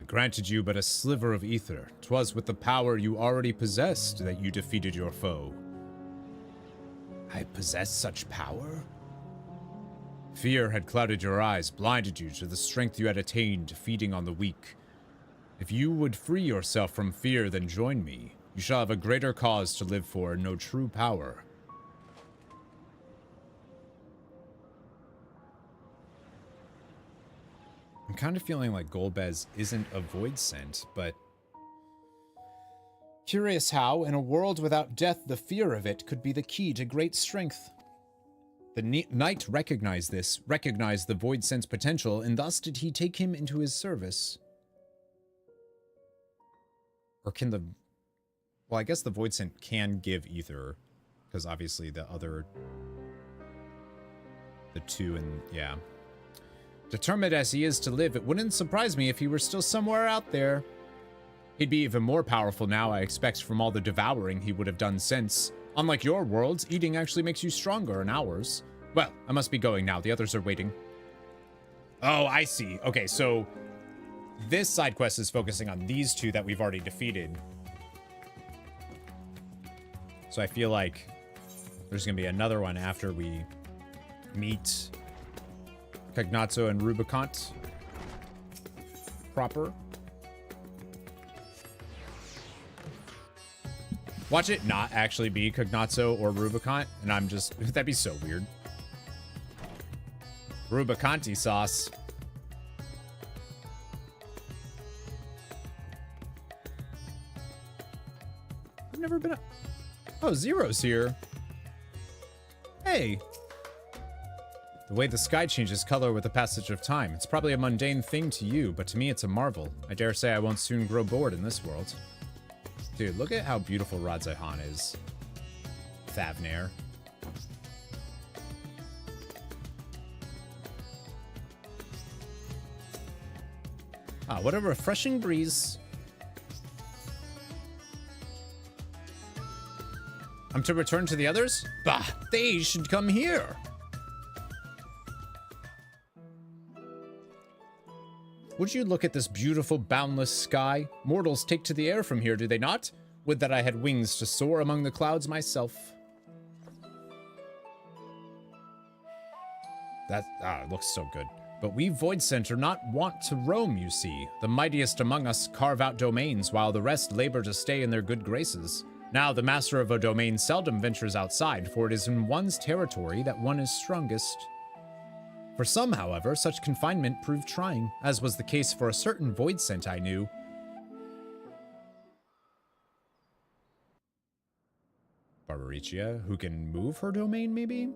I granted you but a sliver of ether. 'Twas with the power you already possessed that you defeated your foe. I possess such power? Fear had clouded your eyes, blinded you to the strength you had attained, feeding on the weak. If you would free yourself from fear, then join me. You shall have a greater cause to live for and know true power. I'm kind of feeling like Golbez isn't a void scent, but curious how, in a world without death, the fear of it could be the key to great strength. The knight recognized this, recognized the void scent's potential, and thus did he take him into his service. Or can the... Well, I guess the void scent can give ether, because obviously the other... The two and... yeah. Determined as he is to live, it wouldn't surprise me if he were still somewhere out there. He'd be even more powerful now, I expect, from all the devouring he would have done since. Unlike your worlds, eating actually makes you stronger in ours. Well, I must be going now. The others are waiting. Oh, I see. Okay, so this side quest is focusing on these two that we've already defeated. So I feel like there's going to be another one after we meet Cognazzo and Rubicant proper. Watch it not actually be Cognazzo or Rubicant, and I'm just... That'd be so weird. Rubicanti sauce. I've never been... Oh, Zero's here. Hey. The way the sky changes color with the passage of time. It's probably a mundane thing to you, but to me it's a marvel. I dare say I won't soon grow bored in this world. Dude, look at how beautiful Radzehan is. Thavnair. Ah, what a refreshing breeze. I'm to return to the others? Bah, they should come here. Would you look at this beautiful, boundless sky? Mortals take to the air from here, do they not? Would that I had wings to soar among the clouds myself. That, it looks so good. But we Voidsent are not wont to roam, you see. The mightiest among us carve out domains, while the rest labor to stay in their good graces. Now, the master of a domain seldom ventures outside, for it is in one's territory that one is strongest. For some, however, such confinement proved trying, as was the case for a certain Voidsent I knew. Barbaricia, who can move her domain, maybe?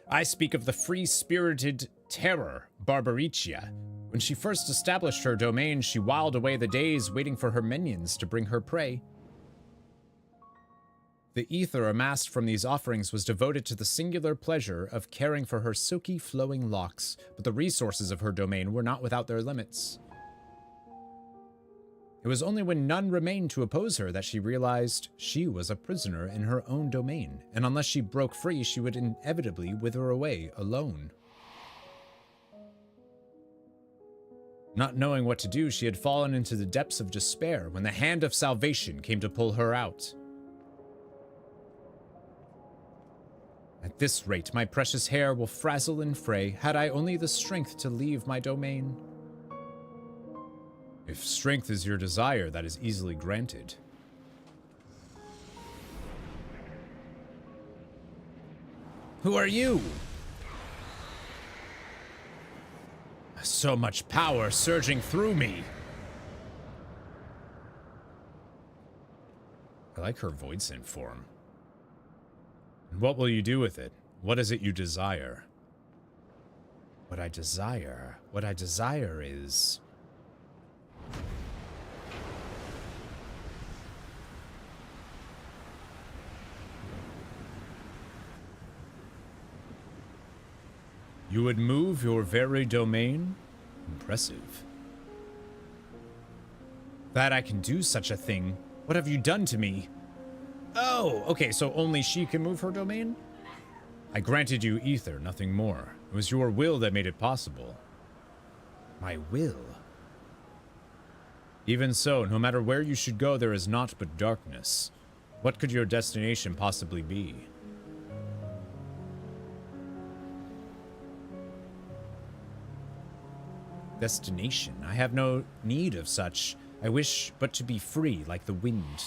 I speak of the free-spirited terror, Barbaricia. When she first established her domain, she whiled away the days waiting for her minions to bring her prey. The ether amassed from these offerings was devoted to the singular pleasure of caring for her silky, flowing locks, but the resources of her domain were not without their limits. It was only when none remained to oppose her that she realized she was a prisoner in her own domain, and unless she broke free, she would inevitably wither away alone. Not knowing what to do, she had fallen into the depths of despair when the hand of salvation came to pull her out. At this rate, my precious hair will frazzle and fray, had I only the strength to leave my domain. If strength is your desire, that is easily granted. Who are you? So much power surging through me. I like her voice in form. And what will you do with it? What is it you desire? What I desire is... You would move your very domain? Impressive. That I can do such a thing. What have you done to me? Oh, okay, so only she can move her domain? I granted you ether, nothing more. It was your will that made it possible. My will? Even so, no matter where you should go, there is naught but darkness. What could your destination possibly be? Destination? I have no need of such. I wish but to be free like the wind.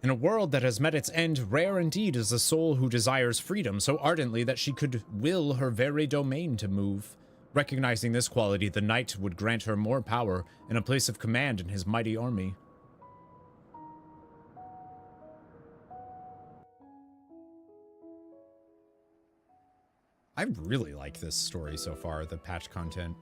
In a world that has met its end, rare indeed is the soul who desires freedom so ardently that she could will her very domain to move. Recognizing this quality, the knight would grant her more power and a place of command in his mighty army. I really like this story so far, the patch content.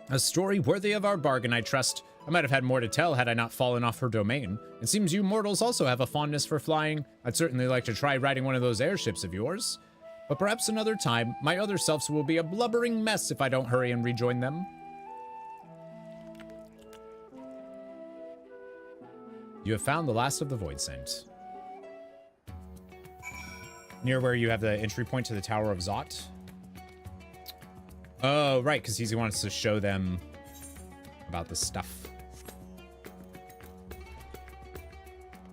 A story worthy of our bargain, I trust. I might have had more to tell had I not fallen off her domain. It seems you mortals also have a fondness for flying. I'd certainly like to try riding one of those airships of yours. But perhaps another time, my other selves will be a blubbering mess if I don't hurry and rejoin them. You have found the last of the Void Scent. Near where you have the entry point to the Tower of Zot. Oh, right, because he wants to show them about the stuff.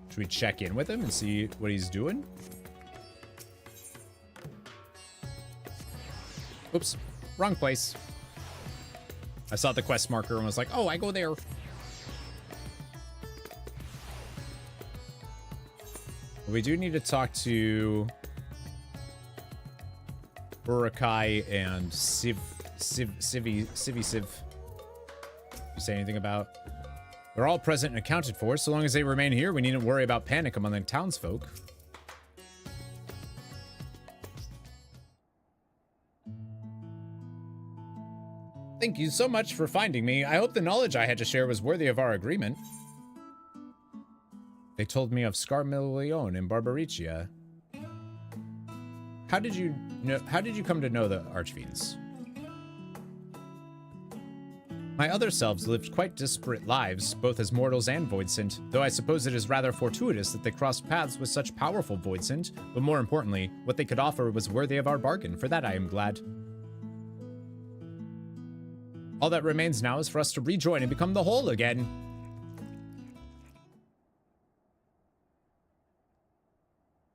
Should we check in with him and see what he's doing? Oops, wrong place. I saw the quest marker and was like, oh, I go there. We do need to talk to Urukai and Civ. You say anything about? They're all present and accounted for. So long as they remain here, we needn't worry about panic among the townsfolk. Thank you so much for finding me. I hope the knowledge I had to share was worthy of our agreement. They told me of Scarmillion in Barbaricia. How did you come to know the Archfiends? My other selves lived quite disparate lives, both as mortals and Voidsent, though I suppose it is rather fortuitous that they crossed paths with such powerful Voidsent, but more importantly, what they could offer was worthy of our bargain. For that I am glad. All that remains now is for us to rejoin and become the whole again.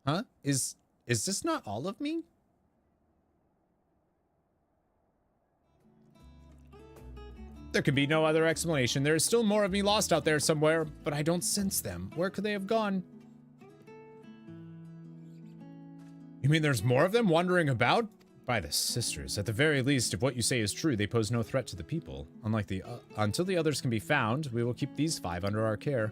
Huh? Is this not all of me? There can be no other explanation. There is still more of me lost out there somewhere, but I don't sense them. Where could they have gone? You mean there's more of them wandering about? By the sisters, at the very least, if what you say is true, they pose no threat to the people. Until the others can be found, we will keep these 5 under our care.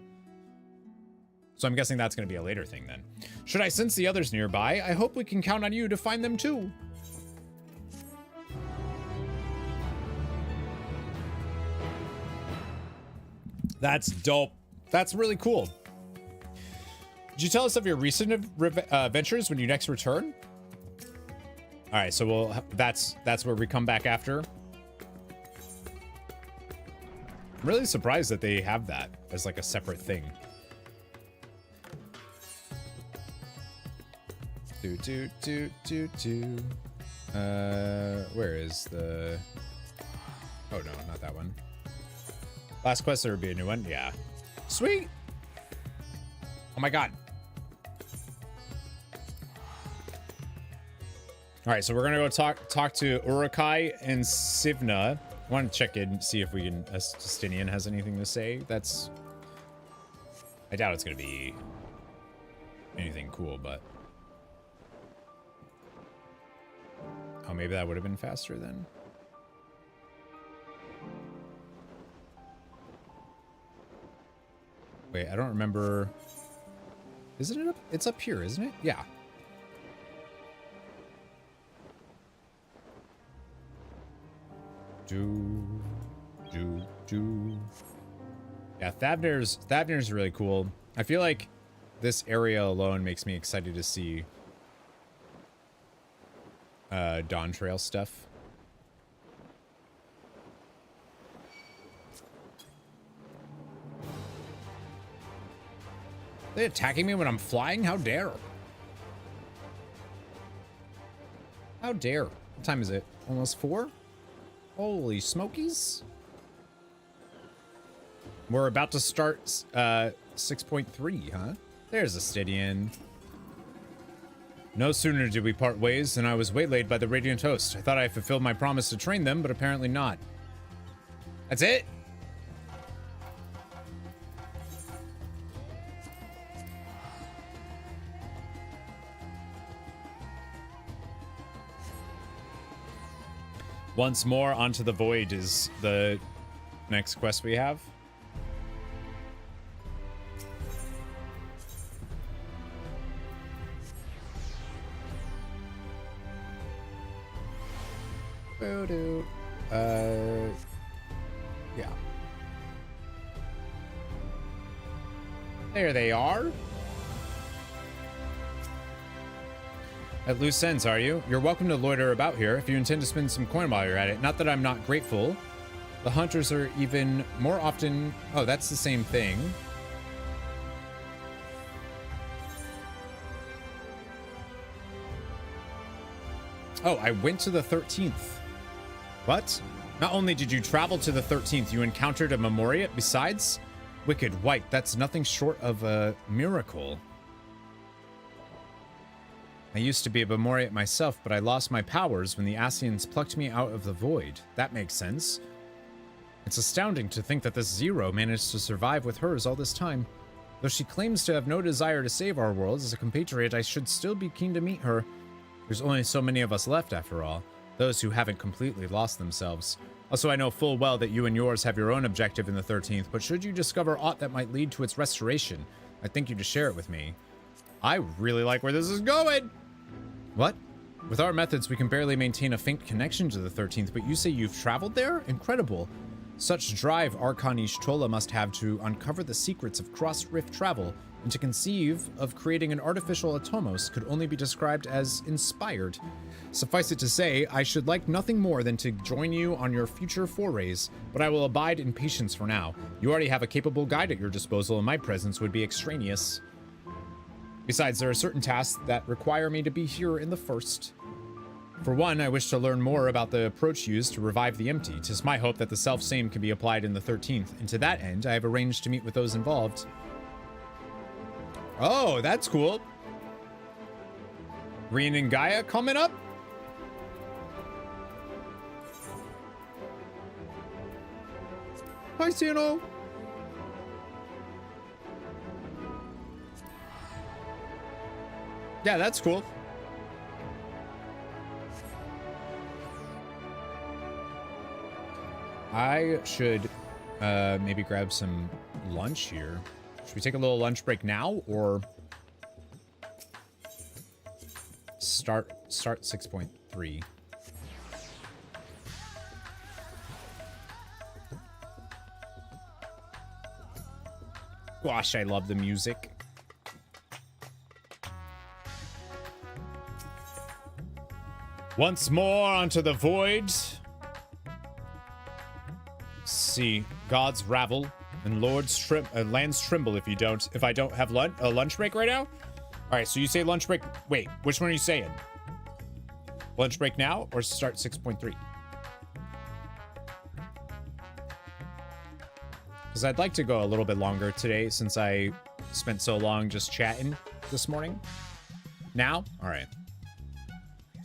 So I'm guessing that's going to be a later thing then. Should I sense the others nearby? I hope we can count on you to find them too. That's dope. That's really cool. Did you tell us of your recent adventures when you next return? All right, so that's where we come back after. I'm really surprised that they have that as like a separate thing. Where is the... Oh no, not that one. Last quest, there would be a new one. Yeah. Sweet. Oh my god. All right, so we're gonna go talk to Urukai and Sivna. I want to check in, see if we can. Justinian has anything to say. That's. I doubt it's gonna be anything cool, but. Oh, maybe that would have been faster then. Wait, I don't remember. Isn't it up? It's up here, isn't it? Yeah. Do. Yeah, Thavnir's really cool. I feel like this area alone makes me excited to see Dawntrail stuff. Are they attacking me when I'm flying? How dare? How dare? What time is it? Almost 4? Holy smokies. We're about to start 6.3, huh? There's a Stydian. No sooner did we part ways than I was waylaid by the Radiant Host. I thought I fulfilled my promise to train them, but apparently not. That's it? Once more, onto the void is the next quest we have. Yeah. There they are. At loose ends, are you? You're welcome to loiter about here if you intend to spend some coin while you're at it. Not that I'm not grateful. The hunters are even more often... Oh, that's the same thing. Oh, I went to the 13th. What? Not only did you travel to the 13th, you encountered a Memoriat besides? Wicked White, that's nothing short of a miracle. I used to be a Memoriat myself, but I lost my powers when the Ascians plucked me out of the void. That makes sense. It's astounding to think that this Zero managed to survive with hers all this time. Though she claims to have no desire to save our world, as a compatriot, I should still be keen to meet her. There's only so many of us left, after all. Those who haven't completely lost themselves. Also, I know full well that you and yours have your own objective in the 13th, but should you discover aught that might lead to its restoration, I'd thank you to share it with me. I really like where this is going! What? With our methods, we can barely maintain a faint connection to the 13th, but you say you've traveled there? Incredible. Such drive Archanish Tola must have to uncover the secrets of cross-rift travel, and to conceive of creating an artificial Atomos could only be described as inspired. Suffice it to say, I should like nothing more than to join you on your future forays, but I will abide in patience for now. You already have a capable guide at your disposal, and my presence would be extraneous. Besides, there are certain tasks that require me to be here in the first. For one, I wish to learn more about the approach used to revive the empty. 'Tis my hope that the self-same can be applied in the 13th, and to that end, I have arranged to meet with those involved. Oh, that's cool. Reen and Gaia coming up? Hi, Sino. Yeah, that's cool. I should maybe grab some lunch here. Should we take a little lunch break now, or start 6.3? Gosh, I love the music. Once more onto the void. See, gods ravel and lands tremble if I don't have a lunch break right now. All right, so you say lunch break. Wait, which one are you saying? Lunch break now or start 6.3? Because I'd like to go a little bit longer today since I spent so long just chatting this morning. Now? All right.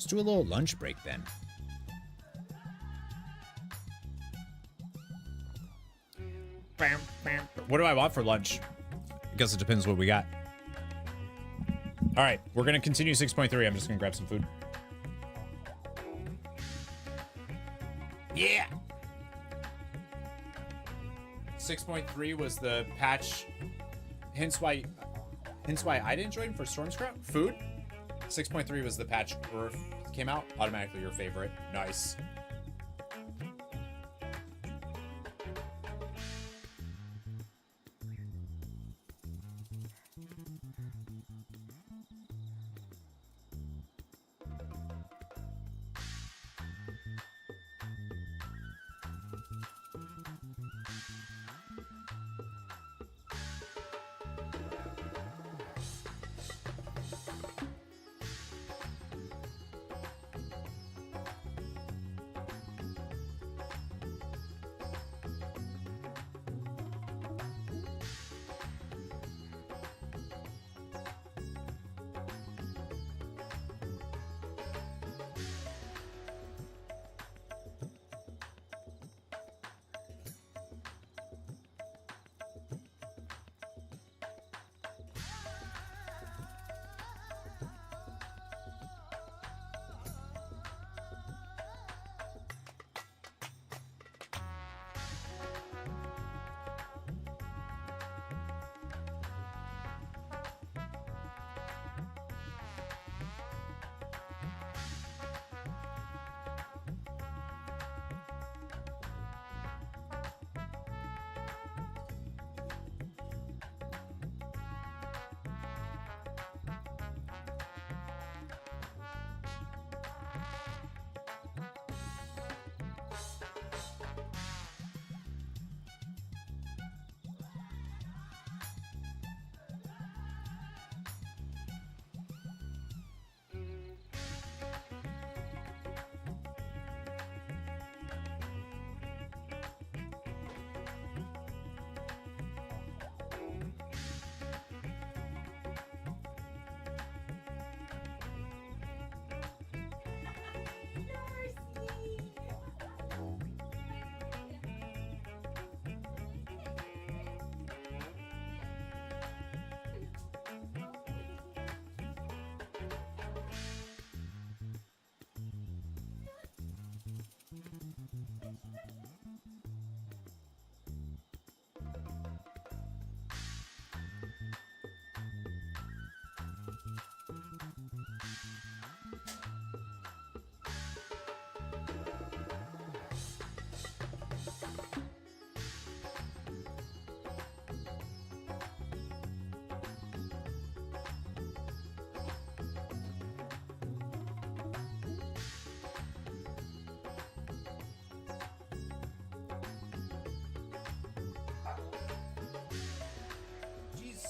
Let's do a little lunch break then. What do I want for lunch? I guess it depends what we got. All right, we're gonna continue 6.3. I'm just gonna grab some food. Yeah. 6.3 was the patch. Hence why I didn't join for Stormscrap food. 6.3 was the patch Earth came out. Automatically your favorite. Nice.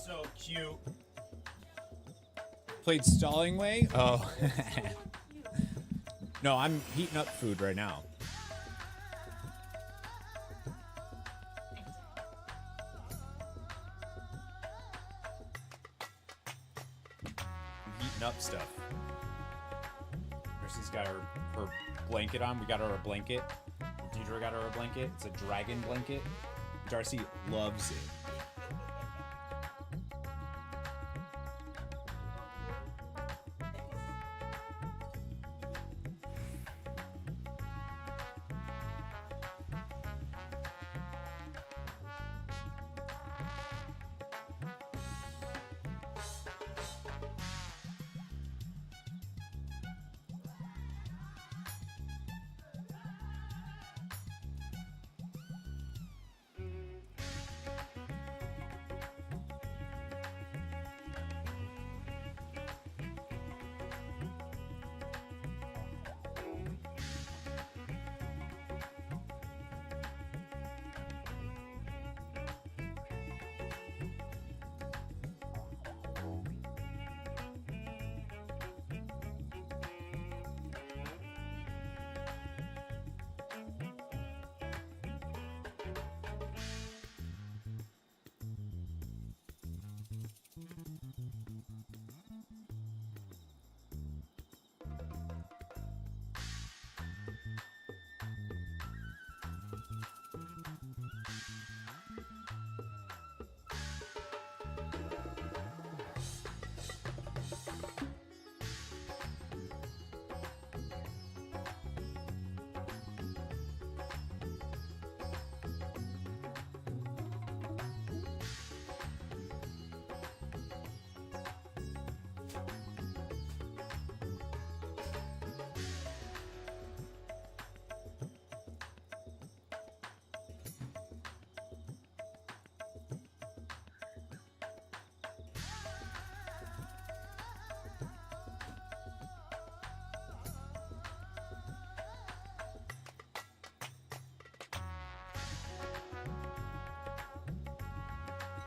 So cute. Played Stalling Way? Oh. No, I'm heating up food right now. I'm heating up stuff. Mercy's got her blanket on. We got her a blanket. Deidre got her a blanket. It's a dragon blanket. Darcy loves it.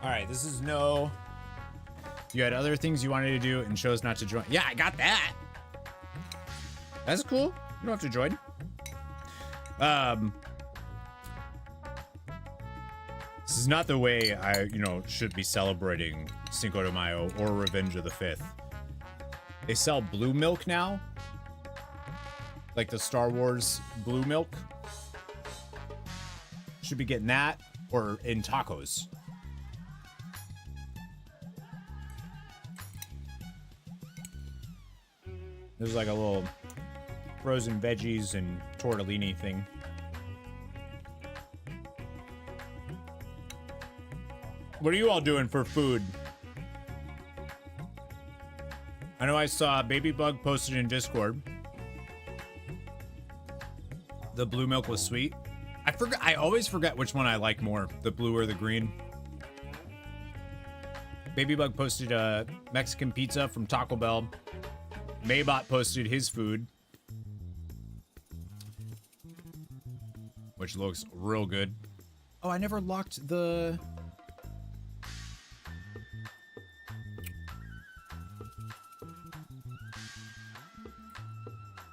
All right, this is no. You had other things you wanted to do and chose not to join. Yeah, I got that. That's cool. You don't have to join. This is not the way I, should be celebrating Cinco de Mayo or Revenge of the 5th. They sell blue milk now. Like the Star Wars blue milk. Should be getting that or in tacos. There's like a little frozen veggies and tortellini thing. What are you all doing for food? I know I saw Baby Bug posted in Discord. The blue milk was sweet. I always forget which one I like more, the blue or the green. Baby Bug posted a Mexican pizza from Taco Bell. Maybot posted his food, which looks real good. Oh, I never locked the...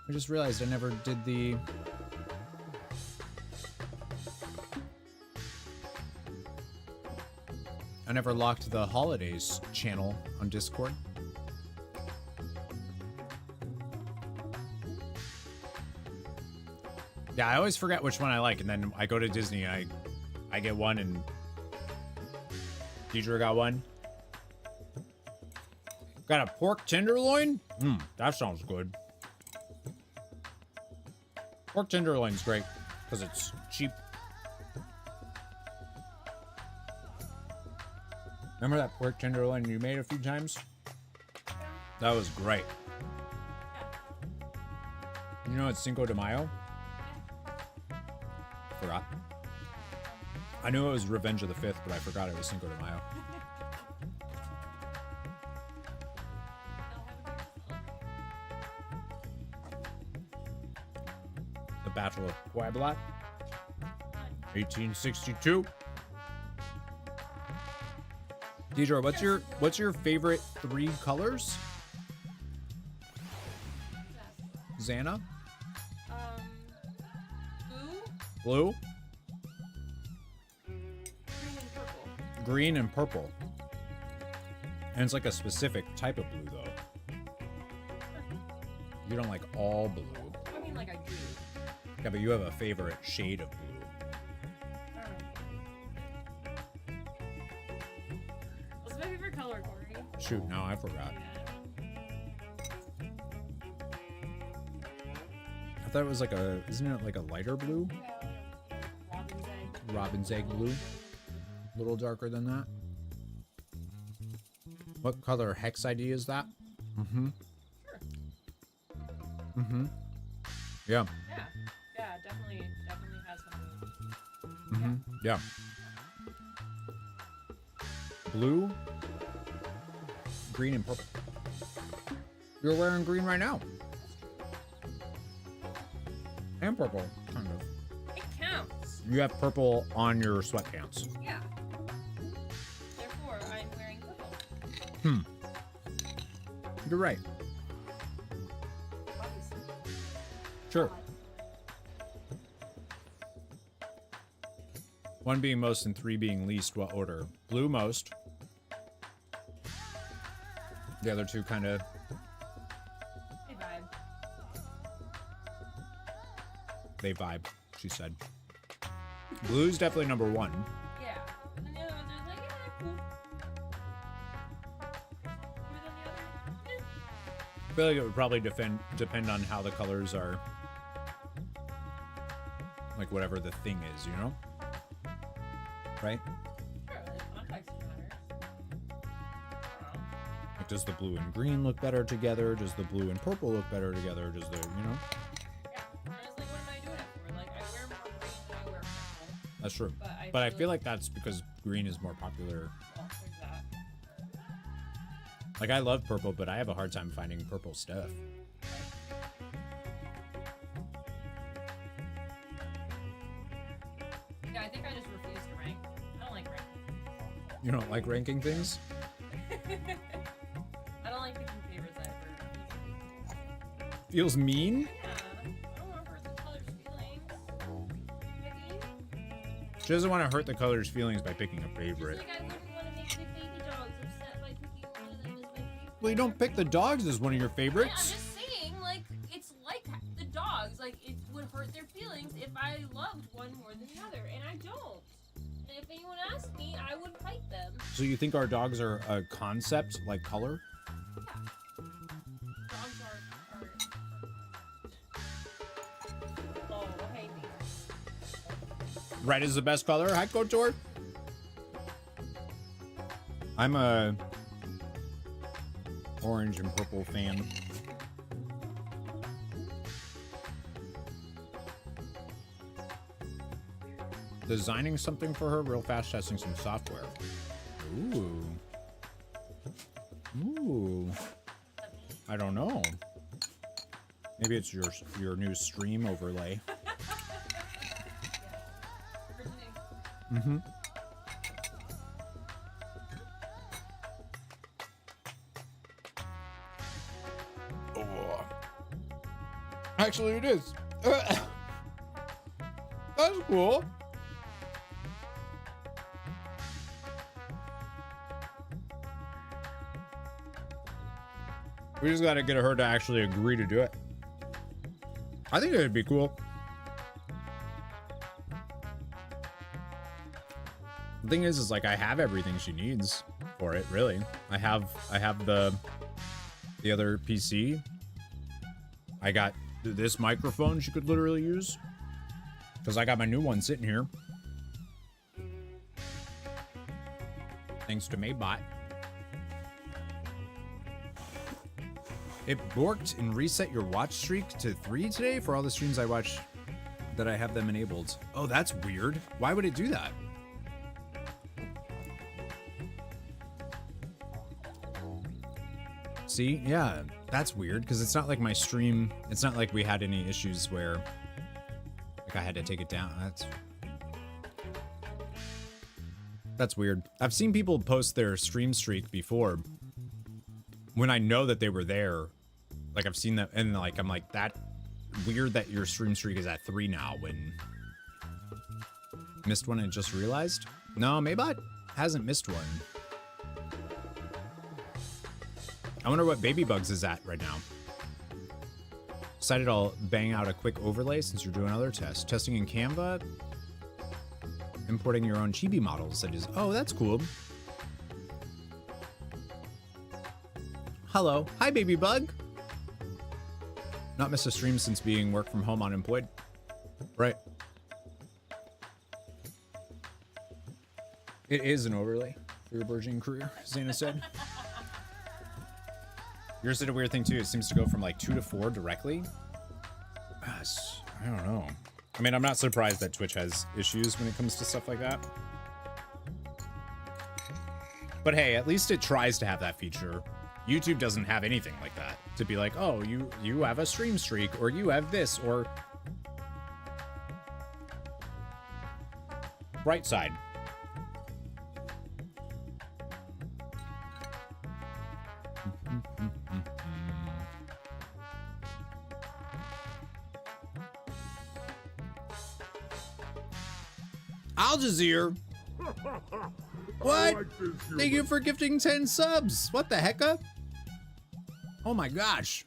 I just realized I never did the... I never locked the holidays channel on Discord. Yeah, I always forget which one I like, and then I go to Disney and I get one, and Deidre got one. Got a pork tenderloin? That sounds good. Pork tenderloin's great because it's cheap. Remember that pork tenderloin you made a few times? That was great. You know it's Cinco de Mayo? Forgot. I knew it was Revenge of the 5th, but I forgot it was Cinco de Mayo. The Battle of Puebla, 1862. Deidre, what's your favorite 3 colors? Xana? Blue. Blue? Green and purple. Green and purple. And it's like a specific type of blue, though. You don't like all blue. I mean, like I do. Yeah, but you have a favorite shade of blue. What's my favorite color, Corey? Shoot, no, I forgot. I thought it was like isn't it like a lighter blue? Robin's egg. Robin's egg blue. A little darker than that. What color hex ID is that? Mm-hmm. Sure. Mm-hmm. Yeah. Yeah, definitely has something. Mm-hmm. Yeah. Blue, green, and purple. You're wearing green right now. And purple, kind of. It counts. You have purple on your sweatpants. Yeah. Therefore, I'm wearing purple. You're right. Obviously. Sure. 1 being most and 3 being least. What order? Blue most. The other 2 kind of... Hey, vibe. They vibe, she said. Blue's definitely number 1. Yeah. And then the other ones are like, yeah, cool. More than the other. I feel like it would probably depend on how the colors are. Like whatever the thing is, you know? Right? Sure, like context matters. Like, does the blue and green look better together? Does the blue and purple look better together? Does the, you know? Yeah. And it's like, what am I doing it for? Like, I wear more green than I wear purple. That's true. But I feel like that's because green is more popular. Well, there's that. Like, I love purple, but I have a hard time finding purple stuff. Yeah, I think I just refuse to rank. I don't like ranking. You don't like ranking things? I don't like picking favorites either. Feels mean? Yeah. I don't want to hurt the color's feelings. Picking? She doesn't want to hurt the color's feelings by picking a favorite. Like I wouldn't want to make the baby dogs upset by picking one of them as my favorite. Well, you don't pick the dogs as one of your I'm favorites. just saying, like, it's like the dogs. Like, it would hurt their feelings if I loved one more than the other, and I don't. And if anyone asked me, I would fight them. So you think our dogs are a concept like color? Yeah. Dogs are oh, hey, thanks. Red is the best color. Hi, Kotor. I'm a orange and purple fan. Designing something for her real fast, testing some software. Ooh. Ooh. I don't know. Maybe it's your new stream overlay. Mm-hmm. Oh. Actually, it is. That's cool. We just gotta get her to actually agree to do it. I think it would be cool. The thing is like I have everything she needs for it, really. I have the other PC. I got this microphone she could literally use. Because I got my new one sitting here. Thanks to Maybot. It worked and reset your watch streak to 3 today for all the streams I watch that I have them enabled. Oh, that's weird. Why would it do that? See? Yeah, that's weird because it's not like my stream, it's not like we had any issues where like I had to take it down. That's weird. I've seen people post their stream streak before when I know that they were there. Like I've seen that and like I'm like, that weird that your stream streak is at 3 now when missed one and just realized. No, Maybot hasn't missed one. I wonder what Baby Bugs is at right now. Decided I'll bang out a quick overlay since you're doing another test. Testing in Canva. Importing your own chibi models. That is, oh, that's cool. Hello. Hi, Baby Bug. Not missed a stream since being work from home unemployed. Right. It is an overlay for your burgeoning career, Zana said. Yours did a weird thing too. It seems to go from like 2 to 4 directly. Gosh, I don't know. I mean, I'm not surprised that Twitch has issues when it comes to stuff like that. But hey, at least it tries to have that feature. YouTube doesn't have anything like that. To be like, oh, you have a stream streak, or you have this, or... Right side. Al Jazeer. What? Thank you for gifting 10 subs. What the hecka? Oh my gosh.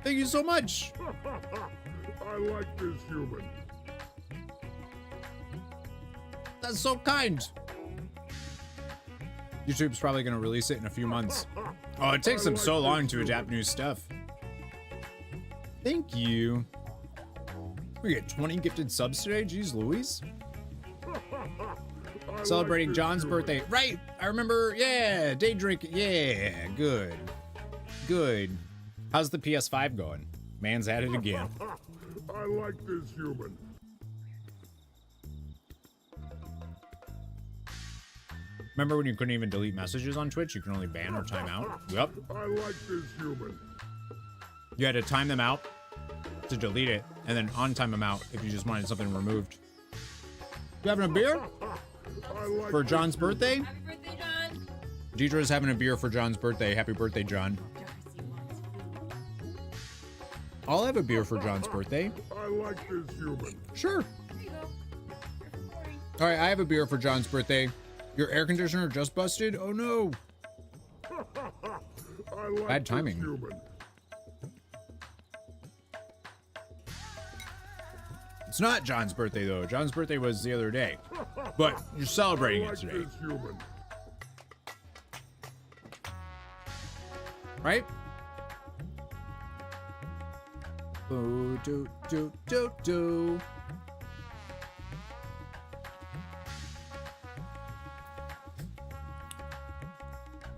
Thank you so much. I like this human. That's so kind. YouTube's probably going to release it in a few months. Oh, it takes them so long to adapt new stuff. Thank you. We get 20 gifted subs today? Jeez Louise. Celebrating John's birthday. Right! I remember, yeah, day drink, yeah, good. Good. How's the PS5 going? Man's at it again. I like this human. Remember when you couldn't even delete messages on Twitch? You can only ban or time out? Yep. I like this human. You had to time them out to delete it, and then untime them out if you just wanted something removed. You having a beer? for John's birthday? Happy birthday, John. Deidre's having a beer for John's birthday. Happy birthday, John. I'll have a beer for John's birthday. I like this human. Sure. There you go. All right, I have a beer for John's birthday. Your air conditioner just busted? Oh no. I like Bad timing. This human. It's not John's birthday though. John's birthday was the other day. But you're celebrating it today. This human. Right? Oh, do, do, do, do.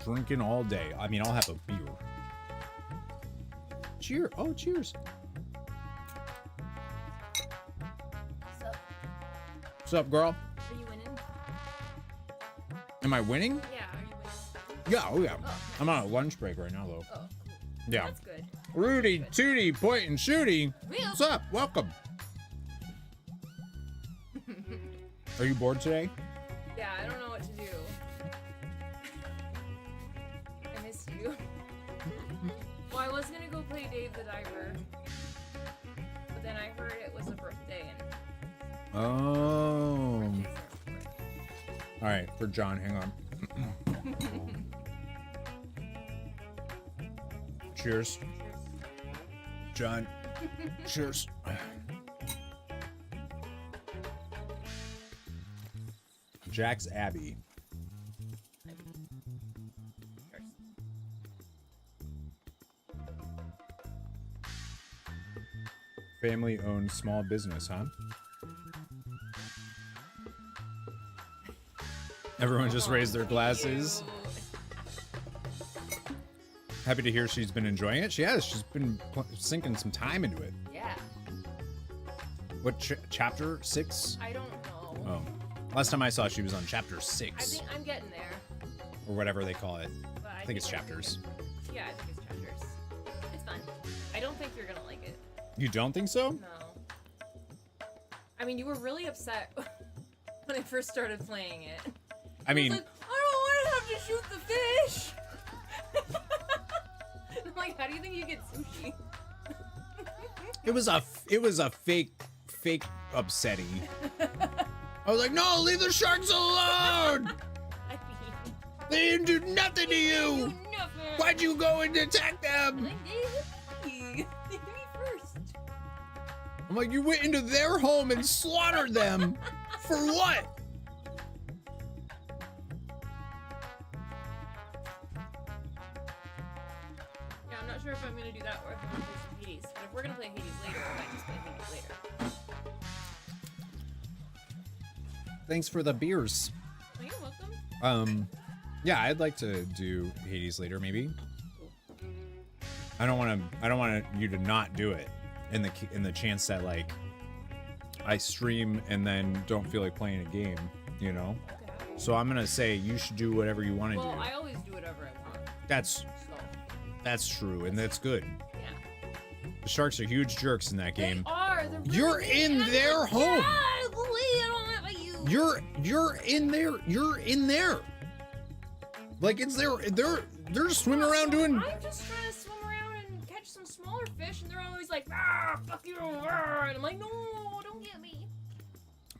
Drinking all day. I mean, I'll have a beer. Cheers. Oh, cheers. What's up, girl? Are you winning? Am I winning? Yeah, are you winning? Yeah, oh yeah. Oh. I'm on a lunch break right now, though. Oh, cool. Yeah. That's good. Rudy, Tootie, Point and Shooty. Real. What's up? Welcome. Are you bored today? Yeah, I don't know what to do. I missed you. Well, I was gonna go play Dave the Diver, but then I heard it was a birthday and. Oh. All right, for John, hang on. Cheers. John. Cheers. Jack's Abbey. Family-owned small business, huh? Everyone just raised their glasses. Happy to hear she's been enjoying it. She has. She's been sinking some time into it. Yeah. What chapter 6? I don't know. Oh, last time I saw she was on chapter 6. I think I'm getting there. Or whatever they call it. But I think it's chapters. Yeah, I think it's chapters. It's fun. I don't think you're gonna like it. You don't think so? No. I mean, you were really upset when I first started playing it. I mean, like, I don't want to have to shoot the fish. I'm like, how do you think you get sushi? it was a fake upsetting. I was like, no, leave the sharks alone. I mean, They didn't do nothing to you. nothing. Why'd you go and attack them? Like, they hit me first. I'm like, you went into their home and slaughtered them. For what? Yeah, I'm not sure if I'm gonna do that or if I'm gonna play some Hades. But if we're gonna play Hades later, I might just play Hades later. Thanks for the beers. Oh, you're welcome. Yeah, I'd like to do Hades later, maybe. I don't want you to not do it in the chance that like I stream and then don't feel like playing a game, you know? Okay. So I'm gonna say you should do whatever you want to Well, do. I always do whatever I want. That's true, and that's good. Yeah. The Sharks are huge jerks in that game. They are. They're really You're mean, in and I'm their like, home. Yeah, I don't want you. You're in there. You're in there. Like it's they're just swimming around doing. I'm just trying to swim around and catch some smaller fish, and they're always like, ah, fuck you, ah, and I'm like, no, don't get me.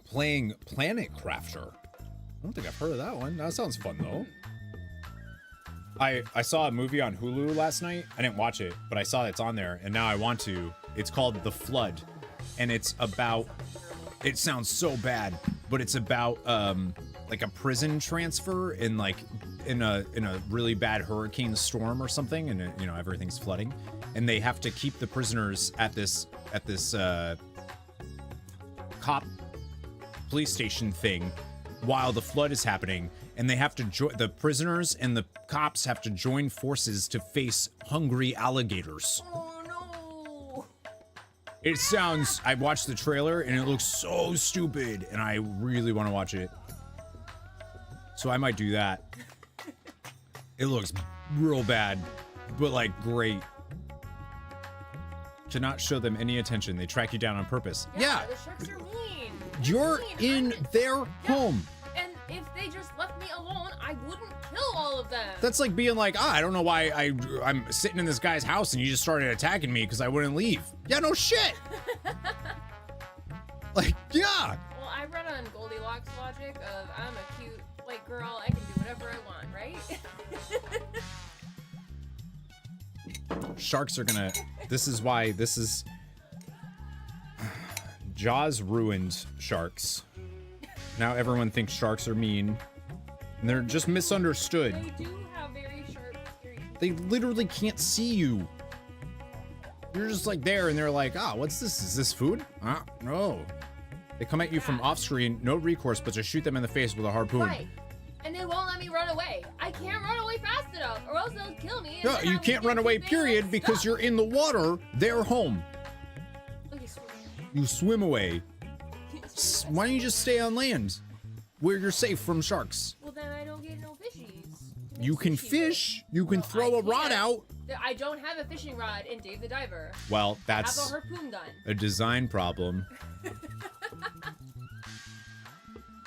Playing Planet Crafter. I don't think I've heard of that one. That sounds fun though. I saw a movie on Hulu last night. I didn't watch it, but I saw it's on there, and now I want to. It's called The Flood, and it's about. It sounds so bad, but it's about like a prison transfer in like in a really bad hurricane storm or something, and you know everything's flooding, and they have to keep the prisoners at this cop police station thing while the flood is happening, and they have to the prisoners and the cops have to join forces to face hungry alligators. Oh no. It sounds, I watched the trailer and it looks so stupid and I really want to watch it. So I might do that. It looks real bad, but like great. To not show them any attention, they track you down on purpose. Yeah, The sharks are mean. you're They're mean. in their home. And if they just left me alone, I wouldn't kill all of them. That's like being like, I don't know why I'm sitting in this guy's house and you just started attacking me because I wouldn't leave. Yeah, no shit. Like, yeah. Well, I run on Goldilocks logic of I'm a cute white girl, I can do whatever I want, right? Sharks are gonna, this is why this is, Jaws ruined sharks. Now everyone thinks sharks are mean, and they're just misunderstood. They do have very sharp, scary teeth. They literally can't see you. You're just like there, and they're like, what's this? Is this food? No. They come at you from off screen, no recourse, but to shoot them in the face with a harpoon. Right. And they won't let me run away. I can't run away fast enough, or else they'll kill me. No, you can't run away, period, because you're in the water. They're home. Okay, You swim away. Why don't you just stay on land, where you're safe from sharks? Well, then I don't get no fishies. You can fish. You can throw a rod out. I don't have a fishing rod in Dave the Diver. Well, I have that's a harpoon gun. a design problem.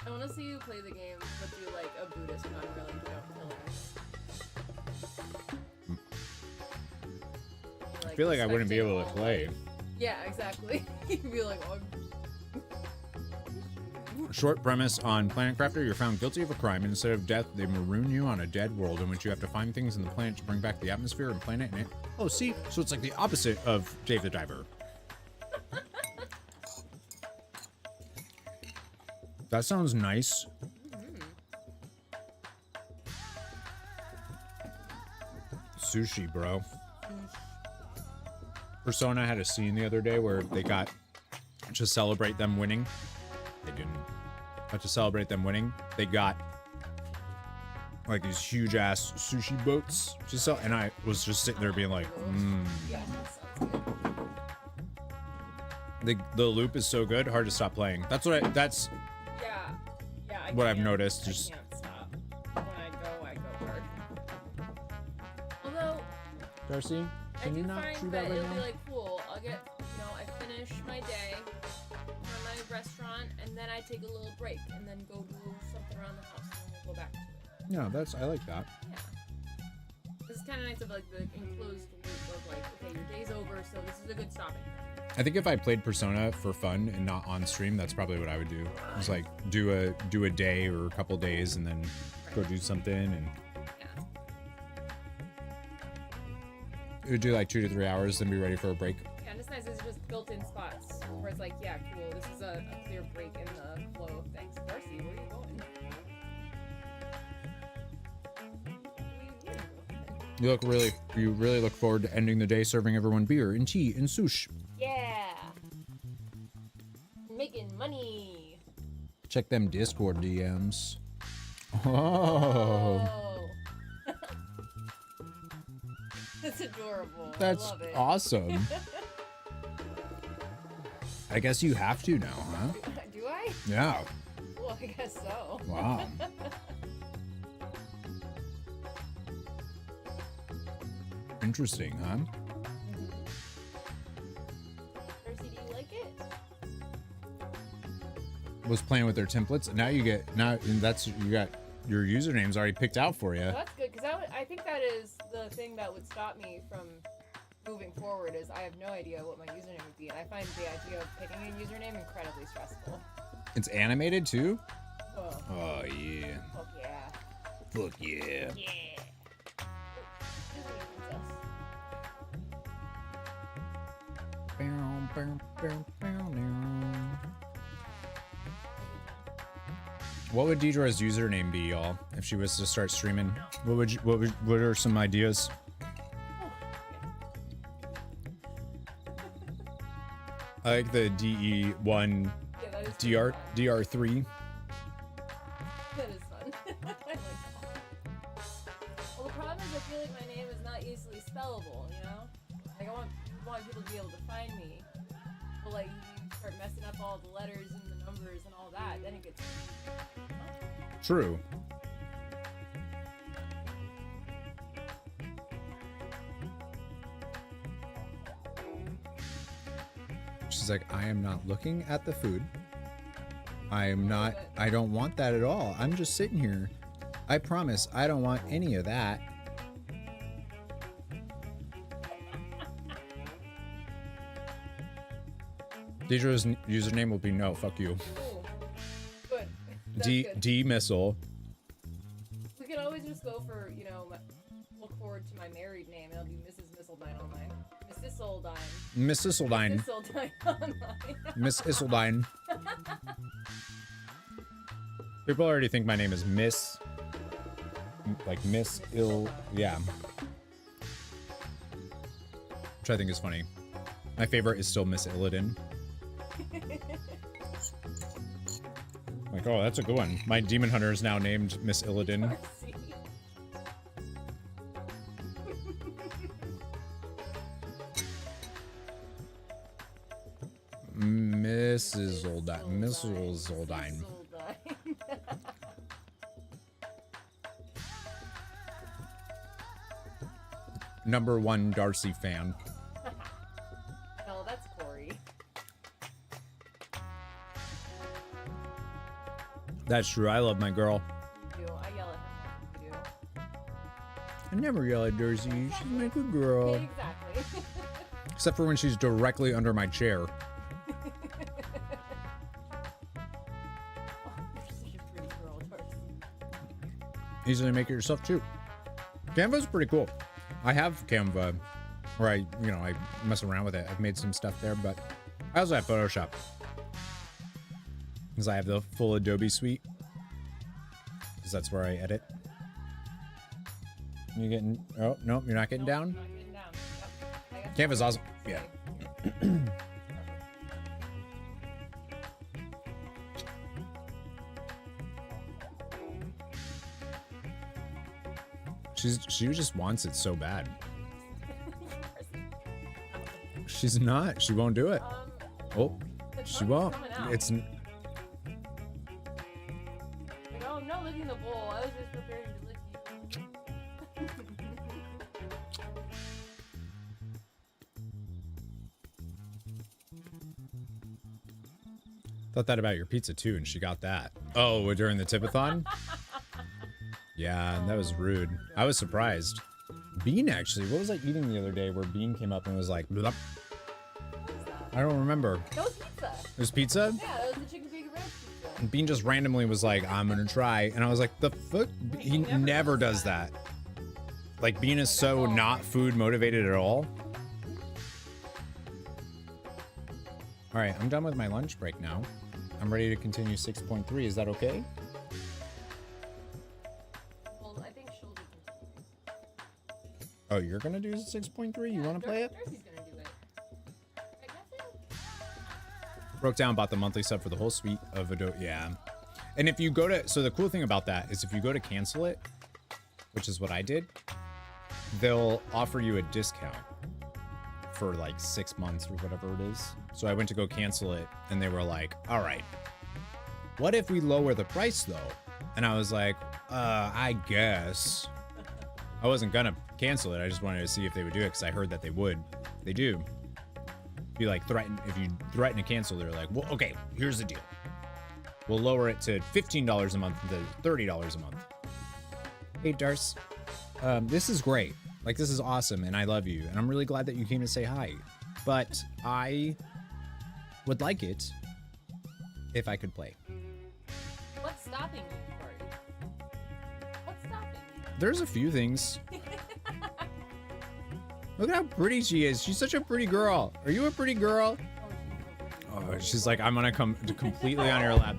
I want to see you play the game, but do like a Buddhist gun, really, killers. I feel like I wouldn't be able to play. Yeah, exactly. You'd be like, oh. Short premise on Planet Crafter: you're found guilty of a crime, and instead of death, they maroon you on a dead world in which you have to find things in the planet to bring back the atmosphere and planet. And oh, see, so it's like the opposite of Dave the Diver. That sounds nice. Sushi, bro. Persona had a scene the other day where they got to celebrate them winning. They didn't. But to celebrate them winning, they got like these huge ass sushi boats to sell, and I was just sitting there being like, Yeah, that sounds good. The loop is so good, hard to stop playing. That's what I. That's Yeah. what I've noticed. Just I can't stop. When I go hard. Although Darcy, I can do you not find shoot that that right it'll be now? like cool. I'll get, I finish my day on my restaurant, and then I take a little break, and then go do something around the house, and then we'll go back to it. Yeah, I like that. Yeah. This is kind of nice of like the enclosed loop of like, okay, your day's over, so this is a good stopping. I think if I played Persona for fun and not on stream, that's probably what I would do. It's like do a day or a couple days and then go do something, and it would do like 2 to 3 hours, then be ready for a break. Yeah, and it's nice. It's just built-in spots where it's like, yeah, cool. This is a clear break in the flow. Thanks, Darcy. Where are you going? You really look forward to ending the day serving everyone beer and tea and sushi. Yeah. Making money. Check them Discord DMs. Oh. That's adorable. That's I love it. awesome. I guess you have to now, huh? Do I? Yeah. Well, I guess so. Wow. Interesting, huh? Darcy, do you like it? Was playing with their templates. Now you got your usernames already picked out for you. Well, that's good, because I think that is the thing that would stop me from moving forward, is I have no idea what my username would be, and I find the idea of picking a username incredibly stressful. It's animated too? Oh, Oh yeah. fuck yeah. Fuck yeah. Yeah. What would Deidre's username be, y'all, if she was to start streaming? What are some ideas? I like the DE1 DR3. That is fun. I like that. Well, the problem is I feel like my name is not easily spellable, you know? Like, I want people to be able to find me. But, like, you start messing up all the letters and the numbers and all that, then it gets... True. She's like, I am not looking at the food. I am not. I don't want that at all. I'm just sitting here. I promise I don't want any of that. Deidre's username will be no, fuck you. Ooh, good. That's good. D Missile. We could always just go for, you know, look forward to my married name. It'll be Mrs. MissildineOnline. Missildine. Missildine Online. Miss Missildine. People already think my name is Miss. Like Miss Ill. Yeah. Which I think is funny. My favorite is still Miss Illidan. Like, oh, that's a good one. My demon hunter is now named Miss Illidan. Mrs. Oldine. Mrs. Oldine. #1 Darcy fan. No, that's Corey. That's true. I love my girl. You do. I yell at her. You do. I never yell at Darcy. She's my good girl. Exactly. Except for when she's directly under my chair. Easily make it yourself too. Canva's pretty cool. I have Canva where I mess around with it. I've made some stuff there, but I also have Photoshop because I have the full Adobe suite because that's where I edit. You getting? Oh no, you're not getting down. Not getting down. Yep. Canva's awesome. Yeah. She just wants it so bad. She's not. She won't do it. Oh, she won't. It's. Like, oh, I'm not licking the bowl. I was just preparing to lick you. Thought that about your pizza too, and she got that. Oh, during the tipathon? Yeah, that was rude. I was surprised. Bean, actually. What was I eating the other day where Bean came up and was like, blah. I don't remember. That was pizza. It was pizza? Yeah, that was the chicken bacon ranch pizza. And Bean just randomly was like, I'm gonna try. And I was like, the fuck? He never does that. Like, Bean is so not food motivated at all. All right, I'm done with my lunch break now. I'm ready to continue 6.3. Is that okay? Oh, you're gonna do 6.3? You want to play it? Darcy's gonna do it. Right, Broke down about the monthly sub for the whole suite of Adobe. Yeah. And if you go to, so the cool thing about that is if you go to cancel it, which is what I did, they'll offer you a discount for like 6 months or whatever it is. So I went to go cancel it and they were like, all right, what if we lower the price though? And I was like, I guess. I wasn't gonna cancel it. I just wanted to see if they would do it because I heard that they would. They do. If you if you threaten to cancel, they're like, well, okay, here's the deal. We'll lower it to $15 a month to $30 a month. Hey, Darce. This is great. Like, this is awesome, and I love you. And I'm really glad that you came to say hi. But I would like it if I could play. What's stopping you, Corey? What's stopping you? There's a few things. Look at how pretty she is. She's such a pretty girl. Are you a pretty girl? Oh, she's like, I'm gonna come completely on your lap.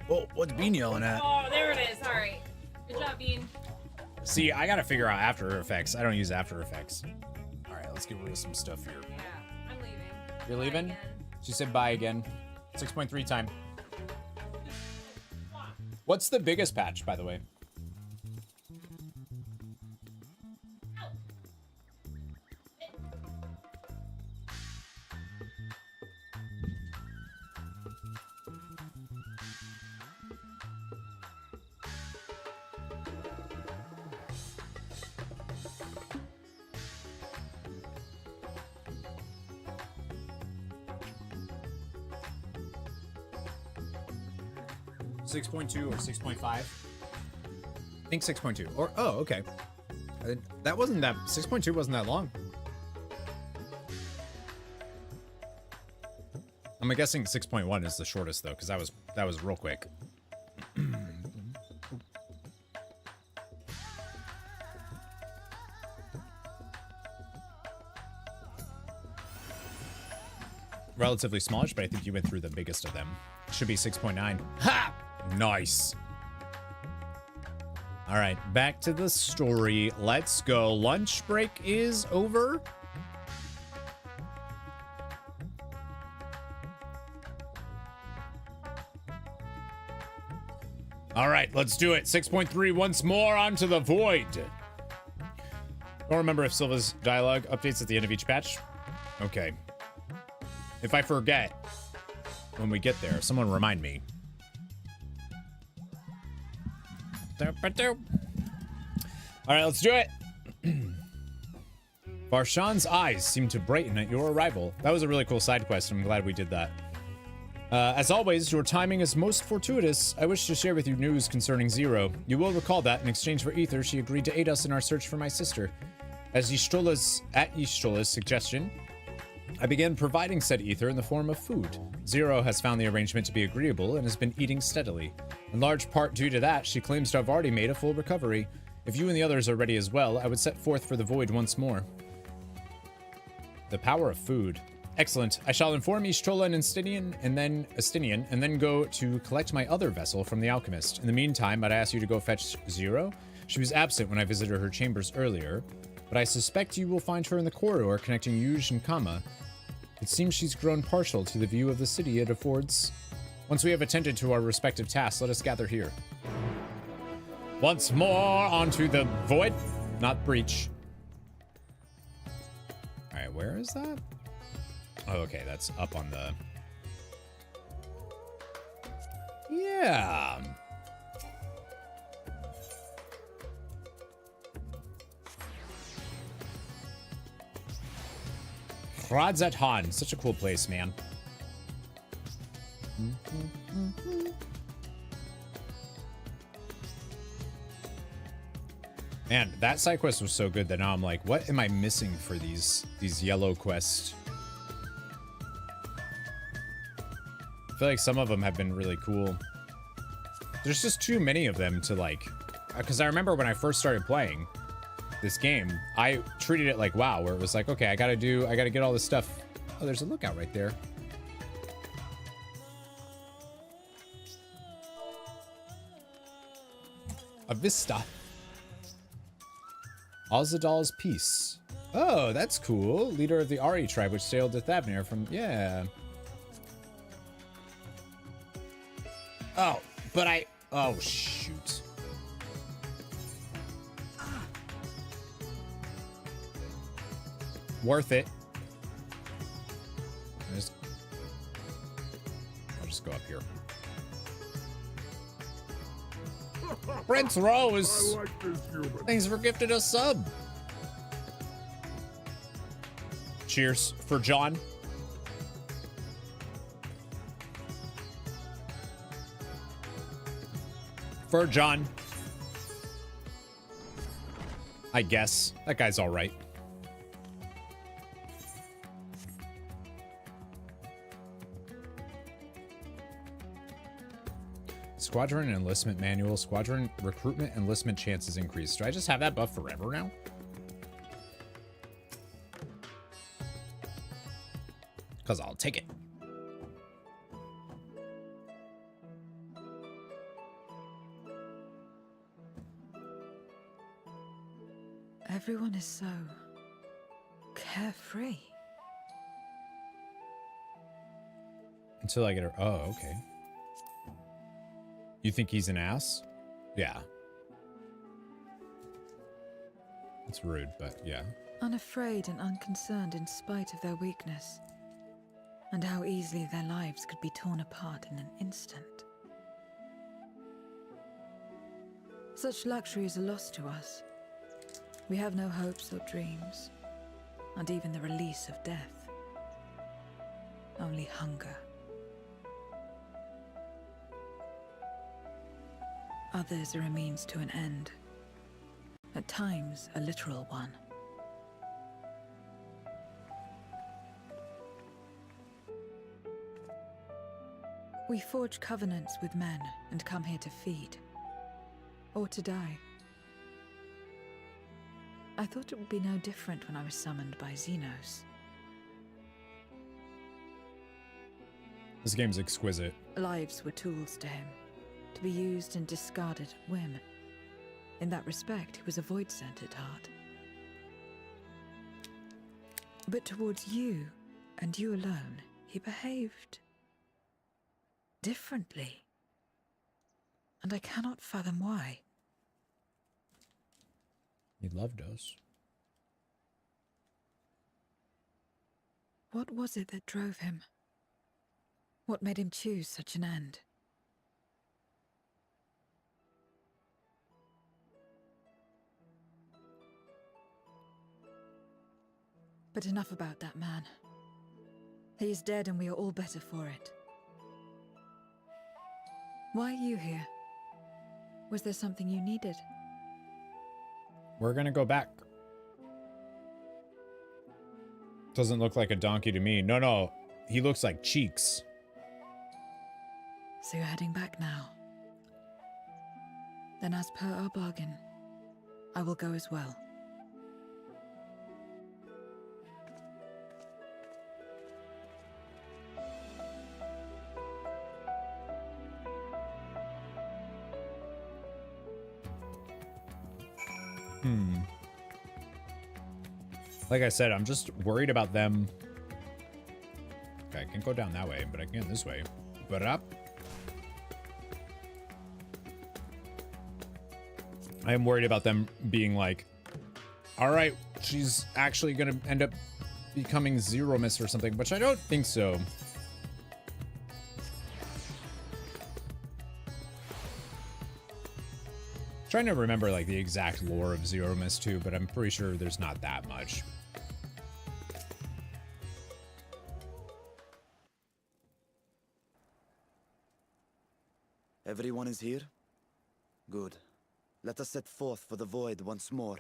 Oh, what's Bean yelling at? Oh, there it is. All right. Good job, Bean. See, I gotta figure out After Effects. I don't use After Effects. All right, let's get rid of some stuff here. Yeah, I'm leaving. You're leaving? She said bye again. 6.3 time. What's the biggest patch, by the way? 6.2 or 6.5? I think 6.2. Or, oh, okay. That wasn't that, 6.2 wasn't that long. I'm guessing 6.1 is the shortest though, because that was real quick. Relatively smallish, but I think you went through the biggest of them. Should be 6.9. Ha! Nice. All right, back to the story. Let's go. Lunch break is over. All right, let's do it. 6.3 once more onto the void. Don't remember if Silva's dialogue updates at the end of each patch. Okay. If I forget when we get there, someone remind me. All right, let's do it. Varshan's eyes seem to brighten at your arrival. That was a really cool side quest. I'm glad we did that. As always, your timing is most fortuitous. I wish to share with you news concerning Zero. You will recall that in exchange for ether, she agreed to aid us in our search for my sister. At Yshtola's suggestion, I began providing said ether in the form of food. Zero has found the arrangement to be agreeable and has been eating steadily. In large part due to that, she claims to have already made a full recovery. If you and the others are ready as well, I would set forth for the void once more. The power of food. Excellent. I shall inform Y'shtola and Estinian and then go to collect my other vessel from the alchemist. In the meantime, I'd ask you to go fetch Zero. She was absent when I visited her chambers earlier, but I suspect you will find her in the corridor connecting Yuj and Kama. It seems she's grown partial to the view of the city it affords. Once we have attended to our respective tasks, let us gather here. Once more onto the void, not breach. All right, where is that? Oh, okay, that's up on the... Yeah. Fradzat Han, such a cool place, man. Man, that side quest was so good that now I'm like, what am I missing for these yellow quests? I feel like some of them have been really cool. There's just too many of them to like, because I remember when I first started playing this game, I treated it like WoW, where it was like, okay, I gotta get all this stuff. Oh, there's a lookout right there. A vista. Ozadal's Peace. Oh, that's cool. Leader of the Ari tribe, which sailed to Thavnir from, yeah. Oh, but oh, shoot. Worth it. I'll just go up here. Prince Rose! Thanks for gifting a sub. Cheers for John. For John. I guess. That guy's alright. Squadron enlistment manual. Squadron recruitment enlistment chances increased. Do I just have that buff forever now? Because I'll take it. Everyone is so carefree. Until I get her. Oh, okay. You think he's an ass? Yeah. It's rude, but yeah. Unafraid and unconcerned in spite of their weakness. And how easily their lives could be torn apart in an instant. Such luxury is a loss to us. We have no hopes or dreams, not even the release of death. Only hunger. Others are a means to an end. At times, a literal one. We forge covenants with men and come here to feed. Or to die. I thought it would be no different when I was summoned by Xenos. This game's exquisite. Lives were tools to him, to be used and discarded at whim. In that respect, he was a void-sent at heart. But towards you, and you alone, he behaved differently. And I cannot fathom why. He loved us. What was it that drove him? What made him choose such an end? But enough about that man. He is dead and we are all better for it. Why are you here? Was there something you needed? We're gonna go back. Doesn't look like a donkey to me. No, he looks like Cheeks. So you're heading back now. Then as per our bargain, I will go as well. Like I said, I'm just worried about them. Okay, I can go down that way, but I can this way. But up. I am worried about them being like, all right, she's actually going to end up becoming Zero Mist or something, which I don't think so. Trying to remember like the exact lore of Zero Mist 2, but I'm pretty sure there's not that much. Everyone is here? Good. Let us set forth for the void once more.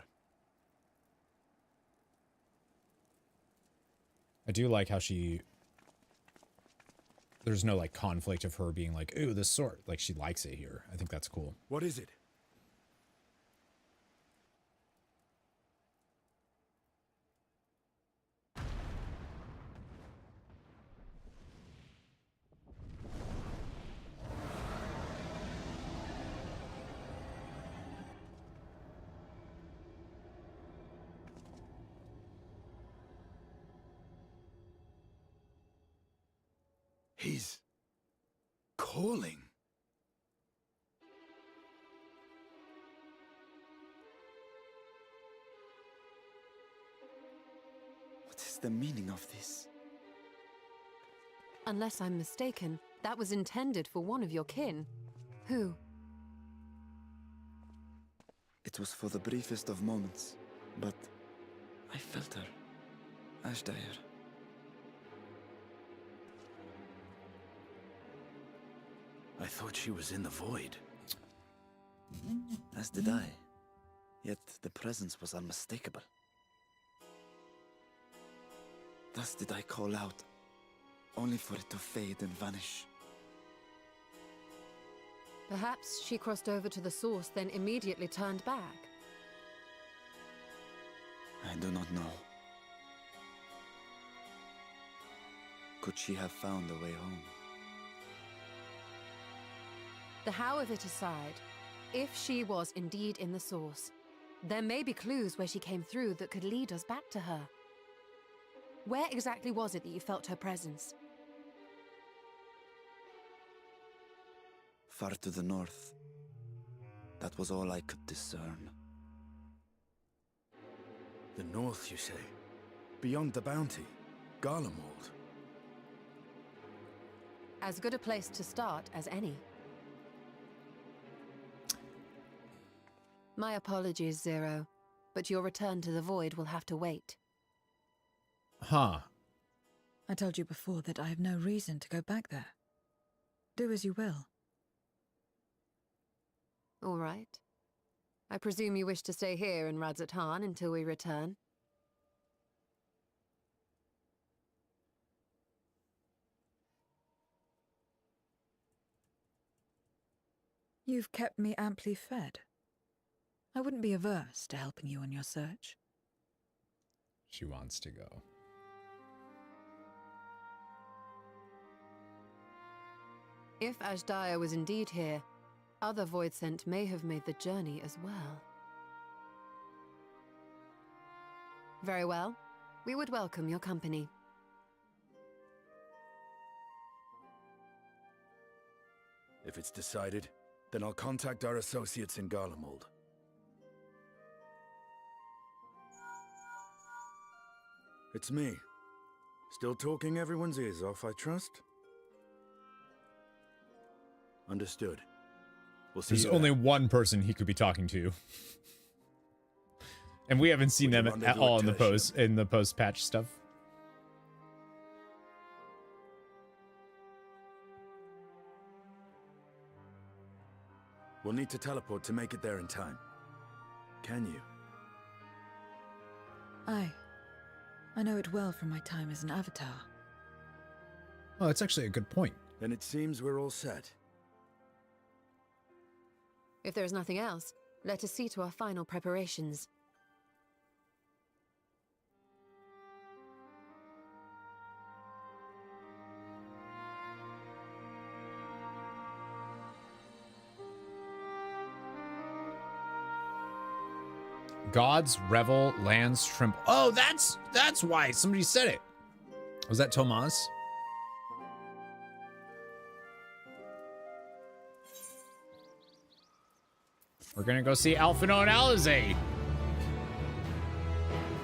I do like how there's no like conflict of her being like, ooh, this sword. Like she likes it here. I think that's cool. What is it? He's calling. What is the meaning of this? Unless I'm mistaken, that was intended for one of your kin. Who? It was for the briefest of moments, but I felt her. Ashdire. I thought she was in the void. As did I. Yet the presence was unmistakable. Thus did I call out, only for it to fade and vanish. Perhaps she crossed over to the source, then immediately turned back. I do not know. Could she have found a way home? The how of it aside, if she was indeed in the source, there may be clues where she came through that could lead us back to her. Where exactly was it that you felt her presence? Far to the north. That was all I could discern. The north, you say? Beyond the bounty? Garlemald? As good a place to start as any. My apologies, Zero, but your return to the void will have to wait. Huh. I told you before that I have no reason to go back there. Do as you will. All right. I presume you wish to stay here in Radzatan until we return? You've kept me amply fed. I wouldn't be averse to helping you on your search. She wants to go. If Ashdaya was indeed here, other Voidsent may have made the journey as well. Very well. We would welcome your company. If it's decided, then I'll contact our associates in Garlemald. It's me. Still talking everyone's ears off, I trust? Understood. We'll see. There's you only there. one person he could be talking to. And we haven't seen them at all in the post-patch stuff. We'll need to teleport to make it there in time. Can you? Aye. I know it well from my time as an avatar. Oh, that's actually a good point. Then it seems we're all set. If there is nothing else, let us see to our final preparations. Gods revel, lands tremble. Oh, that's why somebody said it. Was that Tomas? We're gonna go see Alphino and Alizé.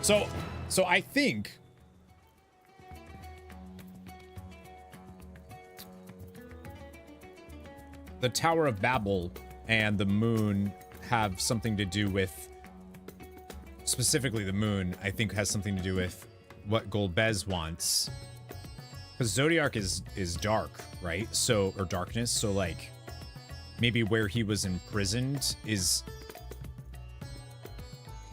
So I think the Tower of Babel and the moon have something to do with, specifically the moon, I think has something to do with what Golbez wants. Because Zodiac is dark, right? So, or darkness, so like maybe where he was imprisoned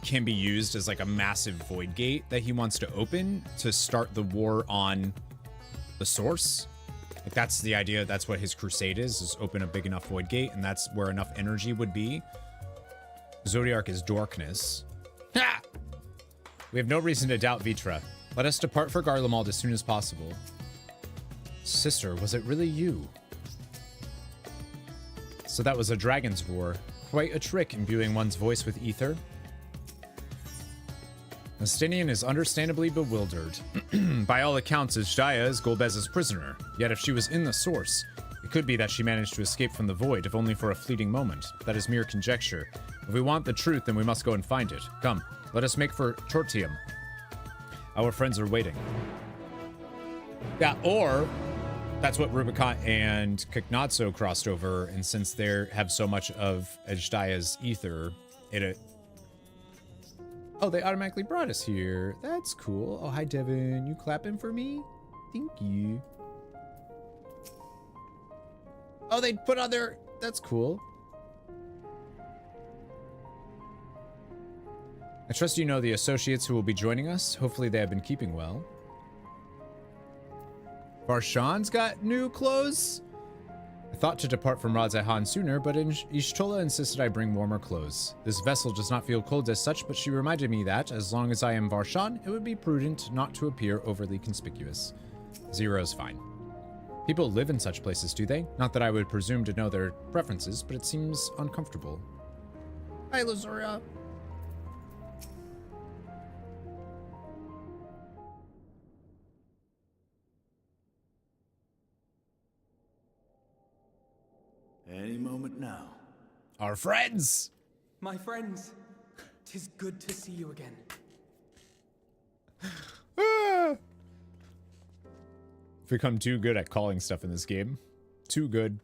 can be used as like a massive void gate that he wants to open to start the war on the source. Like that's the idea, that's what his crusade is open a big enough void gate, and that's where enough energy would be. Zodiac is darkness. Ha! We have no reason to doubt Vitra. Let us depart for Garlemald as soon as possible. Sister, was it really you? So that was a dragon's roar. Quite a trick, imbuing one's voice with ether. Mistinian is understandably bewildered. By all accounts, Ashdaya is Golbez's prisoner. Yet if she was in the source, it could be that she managed to escape from the void, if only for a fleeting moment. That is mere conjecture. If we want the truth, then we must go and find it. Come, let us make for Tortium. Our friends are waiting. Yeah, or that's what Rubicon and Kiknatso crossed over, and since they have so much of Ashdaya's ether, oh, they automatically brought us here. That's cool. Oh, hi, Devin. You clapping for me? Thank you. Oh, they put on their... That's cool. I trust you know the associates who will be joining us. Hopefully they have been keeping well. Varshan's got new clothes? I thought to depart from Radz-i-Han sooner, but Ishtola insisted I bring warmer clothes. This vessel does not feel cold as such, but she reminded me that, as long as I am Varshan, it would be prudent not to appear overly conspicuous. Zero's fine. People live in such places, do they? Not that I would presume to know their preferences, but it seems uncomfortable. Hi, Lazuria. Any moment now. Our friends! My friends, 'tis good to see you again. Become too good at calling stuff in this game. Too good.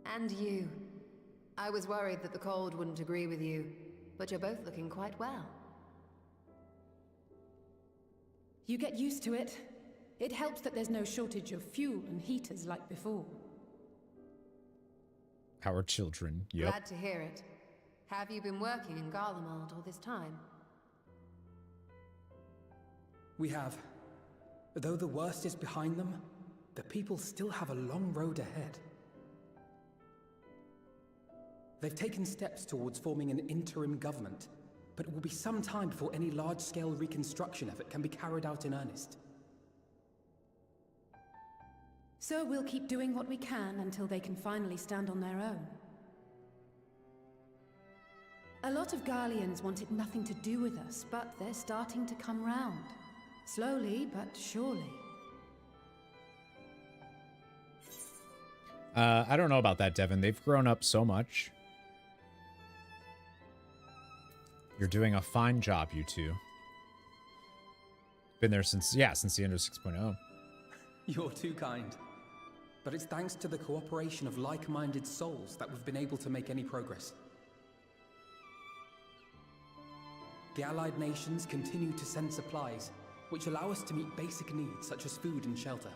And you. I was worried that the cold wouldn't agree with you, but you're both looking quite well. You get used to it. It helps that there's no shortage of fuel and heaters like before. Our children, yep. Glad to hear it. Have you been working in Garlemald all this time? We have. Though the worst is behind them, the people still have a long road ahead. They've taken steps towards forming an interim government, but it will be some time before any large-scale reconstruction effort can be carried out in earnest. So we'll keep doing what we can until they can finally stand on their own. A lot of Garleans wanted nothing to do with us, but they're starting to come round. Slowly, but surely. I don't know about that, Devin. They've grown up so much. You're doing a fine job, you two. Been there since the end of 6.0. You're too kind. But it's thanks to the cooperation of like-minded souls that we've been able to make any progress. The allied nations continue to send supplies, which allow us to meet basic needs such as food and shelter.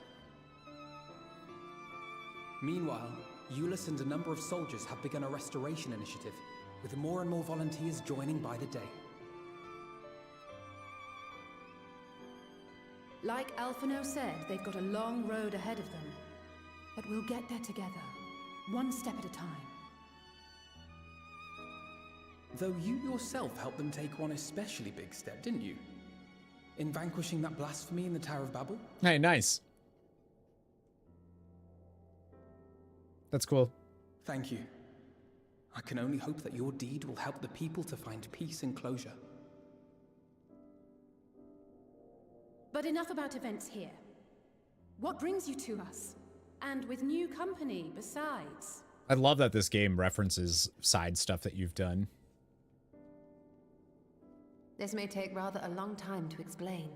Meanwhile, Euless and a number of soldiers have begun a restoration initiative, with more and more volunteers joining by the day. Like Alphino said, they've got a long road ahead of them. But we'll get there together, one step at a time. Though you yourself helped them take one especially big step, didn't you? In vanquishing that blasphemy in the Tower of Babel? Hey, nice. That's cool. Thank you. I can only hope that your deed will help the people to find peace and closure. But enough about events here. What brings you to us? And with new company, besides. I love that this game references side stuff that you've done. This may take rather a long time to explain,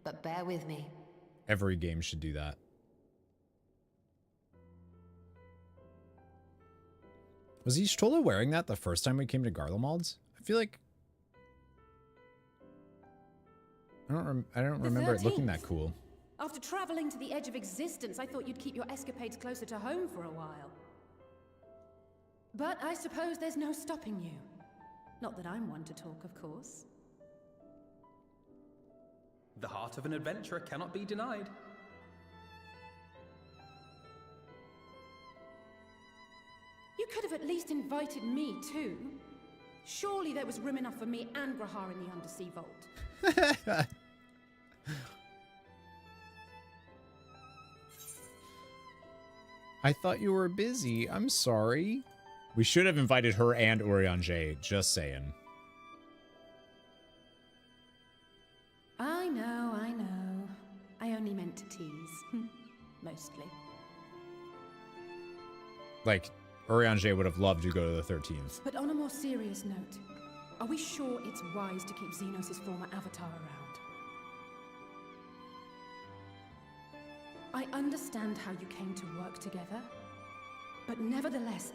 but bear with me. Every game should do that. Was Y'shtola wearing that the first time we came to Garlemald's? I feel like... I don't remember it looking that cool. After traveling to the edge of existence, I thought you'd keep your escapades closer to home for a while. But I suppose there's no stopping you. Not that I'm one to talk, of course. The heart of an adventurer cannot be denied. You could have at least invited me too. Surely there was room enough for me and Grahar in the undersea vault. I thought you were busy. I'm sorry. We should have invited her and Urianger, just saying. I know, I know. I only meant to tease. Mostly. Like, Urianger would have loved to go to the 13th. But on a more serious note, are we sure it's wise to keep Xenos' former avatar around? I understand how you came to work together, but nevertheless...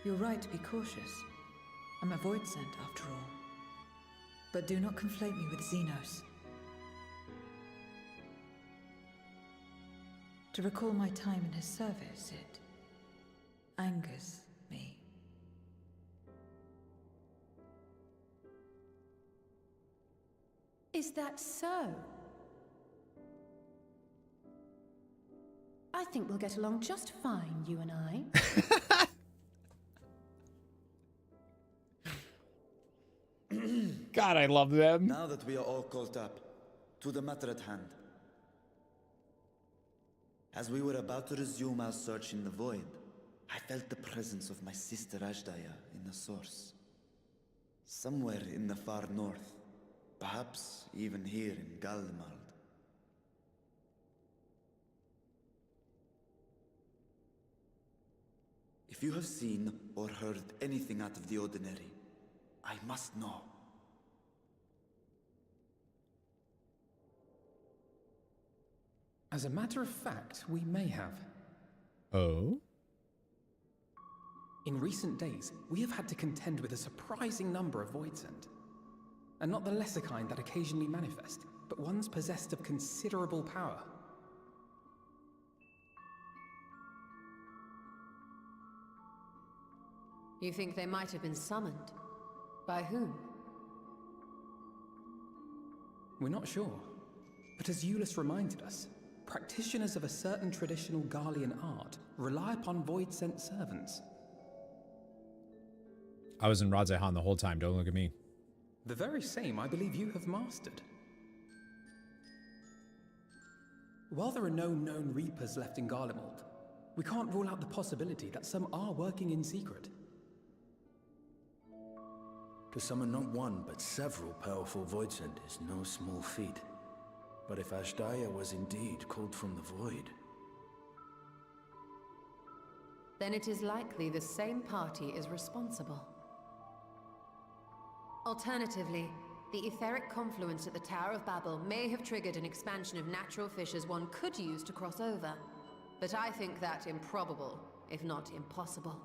You're right to be cautious. I'm a void sent, after all. But do not conflate me with Xenos. To recall my time in his service, it angers me. Is that so? I think we'll get along just fine, you and I. God, I love them. Now that we are all caught up, to the matter at hand. As we were about to resume our search in the void, I felt the presence of my sister Ajdaya in the source. Somewhere in the far north, perhaps even here in Garlemald. If you have seen or heard anything out of the ordinary, I must know. As a matter of fact, we may have. Oh? In recent days, we have had to contend with a surprising number of Voidsent. and not the lesser kind that occasionally manifest, but ones possessed of considerable power. You think they might have been summoned? By whom? We're not sure. But as Euless reminded us, practitioners of a certain traditional Garlean art rely upon void-sent servants. I was in Radzehan the whole time, don't look at me. The very same I believe you have mastered. While there are no known Reapers left in Garlemald, we can't rule out the possibility that some are working in secret. To summon not one, but several powerful Voidsent is no small feat. But if Ashdaya was indeed called from the void... Then it is likely the same party is responsible. Alternatively, the etheric confluence at the Tower of Babel may have triggered an expansion of natural fissures one could use to cross over. But I think that improbable, if not impossible.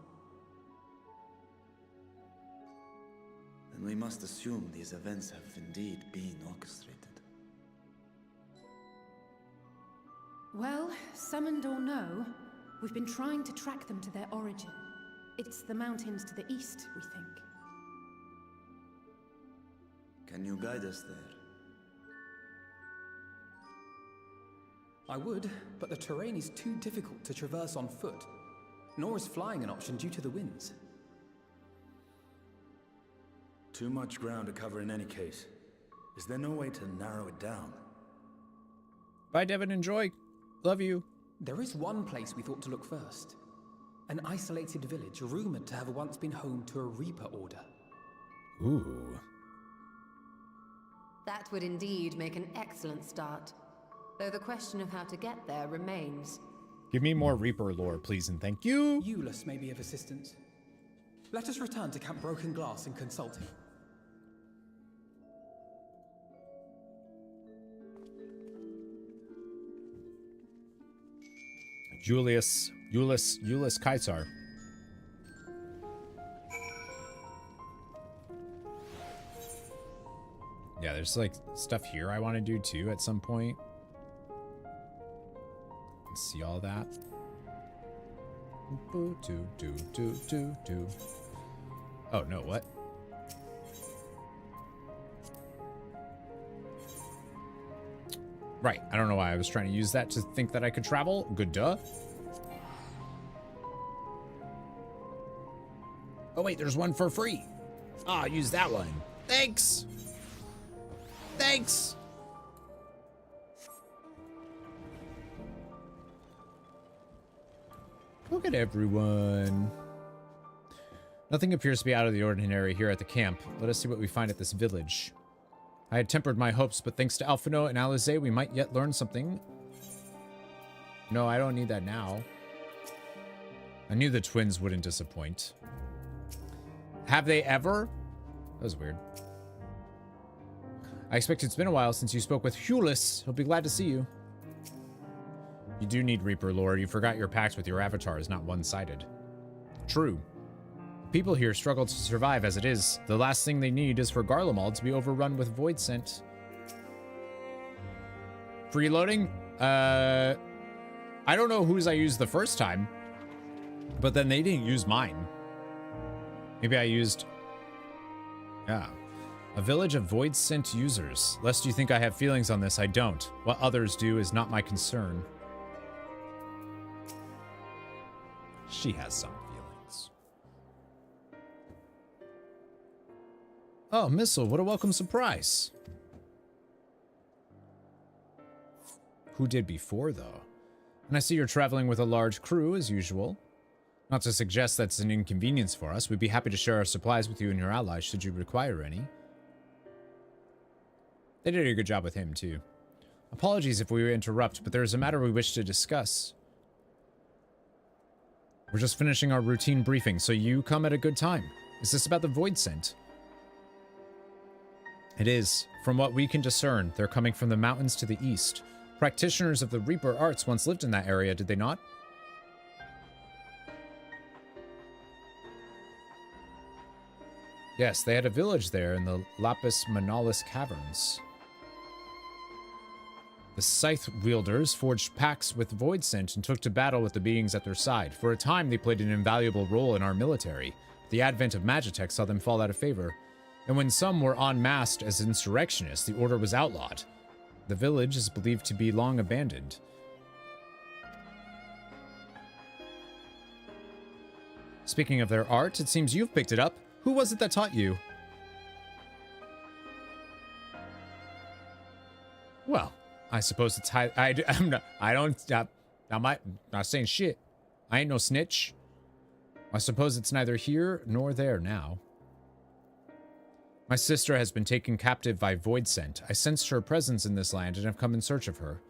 Then we must assume these events have indeed been orchestrated. Well, summoned or no, we've been trying to track them to their origin. It's the mountains to the east, we think. Can you guide us there? I would, but the terrain is too difficult to traverse on foot. Nor is flying an option due to the winds. Too much ground to cover in any case. Is there no way to narrow it down? Bye, Devin. Enjoy. Love you. There is one place we thought to look first. An isolated village rumored to have once been home to a Reaper order. Ooh. That would indeed make an excellent start. Though the question of how to get there remains. Give me more Reaper lore, please, and thank you. Euless may be of assistance. Let us return to Camp Broken Glass and consult him. Julius Caesar. Yeah, there's like stuff here I want to do too at some point. See all that. Oh no, what? Right, I don't know why I was trying to use that to think that I could travel. Good duh. Oh wait, there's one for free. Ah, use that one. Thanks. Thanks. Look at everyone. Nothing appears to be out of the ordinary here at the camp. Let us see what we find at this village. I had tempered my hopes, but thanks to Alphino and Alize, we might yet learn something. No, I don't need that now. I knew the twins wouldn't disappoint. Have they ever? That was weird. I expect it's been a while since you spoke with Euless. He'll be glad to see you. You do need Reaper lore. You forgot your pact with your avatar is not one-sided. True. People here struggle to survive as it is. The last thing they need is for Garlemald to be overrun with void scent. Freeloading? I don't know whose I used the first time, but then they didn't use mine. Maybe I used... Yeah. A village of void scent users. Lest you think I have feelings on this, I don't. What others do is not my concern. She has some feelings. Oh, Missile, what a welcome surprise. Who did before, though? And I see you're traveling with a large crew, as usual. Not to suggest that's an inconvenience for us. We'd be happy to share our supplies with you and your allies, should you require any. They did a good job with him, too. Apologies if we interrupt, but there is a matter we wish to discuss. We're just finishing our routine briefing, so you come at a good time. Is this about the void scent? It is. From what we can discern, they're coming from the mountains to the east. Practitioners of the Reaper arts once lived in that area, did they not? Yes, they had a village there in the Lapis Manalis Caverns. The Scythe wielders forged pacts with Voidsent and took to battle with the beings at their side. For a time, they played an invaluable role in our military. The advent of Magitech saw them fall out of favor. And when some were unmasked as insurrectionists, the order was outlawed. The village is believed to be long abandoned. Speaking of their art, it seems you've picked it up. Who was it that taught you? Well, I suppose it's I'm not saying shit. I ain't no snitch. I suppose it's neither here nor there now. My sister has been taken captive by Voidsent. I sensed her presence in this land and have come in search of her.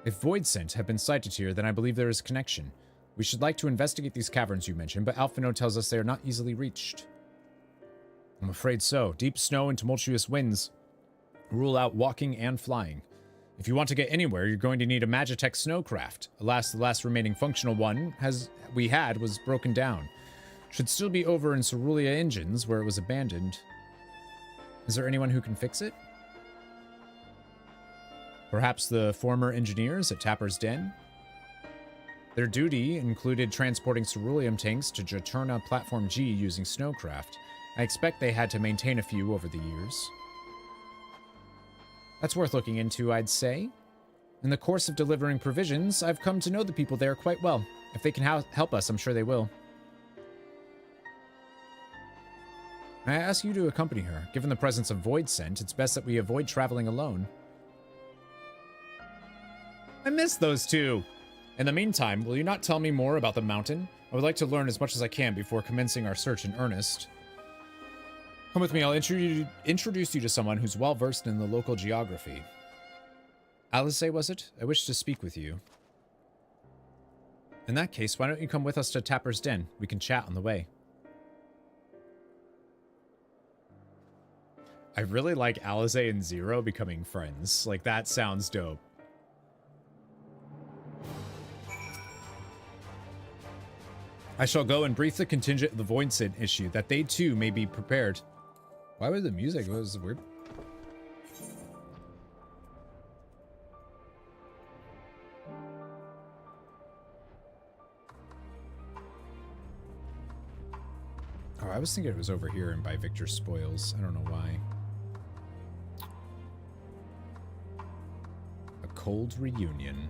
If Voidsent have been sighted here, then I believe there is a connection. We should like to investigate these caverns you mentioned, but Alphino tells us they are not easily reached. I'm afraid so. Deep snow and tumultuous winds rule out walking and flying. If you want to get anywhere, you're going to need a Magitech snowcraft. Alas, the last remaining functional one we had was broken down. Should still be over in Cerulean Engines, where it was abandoned. Is there anyone who can fix it? Perhaps the former engineers at Tapper's Den? Their duty included transporting ceruleum tanks to Jaturna Platform G using snowcraft. I expect they had to maintain a few over the years. That's worth looking into, I'd say. In the course of delivering provisions, I've come to know the people there quite well. If they can help us, I'm sure they will. I ask you to accompany her. Given the presence of Voidsent, it's best that we avoid traveling alone. I miss those two! In the meantime, will you not tell me more about the mountain? I would like to learn as much as I can before commencing our search in earnest. Come with me, I'll introduce you to someone who's well-versed in the local geography. Alice, was it? I wish to speak with you. In that case, why don't you come with us to Tapper's Den? We can chat on the way. I really like Alize and Zero becoming friends. Like, that sounds dope. I shall go and brief the contingent of the Voidsent issue, that they too may be prepared. Why was the music? What was weird? Oh, I was thinking it was over here and by Victor Spoils. I don't know why. A cold reunion.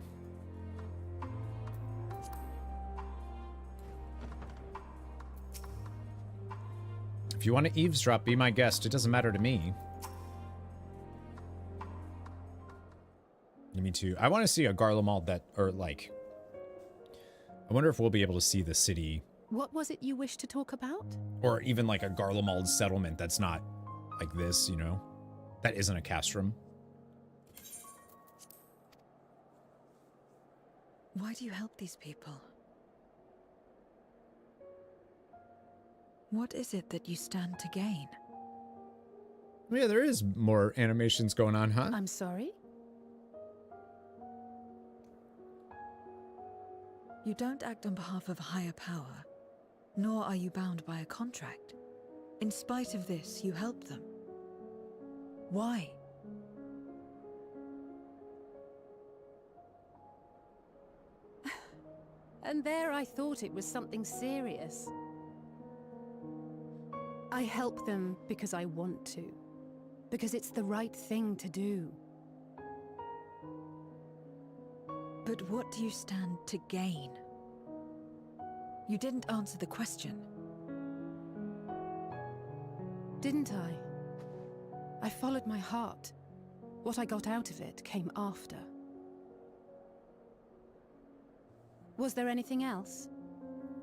If you want to eavesdrop, be my guest. It doesn't matter to me. Me too. I want to see a Garlemald that, or like, I wonder if we'll be able to see the city. What was it you wished to talk about? Or even like a Garlemald settlement that's not like this, you know? That isn't a castrum. Why do you help these people? What is it that you stand to gain? Yeah, there is more animations going on, huh? I'm sorry? You don't act on behalf of a higher power, nor are you bound by a contract. In spite of this, you help them. Why? And there I thought it was something serious. I help them because I want to. Because it's the right thing to do. But what do you stand to gain? You didn't answer the question. Didn't I? I followed my heart. What I got out of it came after. Was there anything else?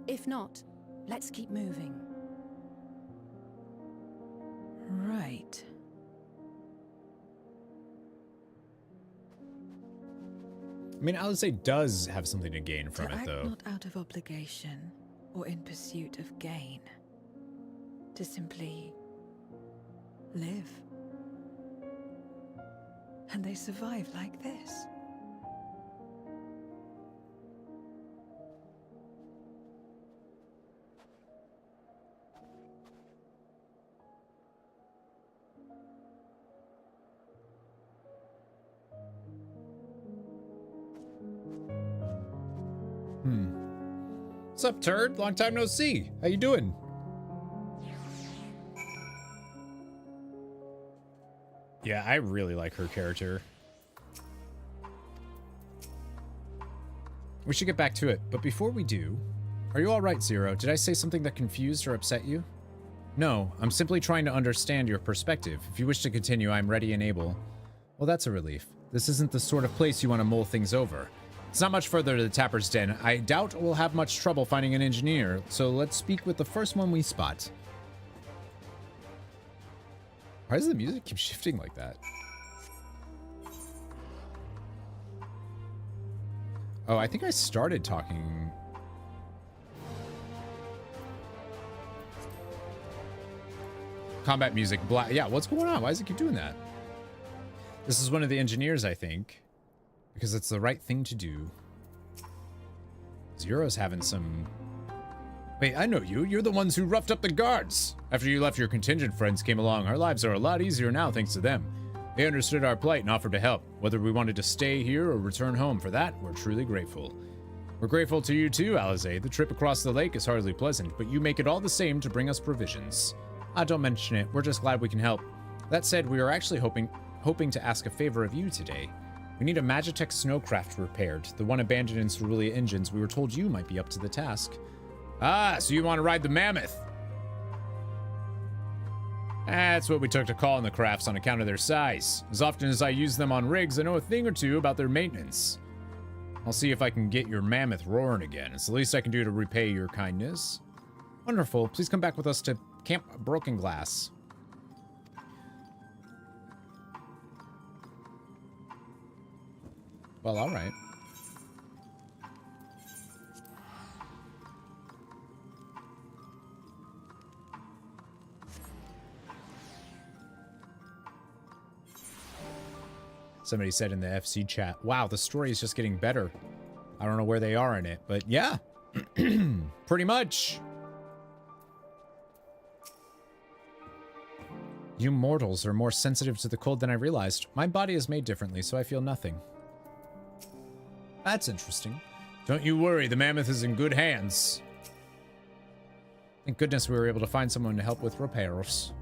If not, let's keep moving. Right. I mean, Alize does have something to gain from it, though. Not out of obligation or in pursuit of gain. To simply live. And they survive like this. What's up, turd? Long time no see. How you doing? Yeah, I really like her character. We should get back to it, but before we do, are you all right, Zero? Did I say something that confused or upset you? No, I'm simply trying to understand your perspective. If you wish to continue, I'm ready and able. Well, that's a relief. This isn't the sort of place you want to mull things over. It's not much further to the Tapper's Den. I doubt we'll have much trouble finding an engineer, so let's speak with the first one we spot. Why does the music keep shifting like that? Oh, I think I started talking. Combat music, black. Yeah, what's going on? Why does it keep doing that? This is one of the engineers, I think, because it's the right thing to do. Zero's having some... Wait, I know you. You're the ones who roughed up the guards. After you left, your contingent friends came along. Our lives are a lot easier now thanks to them. They understood our plight and offered to help. Whether we wanted to stay here or return home, for that, we're truly grateful. We're grateful to you too, Alize. The trip across the lake is hardly pleasant, but you make it all the same to bring us provisions. Don't mention it. We're just glad we can help. That said, we are actually hoping to ask a favor of you today. We need a Magitech snowcraft repaired. The one abandoned in Cerulean Engines. We were told you might be up to the task. Ah, so you want to ride the mammoth? That's what we took to call in the crafts on account of their size. As often as I use them on rigs, I know a thing or two about their maintenance. I'll see if I can get your mammoth roaring again. It's the least I can do to repay your kindness. Wonderful. Please come back with us to Camp Broken Glass. Well, all right. Somebody said in the FC chat, wow, the story is just getting better. I don't know where they are in it, but yeah, pretty much. You mortals are more sensitive to the cold than I realized. My body is made differently, so I feel nothing. That's interesting. Don't you worry, the mammoth is in good hands. Thank goodness we were able to find someone to help with repairs.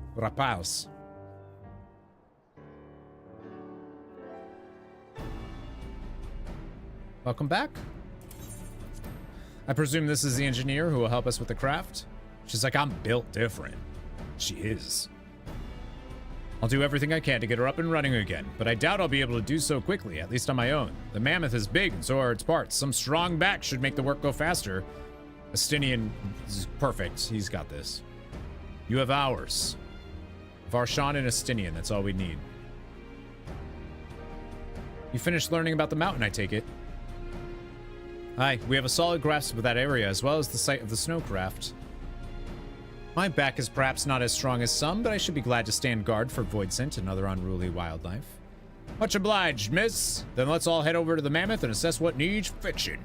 Welcome back. I presume this is the engineer who will help us with the craft. She's like, I'm built different. She is. I'll do everything I can to get her up and running again, but I doubt I'll be able to do so quickly, at least on my own. The mammoth is big, and so are its parts. Some strong back should make the work go faster. Astinian is perfect. He's got this. You have ours. Varshan and Astinian, that's all we need. You finished learning about the mountain, I take it. Aye, we have a solid grasp of that area, as well as the site of the snowcraft. My back is perhaps not as strong as some, but I should be glad to stand guard for Voidsent and other unruly wildlife. Much obliged, miss. Then let's all head over to the mammoth and assess what needs fixing.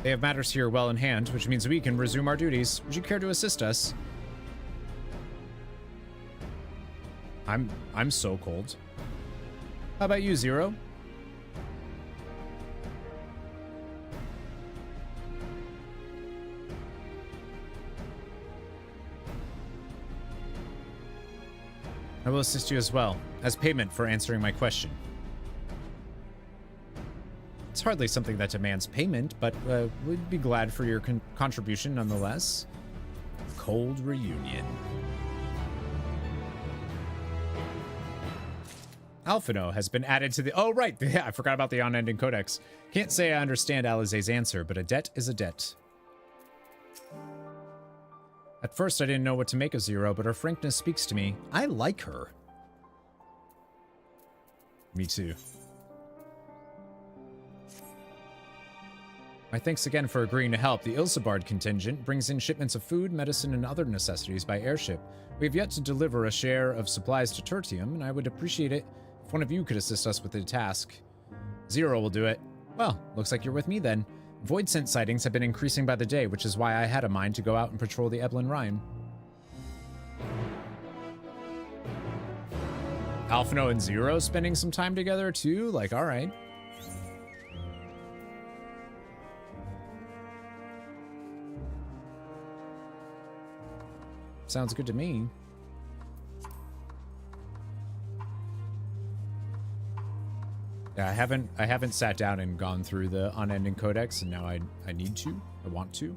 They have matters here well in hand, which means we can resume our duties. Would you care to assist us? I'm so cold. How about you, Zero? I will assist you as well, as payment for answering my question. It's hardly something that demands payment, but we'd be glad for your contribution nonetheless. Cold reunion. Alphino has been added to the... Oh, right. Yeah, I forgot about the unending codex. Can't say I understand Alize's answer, but a debt is a debt. At first, I didn't know what to make of Zero, but her frankness speaks to me. I like her. Me too. My thanks again for agreeing to help. The Ilsabard contingent brings in shipments of food, medicine, and other necessities by airship. We have yet to deliver a share of supplies to Tertium, and I would appreciate it if one of you could assist us with the task. Zero will do it. Well, looks like you're with me then. Voidsent sightings have been increasing by the day, which is why I had a mind to go out and patrol the Eblan Rhine. Alphino and Zero spending some time together too? Like, all right. Sounds good to me. Yeah, I haven't sat down and gone through the Unending Codex, and now I need to. I want to.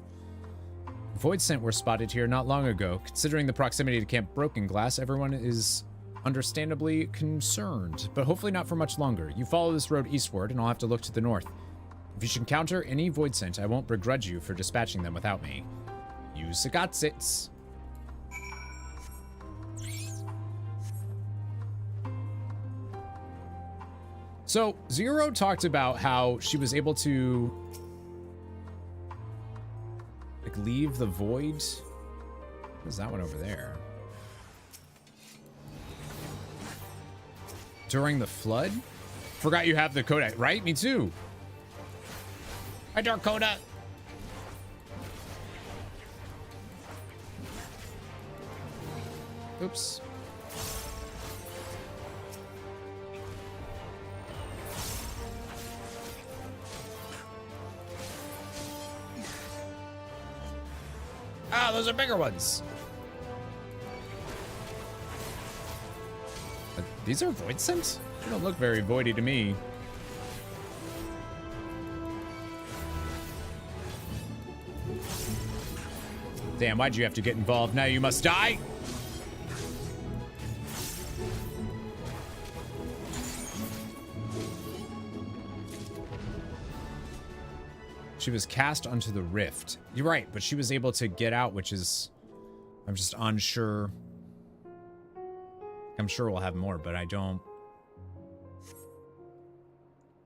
Void scent were spotted here not long ago. Considering the proximity to Camp Broken Glass, everyone is understandably concerned, but hopefully not for much longer. You follow this road eastward, and I'll have to look to the north. If you should encounter any void scent, I won't begrudge you for dispatching them without me. You Sagatsits. So, Zero talked about how she was able to like leave the void. What is that one over there? During the flood? Forgot you have the Codex, right? Me too. Hi, Dark Coda. Oops. Ah, those are bigger ones. These are void scents? They don't look very voidy to me. Damn, why'd you have to get involved? Now you must die. She was cast onto the rift. You're right, but she was able to get out, which is... I'm just unsure. I'm sure we'll have more, but I don't...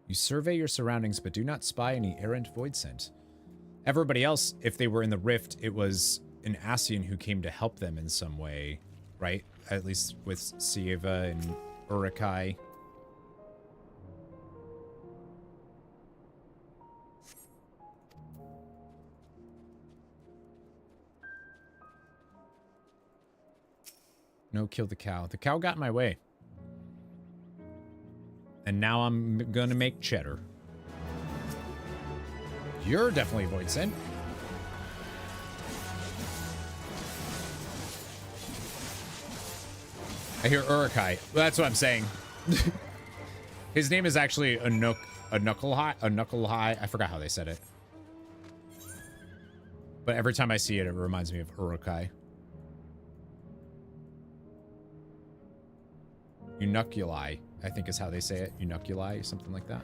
You survey your surroundings, but do not spy any errant void scent. Everybody else, if they were in the rift, it was an Ascian who came to help them in some way, right? At least with Sieva and Urukai. No, kill the cow. The cow got in my way. And now I'm gonna make cheddar. You're definitely void scent. I hear Urukai. Well, that's what I'm saying. His name is actually a knuckle high. I forgot how they said it. But every time I see it, it reminds me of Urukai. Unuculi, I think is how they say it. Unuculi, something like that.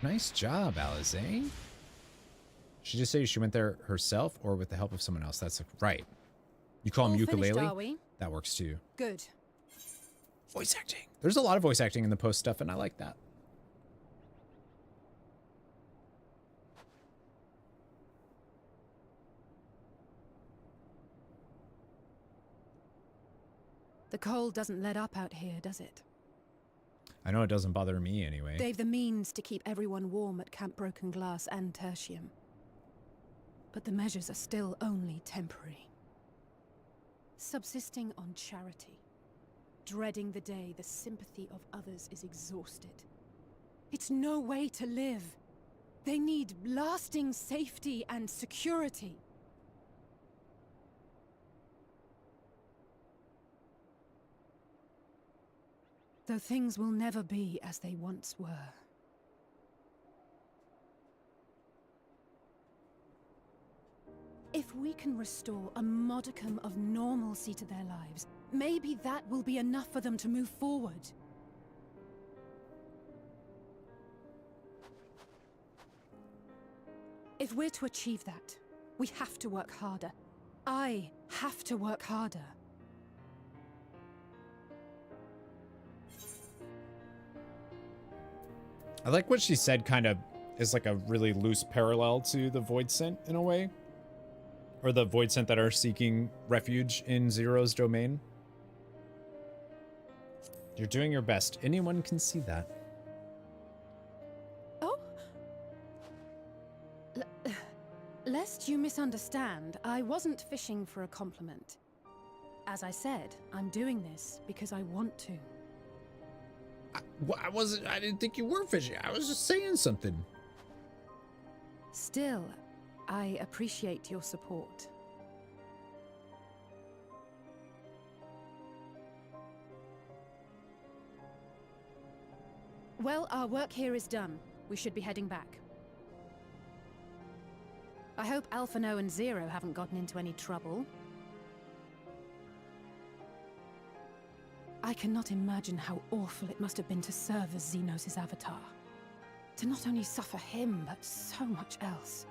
Nice job, Alizé. She just say she went there herself or with the help of someone else. That's right. You call him ukulele? That works too. Good. Voice acting. There's a lot of voice acting in the post stuff, and I like that. The cold doesn't let up out here, does it? I know it doesn't bother me anyway. They've the means to keep everyone warm at Camp Broken Glass and Tertium. But the measures are still only temporary. Subsisting on charity. Dreading the day the sympathy of others is exhausted. It's no way to live. They need lasting safety and security. Though things will never be as they once were. If we can restore a modicum of normalcy to their lives, maybe that will be enough for them to move forward. If we're to achieve that, we have to work harder. I have to work harder. I like what she said kind of is like a really loose parallel to the Void Scent in a way. Or the Void Scent that are seeking refuge in Zero's domain. You're doing your best. Anyone can see that. Oh, Lest you misunderstand, I wasn't fishing for a compliment. As I said, I'm doing this because I want to. I didn't think you were fishing. I was just saying something. Still, I appreciate your support. Well, our work here is done. We should be heading back. I hope Alphino and Zero haven't gotten into any trouble. I cannot imagine how awful it must have been to serve as Xenos' avatar. To not only suffer him, but so much else.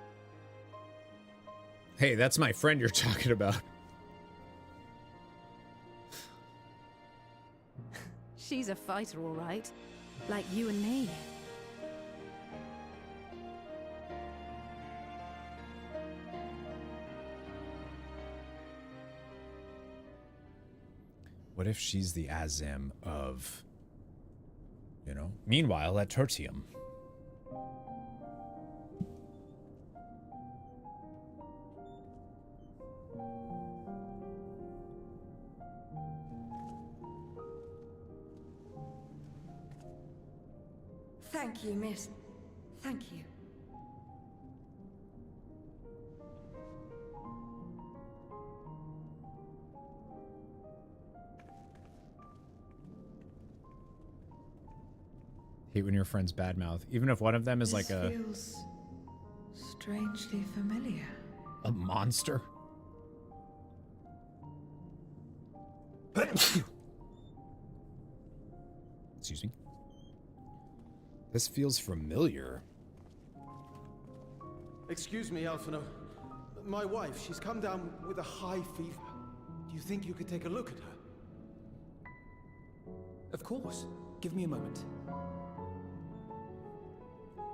Hey, that's my friend you're talking about. She's a fighter, all right. Like you and me. What if she's the Azim of, you know? Meanwhile, at Tertium. Thank you, miss. Thank you. Hate when your friends badmouth, even if one of them is like a feels strangely familiar. A monster. Excuse me. This feels familiar. Excuse me, Alphino. My wife, she's come down with a high fever. Do you think you could take a look at her? Of course. Give me a moment.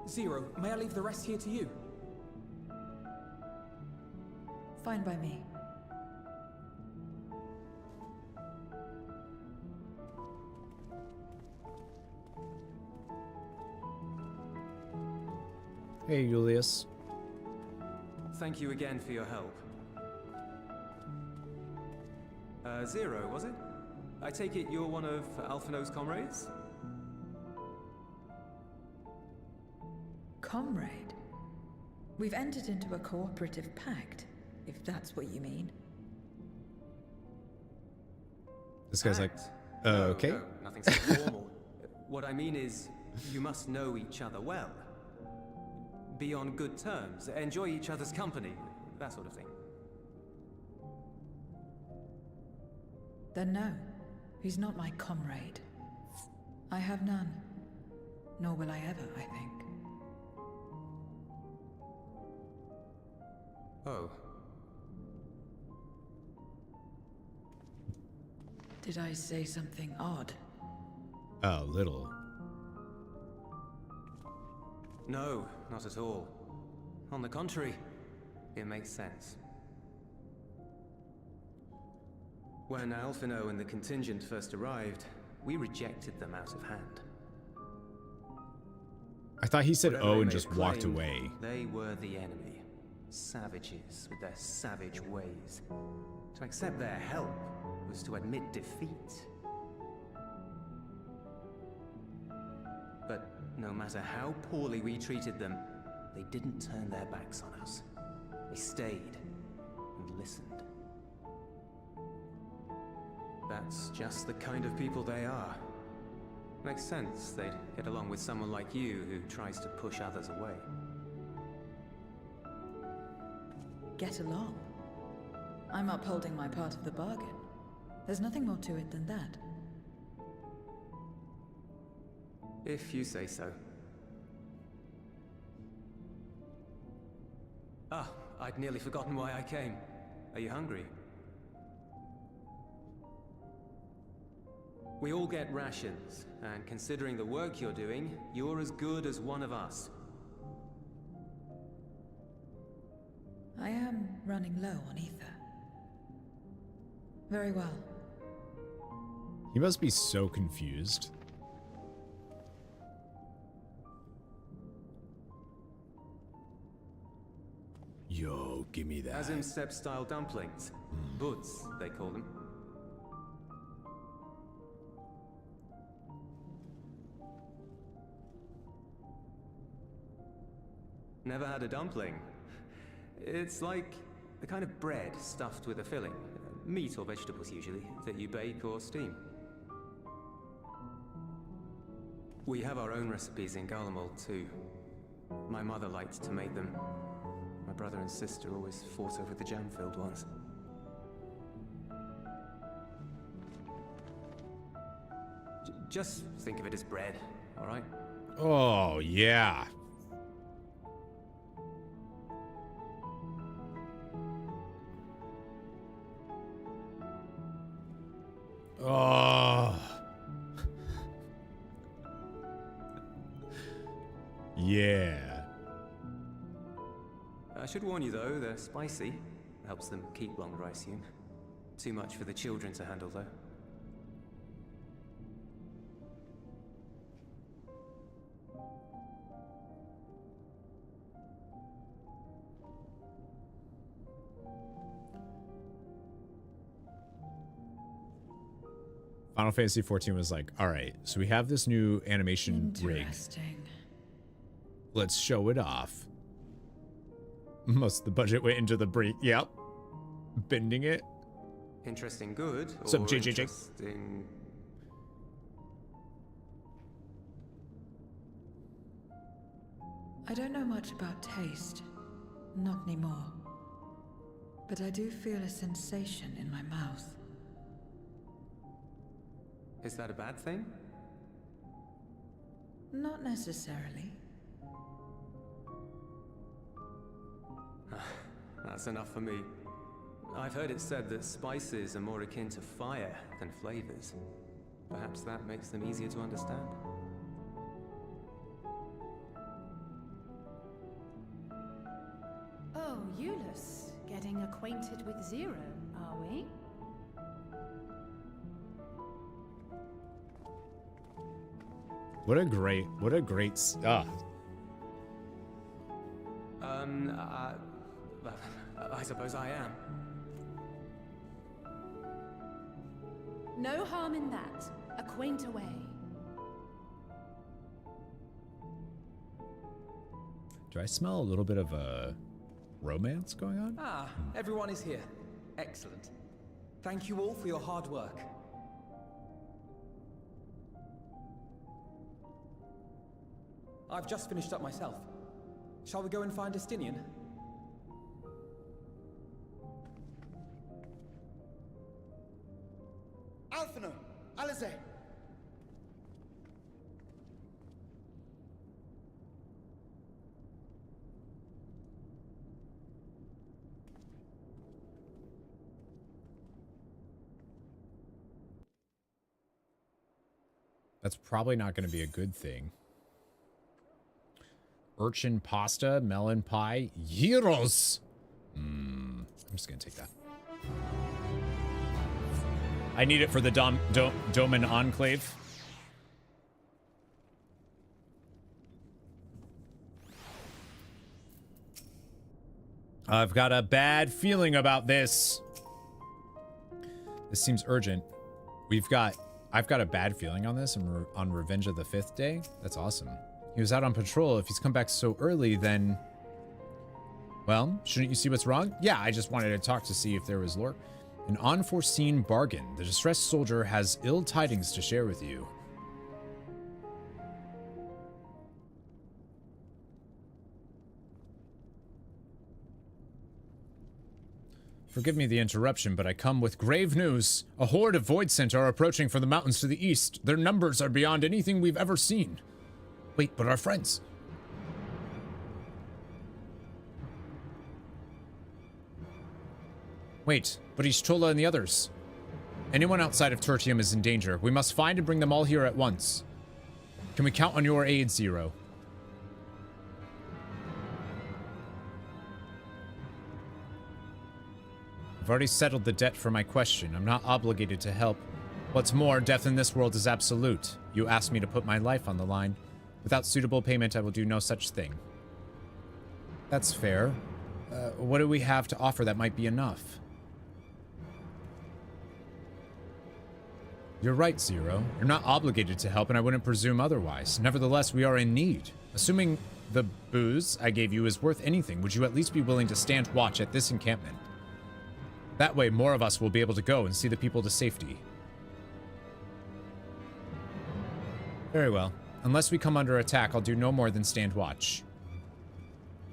Zero, may I leave the rest here to you? Fine by me. Hey, Julius. Thank you again for your help. Zero, was it? I take it you're one of Alphino's comrades? Comrade? We've entered into a cooperative pact, if that's what you mean. This guy's like, No, okay. No, nothing so formal. What I mean is, you must know each other well. Be on good terms, enjoy each other's company, that sort of thing. Then no, he's not my comrade. I have none. Nor will I ever, I think. Oh. Did I say something odd? A little. No, not at all. On the contrary, it makes sense. When Alphino and the contingent first arrived, we rejected them out of hand. I thought he said Whatever oh they and may just have walked claimed, away. They were the enemy. Savages with their savage ways. To accept their help was to admit defeat. But no matter how poorly we treated them, they didn't turn their backs on us. They stayed and listened. That's just the kind of people they are. Makes sense they'd get along with someone like you who tries to push others away. Get along? I'm upholding my part of the bargain. There's nothing more to it than that. If you say so. Ah, I'd nearly forgotten why I came. Are you hungry? We all get rations, and considering the work you're doing, you're as good as one of us. I am running low on ether. Very well. He must be so confused. Yo, give me that. As in steppe-style dumplings. Buds, they call them. Never had a dumpling? It's like the kind of bread stuffed with a filling. Meat or vegetables, usually, that you bake or steam. We have our own recipes in Garlemald, too. My mother liked to make them. My brother and sister always fought over the jam-filled ones. Just think of it as bread, all right? Oh, yeah. Oh. Yeah. I should warn you, though, they're spicy. Helps them keep longer, I assume. Too much for the children to handle, though. Final Fantasy XIV was like, all right, so we have this new animation rig. Let's show it off. Most of the budget went into the break. Yep. Bending it. Interesting good, or Sup, JJJ? interesting... I don't know much about taste. Not anymore. But I do feel a sensation in my mouth. Is that a bad thing? Not necessarily. That's enough for me. I've heard it said that spices are more akin to fire than flavors. Perhaps that makes them easier to understand. Oh, Euless, getting acquainted with Zero, are we? What a great I suppose I am. No harm in that. Acquaint away. Do I smell a little bit of a romance going on? Ah, everyone is here. Excellent. Thank you all for your hard work. I've just finished up myself. Shall we go and find Estinian? Alphino! Alize! That's probably not going to be a good thing. Urchin pasta, melon pie, gyros. I'm just going to take that. I need it for the Doman Enclave. I've got a bad feeling about this. This seems urgent. I've got a bad feeling on this on Revenge of the Fifth Day. That's awesome. He was out on patrol. If he's come back so early, then... Well, shouldn't you see what's wrong? Yeah, I just wanted to talk to see if there was lore. An unforeseen bargain. The distressed soldier has ill tidings to share with you. Forgive me the interruption, but I come with grave news. A horde of Void Scent are approaching from the mountains to the east. Their numbers are beyond anything we've ever seen. Wait, but our friends? Wait, but Ishtola and the others. Anyone outside of Tertium is in danger. We must find and bring them all here at once. Can we count on your aid, Zero? I've already settled the debt for my question. I'm not obligated to help. What's more, death in this world is absolute. You asked me to put my life on the line. Without suitable payment, I will do no such thing. That's fair. What do we have to offer that might be enough? You're right, Zero. You're not obligated to help, and I wouldn't presume otherwise. Nevertheless, we are in need. Assuming the booze I gave you is worth anything, would you at least be willing to stand watch at this encampment? That way, more of us will be able to go and see the people to safety. Very well. Unless we come under attack, I'll do no more than stand watch.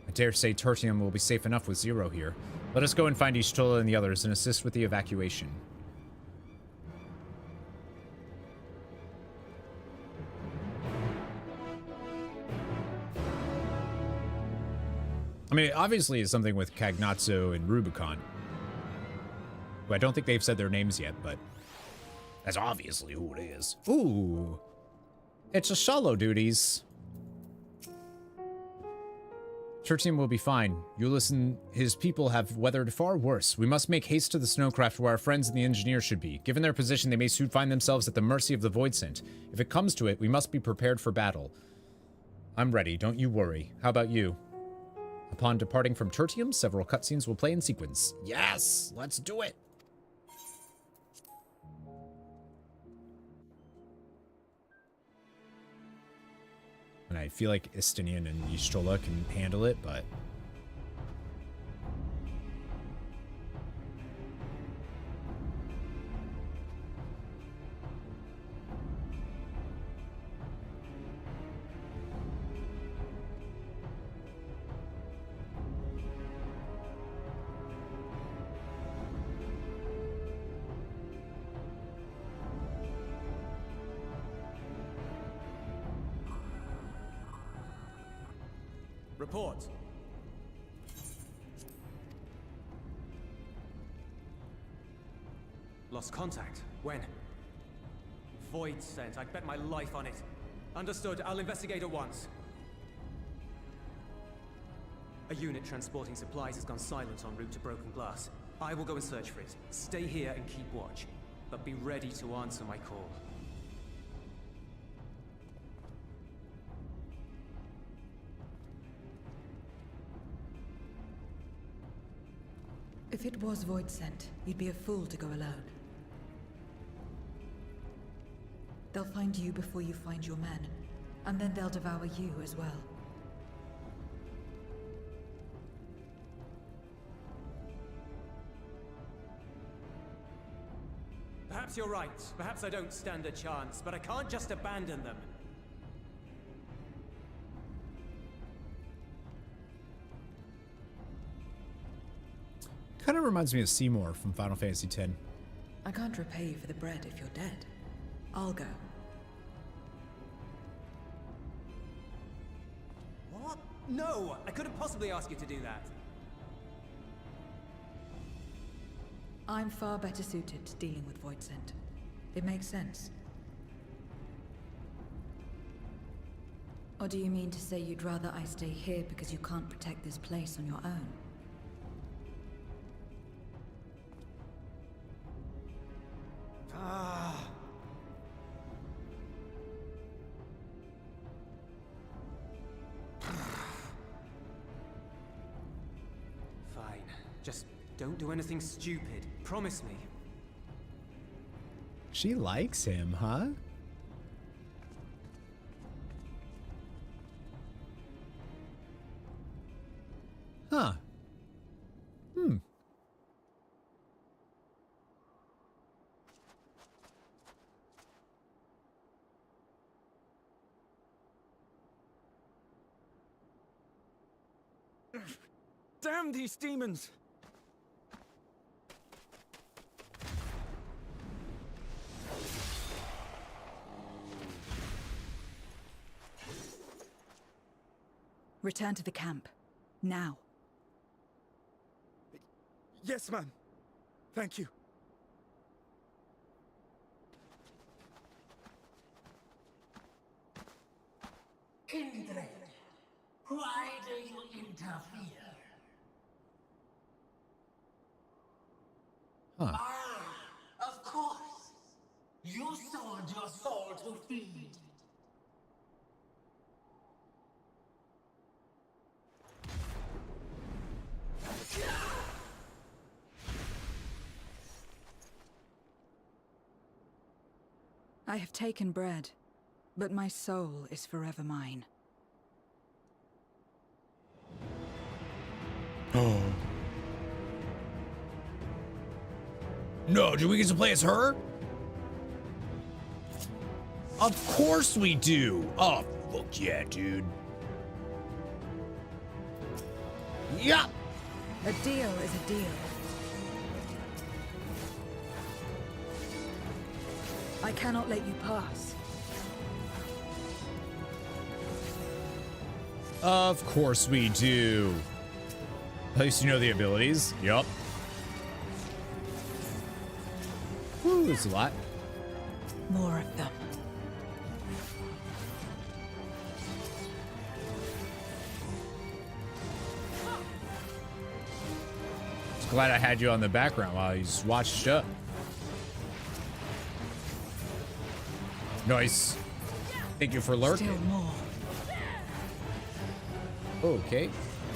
I dare say Tertium will be safe enough with Zero here. Let us go and find Y'shtola and the others and assist with the evacuation. I mean, it obviously is something with Cagnazzo and Rubicon. Who I don't think they've said their names yet, but that's obviously who it is. Ooh. It's a solo duties. Tertium will be fine. Ulysses and his people have weathered far worse. We must make haste to the snowcraft where our friends and the engineers should be. Given their position, they may soon find themselves at the mercy of the Voidsent. If it comes to it, we must be prepared for battle. I'm ready, don't you worry. How about you? Upon departing from Tertium, several cutscenes will play in sequence. Yes! Let's do it! And I feel like Estinian and Y'shtola can handle it, but... Report. Lost contact. When? Voidsent. I'd bet my life on it. Understood. I'll investigate at once. A unit transporting supplies has gone silent en route to Broken Glass. I will go and search for it. Stay here and keep watch. But be ready to answer my call. If it was Voidsent, you'd be a fool to go alone. They'll find you before you find your men, and then they'll devour you as well. Perhaps you're right. Perhaps I don't stand a chance, but I can't just abandon them. Kind of reminds me of Seymour from Final Fantasy X. I can't repay you for the bread if you're dead. I'll go. What? No! I couldn't possibly ask you to do that. I'm far better suited to dealing with Voidsent. It makes sense. Or do you mean to say you'd rather I stay here because you can't protect this place on your own? Fine. Just don't do anything stupid. Promise me. She likes him, huh? Huh. Damn these demons! Return to the camp. Now. Yes, ma'am. Thank you. Kindred, why do you interfere? Huh. Ah, of course. You sold your soul to feed. I have taken bread, but my soul is forever mine. Oh. No, do we get to play as her? Of course we do. Oh, fuck yeah, dude. Yeah. A deal is a deal. I cannot let you pass. Of course we do. At least you know the abilities. Yup. Woo, there's a lot. More of them. Just glad I had you on the background while you just watched up. Nice. Thank you for lurking. Still more. Okay.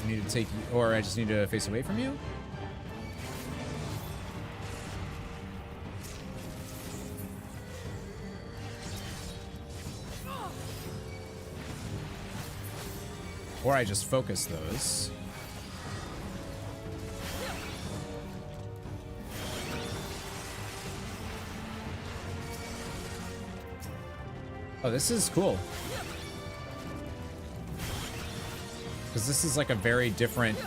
I need to take you, or I just need to face away from you? Or I just focus those. Oh, this is cool. Because this is like a very different...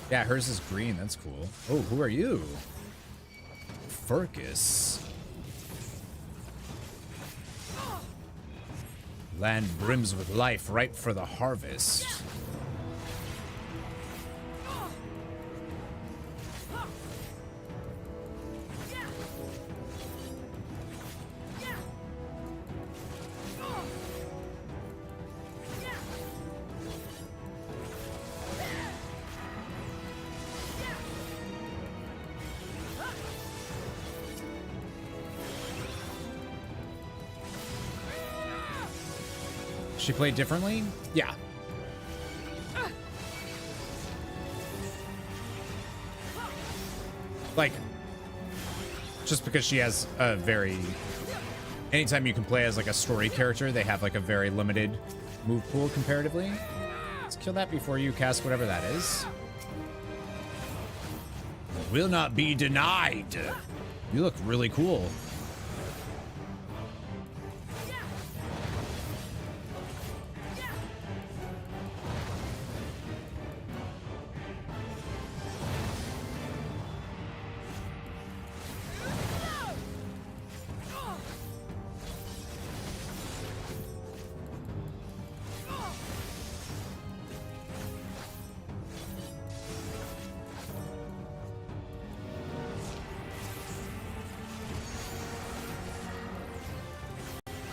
Yeah, hers is green. That's cool. Oh, who are you? Furcus. Land brims with life, ripe for the harvest. She played differently? Yeah. Like, just because she has a very... Anytime you can play as like a story character, they have like a very limited move pool comparatively. Let's kill that before you cast whatever that is. Will not be denied. You look really cool.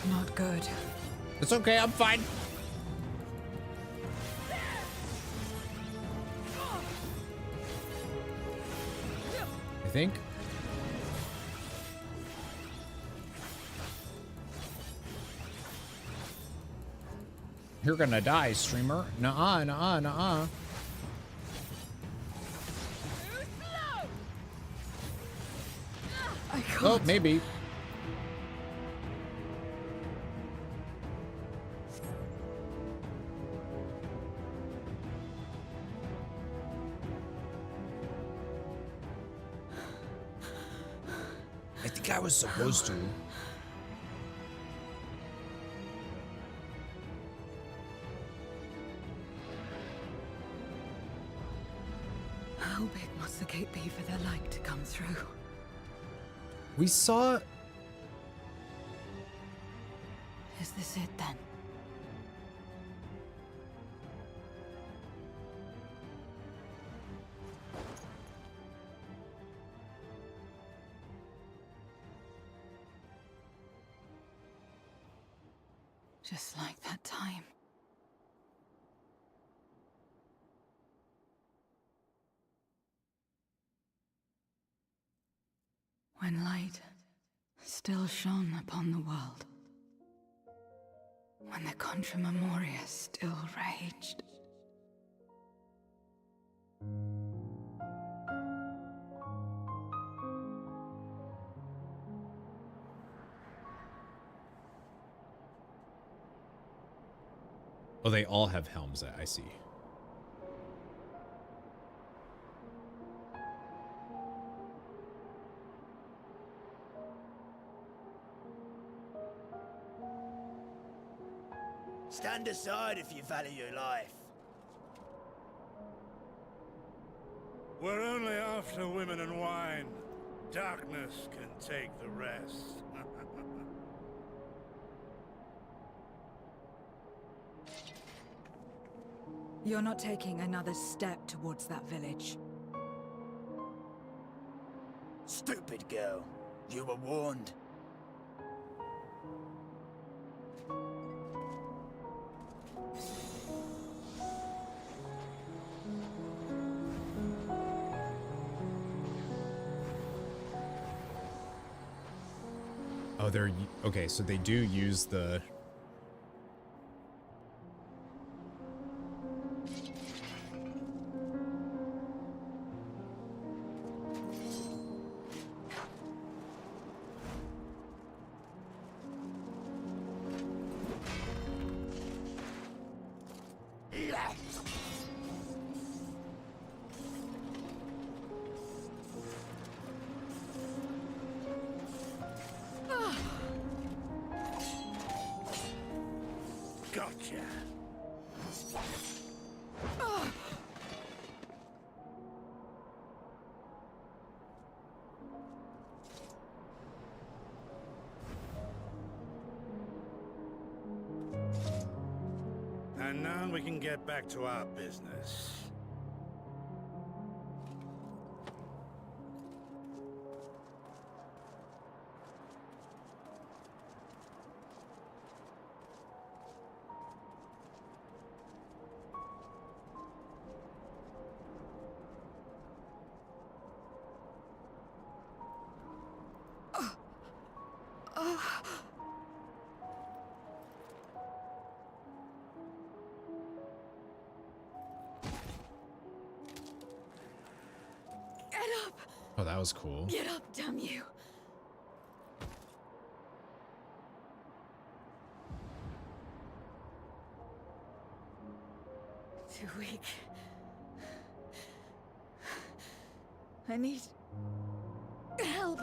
Not good. It's okay, I'm fine. I think. You're gonna die, streamer. Nuh-uh, nuh-uh, nuh-uh. I can't. Oh, maybe. I think I was supposed to. How big must the gate be for their light to come through? We saw... Is this it then? Just like that time. When light still shone upon the world. When the Contra Memoria still raged. Oh, they all have helms. I see. Stand aside if you value your life. We're only after women and wine. Darkness can take the rest. You're not taking another step towards that village. Stupid girl. You were warned. Oh, they're okay. So they do use the. Gotcha. And now we can get back to our business. Oh, that was cool. Get up, damn you! Too weak. I need help.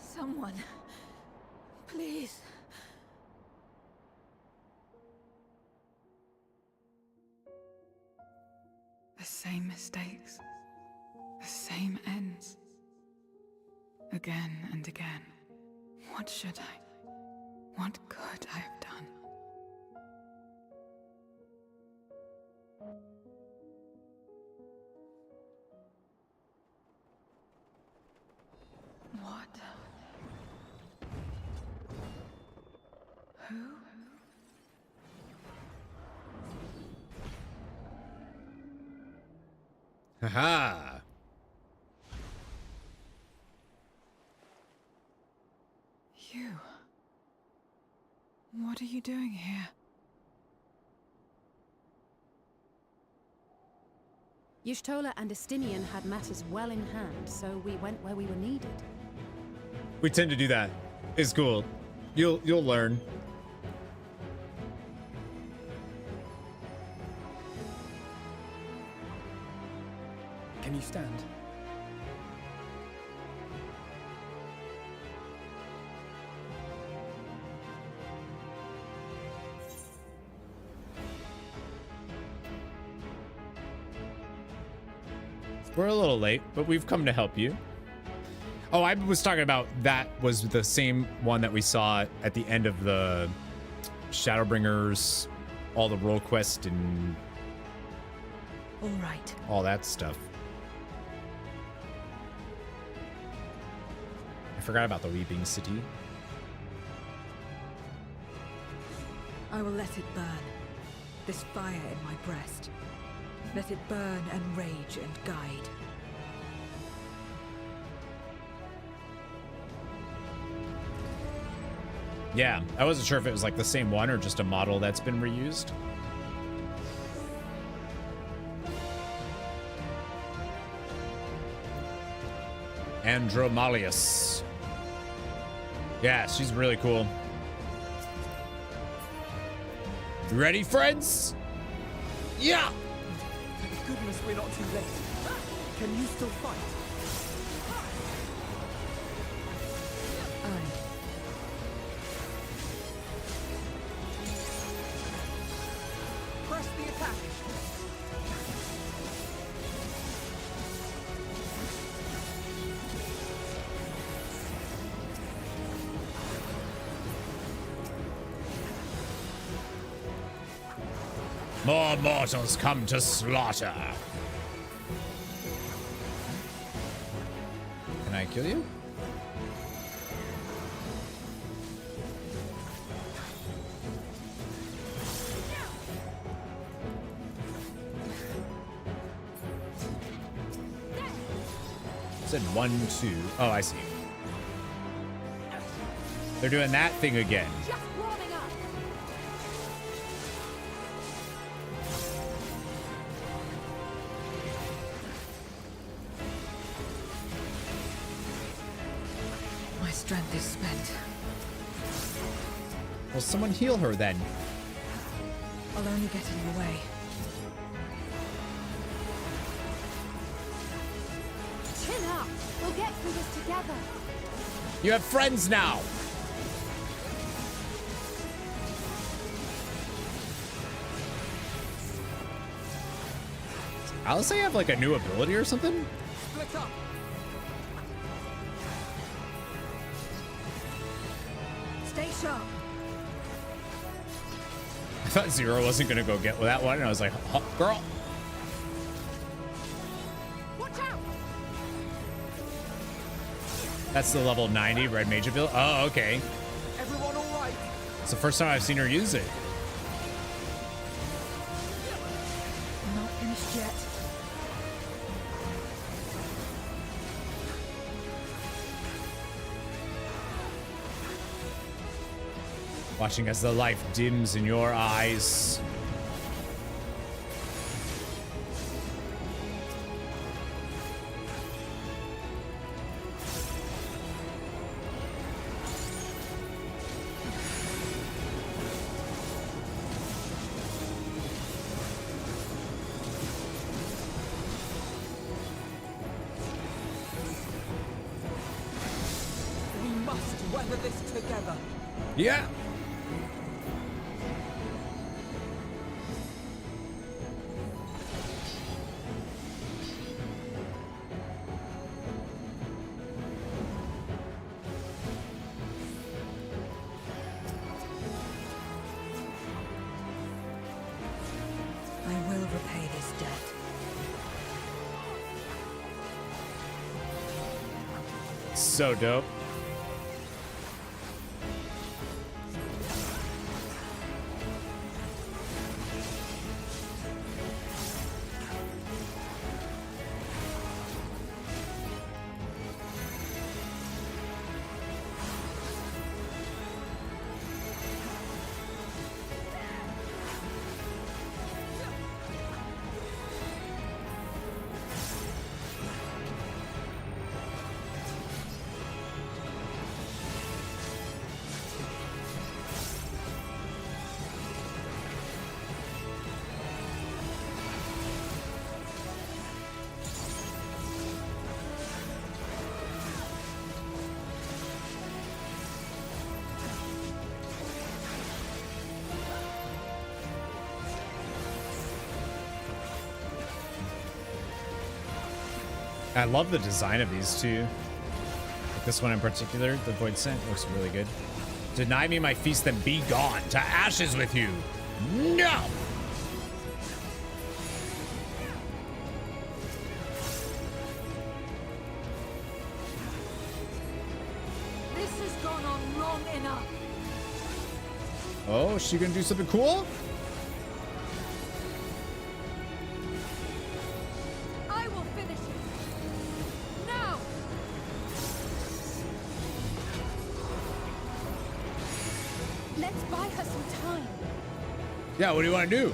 Someone, please. The same mistakes, the same ends. Again and again. What should I? What could I have done? What? Who? Haha. You. What are you doing here? Y'shtola and Estinian had matters well in hand, so we went where we were needed. We tend to do that. It's cool. You'll learn. Can you stand? We're a little late, but we've come to help you. Oh, I was talking about that was the same one that we saw at the end of the Shadowbringers, all the role quest and All right. all that stuff. I forgot about the Weeping City. I will let it burn. This fire in my breast. Let it burn and rage and guide. Yeah, I wasn't sure if it was like the same one or just a model that's been reused. Andromalius. Yeah, she's really cool. You ready, friends? Yeah! Thank goodness we're not too late. Can you still fight? Press the attack. More mortals come to slaughter. Can I kill you? It said 1, 2. Oh, I see. They're doing that thing again. My strength is spent. Well, someone heal her then. I'll only get in your way. Chill out. We'll get through this together. You have friends now. Alice, I have like a new ability or something? Split up. Stay sharp. I thought Zero wasn't gonna go get that one, and I was like, oh, girl. Watch out. That's the level 90 red mage ability. Oh, okay. Everyone all right? It's the first time I've seen her use it. Not finished yet. Watching as the life dims in your eyes. We must weather this together. Yeah. I will repay this debt. So dope. I love the design of these two. Like this one in particular, the Void Scent, looks really good. Deny me my feast, then be gone. To ashes with you. No! This has gone on long enough. Oh, is she gonna do something cool? I will finish it. Now. Let's buy her some time. Yeah, what do you want to do?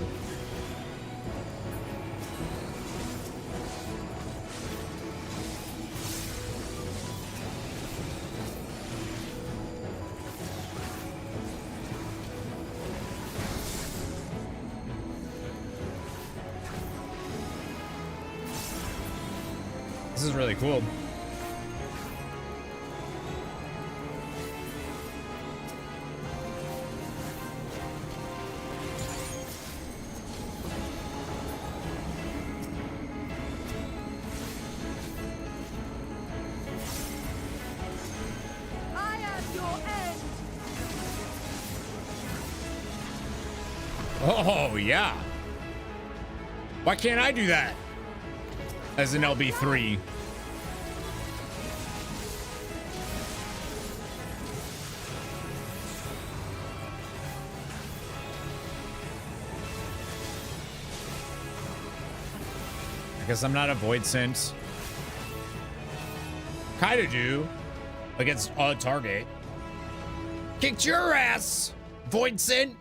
is really cool. I am your end. Oh, yeah. Why can't I do that as an LB3? I guess I'm not a void scent. Kinda do. Against a target. Kicked your ass, void scent.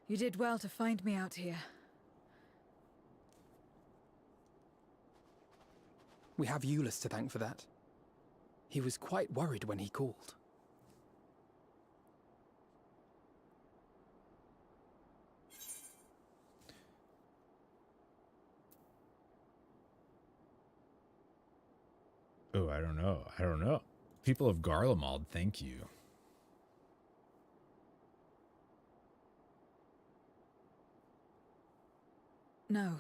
You did well to find me out here. We have Euless to thank for that. He was quite worried when he called. Oh, I don't know. I don't know. People of Garlemald, thank you. No.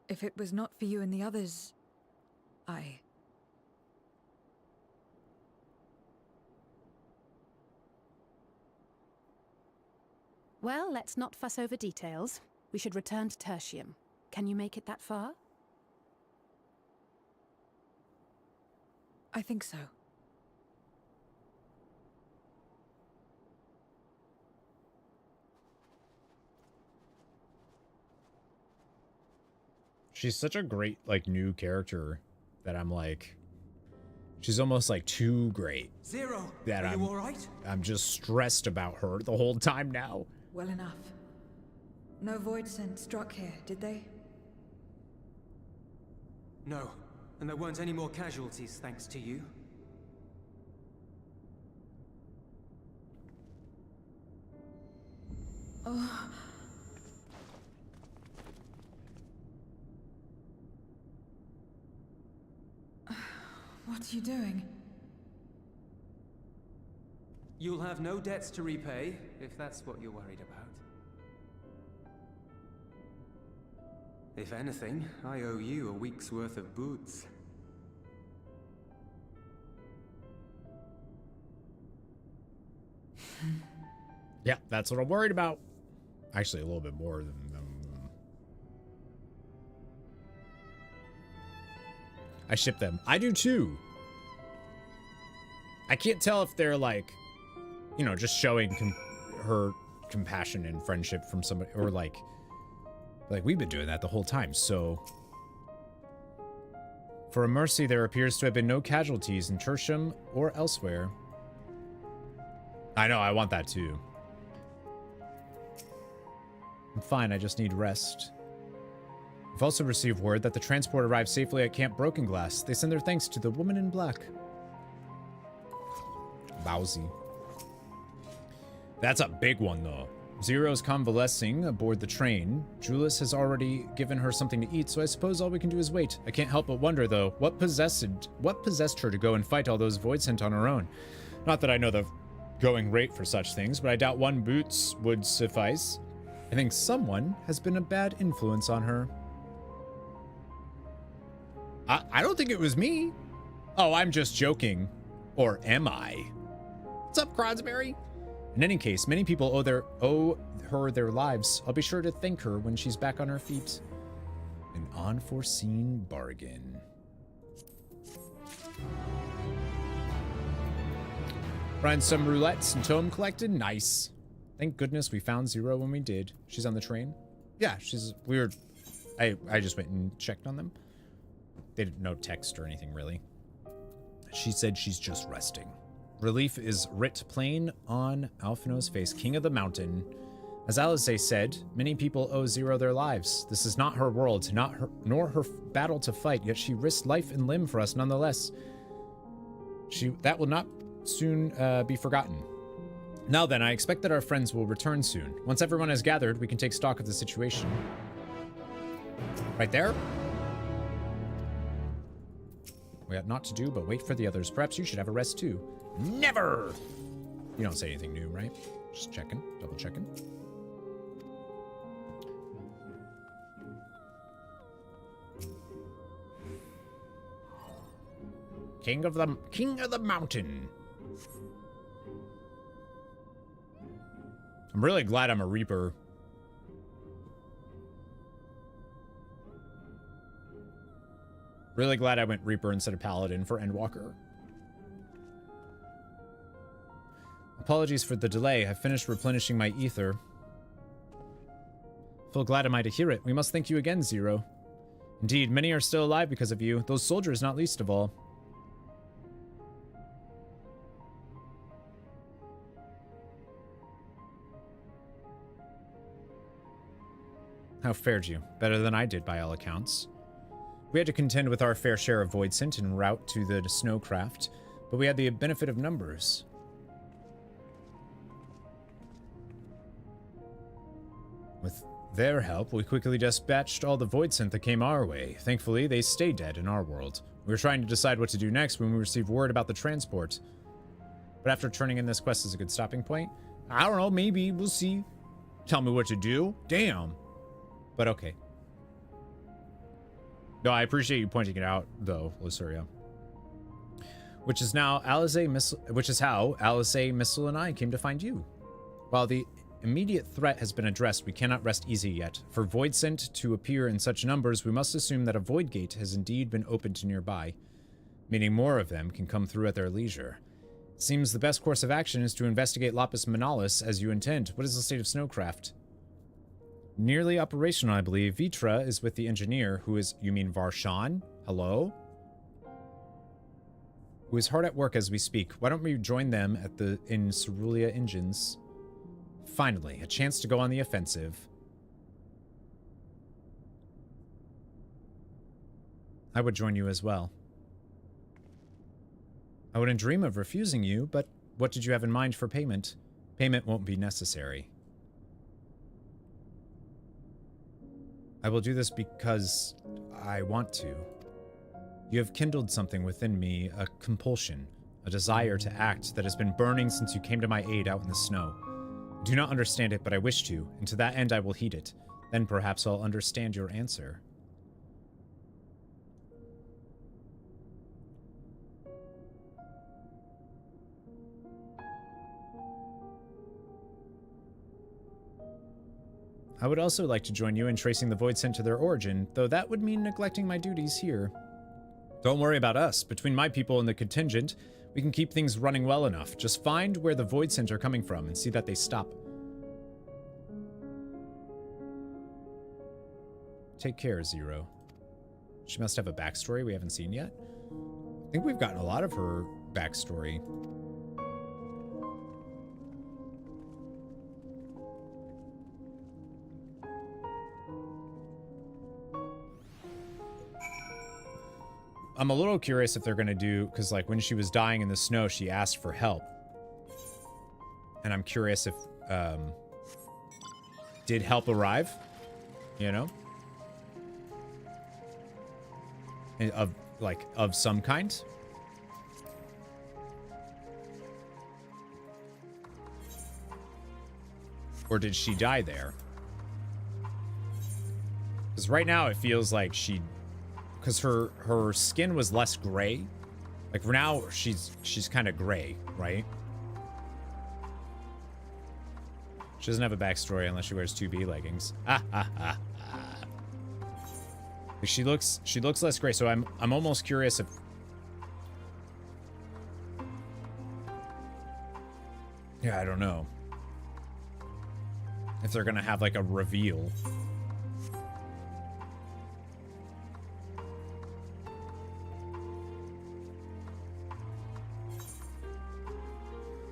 If it was not for you and the others, Well, let's not fuss over details. We should return to Tertium. Can you make it that far? I think so. She's such a great, like, new character that I'm like, she's almost like too great. Zero, that are you all right? I'm just stressed about her the whole time now. Well enough. No void scent struck here, did they? No, and there weren't any more casualties thanks to you. Oh. What are you doing? You'll have no debts to repay, if that's what you're worried about. If anything, I owe you a week's worth of boots. Yeah, that's what I'm worried about. Actually, a little bit more than I ship them. I do too. I can't tell if they're like, you know, just showing her compassion and friendship from somebody, or like we've been doing that the whole time. So for a mercy, there appears to have been no casualties in Tertium or elsewhere. I know, I want that too. I'm fine, I just need rest. I've also received word that the transport arrived safely at Camp Broken Glass. They send their thanks to the woman in black. Lousy. That's a big one, though. Zero's convalescing aboard the train. Julius has already given her something to eat, so I suppose all we can do is wait. I can't help but wonder, though, what possessed her to go and fight all those void scent on her own? Not that I know the going rate for such things, but I doubt one boots would suffice. I think someone has been a bad influence on her. I don't think it was me. Oh, I'm just joking. Or am I? What's up, Cronsberry? In any case, many people owe her their lives. I'll be sure to thank her when she's back on her feet. An unforeseen bargain. Find some roulettes and tome collected. Nice. Thank goodness we found Zero when we did. She's on the train. Yeah, she's weird. I just went and checked on them. They didn't no text or anything really. She said she's just resting. Relief is writ plain on Alphino's face, king of the mountain. As Alisaie said, many people owe Zero their lives. This is not her world, nor her battle to fight, yet she risked life and limb for us nonetheless. That will not soon be forgotten. Now then, I expect that our friends will return soon. Once everyone has gathered, we can take stock of the situation. Right there? We have naught to do but wait for the others. Perhaps you should have a rest too. Never! You don't say anything new, right? Just checking, double checking. King of the mountain. I'm really glad I'm a Reaper. Really glad I went Reaper instead of Paladin for Endwalker. Apologies for the delay. I finished replenishing my ether. Full glad am I to hear it. We must thank you again, Zero. Indeed, many are still alive because of you. Those soldiers not least of all. How fared you? Better than I did, by all accounts. We had to contend with our fair share of voidsent en route to the snowcraft, but we had the benefit of numbers. With their help, we quickly dispatched all the voidsent that came our way. Thankfully, they stayed dead in our world. We were trying to decide what to do next when we received word about the transport. But after turning in this quest as a good stopping point, I don't know, maybe, we'll see. Tell me what to do? Damn. But okay. No, I appreciate you pointing it out, though, Luceria. Which is how Alice, Missile, and I came to find you. While the immediate threat has been addressed, we cannot rest easy yet. For voidsent to appear in such numbers, we must assume that a void gate has indeed been opened nearby, meaning more of them can come through at their leisure. It seems the best course of action is to investigate Lapis Manalis as you intend. What is the state of Snowcraft? Nearly operational, I believe. Vitra is with the engineer, who is, you mean Varshan? Hello? Who is hard at work as we speak. Why don't we join them in Cerulean Engines? Finally, a chance to go on the offensive. I would join you as well. I wouldn't dream of refusing you, but what did you have in mind for payment? Payment won't be necessary. I will do this because I want to. You have kindled something within me, a compulsion, a desire to act that has been burning since you came to my aid out in the snow. I do not understand it, but I wish to, and to that end I will heed it. Then perhaps I'll understand your answer. I would also like to join you in tracing the voidsent to their origin, though that would mean neglecting my duties here. Don't worry about us. Between my people and the contingent, we can keep things running well enough. Just find where the voidsent are coming from and see that they stop. Take care, Zero. She must have a backstory we haven't seen yet. I think we've gotten a lot of her backstory. I'm a little curious if they're going to do, because like when she was dying in the snow, she asked for help. And I'm curious if, did help arrive? You know? Of some kind? Or did she die there? Because right now it feels like she... Because her skin was less gray. Like for now, she's kind of gray, right? She doesn't have a backstory unless she wears 2B leggings. She looks less gray, so I'm almost curious if... Yeah, I don't know. If they're gonna have like a reveal.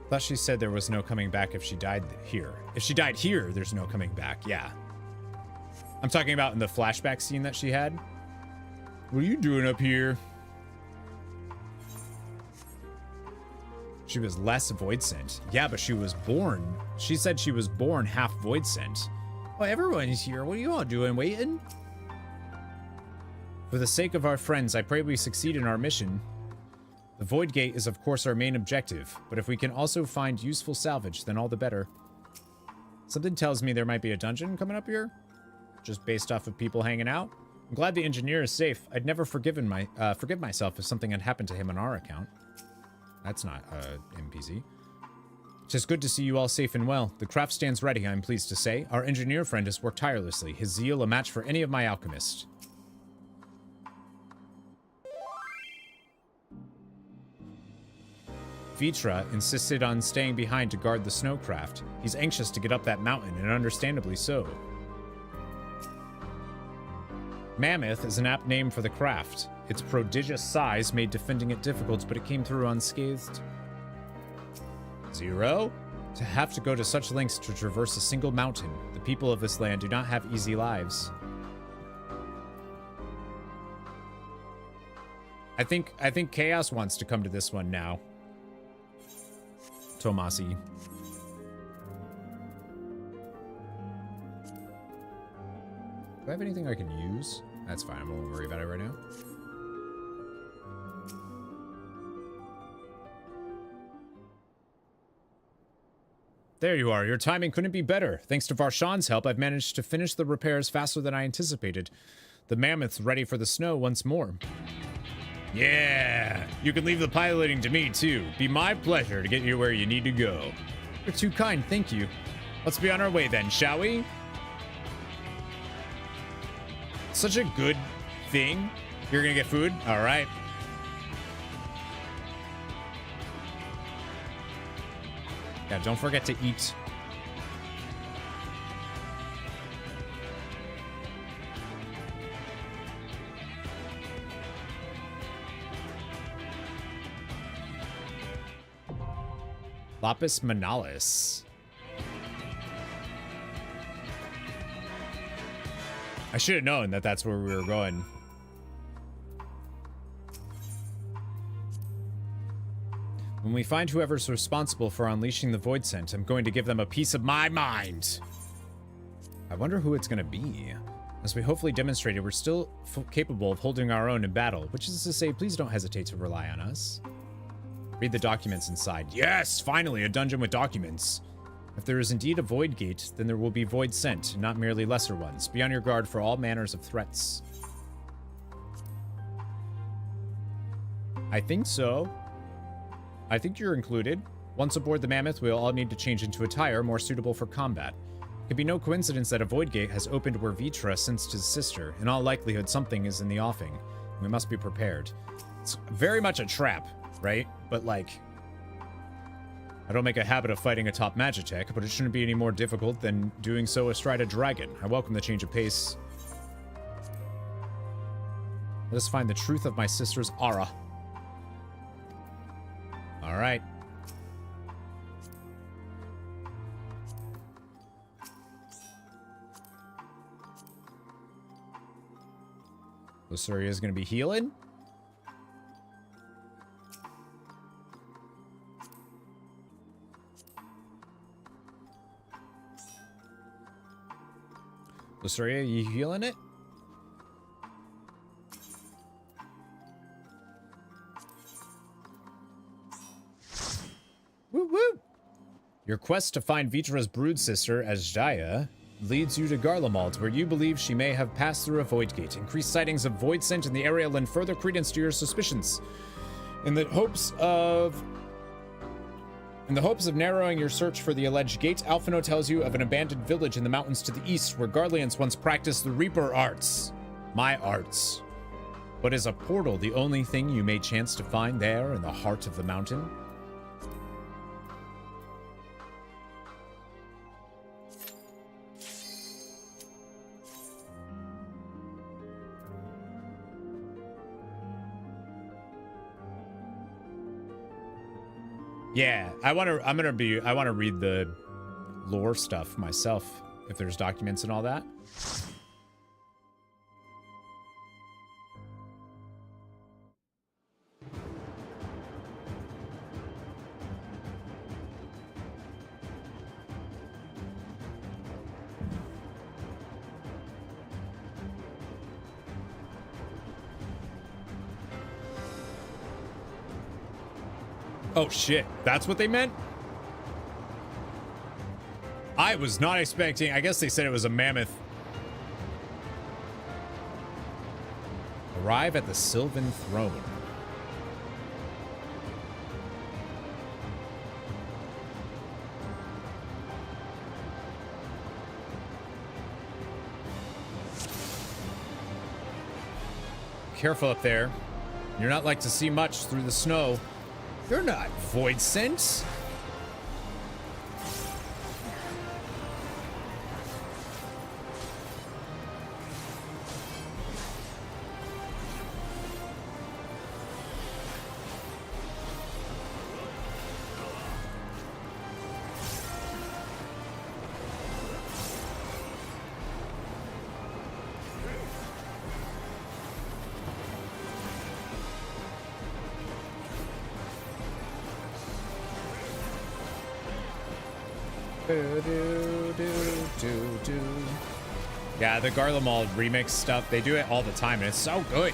Thought she said there was no coming back if she died here. If she died here, there's no coming back. Yeah. I'm talking about in the flashback scene that she had. What are you doing up here? She was less void sent. Yeah, but she was born. She said she was born half void sent. Oh, everyone's here. What are you all doing? Waiting? For the sake of our friends, I pray we succeed in our mission. The Void Gate is, of course, our main objective, but if we can also find useful salvage, then all the better. Something tells me there might be a dungeon coming up here, just based off of people hanging out. I'm glad the engineer is safe. I'd never forgive myself if something had happened to him on our account. That's not NPC. It's just good to see you all safe and well. The craft stands ready, I'm pleased to say. Our engineer friend has worked tirelessly, his zeal a match for any of my alchemists. Vitra insisted on staying behind to guard the snowcraft. He's anxious to get up that mountain, and understandably so. Mammoth is an apt name for the craft. Its prodigious size made defending it difficult, but it came through unscathed. Zero? To have to go to such lengths to traverse a single mountain. The people of this land do not have easy lives. I think Chaos wants to come to this one now. Tomasi. Do I have anything I can use? That's fine, I won't worry about it right now. There you are. Your timing couldn't be better. Thanks to Varshan's help, I've managed to finish the repairs faster than I anticipated. The Mammoth's ready for the snow once more. Yeah! You can leave the piloting to me, too. Be my pleasure to get you where you need to go. You're too kind, thank you. Let's be on our way then, shall we? Such a good thing. You're gonna get food? Alright. Yeah, don't forget to eat. Lapis Manalis. I should have known that that's where we were going. When we find whoever's responsible for unleashing the Void Scent, I'm going to give them a piece of my mind. I wonder who it's going to be. As we hopefully demonstrated, we're still capable of holding our own in battle, which is to say, please don't hesitate to rely on us. Read the documents inside. Yes, finally, a dungeon with documents. If there is indeed a Void Gate, then there will be Void Scent, not merely lesser ones. Be on your guard for all manners of threats. I think so. I think you're included. Once aboard the Mammoth, we'll all need to change into attire more suitable for combat. It could be no coincidence that a Void Gate has opened where Vitra sensed his sister. In all likelihood, something is in the offing. We must be prepared. It's very much a trap, right? But like, I don't make a habit of fighting atop Magitech, but it shouldn't be any more difficult than doing so astride a dragon. I welcome the change of pace. Let us find the truth of my sister's aura. All right. Luceria is going to be healing. Luceria, you healing it? Woo woo! Your quest to find Vitra's brood sister, Ajdaya, leads you to Garlemald, where you believe she may have passed through a Void Gate. Increased sightings of Void Scent in the area lend further credence to your suspicions. In the hopes of narrowing your search for the alleged gate, Alphino tells you of an abandoned village in the mountains to the east where Garleans once practiced the Reaper arts. My arts. But is a portal the only thing you may chance to find there in the heart of the mountain? Yeah, I want to read the lore stuff myself, if there's documents and all that. Oh shit, that's what they meant? I was not expecting, I guess they said it was a mammoth. Arrive at the Sylvan Throne. Careful up there. You're not like to see much through the snow. You're not void sense. Yeah, the Garlemald remix stuff, they do it all the time, and it's so good.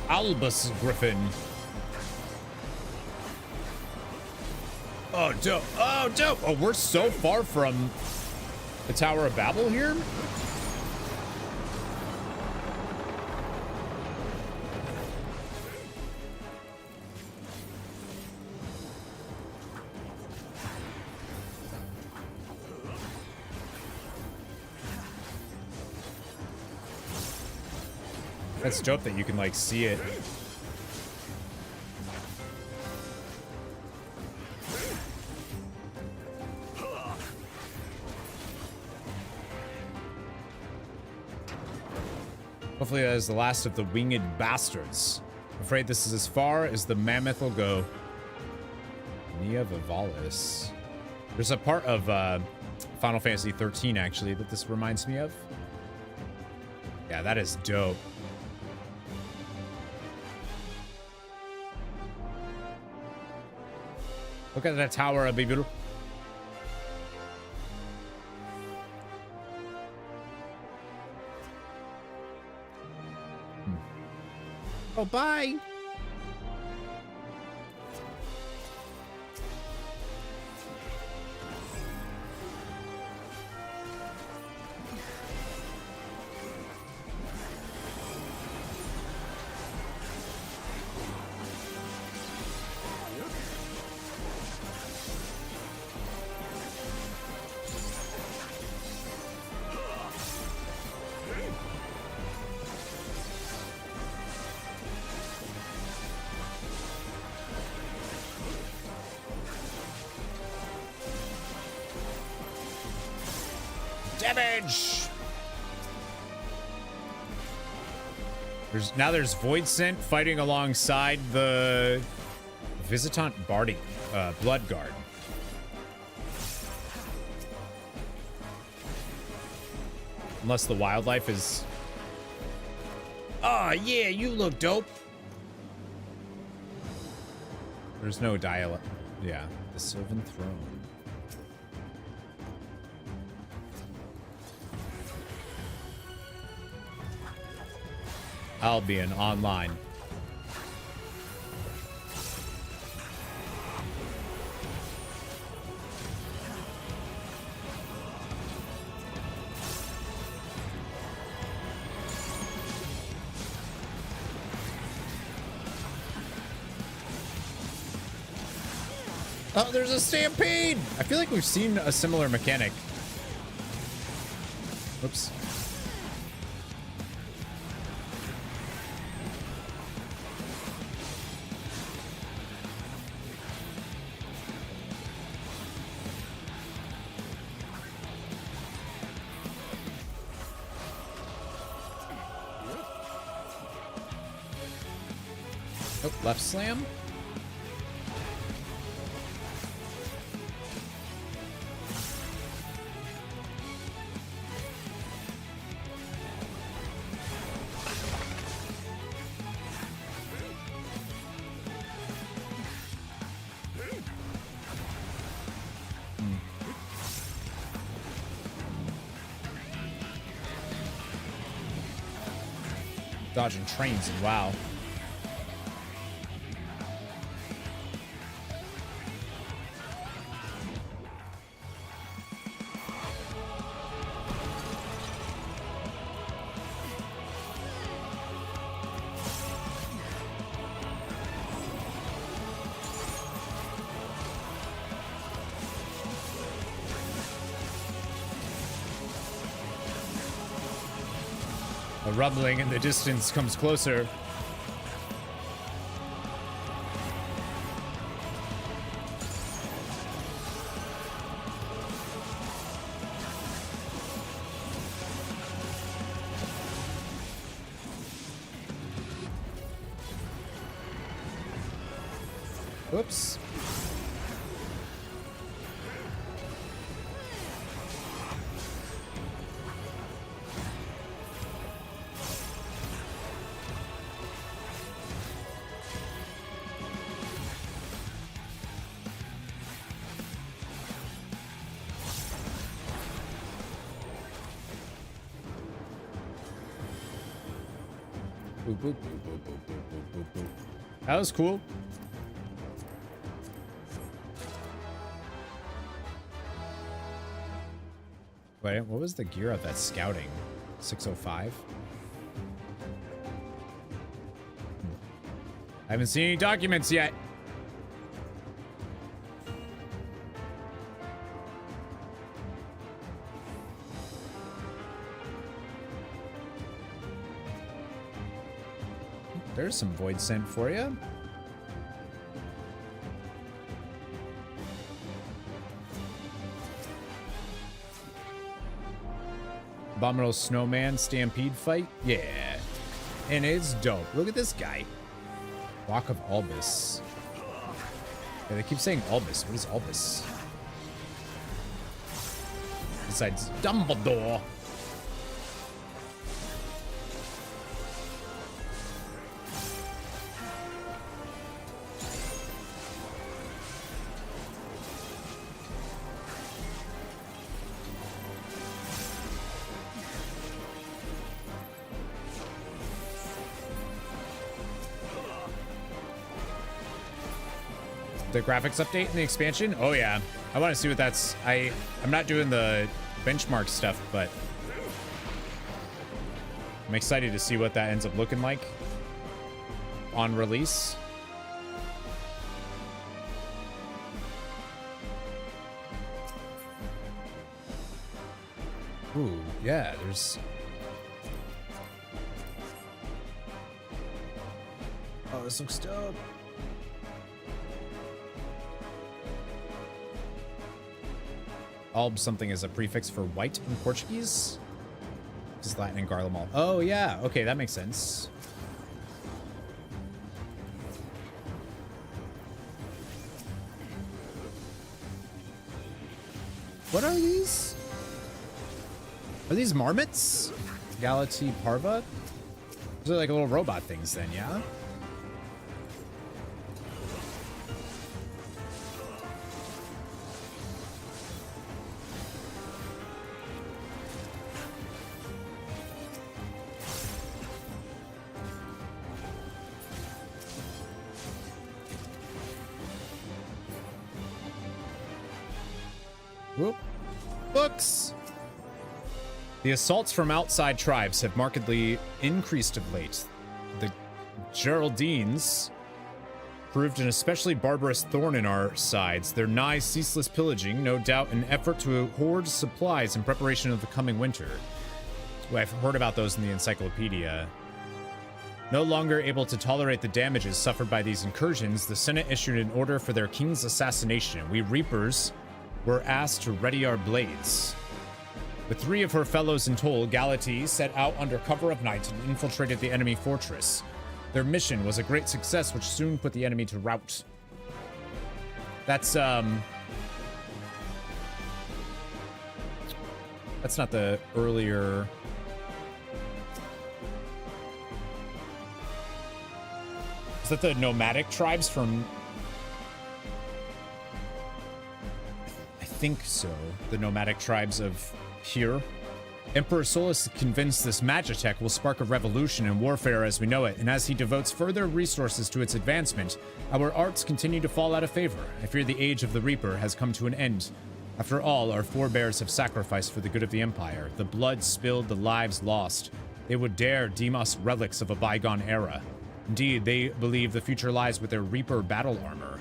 Albus Griffin. Oh, dope. Oh, dope. Oh, we're so far from the Tower of Babel here. That's dope that you can, like, see it. Hopefully that is the last of the winged bastards. I'm afraid this is as far as the mammoth will go. Nia Vivalis. There's a part of Final Fantasy XIII, actually, that this reminds me of. Yeah, that is dope. Look at that tower, baby. Oh, bye. Damage! There's Void Scent fighting alongside the Visitant Bardi, Blood Guard. Unless the wildlife is... Oh, yeah, you look dope. There's no dialect. Yeah, the Sylvan Throne. Albion Online. Oh, there's a stampede! I feel like we've seen a similar mechanic. Oops. Oh, left slam. Dodging trains and WoW. A rumbling in the distance comes closer. Whoops. Boop, boop, boop, boop, boop, boop, boop, boop. That was cool. Wait, what was the gear of that scouting? 605? I haven't seen any documents yet. There's some void scent for you. Abominable Snowman Stampede fight? Yeah. And it's dope. Look at this guy. Walk of Albus. Yeah, they keep saying Albus. What is Albus? Besides Dumbledore. The graphics update in the expansion? Oh yeah. I want to see what that's... I'm not doing the benchmark stuff, but I'm excited to see what that ends up looking like on release. Ooh, yeah, there's... Oh, this looks dope. Alb something is a prefix for white in Portuguese. This is Latin and Garlemald. Oh yeah, okay, that makes sense. What are these? Are these marmots? Galati parva? Those are like little robot things then, yeah? Whoop. Books! The assaults from outside tribes have markedly increased of late. The Geraldines proved an especially barbarous thorn in our sides. Their nigh ceaseless pillaging, no doubt an effort to hoard supplies in preparation of the coming winter. I've heard about those in the encyclopedia. No longer able to tolerate the damages suffered by these incursions, the Senate issued an order for their king's assassination. We Reapers were asked to ready our blades. With 3 of her fellows in tow, Galati set out under cover of night and infiltrated the enemy fortress. Their mission was a great success, which soon put the enemy to rout. That's not the earlier... Is that the nomadic tribes from... I think so. The nomadic tribes of here. Emperor Solus is convinced this magitech will spark a revolution in warfare as we know it, and as he devotes further resources to its advancement, our arts continue to fall out of favor. I fear the age of the Reaper has come to an end. After all, our forebears have sacrificed for the good of the Empire. The blood spilled, the lives lost. They would dare deem us relics of a bygone era. Indeed, they believe the future lies with their Reaper battle armor.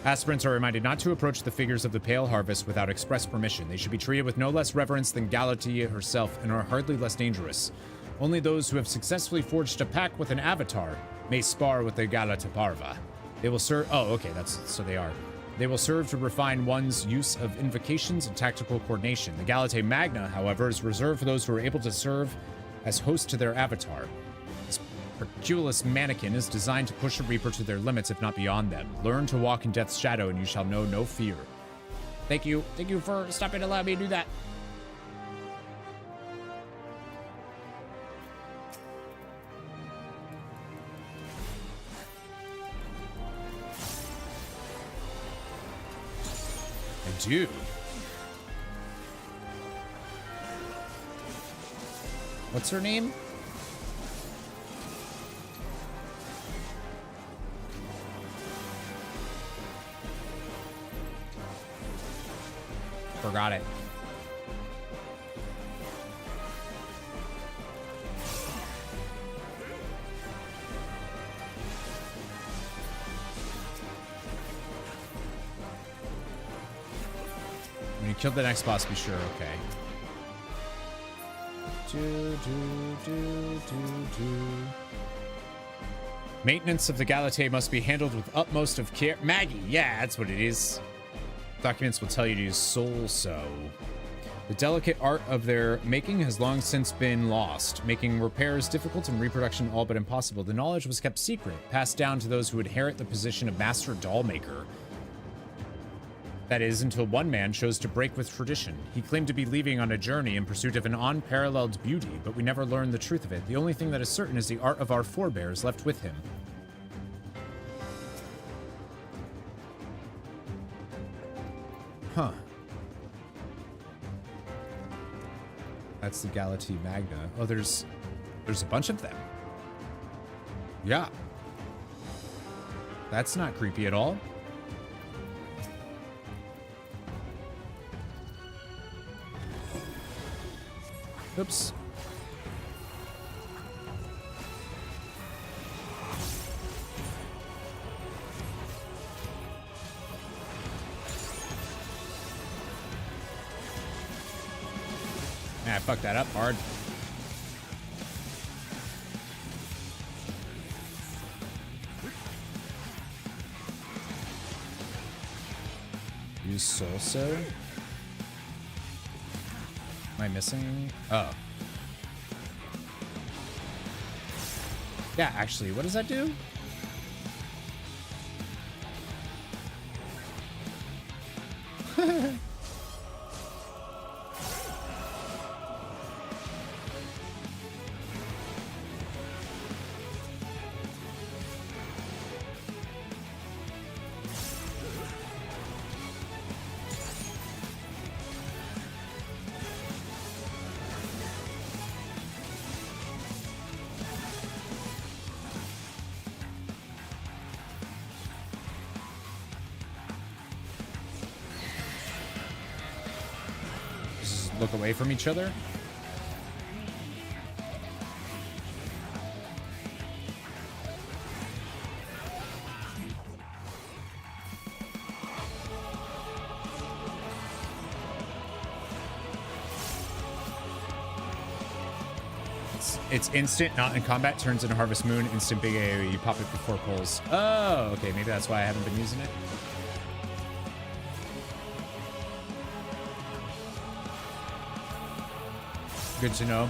Aspirants are reminded not to approach the figures of the Pale Harvest without express permission. They should be treated with no less reverence than Galatea herself and are hardly less dangerous. Only those who have successfully forged a pact with an avatar may spar with the Galata Parva. They will serve... Oh, okay, so they are. They will serve to refine one's use of invocations and tactical coordination. The Galate Magna, however, is reserved for those who are able to serve as host to their avatar. This Herculeus mannequin is designed to push a Reaper to their limits, if not beyond them. Learn to walk in death's shadow, and you shall know no fear. Thank you. Thank you for stopping to allow me to do that. I do. What's her name? Forgot it. When you kill the next boss, be sure, okay. Maintenance of the Galate must be handled with utmost of care. Maggie, yeah, that's what it is. Documents will tell you to use Soul Sew. The delicate art of their making has long since been lost, making repairs difficult and reproduction all but impossible. The knowledge was kept secret, passed down to those who inherit the position of Master Doll Maker. That is, until one man chose to break with tradition. He claimed to be leaving on a journey in pursuit of an unparalleled beauty, but we never learned the truth of it. The only thing that is certain is the art of our forebears left with him. Huh. That's the Galate Magna. Oh, there's a bunch of them. Yeah. That's not creepy at all. Oops. I fucked that up hard. Use Soul Sew? Am I missing? Oh. Yeah, actually, what does that do? Look away from each other. It's instant, not in combat. Turns into Harvest Moon. Instant big AoE. You pop it before pulls. Oh, okay. Maybe that's why I haven't been using it. Good to know.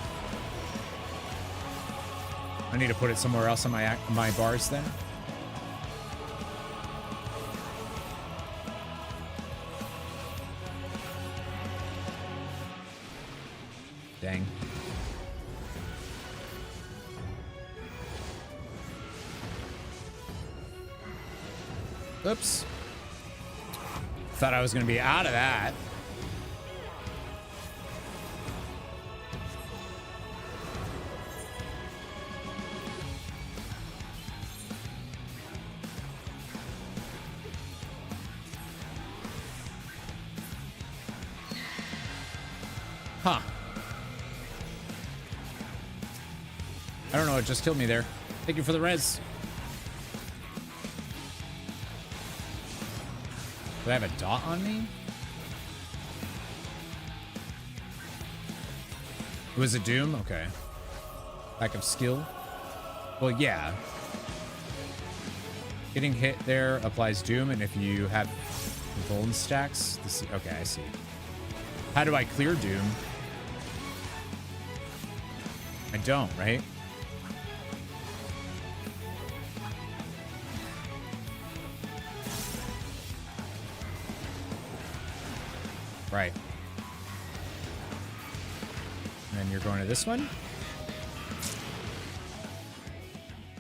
I need to put it somewhere else on my bars then. Dang. Oops. Thought I was going to be out of that. I don't know, it just killed me there. Thank you for the res. Do I have a dot on me? Was it Doom? Okay. Lack of skill? Well, yeah. Getting hit there applies Doom, and if you have Vuln stacks, okay, I see. How do I clear Doom? I don't, right? Right. And then you're going to this one?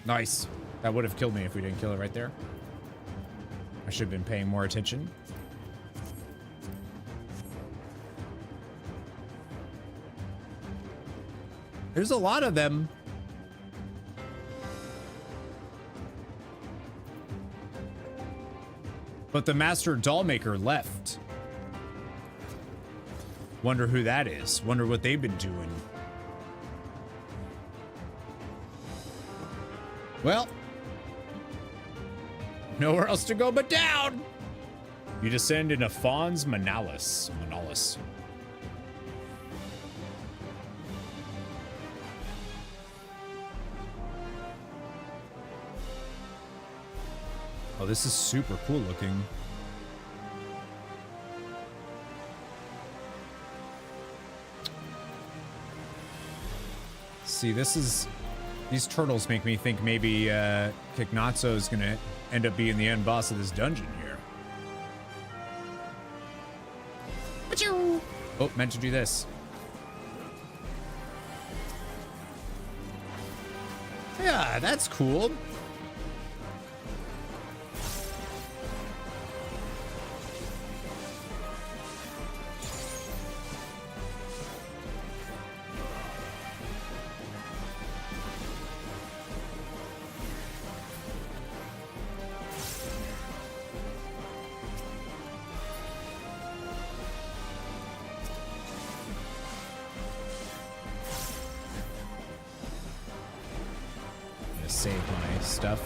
Nice. That would have killed me if we didn't kill it right there. I should have been paying more attention. There's a lot of them. But the master doll maker left. Wonder who that is. Wonder what they've been doing. Well, nowhere else to go but down. You descend into Fawn's Manalis. Oh, this is super cool looking. See, these turtles make me think maybe Kignazzo is gonna end up being the end boss of this dungeon here. Oh, meant to do this. Yeah, that's cool. Save my stuff.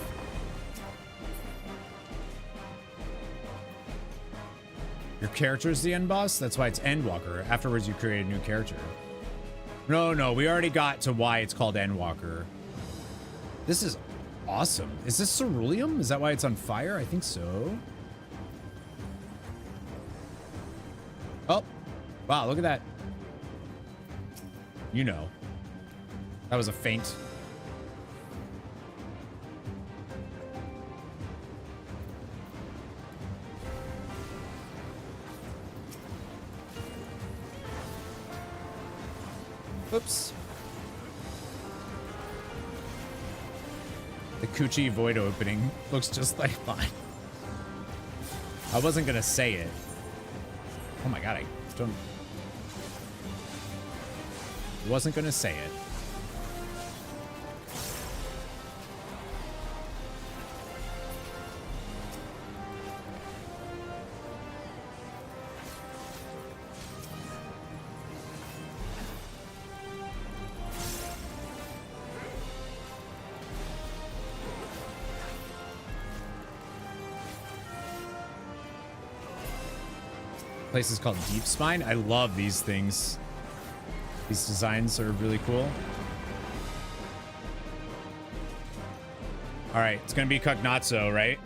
Your character is the end boss? That's why it's Endwalker. Afterwards, you create a new character. No, we already got to why it's called Endwalker. This is awesome. Is this ceruleum? Is that why it's on fire? I think so. Oh, wow, look at that. You know. That was a feint. Oops. The Coochie void opening looks just like mine. I wasn't gonna say it. Oh my god, I don't... wasn't gonna say it. Place is called Deep Spine. I love these things. These designs are really cool. All right, it's gonna be Kignazzo, right?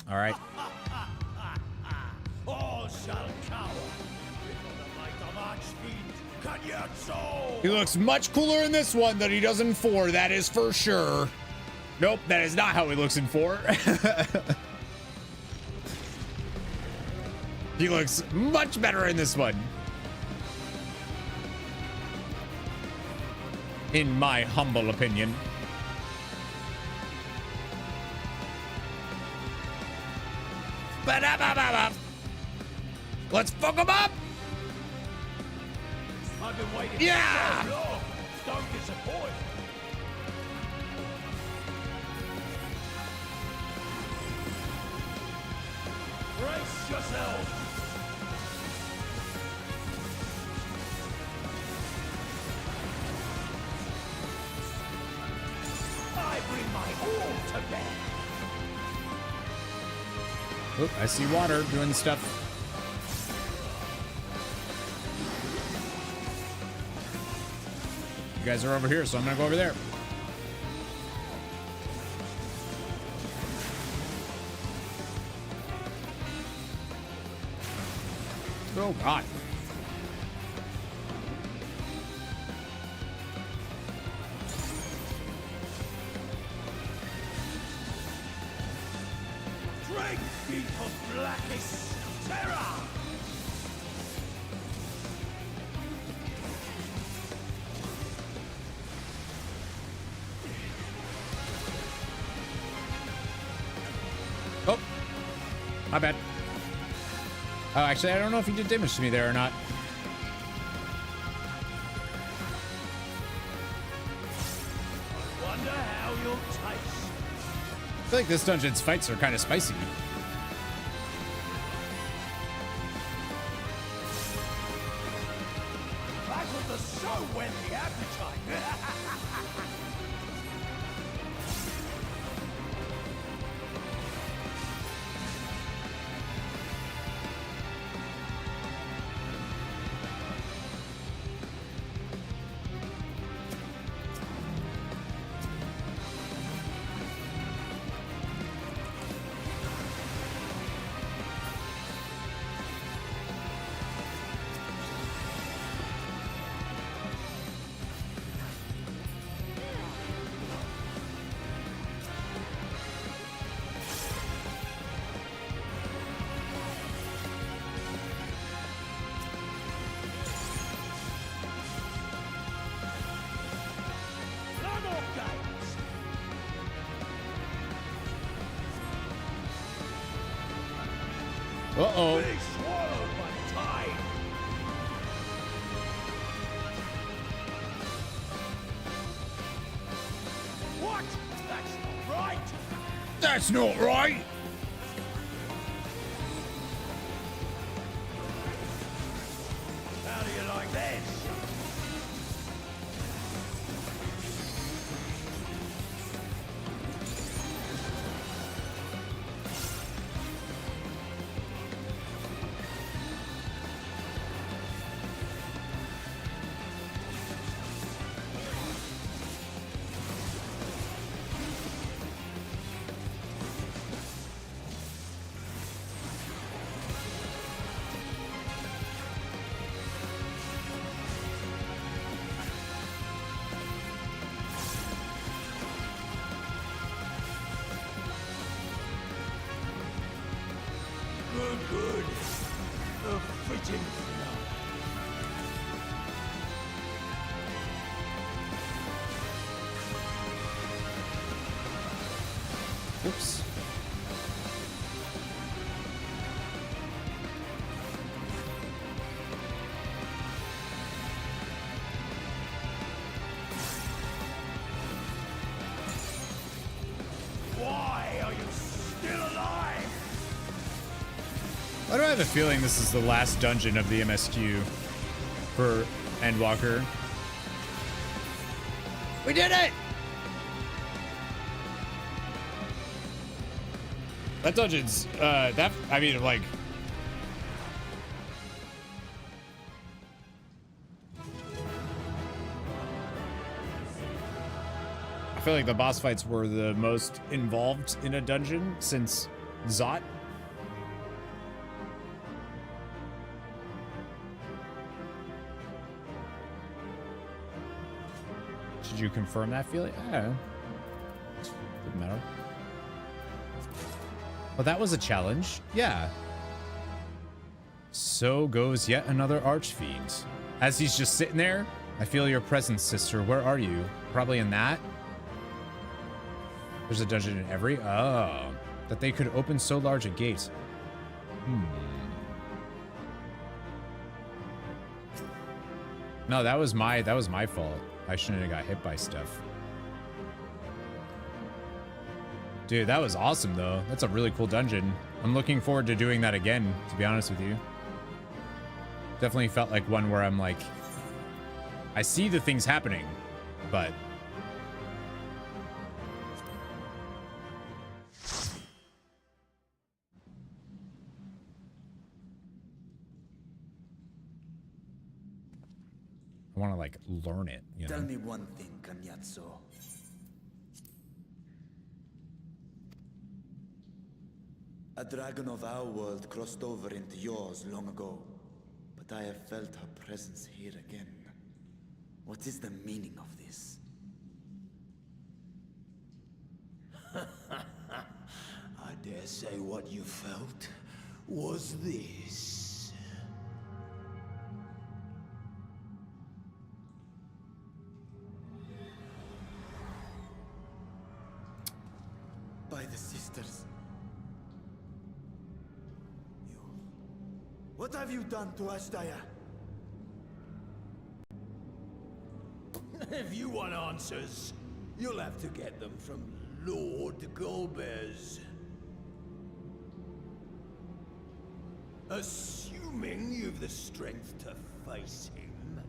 All right. All shall cower before the might of Archfiend Kignazzo. He looks much cooler in this one than he does in 4, that is for sure. Nope, that is not how he looks in 4. He looks much better in this one. In my humble opinion. Ba-da-ba-ba-ba. Let's fuck him up! I've been waiting Yeah! for so long. Don't disappoint. ourselves. I bring my all to bear. Oop, I see water doing stuff. You guys are over here, so I'm gonna go over there. Oh, God. Drink deep of blackest terror! Oh, my bad. Oh, actually, I don't know if he did damage to me there or not. I wonder how you'll taste. I feel like this dungeon's fights are kind of spicy. That'll the so whet the appetite. Uh-oh. Be swallowed by the tide. What? That's not right. That's not right. How do you like this? Good. A fitting finale. Oops. Why are you still alive? Why do I have a feeling this is the last dungeon of the MSQ for Endwalker? We did it! That dungeon's, I mean, like... I feel like the boss fights were the most involved in a dungeon since Zot. Did you confirm that feeling? Yeah. Doesn't matter. Well, that was a challenge. Yeah. So goes yet another archfiend. As he's just sitting there, I feel your presence, sister. Where are you? Probably in that. There's a dungeon in every. Oh, that they could open so large a gate. No, that was my fault. I shouldn't have got hit by stuff. Dude, that was awesome, though. That's a really cool dungeon. I'm looking forward to doing that again, to be honest with you. Definitely felt like one where I'm like, I see the things happening, but... I want to, like, learn it, you know? Tell me one thing, Cagnazzo. A dragon of our world crossed over into yours long ago, but I have felt her presence here again. What is the meaning of this? I dare say what you felt was this. By the sisters. What have you done to Ashtaya? If you want answers, you'll have to get them from Lord Golbez. Assuming you've the strength to face him.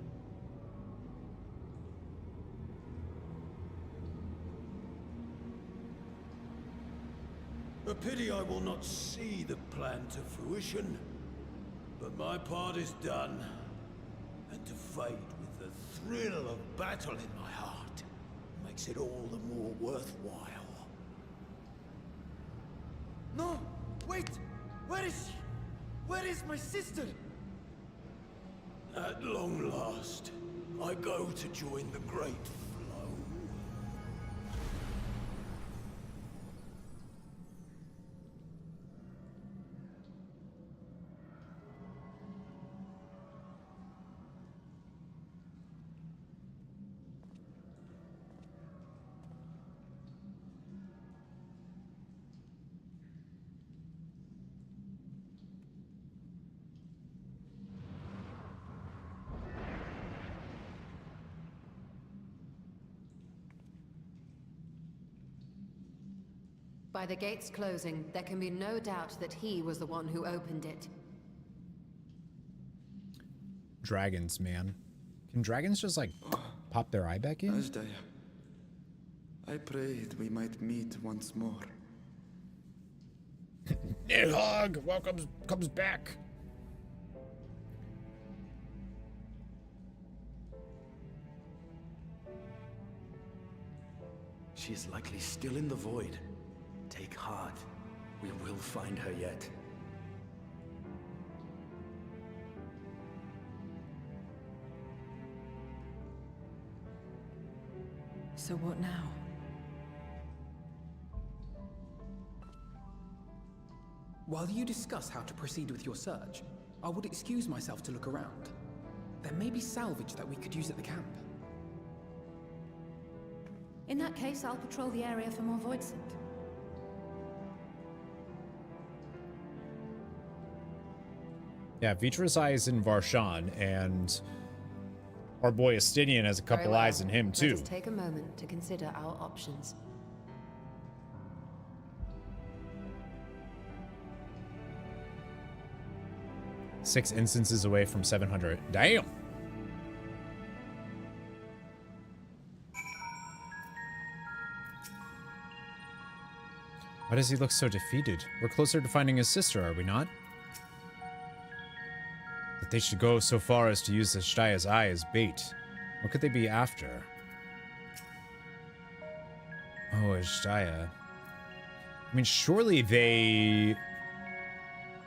A pity I will not see the plan to fruition. But my part is done, and to fight with the thrill of battle in my heart makes it all the more worthwhile. No! Wait! Where is she? Where is my sister? At long last, I go to join the great flow. By the gates closing, there can be no doubt that he was the one who opened it. Dragons, man. Can dragons just, like, pop their eye back in? Ashdaya, I prayed we might meet once more. Nidhogg, comes back. She is likely still in the void. Take heart. We will find her yet. So what now? While you discuss how to proceed with your search, I would excuse myself to look around. There may be salvage that we could use at the camp. In that case, I'll patrol the area for more void scent. Yeah, Vitra's eye is in Varshan, and our boy Estinian has a couple eyes in him, too. Let us take a moment to consider our options. Six instances away from 700. Damn! Why does he look so defeated? We're closer to finding his sister, are we not? That they should go so far as to use Ashtaya's eye as bait. What could they be after? Oh, Ashtaya. I mean, surely they...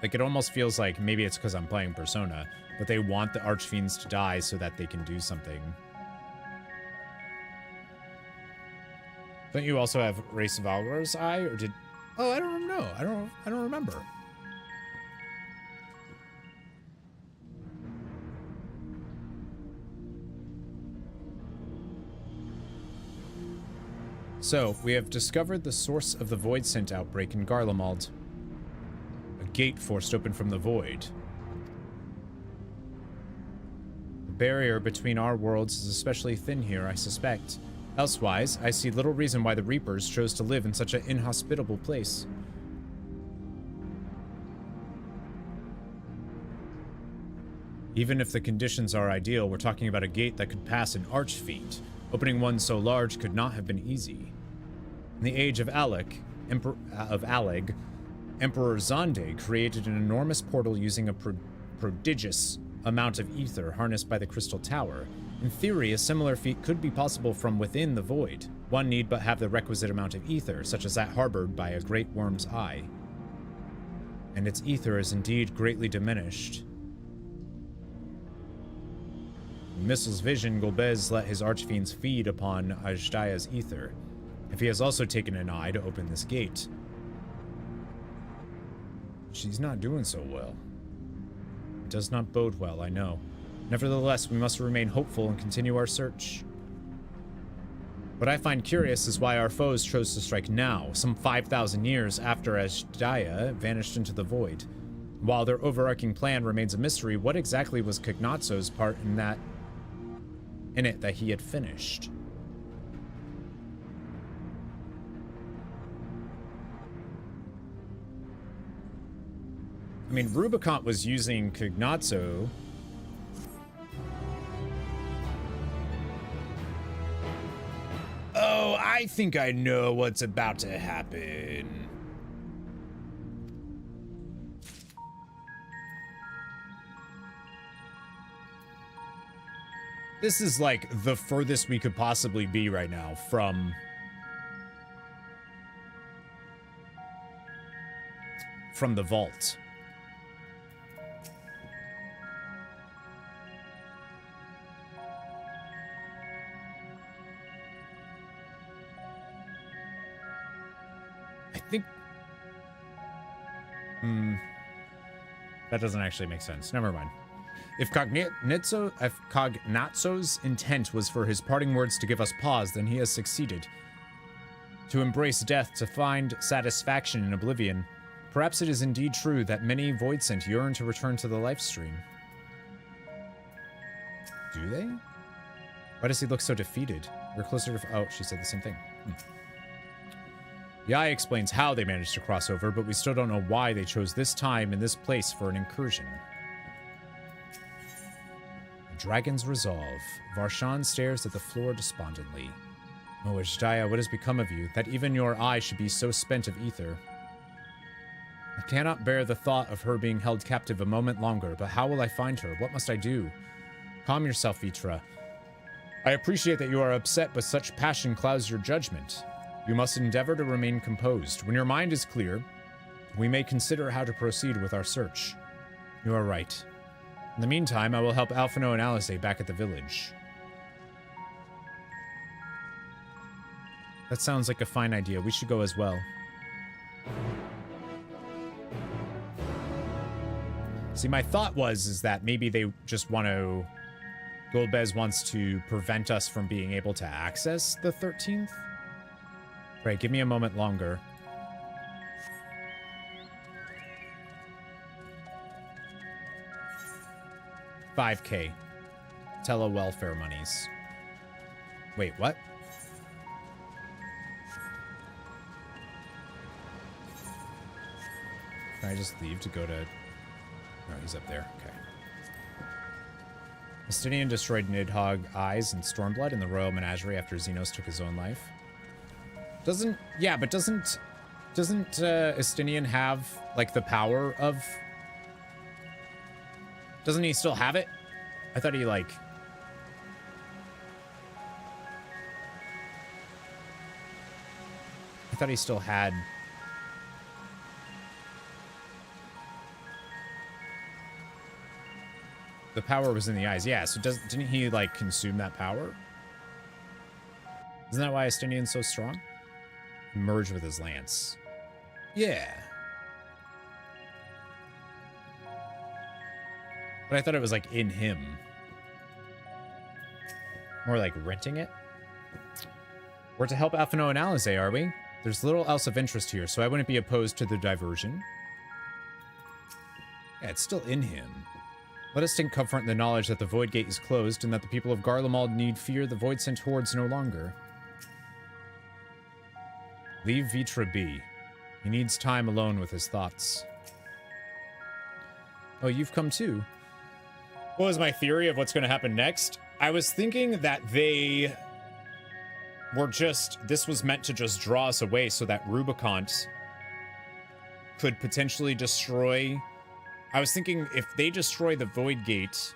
Like, it almost feels like maybe it's because I'm playing Persona, but they want the Archfiends to die so that they can do something. Don't you also have Race of Valgar's eye, or did... Oh, I don't know. I don't remember. So, we have discovered the source of the Void Scent outbreak in Garlemald. A gate forced open from the Void. The barrier between our worlds is especially thin here, I suspect. Elsewise, I see little reason why the Reapers chose to live in such an inhospitable place. Even if the conditions are ideal, we're talking about a gate that could pass an archfeet. Opening one so large could not have been easy. In the age of Aleg, Emperor Zonde created an enormous portal using a prodigious amount of ether harnessed by the Crystal Tower. In theory, a similar feat could be possible from within the void. One need but have the requisite amount of ether, such as that harbored by a great worm's eye. And its ether is indeed greatly diminished. In Missil's vision, Golbez let his archfiends feed upon Ajdaya's ether. If he has also taken an eye to open this gate. She's not doing so well. It does not bode well, I know. Nevertheless, we must remain hopeful and continue our search. What I find curious is why our foes chose to strike now, some 5,000 years after Ajdaya vanished into the void. While their overarching plan remains a mystery, what exactly was Cognazzo's part in it that he had finished? I mean, Rubicon was using Cognazzo. Oh, I think I know what's about to happen. This is like the furthest we could possibly be right now from the vault. I think... that doesn't actually make sense. Never mind. If Cognazzo's intent was for his parting words to give us pause, then he has succeeded. To embrace death, to find satisfaction in oblivion. Perhaps it is indeed true that many Voidsent yearn to return to the life stream. Do they? Why does he look so defeated? We're closer to... Oh, she said the same thing. The Eye explains how they managed to cross over, but we still don't know why they chose this time and this place for an incursion. The Dragon's Resolve. Varshan stares at the floor despondently. Oh, Ajdaya, what has become of you, that even your eye should be so spent of ether? I cannot bear the thought of her being held captive a moment longer, but how will I find her? What must I do? Calm yourself, Vitra. I appreciate that you are upset, but such passion clouds your judgment. You must endeavor to remain composed. When your mind is clear, we may consider how to proceed with our search. You are right. In the meantime, I will help Alphino and Alisaie back at the village. That sounds like a fine idea. We should go as well. See, my thought is that maybe they just want to... Golbez wants to prevent us from being able to access the 13th. Right, give me a moment longer. $5K. Tele-welfare monies. Wait, what? Can I just leave to go to... Oh, he's up there. Okay. Missildine destroyed Nidhogg Eyes and Stormblood in the Royal Menagerie after Xenos took his own life. Doesn't Estinian have, like, the power of... Doesn't he still have it? I thought he, like... I thought he still had... The power was in the eyes. Yeah, so didn't he, like, consume that power? Isn't that why Estinian's so strong? Merge with his lance. Yeah. But I thought it was, like, in him. More like renting it. We're to help Alphino and Alisaie, are we? There's little else of interest here, so I wouldn't be opposed to the diversion. Yeah, it's still in him. Let us take comfort in the knowledge that the Void Gate is closed and that the people of Garlemald need fear the Voidsent hordes no longer. Leave Vitra be. He needs time alone with his thoughts. Oh, you've come too. What was my theory of what's going to happen next? I was thinking that they were this was meant to just draw us away so that Rubicant could potentially destroy. I was thinking if they destroy the Void Gate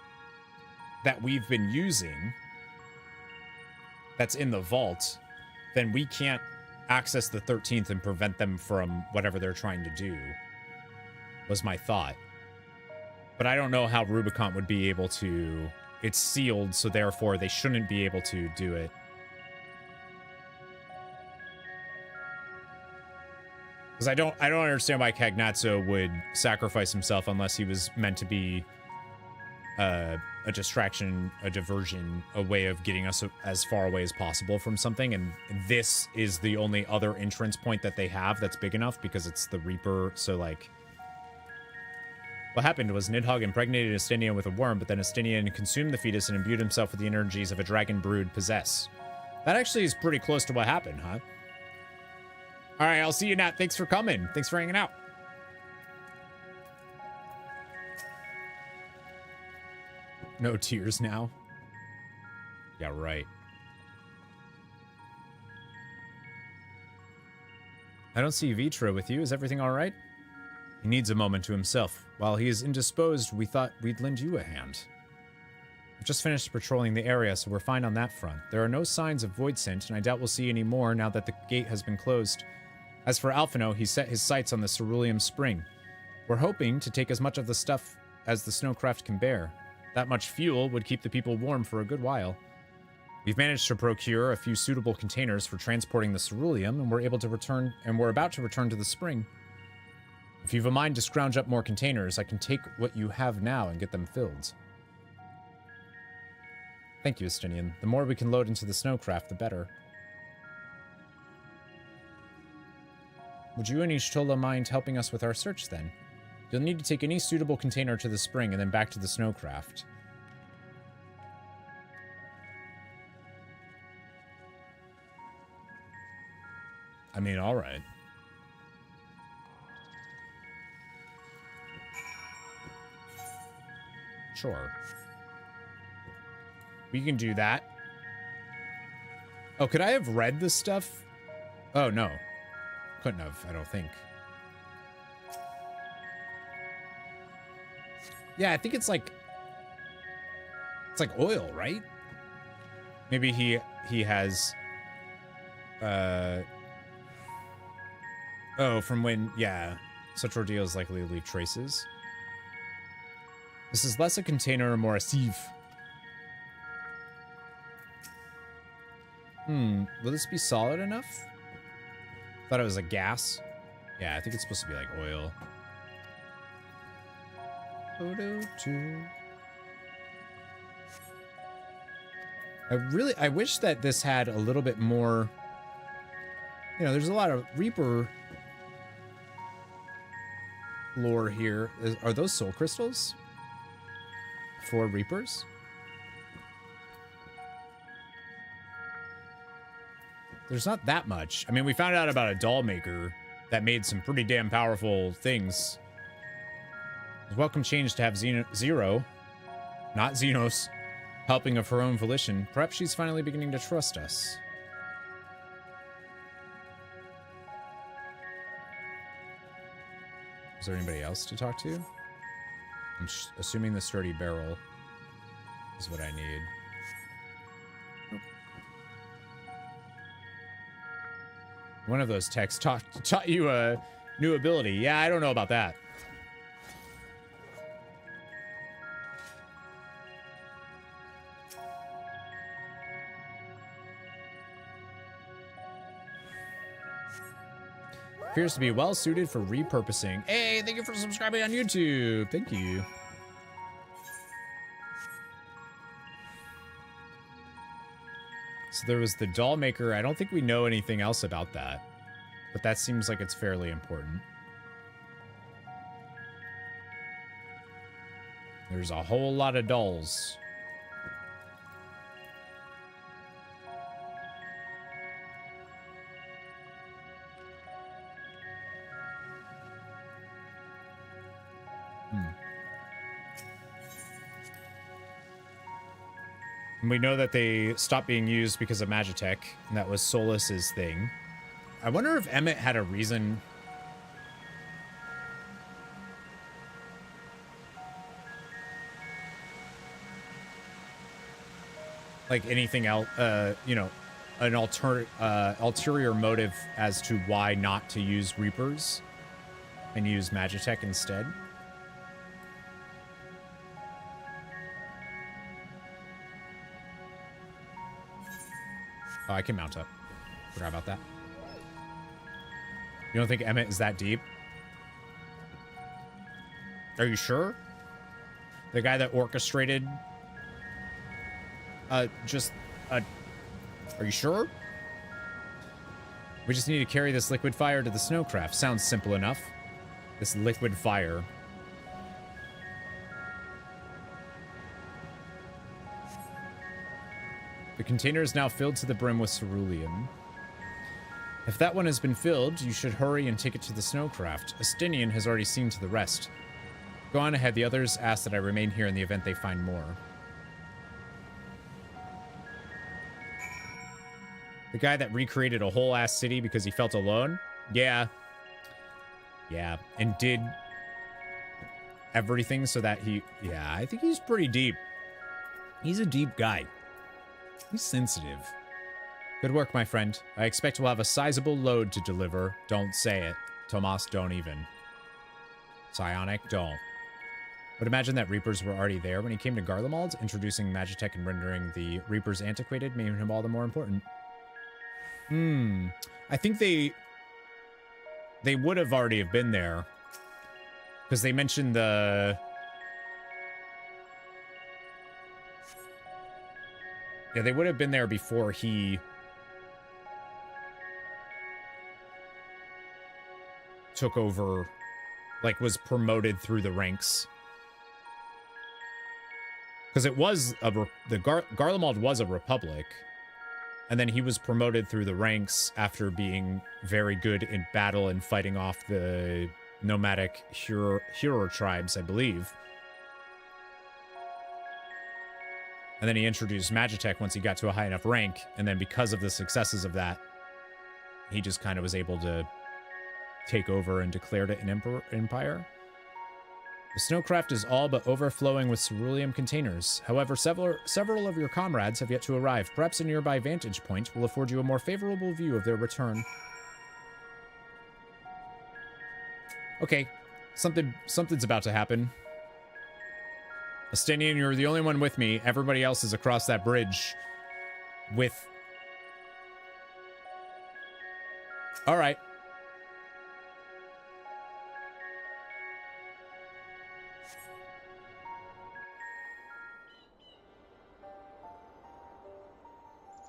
that we've been using, that's in the vault, then we can't access the 13th and prevent them from whatever they're trying to do, was my thought. But I don't know how Rubicant would be able to. It's sealed, so therefore they shouldn't be able to do it. Because I don't understand why Cagnazzo would sacrifice himself unless he was meant to be a distraction, a diversion, a way of getting us as far away as possible from something. And this is the only other entrance point that they have that's big enough because it's the Reaper. So, like, what happened was Nidhogg impregnated Estinian with a worm, but then Estinian consumed the fetus and imbued himself with the energies of a dragon brood possess. That actually is pretty close to what happened, huh? All right, I'll see you, Nat. Thanks for coming. Thanks for hanging out. No tears now. Yeah, right. I don't see Vitra with you. Is everything all right? He needs a moment to himself. While he is indisposed, we thought we'd lend you a hand. I've just finished patrolling the area, so we're fine on that front. There are no signs of Void Scent, and I doubt we'll see any more now that the gate has been closed. As for Alphino, he set his sights on the Cerulean Spring. We're hoping to take as much of the stuff as the snowcraft can bear. That much fuel would keep the people warm for a good while. We've managed to procure a few suitable containers for transporting the ceruleum, and we're about to return to the spring. If you've a mind to scrounge up more containers, I can take what you have now and get them filled. Thank you, Estinian. The more we can load into the snowcraft, the better. Would you and Ishtola mind helping us with our search, then? You'll need to take any suitable container to the spring and then back to the snowcraft. I mean, all right. Sure. We can do that. Oh, could I have read this stuff? Oh, no. Couldn't have, I don't think. Yeah, I think it's like oil, right? Maybe he has oh, from when, yeah, such ordeals likely leave traces. This is less a container and more a sieve. Will this be solid enough? Thought it was a gas. Yeah, I think it's supposed to be like oil. I wish that this had a little bit more, you know, there's a lot of Reaper lore here. Are those soul crystals for Reapers? There's not that much. I mean, we found out about a doll maker that made some pretty damn powerful things. It's a welcome change to have Zero, not Xenos, helping of her own volition. Perhaps she's finally beginning to trust us. Is there anybody else to talk to? I'm assuming the sturdy barrel is what I need. Nope. One of those texts taught you a new ability. Yeah, I don't know about that. Appears to be well suited for repurposing. Hey, thank you for subscribing on YouTube. Thank you. So there was the doll maker. I don't think we know anything else about that, but that seems like it's fairly important. There's a whole lot of dolls. And we know that they stopped being used because of Magitech, and that was Solus's thing. I wonder if Emmett had a reason. Like anything else, you know, an ulterior motive as to why not to use Reapers and use Magitech instead. Oh, I can mount up. Forgot about that. You don't think Emmett is that deep? Are you sure? The guy that orchestrated... are you sure? We just need to carry this liquid fire to the snowcraft. Sounds simple enough. This liquid fire. The container is now filled to the brim with ceruleum. If that one has been filled, you should hurry and take it to the snowcraft. Estinian has already seen to the rest. Go on ahead. The others ask that I remain here in the event they find more. The guy that recreated a whole ass city because he felt alone? Yeah. Yeah. And did everything so that he... Yeah, I think he's pretty deep. He's a deep guy. He's sensitive. Good work, my friend. I expect we'll have a sizable load to deliver. Don't say it. Tomas, don't even. Psionic, don't. Would imagine that Reapers were already there when he came to Garlemald. Introducing Magitech and rendering the Reapers antiquated made him all the more important. I think they would have already have been there. Because they mentioned the... Yeah, they would have been there before he took over, like, was promoted through the ranks. Because it was Garlemald was a republic, and then he was promoted through the ranks after being very good in battle and fighting off the nomadic hero tribes, I believe. And then he introduced Magitech once he got to a high enough rank, and then because of the successes of that, he just kind of was able to take over and declared it an empire. The snowcraft is all but overflowing with ceruleum containers. However, several of your comrades have yet to arrive. Perhaps a nearby vantage point will afford you a more favorable view of their return. Okay, something's about to happen. Estinian, you're the only one with me. Everybody else is across that bridge with... All right.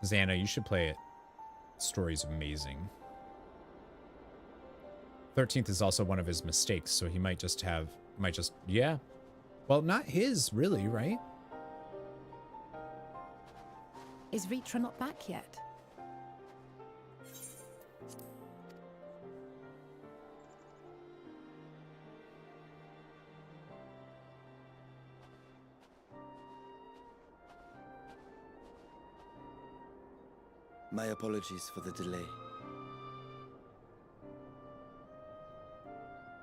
Xana, you should play it. The story's amazing. 13th is also one of his mistakes, so he might just, yeah. Well, not his, really, right? Is Ritra not back yet? My apologies for the delay.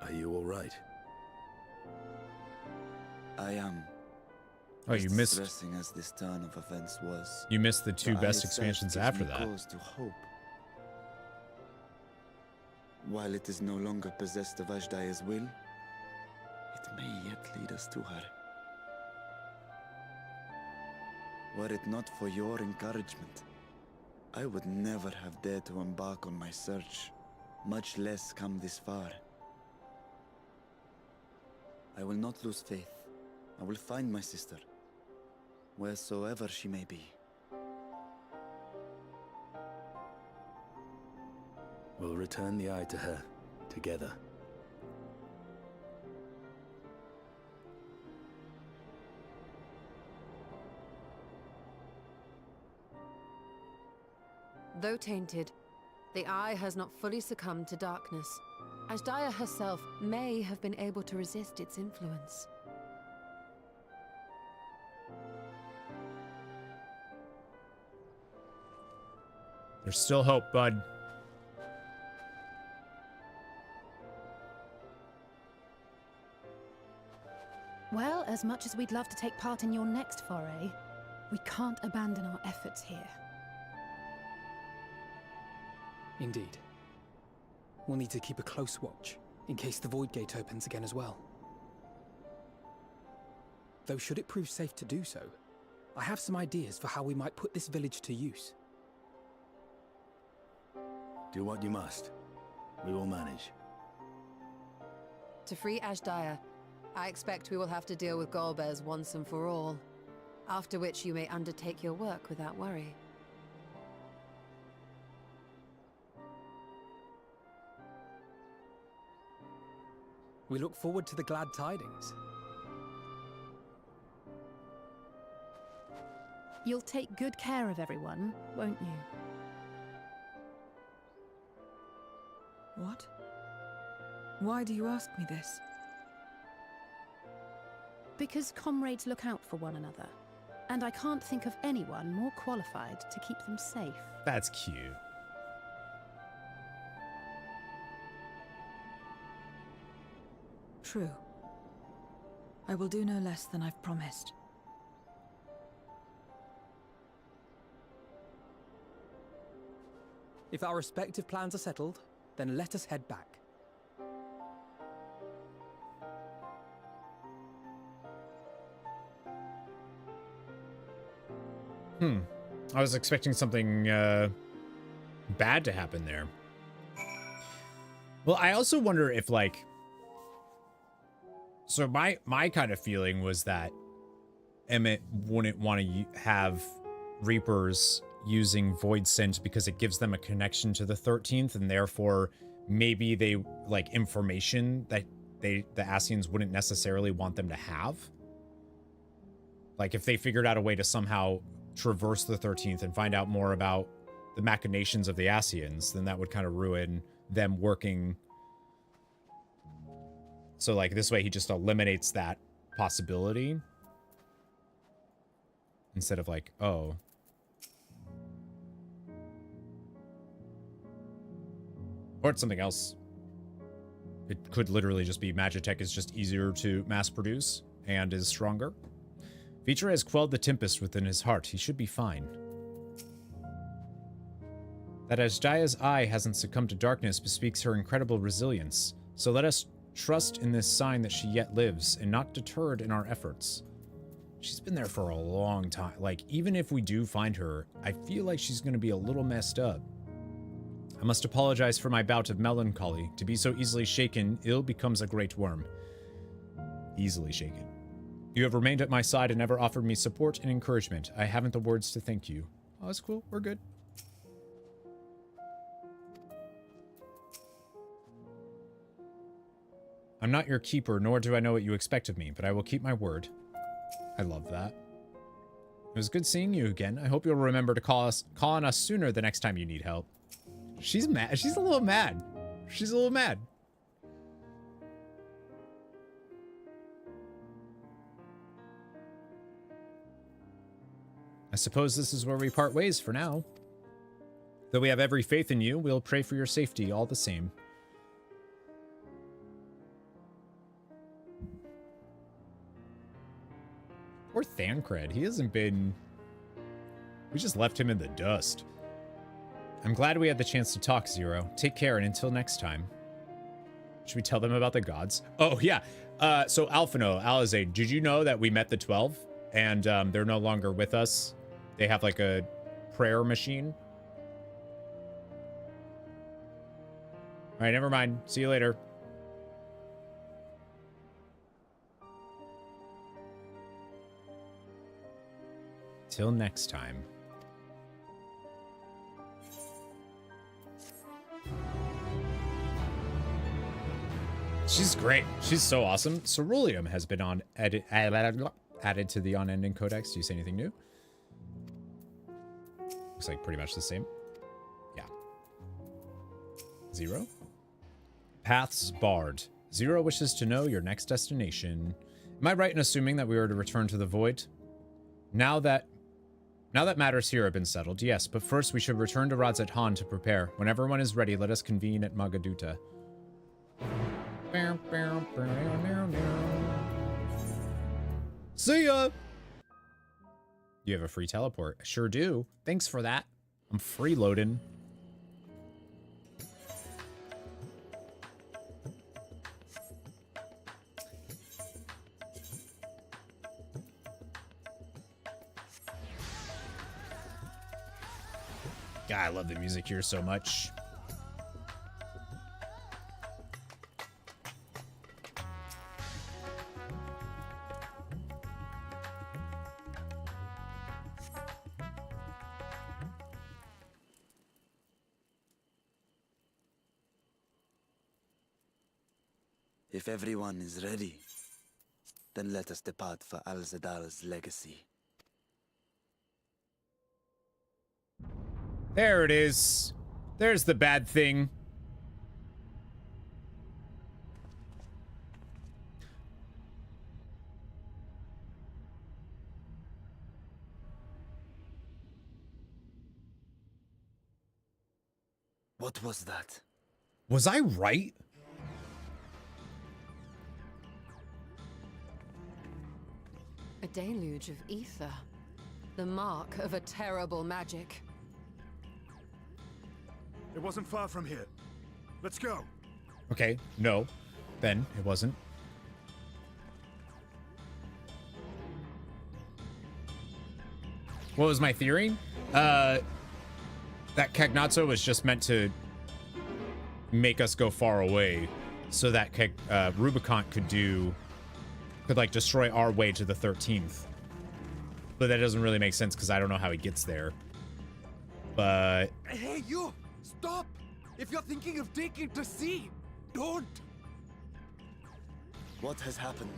Are you all right? I am. Oh, you missed. Distressing as this turn of events was. You missed the two best expansions after that. Cause to hope. While it is no longer possessed of Ajdaya's will, it may yet lead us to her. Were it not for your encouragement, I would never have dared to embark on my search, much less come this far. I will not lose faith. I will find my sister, wheresoever she may be. We'll return the eye to her, together. Though tainted, the eye has not fully succumbed to darkness, Ashdaya herself may have been able to resist its influence. There's still hope, bud. Well, as much as we'd love to take part in your next foray, we can't abandon our efforts here. Indeed. We'll need to keep a close watch, in case the Void Gate opens again as well. Though should it prove safe to do so, I have some ideas for how we might put this village to use. Do what you must. We will manage. To free Ashdaya, I expect we will have to deal with Golbez once and for all. After which you may undertake your work without worry. We look forward to the glad tidings. You'll take good care of everyone, won't you? What? Why do you ask me this? Because comrades look out for one another. And I can't think of anyone more qualified to keep them safe. That's cute. True. I will do no less than I've promised. If our respective plans are settled, then let us head back. I was expecting something bad to happen there. Well, I also wonder if, like... So my kind of feeling was that Emmett wouldn't want to have Reapers using Void Scent because it gives them a connection to the 13th, and therefore maybe they, like, information that the Ascians wouldn't necessarily want them to have. Like, if they figured out a way to somehow traverse the 13th and find out more about the machinations of the Ascians, then that would kind of ruin them working. So, like, this way he just eliminates that possibility. Instead of, like, oh. Or it's something else. It could literally just be Magitech is just easier to mass produce and is stronger. Feature has quelled the tempest within his heart. He should be fine. That Ashdaya's eye hasn't succumbed to darkness bespeaks her incredible resilience. So let us trust in this sign that she yet lives and not deterred in our efforts. She's been there for a long time. Like, even if we do find her, I feel like she's going to be a little messed up. I must apologize for my bout of melancholy. To be so easily shaken, ill becomes a great worm. Easily shaken. You have remained at my side and never offered me support and encouragement. I haven't the words to thank you. Oh, that's cool. We're good. I'm not your keeper, nor do I know what you expect of me, but I will keep my word. I love that. It was good seeing you again. I hope you'll remember to call on us sooner the next time you need help. She's mad. She's a little mad. She's a little mad. I suppose this is where we part ways for now. Though we have every faith in you, we'll pray for your safety all the same. Poor Thancred. He hasn't been... We just left him in the dust. I'm glad we had the chance to talk, Zero. Take care, and until next time. Should we tell them about the gods? Oh, yeah. So Alphino, Alizé, did you know that we met the 12? And they're no longer with us? They have, like, a prayer machine? Alright, never mind. See you later. Till next time. She's great. She's so awesome. Ceruleum has been added to the unending codex. Do you say anything new? Looks like pretty much the same. Yeah. Zero? Paths barred. Zero wishes to know your next destination. Am I right in assuming that we are to return to the Void? Now that matters here have been settled, yes, but first we should return to Radzet Han to prepare. When everyone is ready, let us convene at Magaduta. See ya! You have a free teleport. I sure do. Thanks for that. I'm freeloading. God, I love the music here so much. If everyone is ready, then let us depart for Al-Zadal's legacy. There it is. There's the bad thing. What was that? Was I right? A deluge of ether. The mark of a terrible magic. It wasn't far from here. Let's go. Okay, no. Then it wasn't. What was my theory? That Cagnazzo was just meant to make us go far away so that Rubicon could like destroy our way to the 13th. But that doesn't really make sense because I don't know how he gets there. But Hey, you! Stop! If you're thinking of taking to sea, don't! What has happened?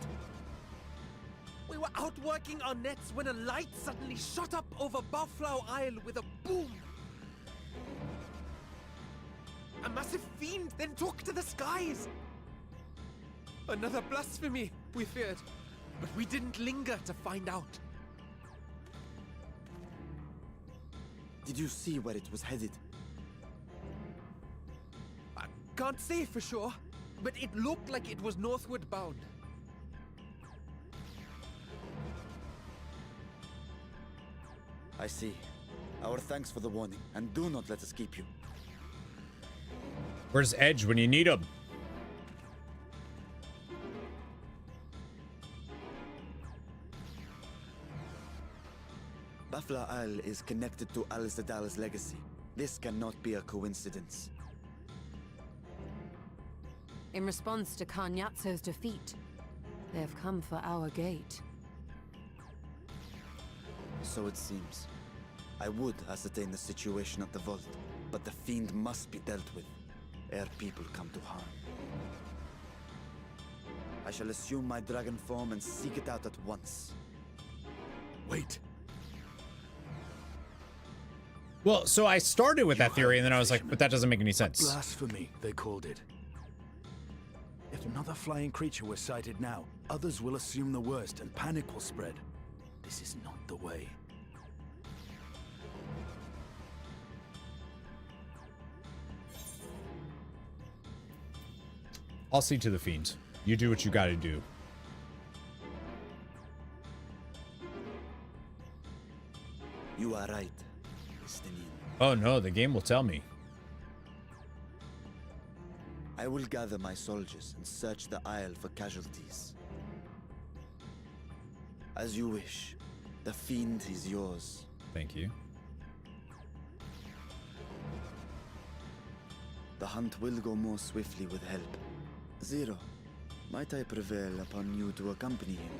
We were out working our nets when a light suddenly shot up over Buffalo Isle with a boom. A massive fiend then took to the skies. Another blasphemy, we feared, but we didn't linger to find out. Did you see where it was headed? I can't say for sure, but it looked like it was northward bound. I see. Our thanks for the warning, and do not let us keep you. where's Edge when you need him? Buffalo Isle is connected to Al-Zadal's legacy. This cannot be a coincidence. In response to Cagnazzo's defeat, they have come for our gate. So it seems. I would ascertain the situation at the vault, but the fiend must be dealt with, ere people come to harm. I shall assume my dragon form and seek it out at once. Wait. Well, so I started with that theory, and then I was like, but that doesn't make any sense. Blasphemy, they called it. If another flying creature were sighted now, others will assume the worst and panic will spread. This is not the way. I'll see to the fiend. You do what you gotta do. You are right, Missildine. Oh no, the game will tell me. I will gather my soldiers and search the Isle for casualties. As you wish. The fiend is yours. Thank you. The hunt will go more swiftly with help. Zero, might I prevail upon you to accompany him?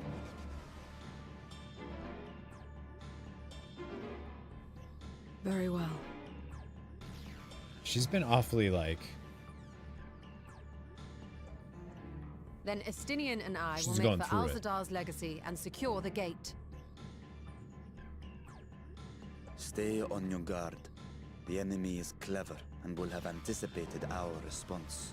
Very well. She's been awfully like... Then Estinian and I She's will going make for through it. Al-Zadar's legacy and secure the gate. Stay on your guard. The enemy is clever and will have anticipated our response.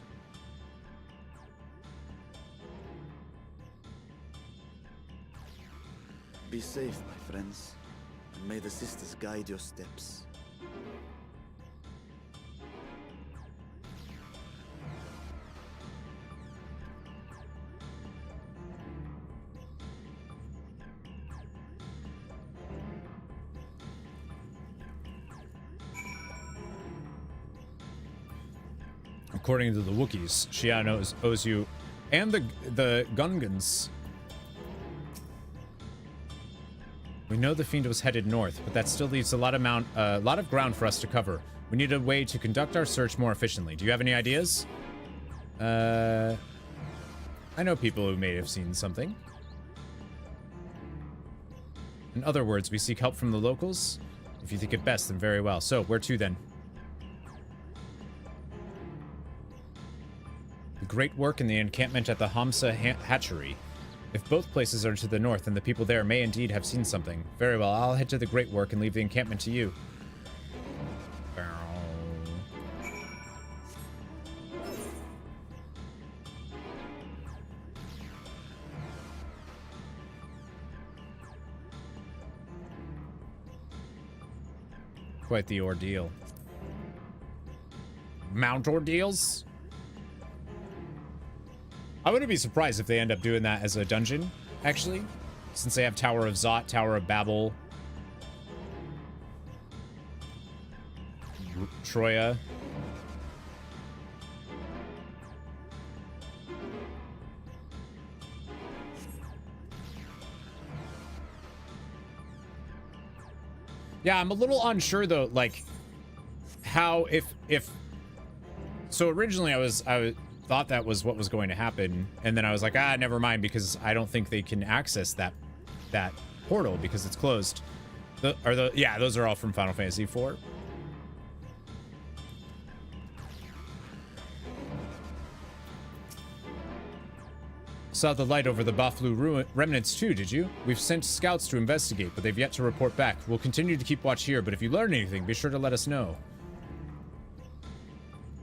Be safe, my friends, and may the sisters guide your steps. According to the Wookiees, Shia owes you and the Gungans. We know the Fiend was headed north, but that still leaves a lot of ground for us to cover. We need a way to conduct our search more efficiently. Do you have any ideas? I know people who may have seen something. In other words, we seek help from the locals. If you think it best, then very well. So, where to then? The Great Work and the encampment at the Hamsa Hatchery. If both places are to the north, then the people there may indeed have seen something. Very well, I'll head to the Great Work and leave the encampment to you. Quite the ordeal. Mount ordeals? I wouldn't be surprised if they end up doing that as a dungeon, actually. Since they have Tower of Zot, Tower of Babel, Troya. Yeah, I'm a little unsure though, like how if so originally I thought that was what was going to happen, and then I was like, never mind, because I don't think they can access that portal because it's closed. Yeah, those are all from Final Fantasy IV. Saw the light over the Baflu remnants too, did you? We've sent scouts to investigate, but they've yet to report back. We'll continue to keep watch here, but if you learn anything, be sure to let us know.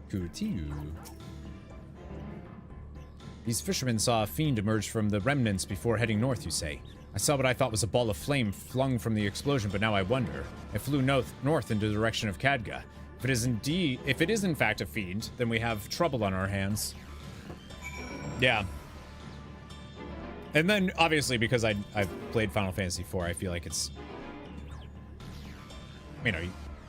Good to you. These fishermen saw a fiend emerge from the remnants before heading north, you say? I saw what I thought was a ball of flame flung from the explosion, but now I wonder. It flew north into the direction of Khadga. If it is in fact a fiend, then we have trouble on our hands. Yeah. And then, obviously, because I've played Final Fantasy IV, I feel like it's... You know,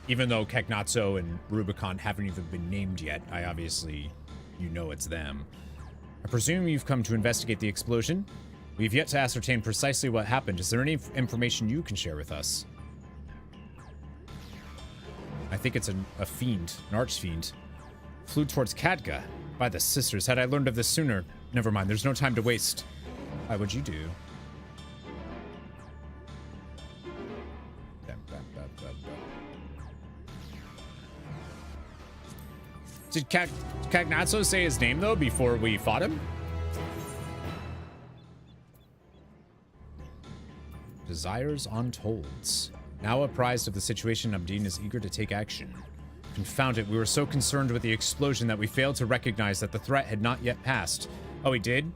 even though Keknatso and Rubicon haven't even been named yet, I obviously... You know it's them. I presume you've come to investigate the explosion? We've yet to ascertain precisely what happened. Is there any information you can share with us? I think it's a fiend, an archfiend. Flew towards Khadga. By the sisters, had I learned of this sooner... Never mind, there's no time to waste. Why would you do? Did Keknatso say his name, though, before we fought him? Desires Untolds. Now apprised of the situation, Abdin is eager to take action. Confound it, we were so concerned with the explosion that we failed to recognize that the threat had not yet passed. Oh, he did?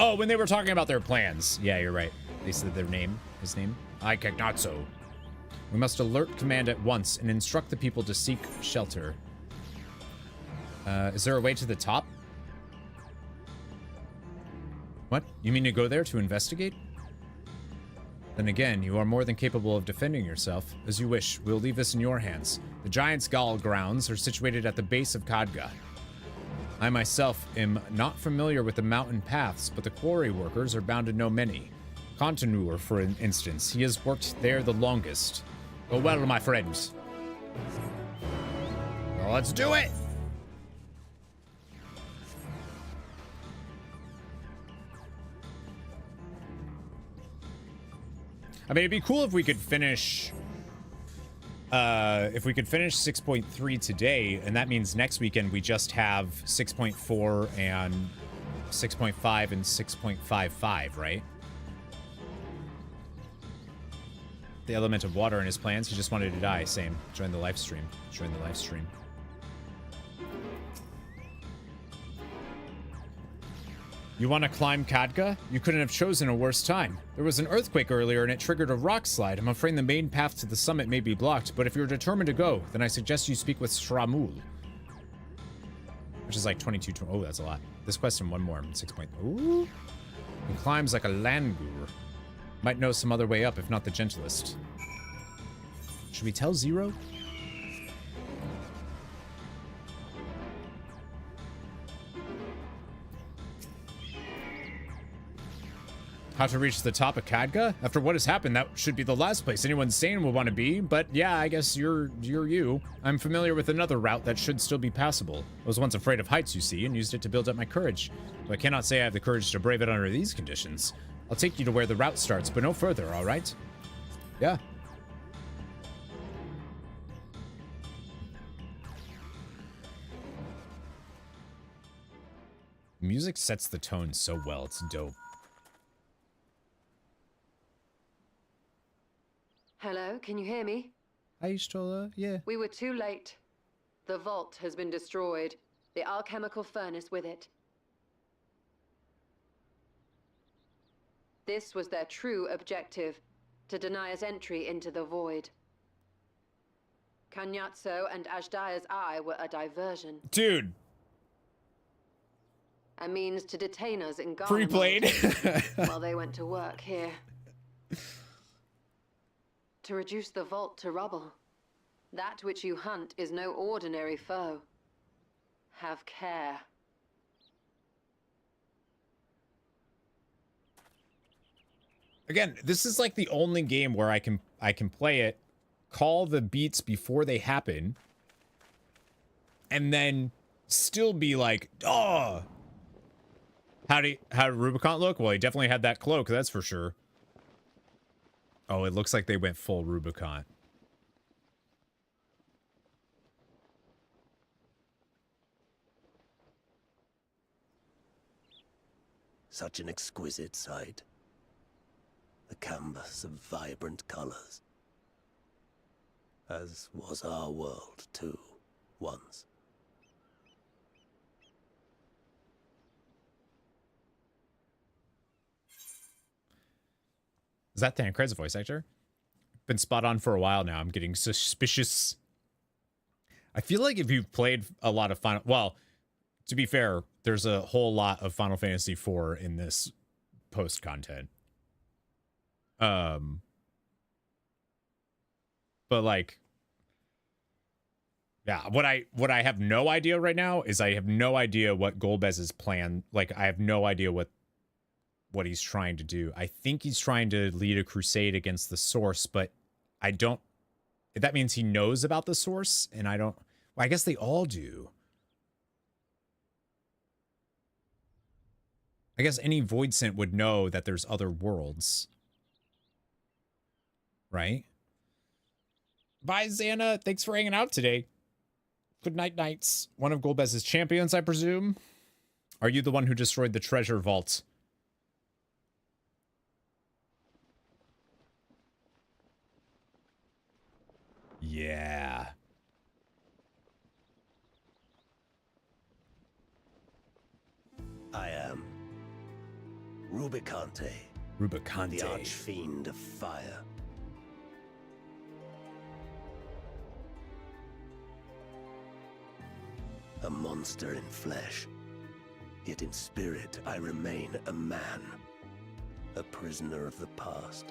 Oh, when they were talking about their plans. Yeah, you're right. They said their name. His name? I Keknatso. We must alert command at once and instruct the people to seek shelter. Is there a way to the top? What? You mean to go there to investigate? Then again, you are more than capable of defending yourself. As you wish, we'll leave this in your hands. The Giant's Gall grounds are situated at the base of Khadga. I myself am not familiar with the mountain paths, but the quarry workers are bound to know many. Contenur, for instance, he has worked there the longest. Go well, my friends. Well, let's do it! I mean, it'd be cool if we could finish... if we could finish 6.3 today, and that means next weekend we just have 6.4 and 6.5 and 6.55, right? The element of water in his plans, he just wanted to die. Same. Join the live stream. Join the live stream. You want to climb Khadga? You couldn't have chosen a worse time. There was an earthquake earlier and it triggered a rock slide. I'm afraid the main path to the summit may be blocked, but if you're determined to go, then I suggest you speak with Shramul. Which is like 22. Oh, that's a lot. This question, one more. 6 point. Ooh. He climbs like a langur. Might know some other way up, if not the gentlest. Should we tell Zero? How to reach the top of Khadga? After what has happened, that should be the last place anyone sane will want to be, but yeah, I guess you're you. I'm familiar with another route that should still be passable. I was once afraid of heights, you see, and used it to build up my courage. But I cannot say I have the courage to brave it under these conditions. I'll take you to where the route starts, but no further, alright? Yeah. Music sets the tone so well, it's dope. Hello, can you hear me? Hi, Stola. Yeah. We were too late. The vault has been destroyed. The alchemical furnace with it. This was their true objective, to deny us entry into the void. Kanyatso and Ajdaya's eye were a diversion. Dude. A means to detain us in Ghana. Pre-played. While they went to work here. To reduce the vault to rubble. That which you hunt is no ordinary foe. Have care. Again, this is like the only game where I can play it, call the beats before they happen, and then still be like, oh. How did Rubicon look? Well, he definitely had that cloak, that's for sure. Oh, it looks like they went full Rubicon. Such an exquisite sight. A canvas of vibrant colors. As was our world, too, once. Is that Tancred's voice actor? Been spot on for a while now. I'm getting suspicious. I feel like if you've played a lot of Final... Well, to be fair, there's a whole lot of Final Fantasy IV in this post-content. But like... Yeah, what I have no idea right now is I have no idea what Golbez's plan... Like, I have no idea what he's trying to do. I think he's trying to lead a crusade against the source, but I don't... That means he knows about the source, and I don't... Well, I guess they all do. I guess any Voidsent would know that there's other worlds. Right? Bye, Xana. Thanks for hanging out today. Good night, Knights. One of Golbez's champions, I presume? Are you the one who destroyed the treasure vault? Yeah. I am Rubicante. Rubicante. The Archfiend of Fire. A monster in flesh. Yet in spirit I remain a man. A prisoner of the past.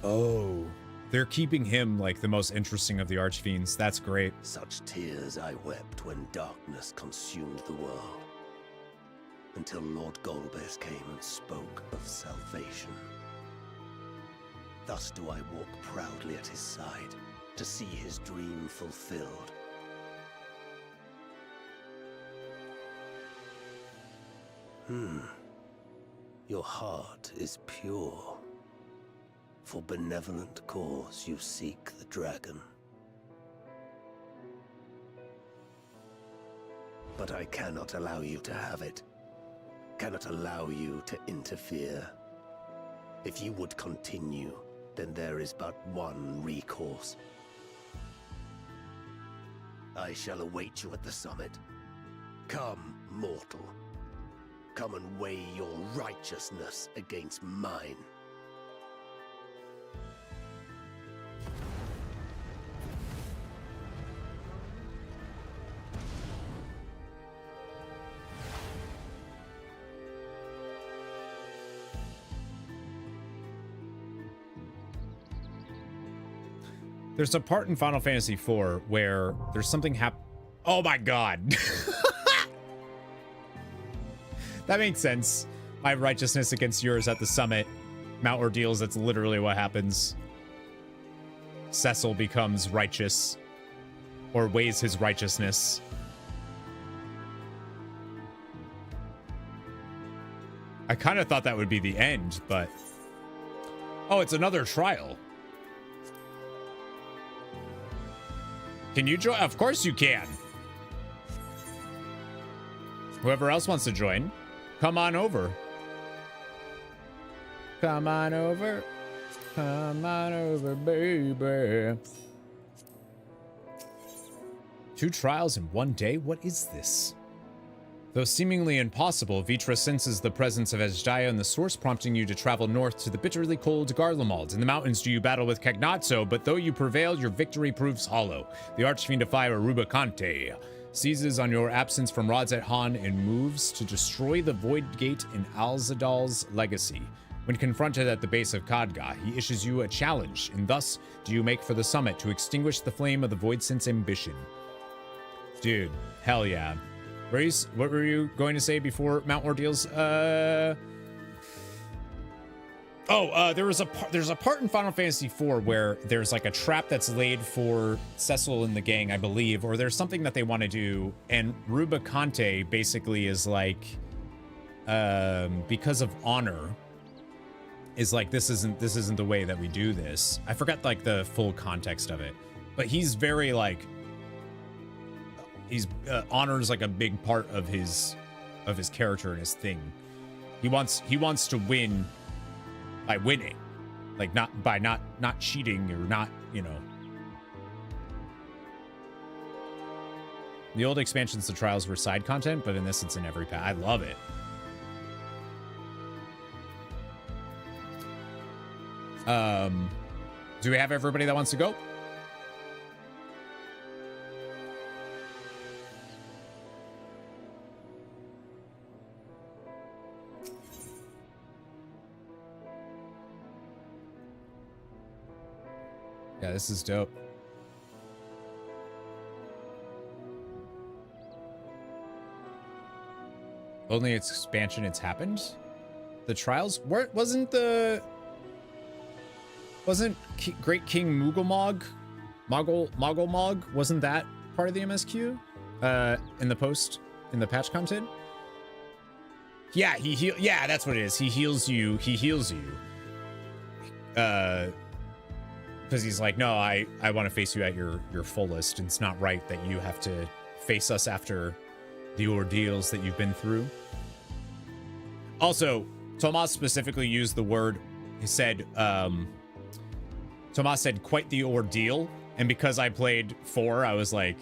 Oh, they're keeping him like the most interesting of the Archfiends. That's great. Such tears I wept when darkness consumed the world. Until Lord Golbez came and spoke of salvation. Thus do I walk proudly at his side, to see his dream fulfilled. Your heart is pure. For benevolent cause you seek the dragon. But I cannot allow you to have it. Cannot allow you to interfere. If you would continue, then there is but one recourse. I shall await you at the summit. Come, mortal. Come and weigh your righteousness against mine. There's a part in Final Fantasy IV where there's something Oh my god. That makes sense. My righteousness against yours at the summit. Mount Ordeals, that's literally what happens. Cecil becomes righteous. Or weighs his righteousness. I kind of thought that would be the end, but... Oh, it's another trial. Can you join? Of course you can. Whoever else wants to join, come on over. Come on over. Come on over, baby. 2 trials in 1 day? What is this? Though seemingly impossible, Vitra senses the presence of Ezjaya in the source, prompting you to travel north to the bitterly cold Garlemald. In the mountains do you battle with Cagnazzo, but though you prevail, your victory proves hollow. The Archfiend of Fire, Rubicante, seizes on your absence from Rods at Han and moves to destroy the Void Gate in Alzadal's legacy. When confronted at the base of Khadga, he issues you a challenge, and thus do you make for the summit to extinguish the flame of the Void Sense ambition. Dude, hell yeah. Reese, what were you going to say before Mount Ordeals? There's a part in Final Fantasy IV where there's like a trap that's laid for Cecil and the gang, I believe, or there's something that they want to do, and Rubicante basically is like, because of honor, is like, this isn't the way that we do this. I forgot like the full context of it, but he's very like, honor is like a big part of his character and his thing. He wants to win by winning, like not cheating or not, you know. The old expansions, the trials were side content, but in this it's in every path. I love it. Do we have everybody that wants to go? Yeah, this is dope. Only its expansion, it's happened. The trials wasn't Great King Mogulmog, wasn't that part of the MSQ? In the patch content? Yeah, yeah, that's what it is. He heals you. Because he's like, no, I want to face you at your fullest. And it's not right that you have to face us after the ordeals that you've been through. Also, Tomas specifically used the word, he said, Tomas said, quite the ordeal. And because I played 4, I was like,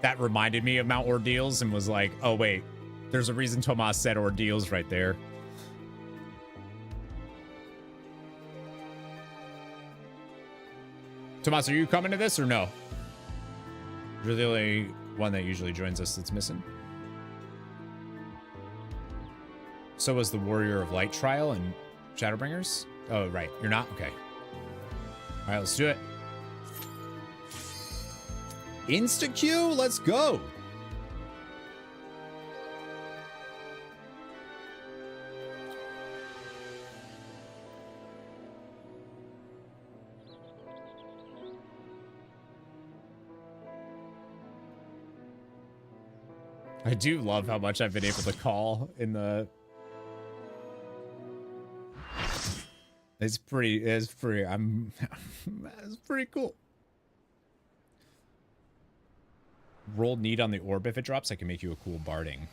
that reminded me of Mount Ordeals and was like, oh, wait, there's a reason Tomas said ordeals right there. Tomas, are you coming to this or no? You're the only one that usually joins us that's missing. So was the Warrior of Light trial and Shadowbringers? Oh, right. You're not? Okay. All right, let's do it. Insta-Q, let's go. I do love how much I've been able to call in the... It's pretty cool. Roll need on the orb if it drops. I can make you a cool barding.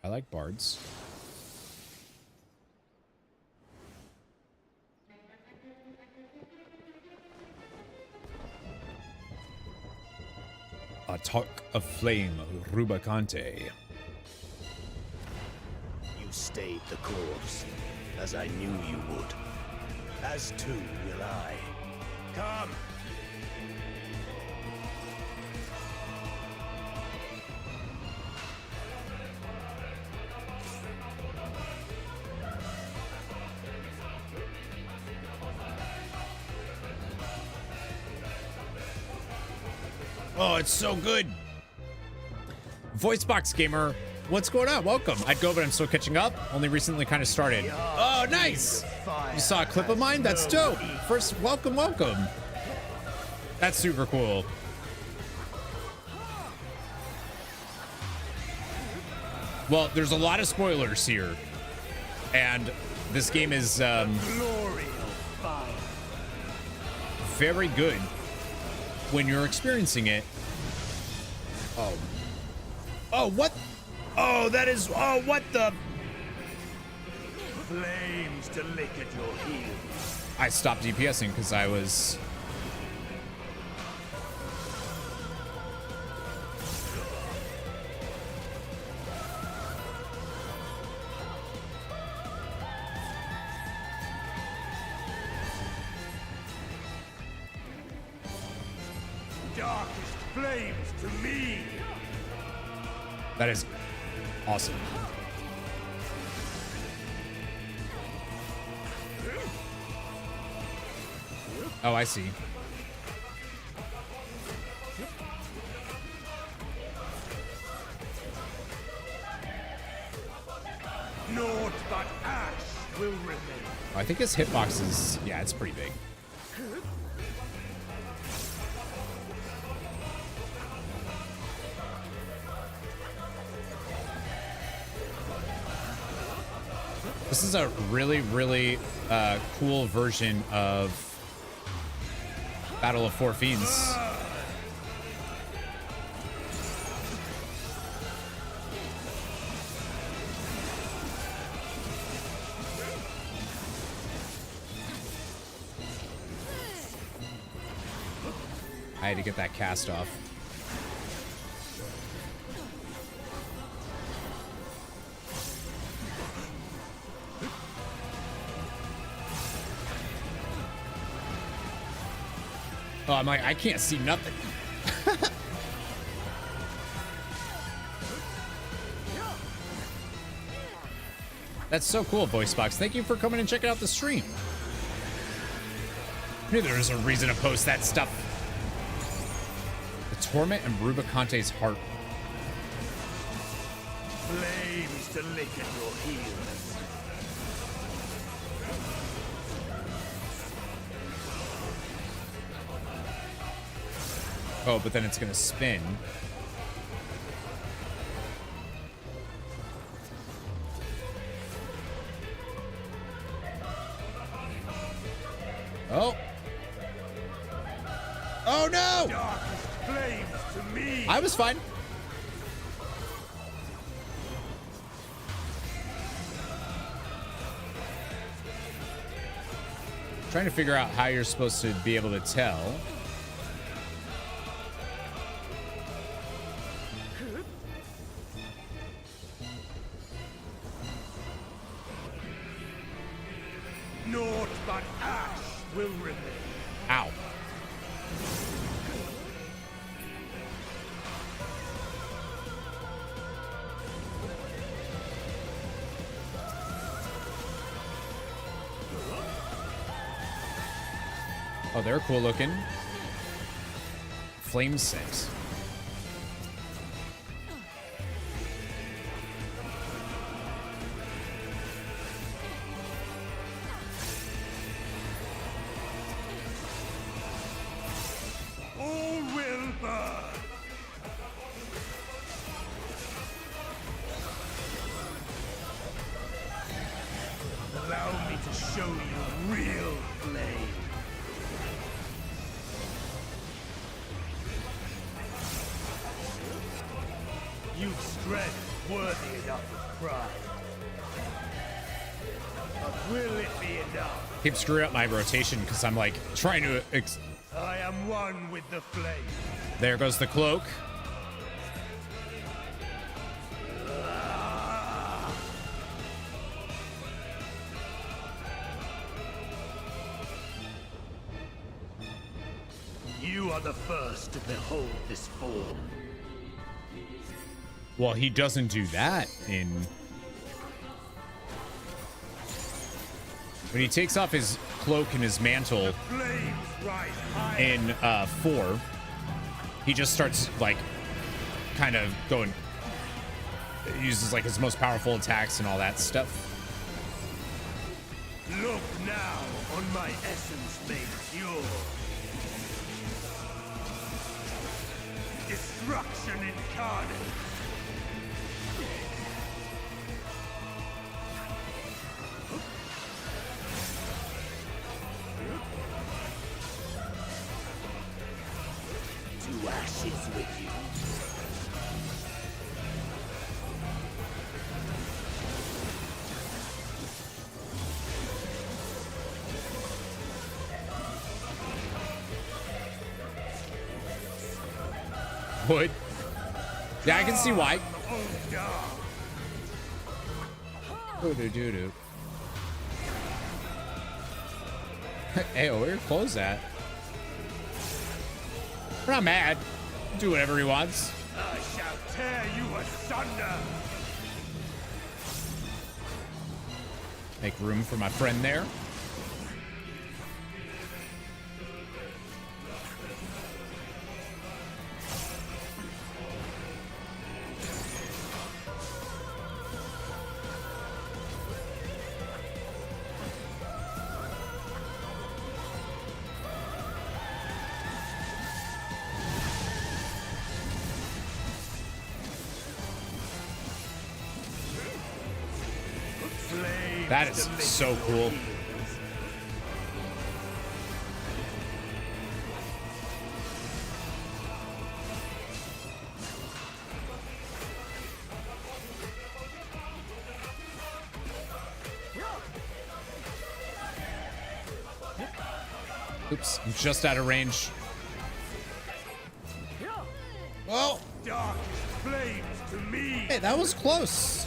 I like bards. of flame, Rubicante. You stayed the course, as I knew you would. As too will I. Come! Oh, it's so good. Voicebox Gamer, what's going on? Welcome. I'd go, but I'm still catching up. Only recently kind of started. Oh, nice. You saw a clip of mine? That's dope. First, welcome. That's super cool. Well, there's a lot of spoilers here. And this game is very good when you're experiencing it. Oh, what? Oh, that is, oh, what the? Flames to lick at your heels. I stopped DPSing because I was... Darkest flames to me. That is awesome. Oh, I see. Naught but ash will remain. I think his hitbox is, yeah, it's pretty big. This is a really, really cool version of Battle of Four Fiends. I had to get that cast off. Oh, I'm like, I can't see nothing. That's so cool, VoiceBox. Thank you for coming and checking out the stream. I knew there was a reason to post that stuff. The Torment and Rubicante's Heart. Flames to lick at your heels. Oh, but then it's gonna spin. Oh. Oh no! Darkest flames to me. I was fine. Trying to figure out how you're supposed to be able to tell. Naught but ash will remain. Ow. Oh, they're cool looking. Flame 6. All will burn. Allow me to show you real flame. You've strength worthy enough of pride. But will it be enough? Keep screwing up my rotation because I'm like trying to. I am one with the flame. There goes the cloak. are the first to behold this form. Well, he doesn't do that in... When he takes off his cloak and his mantle in 4, he just starts, like, kind of going... Uses, like, his most powerful attacks and all that stuff. Look now on my essence made pure. Destruction incarnate. To ashes with you. Would. Yeah, I can see why. Doo-doo-doo-doo. Hey, where your clothes at? We're not mad. Do whatever he wants. I shall tear you asunder. Make room for my friend there. That is so cool. Oops, I'm just out of range. Well, hey, that was close.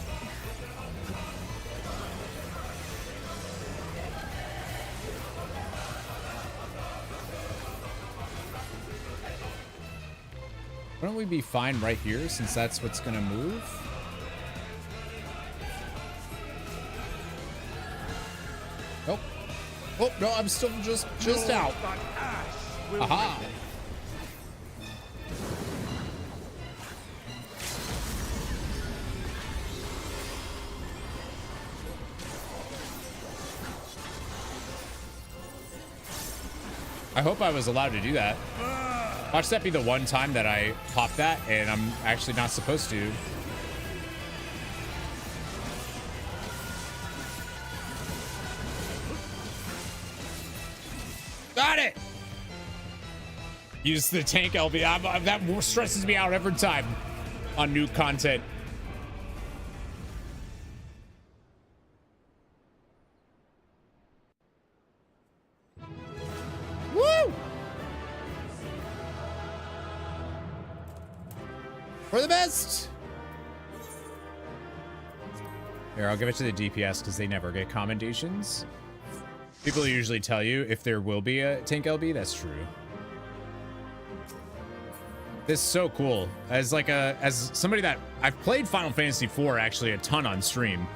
Wouldn't we be fine right here since that's what's gonna move? Nope. Oh, no, I'm still just out. Aha. I hope I was allowed to do that. Watch that be the one time that I pop that and I'm actually not supposed to. Got it! Use the tank LB. That stresses me out every time on new content. Woo! For the best! Here, I'll give it to the DPS because they never get commendations. People usually tell you if there will be a tank LB. That's true. This is so cool. As somebody that I've played Final Fantasy IV actually a ton on stream.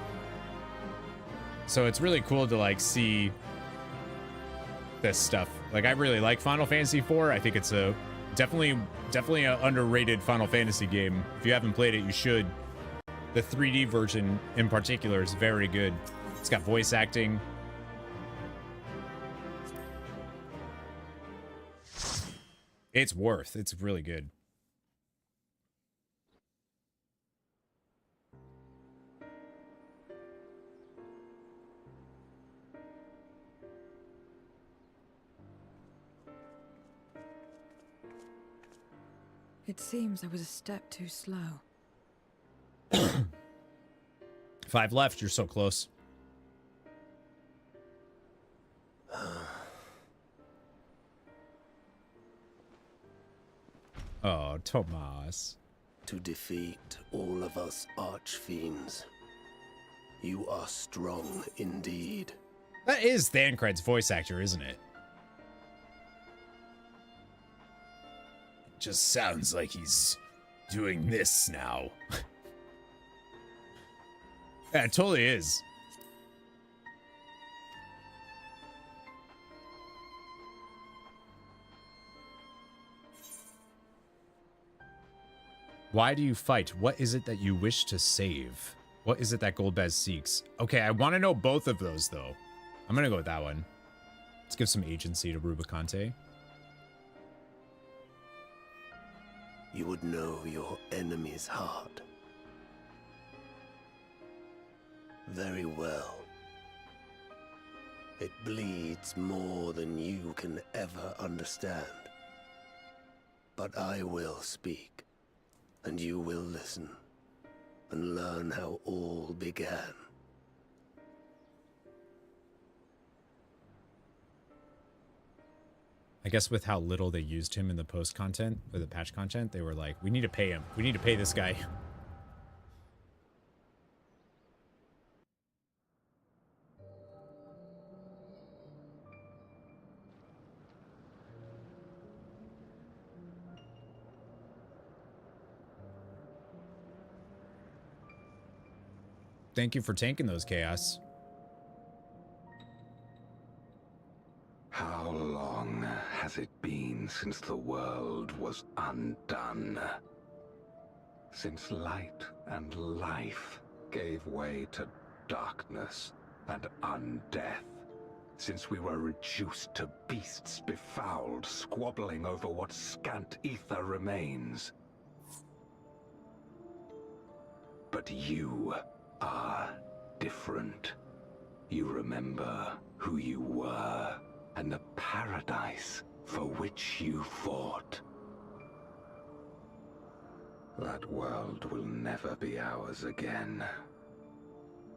So it's really cool to like see this stuff. Like I really like Final Fantasy IV. I think it's a definitely an underrated Final Fantasy game. If you haven't played it, you should. The 3D version in particular is very good. It's got voice acting. It's really good. It seems I was a step too slow. 5 left, you're so close. Oh, Tomas. To defeat all of us archfiends. You are strong indeed. That is Thancred's voice actor, isn't it? Just sounds like he's doing this now. Yeah, it totally is. Why do you fight? What is it that you wish to save? What is it that Golbez seeks? Okay, I want to know both of those, though. I'm going to go with that one. Let's give some agency to Rubicante. You would know your enemy's heart. Very well. It bleeds more than you can ever understand. But I will speak, and you will listen, and learn how all began. I guess with how little they used him in the post content, or the patch content, they were like, we need to pay him. We need to pay this guy. Thank you for tanking those, Chaos. How long has it been since the world was undone? Since light and life gave way to darkness and undeath? Since we were reduced to beasts befouled, squabbling over what scant ether remains? But you are different. You remember who you were and the paradise for which you fought. That world will never be ours again.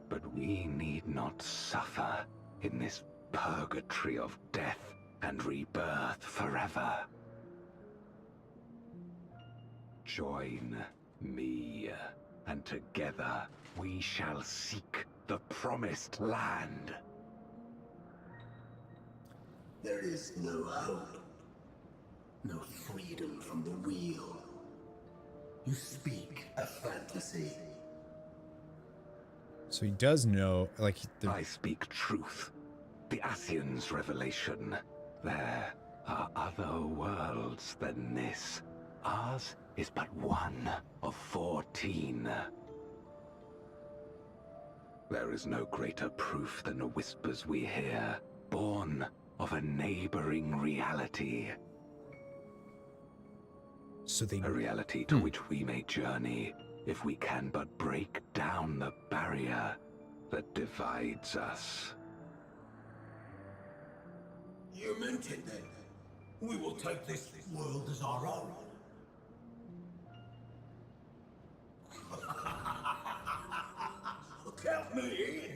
But we need not suffer in this purgatory of death and rebirth forever. Join me, and together we shall seek the promised land. There is no hope, no freedom from the wheel. You speak a fantasy. So he does know, like... I speak truth. The Ascian's revelation. There are other worlds than this. Ours is but one of 14. There is no greater proof than the whispers we hear, born of a neighboring reality. So a reality to which we may journey if we can but break down the barrier that divides us. You meant it then. We will take this world as our own. Count me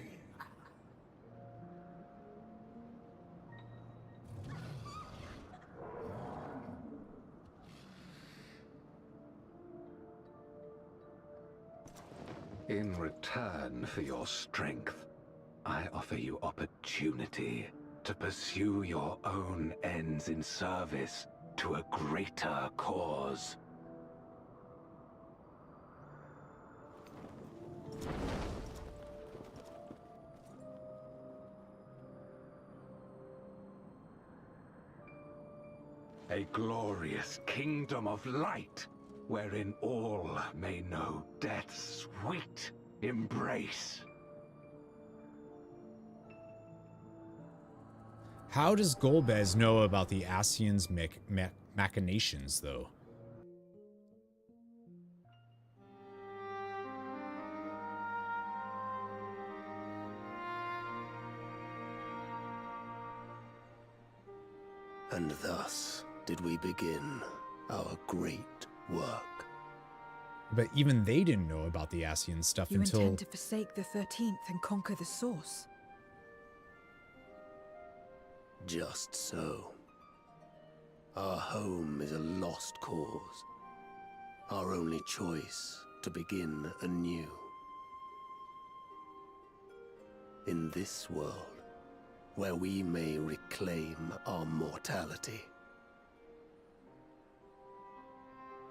in. In return for your strength, I offer you opportunity to pursue your own ends in service to a greater cause. A glorious kingdom of light, wherein all may know death's sweet embrace. How does Golbez know about the Ascian's machinations, though? And thus did we begin our great work. But even they didn't know about the Ascian stuff You until... intend to forsake the 13th and conquer the Source? Just so. Our home is a lost cause. Our only choice to begin anew. In this world, where we may reclaim our mortality.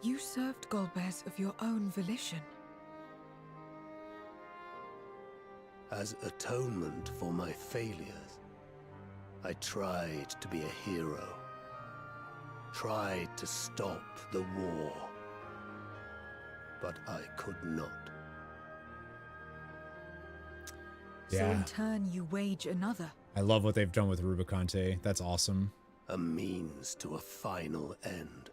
You served Golbez of your own volition. As atonement for my failures, I tried to be a hero. Tried to stop the war. But I could not. So in turn, you wage another. I love what they've done with Rubicante. That's awesome. A means to a final end.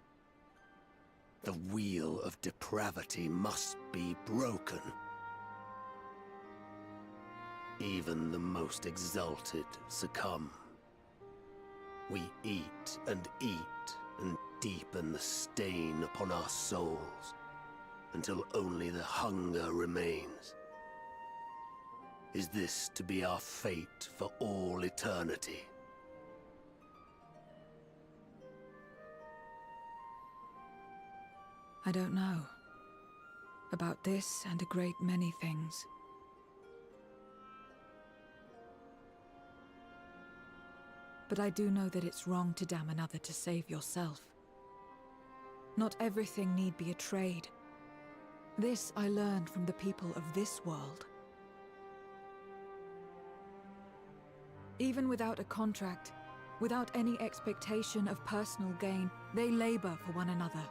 The wheel of depravity must be broken. Even the most exalted succumb. We eat and deepen the stain upon our souls, until only the hunger remains. Is this to be our fate for all eternity? I don't know. About this and a great many things. But I do know that it's wrong to damn another to save yourself. Not everything need be a trade. This I learned from the people of this world. Even without a contract, without any expectation of personal gain, they labor for one another.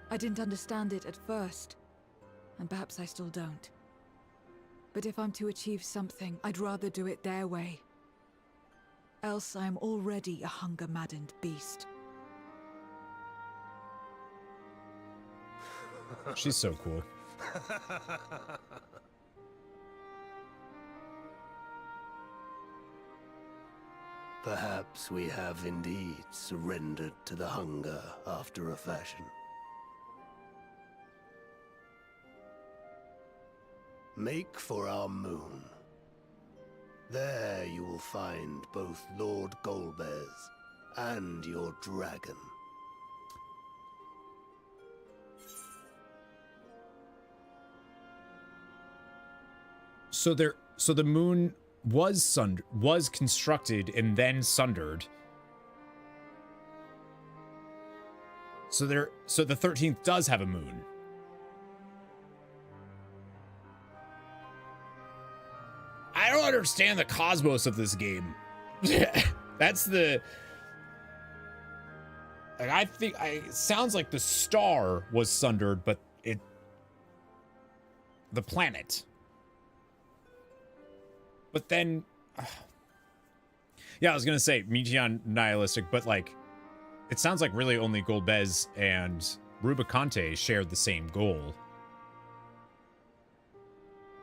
I didn't understand it at first, and perhaps I still don't. But if I'm to achieve something, I'd rather do it their way. Else I am already a hunger-maddened beast. She's so cool. Perhaps we have indeed surrendered to the hunger after a fashion. Make for our moon. There you will find both Lord Golbez and your dragon. So the moon was constructed and then sundered. So the 13th does have a moon. I don't understand the cosmos of this game. That's the... Like, I think... it sounds like the star was sundered, but it... The planet. But then... yeah, I was gonna say, Meteon nihilistic, but, like... It sounds like really only Golbez and Rubicante shared the same goal.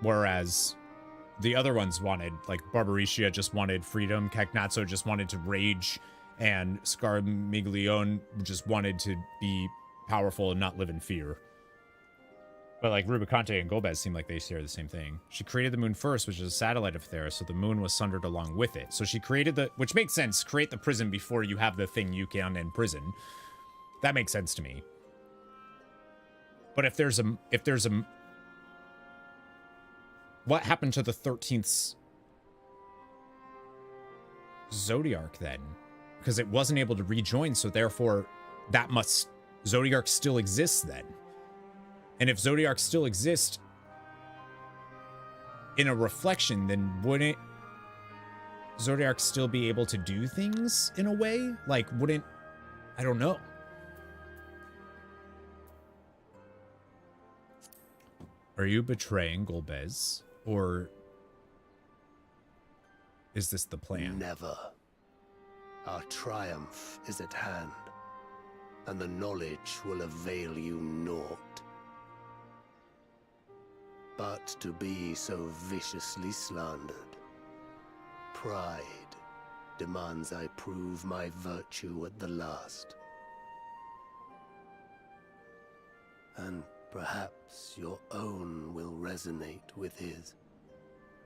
Whereas... the other ones wanted, like, Barbaricia just wanted freedom, Cagnazzo just wanted to rage, and Scarmiglione just wanted to be powerful and not live in fear. But, like, Rubicante and Golbez seem like they share the same thing. She created the moon first, which is a satellite of Theros, so the moon was sundered along with it. So she created the... which makes sense, create the prison before you have the thing you can in prison. That makes sense to me. But if there's a... what happened to the 13th's Zodiarch then? Because it wasn't able to rejoin, so therefore that must... Zodiarch still exists then. And if Zodiarch still exists in a reflection, then wouldn't Zodiarch still be able to do things in a way? Like, wouldn't... I don't know. Are you betraying Golbez? Or is this the plan? Never. Our triumph is at hand, and the knowledge will avail you naught. But to be so viciously slandered, pride demands I prove my virtue at the last. And perhaps your own will resonate with his,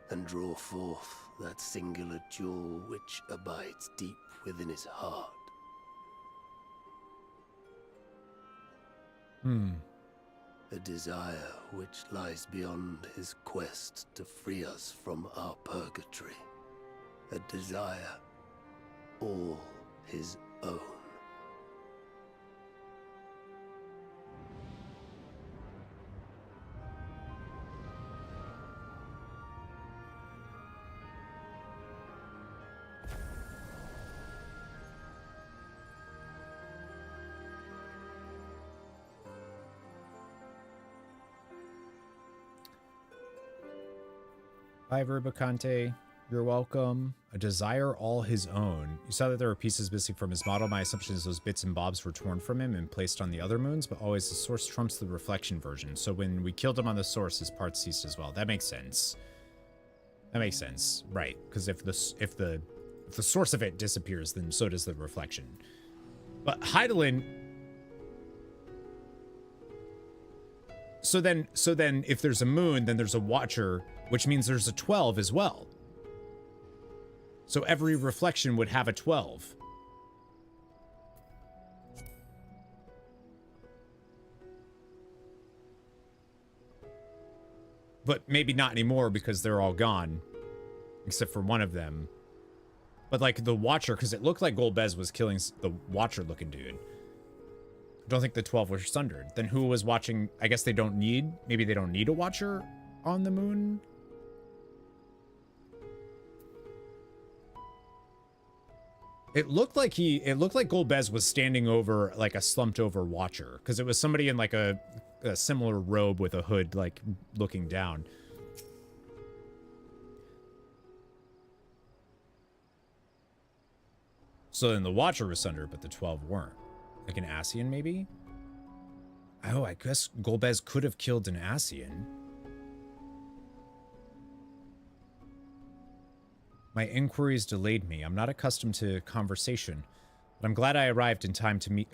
and draw forth that singular jewel which abides deep within his heart. A desire which lies beyond his quest to free us from our purgatory. A desire all his own. Hi, Rubicante. You're welcome. A desire all his own. You saw that there were pieces missing from his model. My assumption is those bits and bobs were torn from him and placed on the other moons, but always the source trumps the reflection version. So when we killed him on the source, his parts ceased as well. That makes sense. That makes sense, right? Because if the source of it disappears, then so does the reflection. But Hydaelyn. So then, if there's a moon, then there's a Watcher, which means there's a 12 as well. So every reflection would have a 12. But maybe not anymore because they're all gone. Except for one of them. But like the Watcher, because it looked like Golbez was killing the Watcher looking dude. I don't think the 12 were sundered. Then who was watching? I guess they don't need, maybe they don't need a Watcher on the moon. It looked like Golbez was standing over like a slumped over Watcher, because it was somebody in like a similar robe with a hood, like looking down. So then the Watcher was sundered, but the 12 weren't. Like an Ascian, maybe? Oh, I guess Golbez could have killed an Ascian. My inquiries delayed me. I'm not accustomed to conversation, but I'm glad I arrived in time to meet...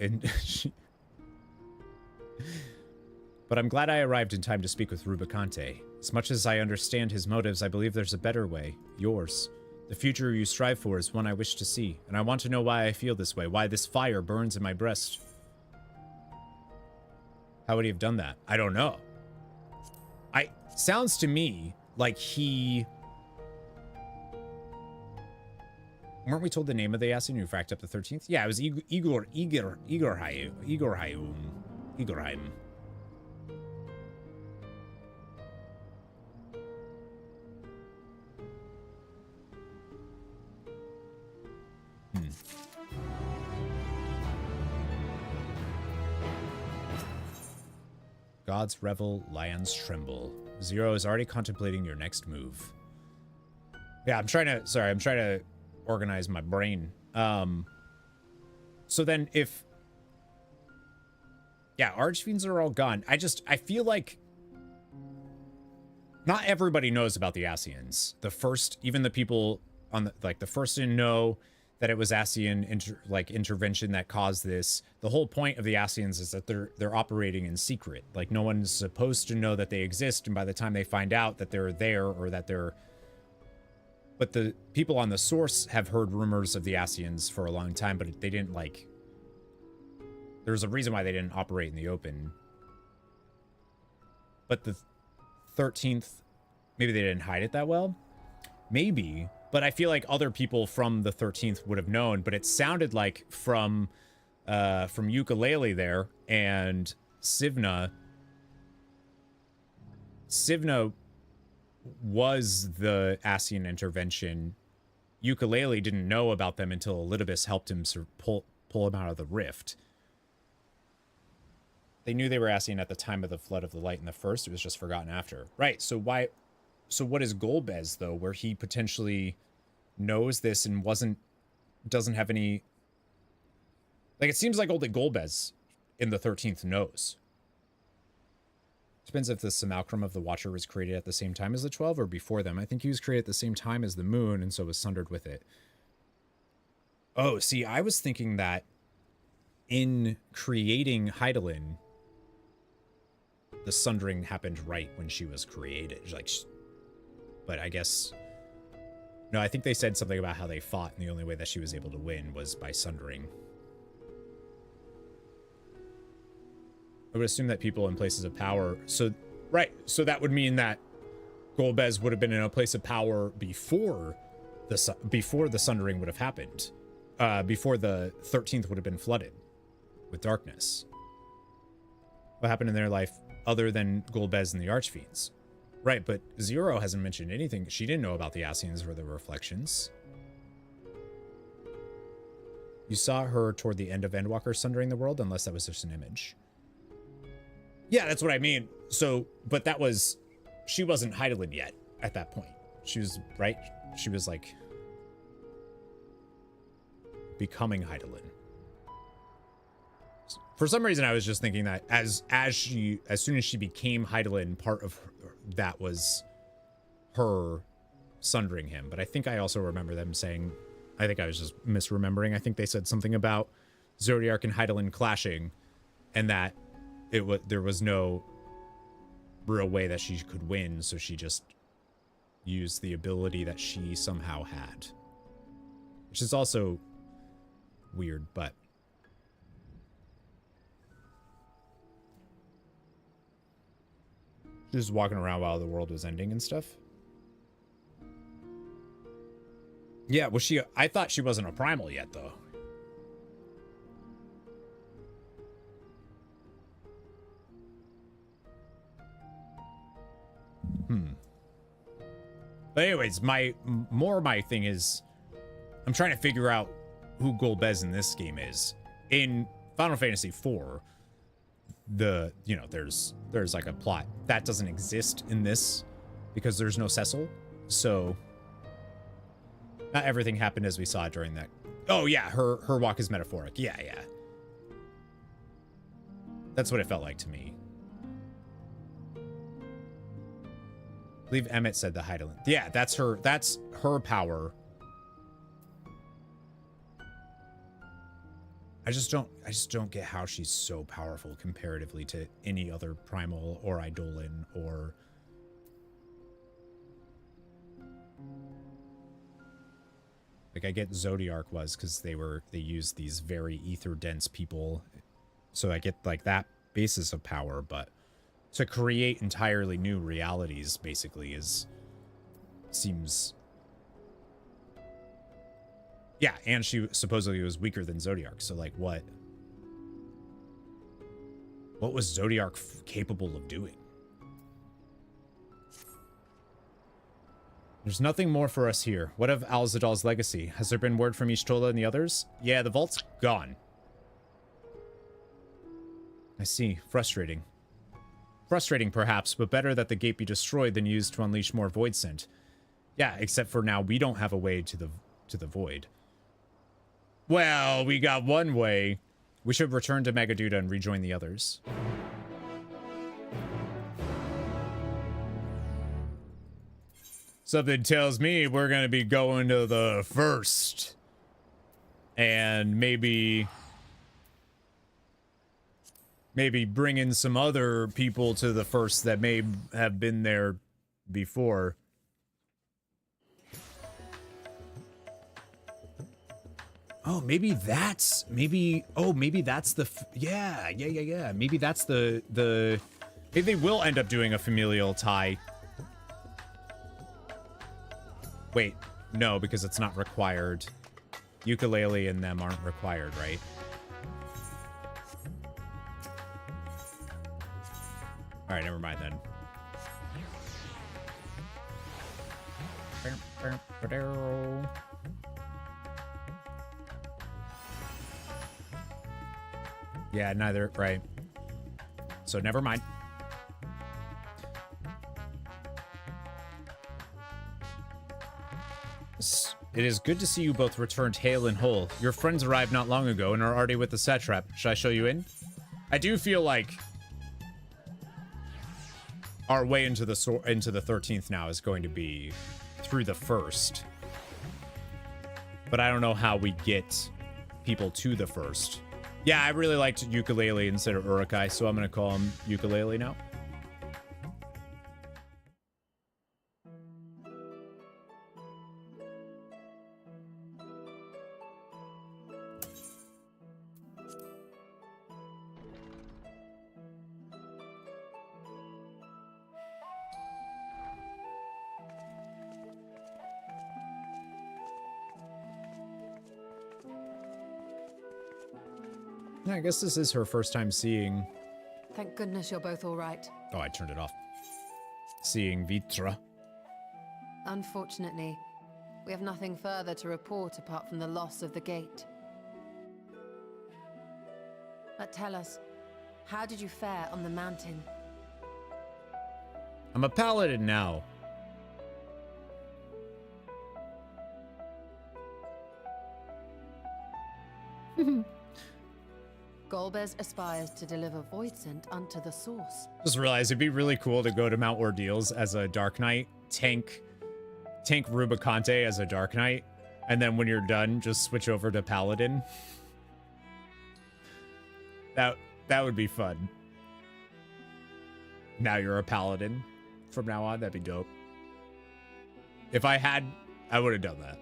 But I'm glad I arrived in time to speak with Rubicante. As much as I understand his motives, I believe there's a better way. Yours. The future you strive for is one I wish to see, and I want to know why I feel this way, why this fire burns in my breast. How would he have done that? I don't know. Sounds to me like he... Weren't we told the name of the Ascian who fracked up the 13th? Yeah, it was Igorheim. Gods revel, lions tremble. Zero is already contemplating your next move. Yeah, I'm trying to organize my brain. So then if... Yeah, Archfiends are all gone. I feel like not everybody knows about the Ascians. Even the people on the first to know that it was Ascian intervention that caused this. The whole point of the Ascians is that they're operating in secret. Like, no one's supposed to know that they exist, and by the time they find out that they're there or that they're... But the people on the source have heard rumors of the Ascians for a long time, but they didn't, like... There's a reason why they didn't operate in the open. But the 13th, maybe they didn't hide it that well? Maybe. But I feel like other people from the 13th would have known, but it sounded like from Ukulele there and Sivna was the Ascian intervention. Ukulele didn't know about them until Elidibus helped him sort of pull him out of the rift. They knew they were Ascian at the time of the Flood of the Light in the first. It was just forgotten after. Right, so what is Golbez, though, where he potentially knows this and doesn't have any... Like, it seems like only Golbez in the 13th knows. Depends if the simulacrum of the Watcher was created at the same time as the 12 or before them. I think he was created at the same time as the moon and so was sundered with it. Oh, see, I was thinking that in creating Hydaelyn, the sundering happened right when she was created. Like, but I guess... No, I think they said something about how they fought, and the only way that she was able to win was by sundering. I would assume that people in places of power... So, right, so that would mean that Golbez would have been in a place of power before the sundering would have happened. before the 13th would have been flooded with darkness. What happened in their life other than Golbez and the Archfiends? Right, but Zero hasn't mentioned anything. She didn't know about the Ascians or the Reflections. You saw her toward the end of Endwalker sundering the world, unless that was just an image. Yeah, that's what I mean. So, but that was... She wasn't Heidelin yet at that point. She was, right? She was like... becoming Heidelin. For some reason, I was just thinking that as soon as she became Heidelin, part of that was her sundering him. But I think I also remember them saying... I think I was just misremembering. I think they said something about Zodiark and Heidelin clashing, and that there was no real way that she could win, so she just used the ability that she somehow had. Which is also weird, but... Just walking around while the world was ending and stuff. Yeah, was she... I thought she wasn't a primal yet, though. But anyways, my thing is... I'm trying to figure out who Golbez in this game is. In Final Fantasy IV, there's like a plot. That doesn't exist in this because there's no Cecil, so... Not everything happened as we saw during that. Oh yeah, her walk is metaphoric. Yeah. That's what it felt like to me. I believe Emmett said the Heidelin. Yeah, that's her power. I just don't get how she's so powerful comparatively to any other primal or Eidolon or... Like, I get Zodiark was because they used these very ether-dense people. So I get, like, that basis of power, but to create entirely new realities, basically, seems... Yeah, and she supposedly was weaker than Zodiark, so, like, what was Zodiark capable of doing? There's nothing more for us here. What of Alzadal's legacy? Has there been word from Ishtola and the others? Yeah, the vault's gone. I see. Frustrating. Frustrating, perhaps, but better that the gate be destroyed than used to unleash more void scent. Yeah, except for now we don't have a way to the void. Well, we got one way. We should return to Magaduda and rejoin the others. Something tells me we're going to be going to the first. And maybe bringing some other people to the first that may have been there before. Oh, maybe that's the yeah. Maybe that's the maybe they will end up doing a familial tie. Wait, no, because it's not required. Ukulele and them aren't required, right? All right, never mind then. Yeah, neither, right. So never mind. It is good to see you both returned hale and whole. Your friends arrived not long ago and are already with the satrap. Should I show you in? I do feel like our way into the 13th now is going to be through the first. But I don't know how we get people to the first. Yeah, I really liked Ukulele instead of Urukai, so I'm going to call him Ukulele now. Yeah, I guess this is her first time seeing... Thank goodness you're both all right. Oh, I turned it off. Seeing Vitra. Unfortunately, we have nothing further to report apart from the loss of the gate. But tell us, how did you fare on the mountain? I'm a paladin now. Golbez aspires to deliver void scent unto the source. Just realized it'd be really cool to go to Mount Ordeals as a Dark Knight, tank Rubicante as a Dark Knight, and then when you're done, just switch over to Paladin. That would be fun. Now you're a Paladin. From now on, that'd be dope. If I had, I would have done that.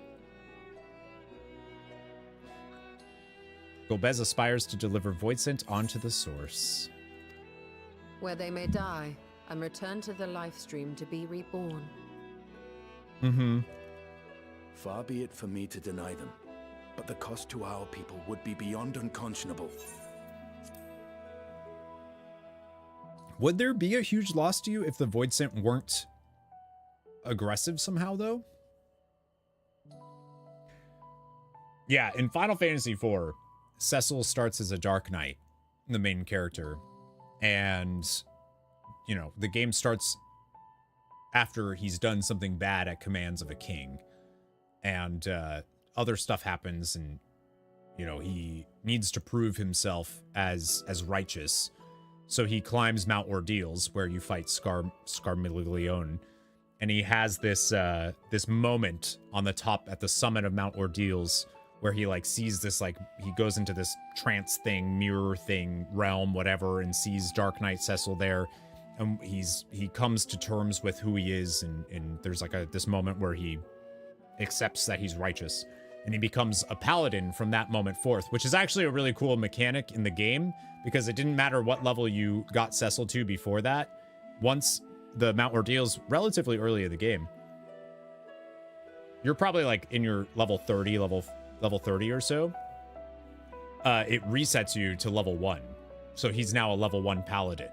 Golbez aspires to deliver void scent onto the source. Where they may die and return to the life stream to be reborn. Mm-hmm. Far be it for me to deny them, but the cost to our people would be beyond unconscionable. Would there be a huge loss to you if the void scent weren't aggressive somehow, though? Yeah, in Final Fantasy IV, Cecil starts as a Dark Knight, the main character, and, you know, the game starts after he's done something bad at commands of a king, and other stuff happens, and, you know, he needs to prove himself as righteous, so he climbs Mount Ordeals, where you fight Scarmiglione, and he has this this moment on the top at the summit of Mount Ordeals where he like sees this, like he goes into this trance thing, mirror thing, realm, whatever, and sees Dark Knight Cecil there, and he comes to terms with who he is, and there's like this moment where he accepts that he's righteous, and he becomes a paladin from that moment forth, which is actually a really cool mechanic in the game, because it didn't matter what level you got Cecil to before that. Once the Mount Ordeals, relatively early in the game, you're probably like in your level 30 or so, it resets you to level 1. So he's now a level 1 paladin,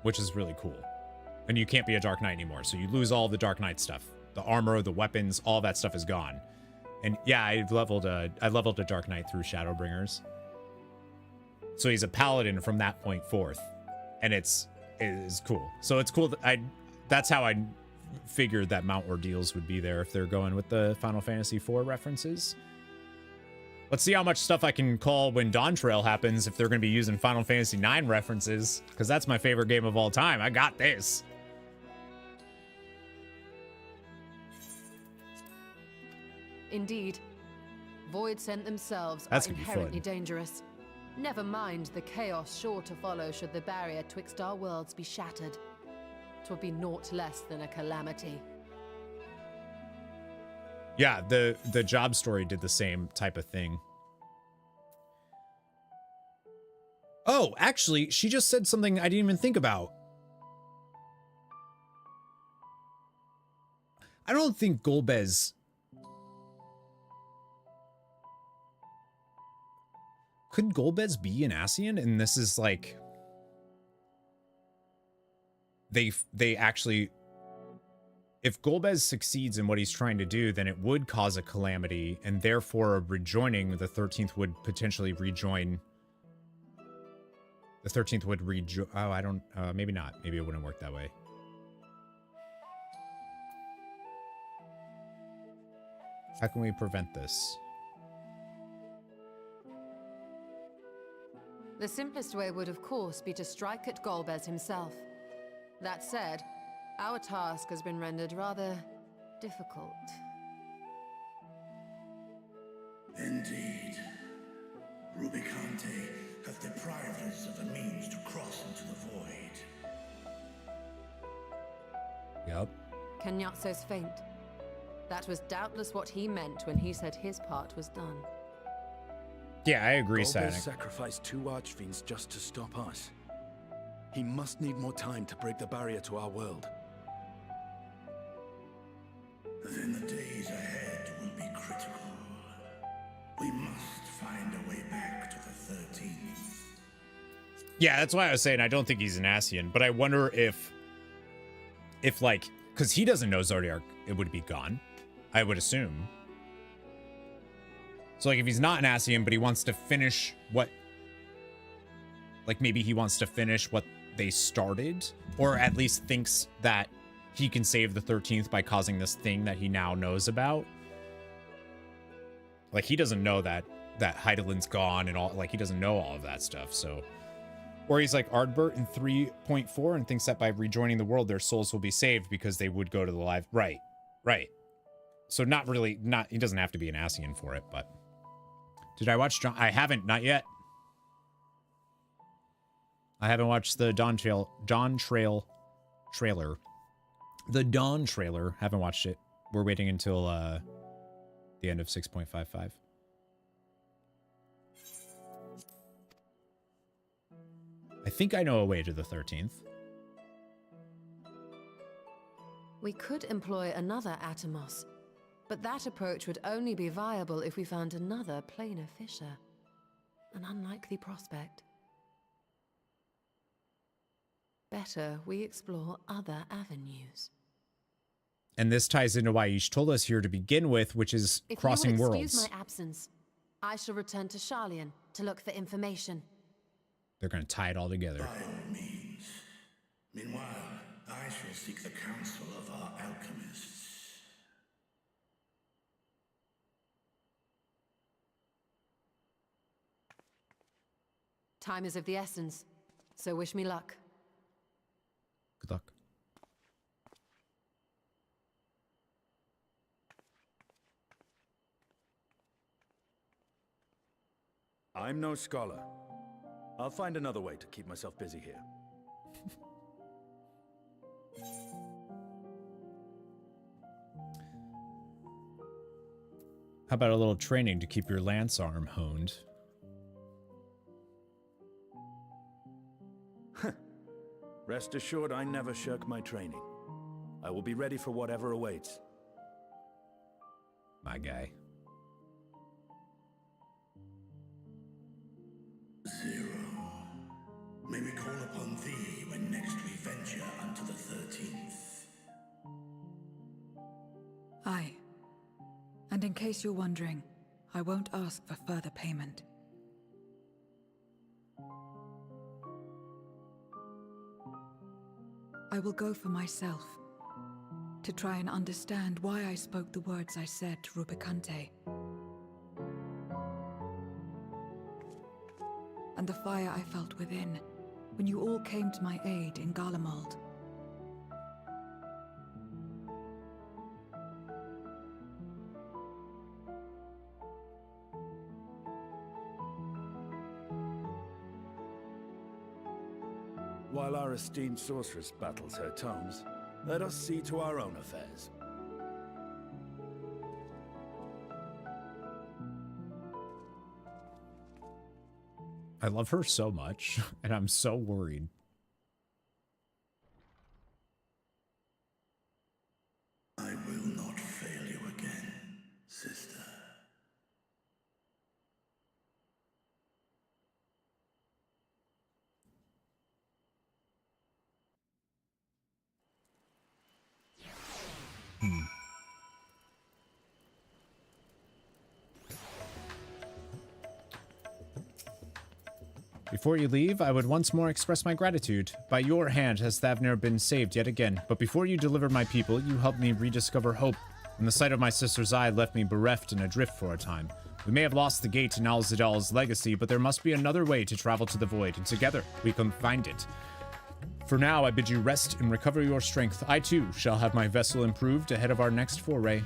which is really cool. And you can't be a Dark Knight anymore, so you lose all the Dark Knight stuff. The armor, the weapons, all that stuff is gone. And yeah, I leveled a Dark Knight through Shadowbringers. So he's a paladin from that point forth. And it is cool. So it's cool that that's how I figured that Mount Ordeals would be there if they're going with the Final Fantasy IV references. Let's see how much stuff I can call when Dawntrail happens if they're going to be using Final Fantasy IX references, because that's my favorite game of all time. I got this. Indeed, void scent themselves That's are gonna be inherently fun. dangerous. Never mind the chaos sure to follow should the barrier twixt our worlds be shattered. 'Twould be naught less than a calamity. Yeah, the job story did the same type of thing. Oh, actually, she just said something I didn't even think about. I don't think Golbez... Could Golbez be an Ascian? And this is like... They actually... If Golbez succeeds in what he's trying to do, then it would cause a calamity, and therefore rejoining the 13th would potentially rejoin... The 13th would rejoin... Oh, I don't... maybe not. Maybe it wouldn't work that way. How can we prevent this? The simplest way would, of course, be to strike at Golbez himself. That said, our task has been rendered rather difficult. Indeed. Rubicante have deprived us of a means to cross into the void. Yep. Kenyatso's faint. That was doubtless what he meant when he said his part was done. Yeah, I agree, Golbez Sanic. sacrificed 2 archfiends just to stop us. He must need more time to break the barrier to our world. Then the days ahead will be critical. We must find a way back to the 13th. Yeah, that's why I was saying I don't think he's an Ascian, but I wonder if like, because he doesn't know Zodiark, it would be gone, I would assume. So like if he's not an Ascian, but he wants to finish what, like maybe he wants to finish what they started, or at least thinks that he can save the 13th by causing this thing that he now knows about. Like he doesn't know that Heidelin's gone and all, like he doesn't know all of that stuff, so. Or he's like Ardbert in 3.4 and thinks that by rejoining the world, their souls will be saved because they would go to the live. Right. Right. So not really, he doesn't have to be an Ascian for it, but. Did I watch I haven't, not yet. I haven't watched the Dawntrail trailer. The Dawn trailer, haven't watched it. We're waiting until the end of 6.55. I think I know a way to the 13th. We could employ another Atomos, but that approach would only be viable if we found another planar fissure. An unlikely prospect. Better we explore other avenues. And this ties into why Ish told us here to begin with, which is crossing worlds. If you will excuse my absence, I shall return to Sharlayan to look for information. They're going to tie it all together. By all means. Meanwhile, I shall seek the counsel of our alchemists. Time is of the essence, so wish me luck. Good luck. I'm no scholar. I'll find another way to keep myself busy here. How about a little training to keep your lance arm honed? Rest assured, I never shirk my training. I will be ready for whatever awaits. My guy. Zero. May we call upon thee when next we venture unto the 13th. Aye. And in case you're wondering, I won't ask for further payment. I will go for myself, to try and understand why I spoke the words I said to Rubicante. And the fire I felt within, when you all came to my aid in Garlemald. While our esteemed sorceress battles her tomes, let us see to our own affairs. I love her so much, and I'm so worried. I will not fail you again, sister. Before you leave, I would once more express my gratitude. By your hand has Thavnir been saved yet again, but before you delivered my people, you helped me rediscover hope, and the sight of my sister's eye left me bereft and adrift for a time. We may have lost the gate to Nalzadal's legacy, but there must be another way to travel to the void, and together we can find it. For now, I bid you rest and recover your strength. I too shall have my vessel improved ahead of our next foray.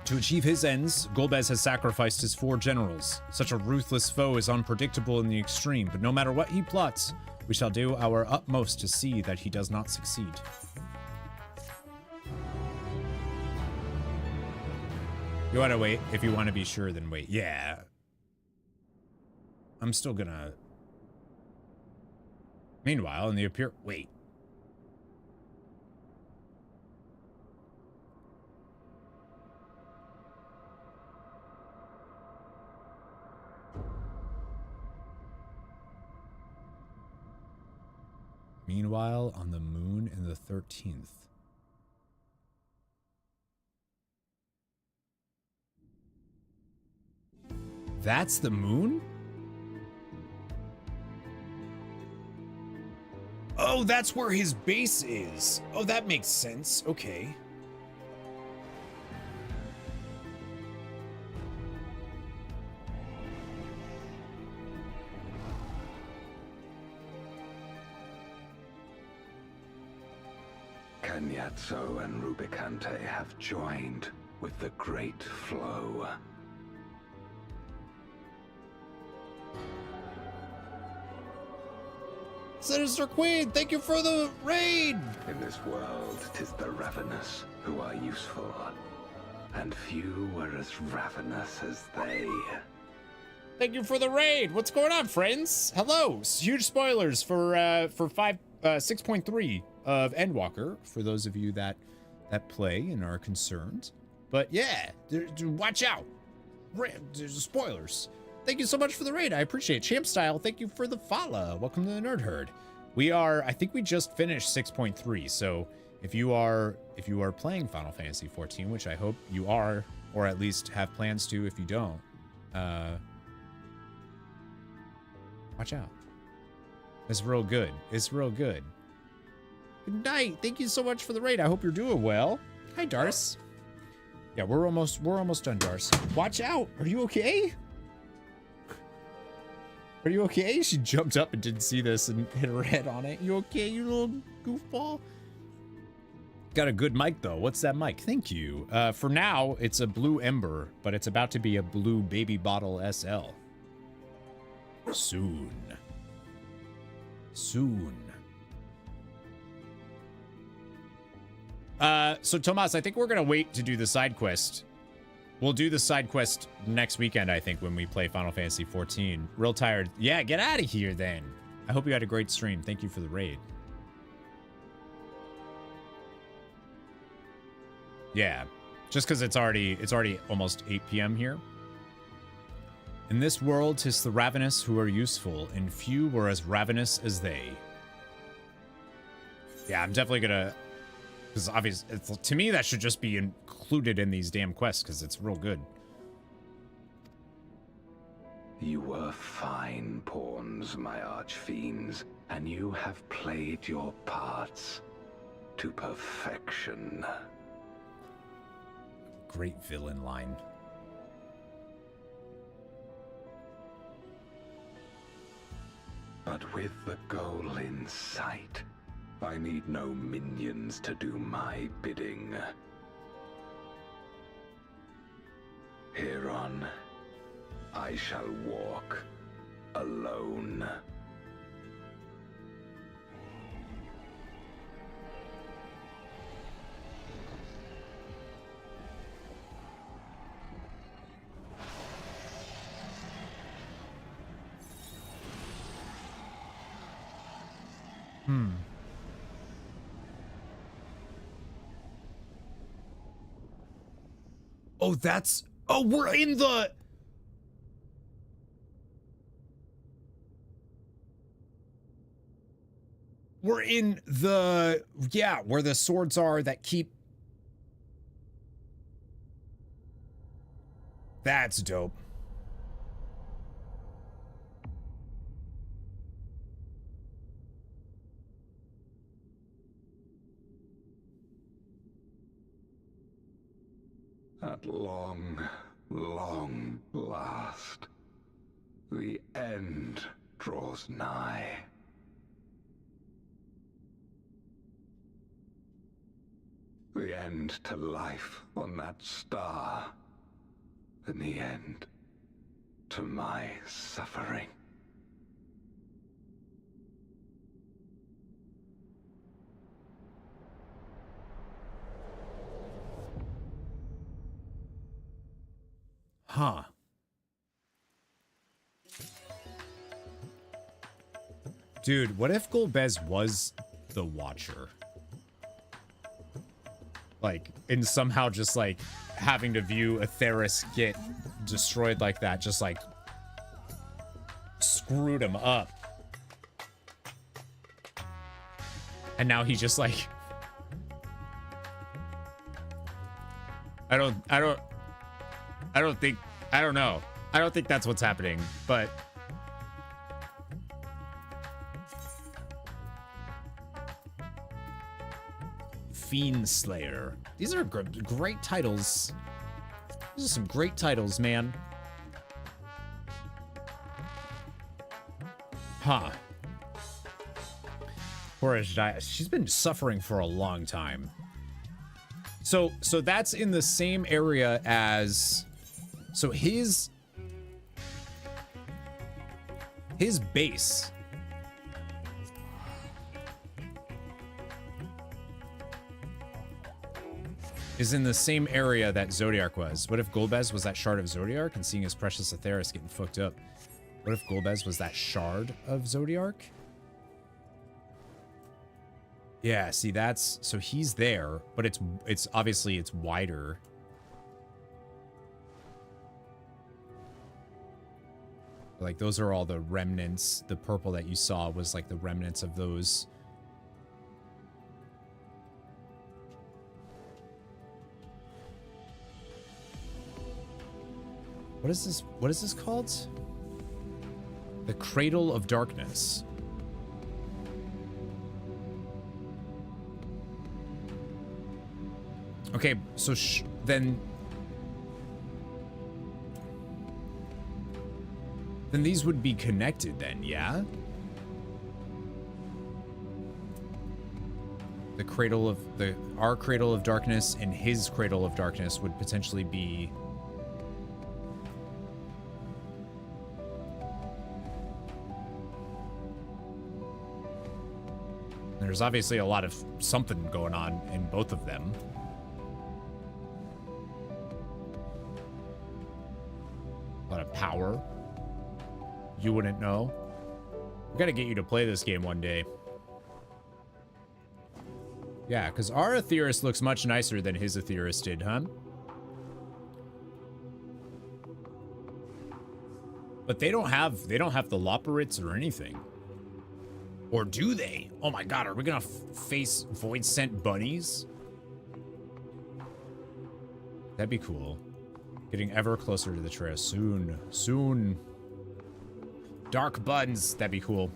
To achieve his ends, Golbez has sacrificed his 4 generals. Such a ruthless foe is unpredictable in the extreme, but no matter what he plots, we shall do our utmost to see that he does not succeed. You want to wait? If you want to be sure, then wait. Yeah. I'm still gonna... Meanwhile, in the appear... Wait. Meanwhile, on the moon in the 13th. That's the moon? Oh, that's where his base is. Oh, that makes sense. Okay. Kenyatso and Rubicante have joined with the Great Flow. Sinister Queen, thank you for the raid! In this world, 'tis the ravenous who are useful, and few are as ravenous as they. Thank you for the raid. What's going on, friends? Hello. Huge spoilers for 6.3 of Endwalker for those of you that play and are concerned. But yeah, watch out. There's spoilers. Thank you so much for the raid. I appreciate it. Champ Style, thank you for the follow. Welcome to the Nerd Herd. I think we just finished 6.3. So if you are playing Final Fantasy XIV, which I hope you are, or at least have plans to if you don't, watch out. It's real good. It's real good. Good night. Thank you so much for the raid. I hope you're doing well. Hi, Darce. Yeah, we're almost done, Darce. Watch out. Are you okay? Are you okay? She jumped up and didn't see this and hit her head on it. You okay, you little goofball? Got a good mic, though. What's that mic? Thank you. For now, it's a blue Ember, but it's about to be a blue Baby Bottle SL. Soon. So Tomas, I think we're gonna wait to do the side quest. We'll do the side quest next weekend, I think, when we play Final Fantasy XIV. Real tired. Yeah, get out of here then. I hope you had a great stream. Thank you for the raid. Yeah, just because it's already almost 8 p.m. here. In this world, 'tis the ravenous who are useful, and few were as ravenous as they. Yeah, I'm definitely gonna, because obviously, to me, that should just be included in these damn quests, because it's real good. You were fine pawns, my archfiends, and you have played your parts to perfection. Great villain line. But with the goal in sight, I need no minions to do my bidding. Hereon, I shall walk alone. Oh, that's... Oh, we're in the... We're in the... Yeah, where the swords are that keep... That's dope. At long, long last, the end draws nigh. The end to life on that star, and the end to my suffering. Huh. Dude, what if Golbez was the Watcher? Like, and somehow just, like, having to view Atheris get destroyed like that, just, like, screwed him up. And now he's just like, I don't know. I don't think that's what's happening, but Fiend Slayer. These are great titles. These are some great titles, man. Huh. She's been suffering for a long time. So that's in the same area as, so his base is in the same area that Zodiark was. What if Golbez was that shard of Zodiark and seeing his precious Atheris getting fucked up? What if Golbez was that shard of Zodiark? Yeah, see that's, so he's there, but it's obviously it's wider. Like those are all the remnants. The purple that you saw was like the remnants of those. What is this? What is this called? The Cradle of Darkness. Okay, so then these would be connected then, yeah? The Cradle of our Cradle of Darkness and his Cradle of Darkness would potentially be there's obviously a lot of something going on in both of them. A lot of power. You wouldn't know. We gotta get you to play this game one day. Yeah, because our Atheris looks much nicer than his Atheris did, huh? But they don't have the Loporits or anything. Or do they? Oh my god, are we gonna face Void Scent bunnies? That'd be cool. Getting ever closer to the trail. Soon. Soon. Dark buns. That'd be cool.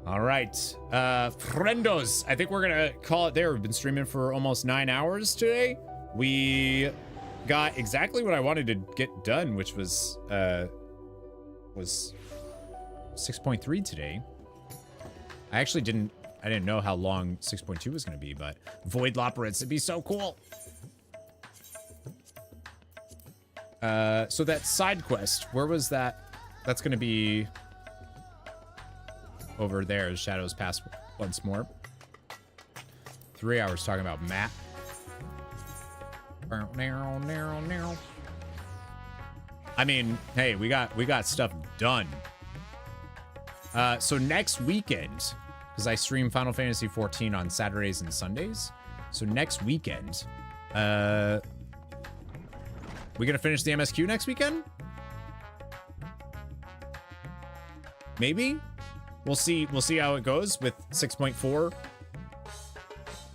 All right. Friendos. I think we're gonna call it there. We've been streaming for almost 9 hours today. We got exactly what I wanted to get done, which was 6.3 today. I actually didn't know how long 6.2 was going to be, but Void Loporits, it'd be so cool. So that side quest, where was that? That's going to be over there as Shadows Pass once more. 3 hours talking about map. I mean, hey, we got stuff done. So next weekend, because I stream Final Fantasy XIV on Saturdays and Sundays. So next weekend, we gonna finish the MSQ next weekend? Maybe? We'll see how it goes with 6.4.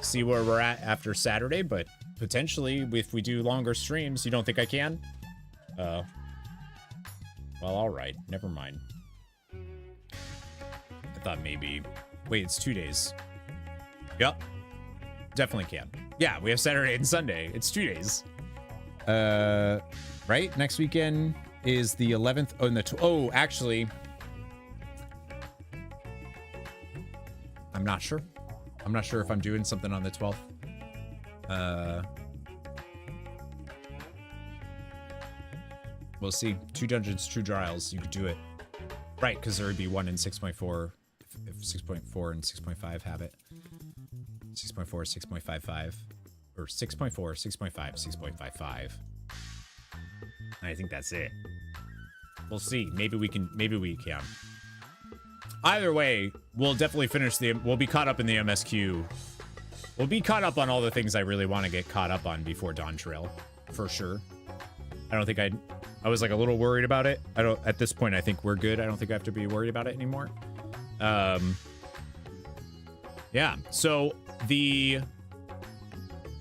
See where we're at after Saturday, but potentially if we do longer streams, you don't think I can? Well, all right, never mind. I thought maybe, wait, it's 2 days. Yep, definitely can. Yeah, we have Saturday and Sunday. It's 2 days. Right? Next weekend is the 11th. Oh, and actually, I'm not sure. I'm not sure if I'm doing something on the 12th. We'll see. 2 dungeons, 2 trials. You could do it. Right, because there would be one in 6.4. If 6.4 and 6.5 have it. 6.4, 6.55. Or 6.4, 6.5, 6.55. I think that's it. We'll see. Maybe we can. Either way, we'll definitely finish we'll be caught up in the MSQ. We'll be caught up on all the things I really want to get caught up on before Dawntrail. For sure. I don't think I was like a little worried about it. At this point, I think we're good. I don't think I have to be worried about it anymore. Yeah, so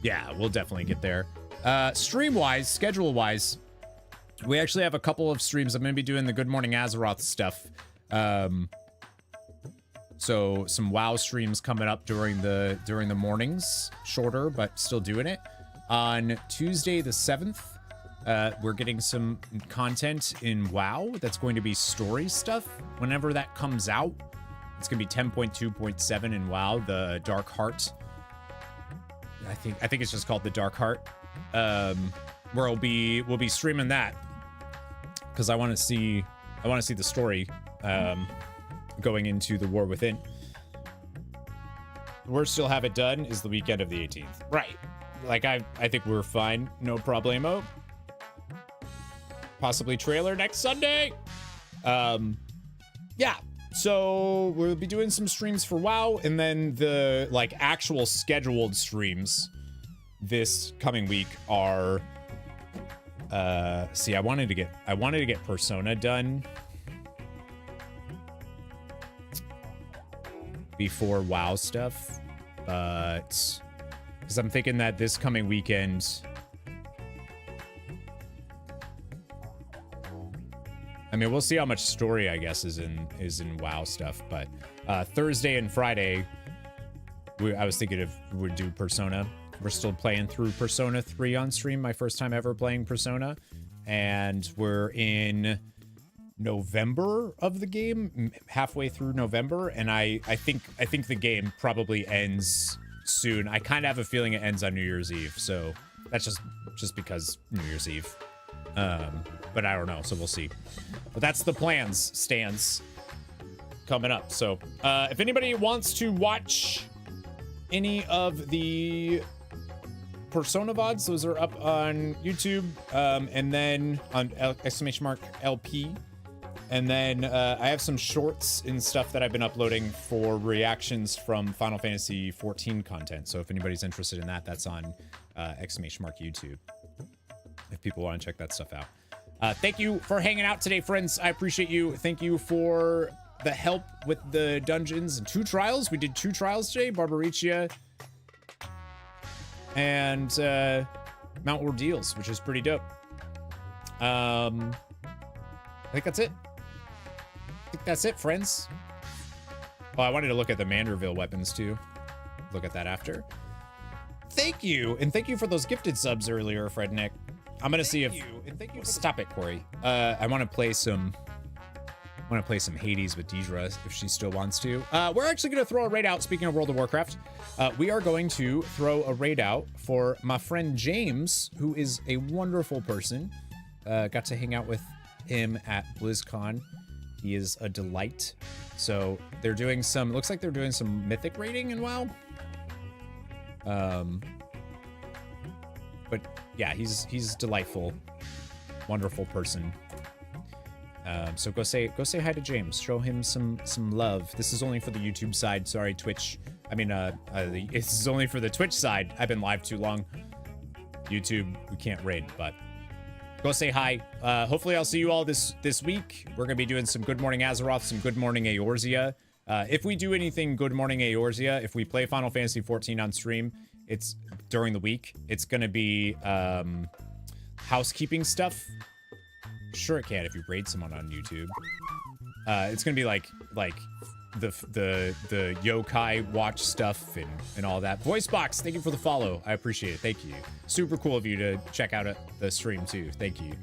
yeah, we'll definitely get there. Stream-wise, schedule-wise, we actually have a couple of streams. I'm going to be doing the Good Morning Azeroth stuff. So some WoW streams coming up during the mornings, shorter, but still doing it. On Tuesday the 7th, we're getting some content in WoW that's going to be story stuff. Whenever that comes out, it's going to be 10.2.7 in WoW, the Dark Heart. I think it's just called the Dark Heart. Where we'll be streaming that because I want to see the story going into the War Within. The worst you'll have it done is the weekend of the 18th. Right. Like I think we're fine, no problemo. Possibly trailer next Sunday. Yeah. So we'll be doing some streams for WoW, and then the like actual scheduled streams this coming week are see, I wanted to get Persona done before WoW stuff, but because I'm thinking that this coming weekend, I mean, we'll see how much story, I guess, is in WoW stuff, but Thursday and Friday, I was thinking if we'd do Persona. We're still playing through Persona 3 on stream, my first time ever playing Persona, and we're in November of the game, halfway through November, and I think the game probably ends soon. I kind of have a feeling it ends on New Year's Eve, so that's just because New Year's Eve. But I don't know, so we'll see. But that's the plans, stands coming up. So if anybody wants to watch any of the Persona VODs, those are up on YouTube, and then on !LP. And then I have some shorts and stuff that I've been uploading for reactions from Final Fantasy XIV content. So if anybody's interested in that, that's on !YouTube. If people want to check that stuff out. Thank you for hanging out today, friends. I appreciate you. Thank you for the help with the dungeons and 2 trials. We did 2 trials today, Barbaricia and Mount Ordeals, which is pretty dope. I think that's it. I think that's it, friends. Oh, I wanted to look at the Manderville weapons too. Look at that after. Thank you, and thank you for those gifted subs earlier, Fred Nick. I'm gonna see if stop it, Corey. I want to play some Hades with Deidre if she still wants to. We're actually gonna throw a raid out. Speaking of World of Warcraft, we are going to throw a raid out for my friend James, who is a wonderful person. Got to hang out with him at BlizzCon. He is a delight. So they're doing some. Looks like they're doing some mythic raiding in WoW. But yeah, he's delightful, wonderful person. So go say hi to James. Show him some love. This is only for the YouTube side. Sorry, Twitch. I mean, this is only for the Twitch side. I've been live too long. YouTube, we can't raid, but go say hi. Hopefully, I'll see you all this week. We're gonna be doing some Good Morning Azeroth, some Good Morning Eorzea. If we do anything Good Morning Eorzea, if we play Final Fantasy XIV on stream, it's during the week. It's gonna be housekeeping stuff. Sure, it can if you raid someone on YouTube. It's gonna be like the yokai watch stuff and all that. Voicebox, thank you for the follow. I appreciate it. Thank you. Super cool of you to check out the stream too. Thank you.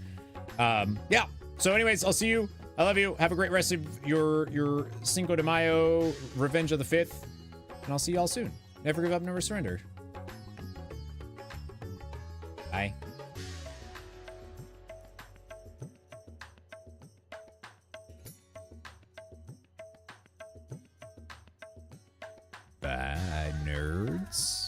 Yeah. So, anyways, I'll see you. I love you. Have a great rest of your Cinco de Mayo, Revenge of the 5th, and I'll see y'all soon. Never give up, never surrender. Bye. Bye, nerds.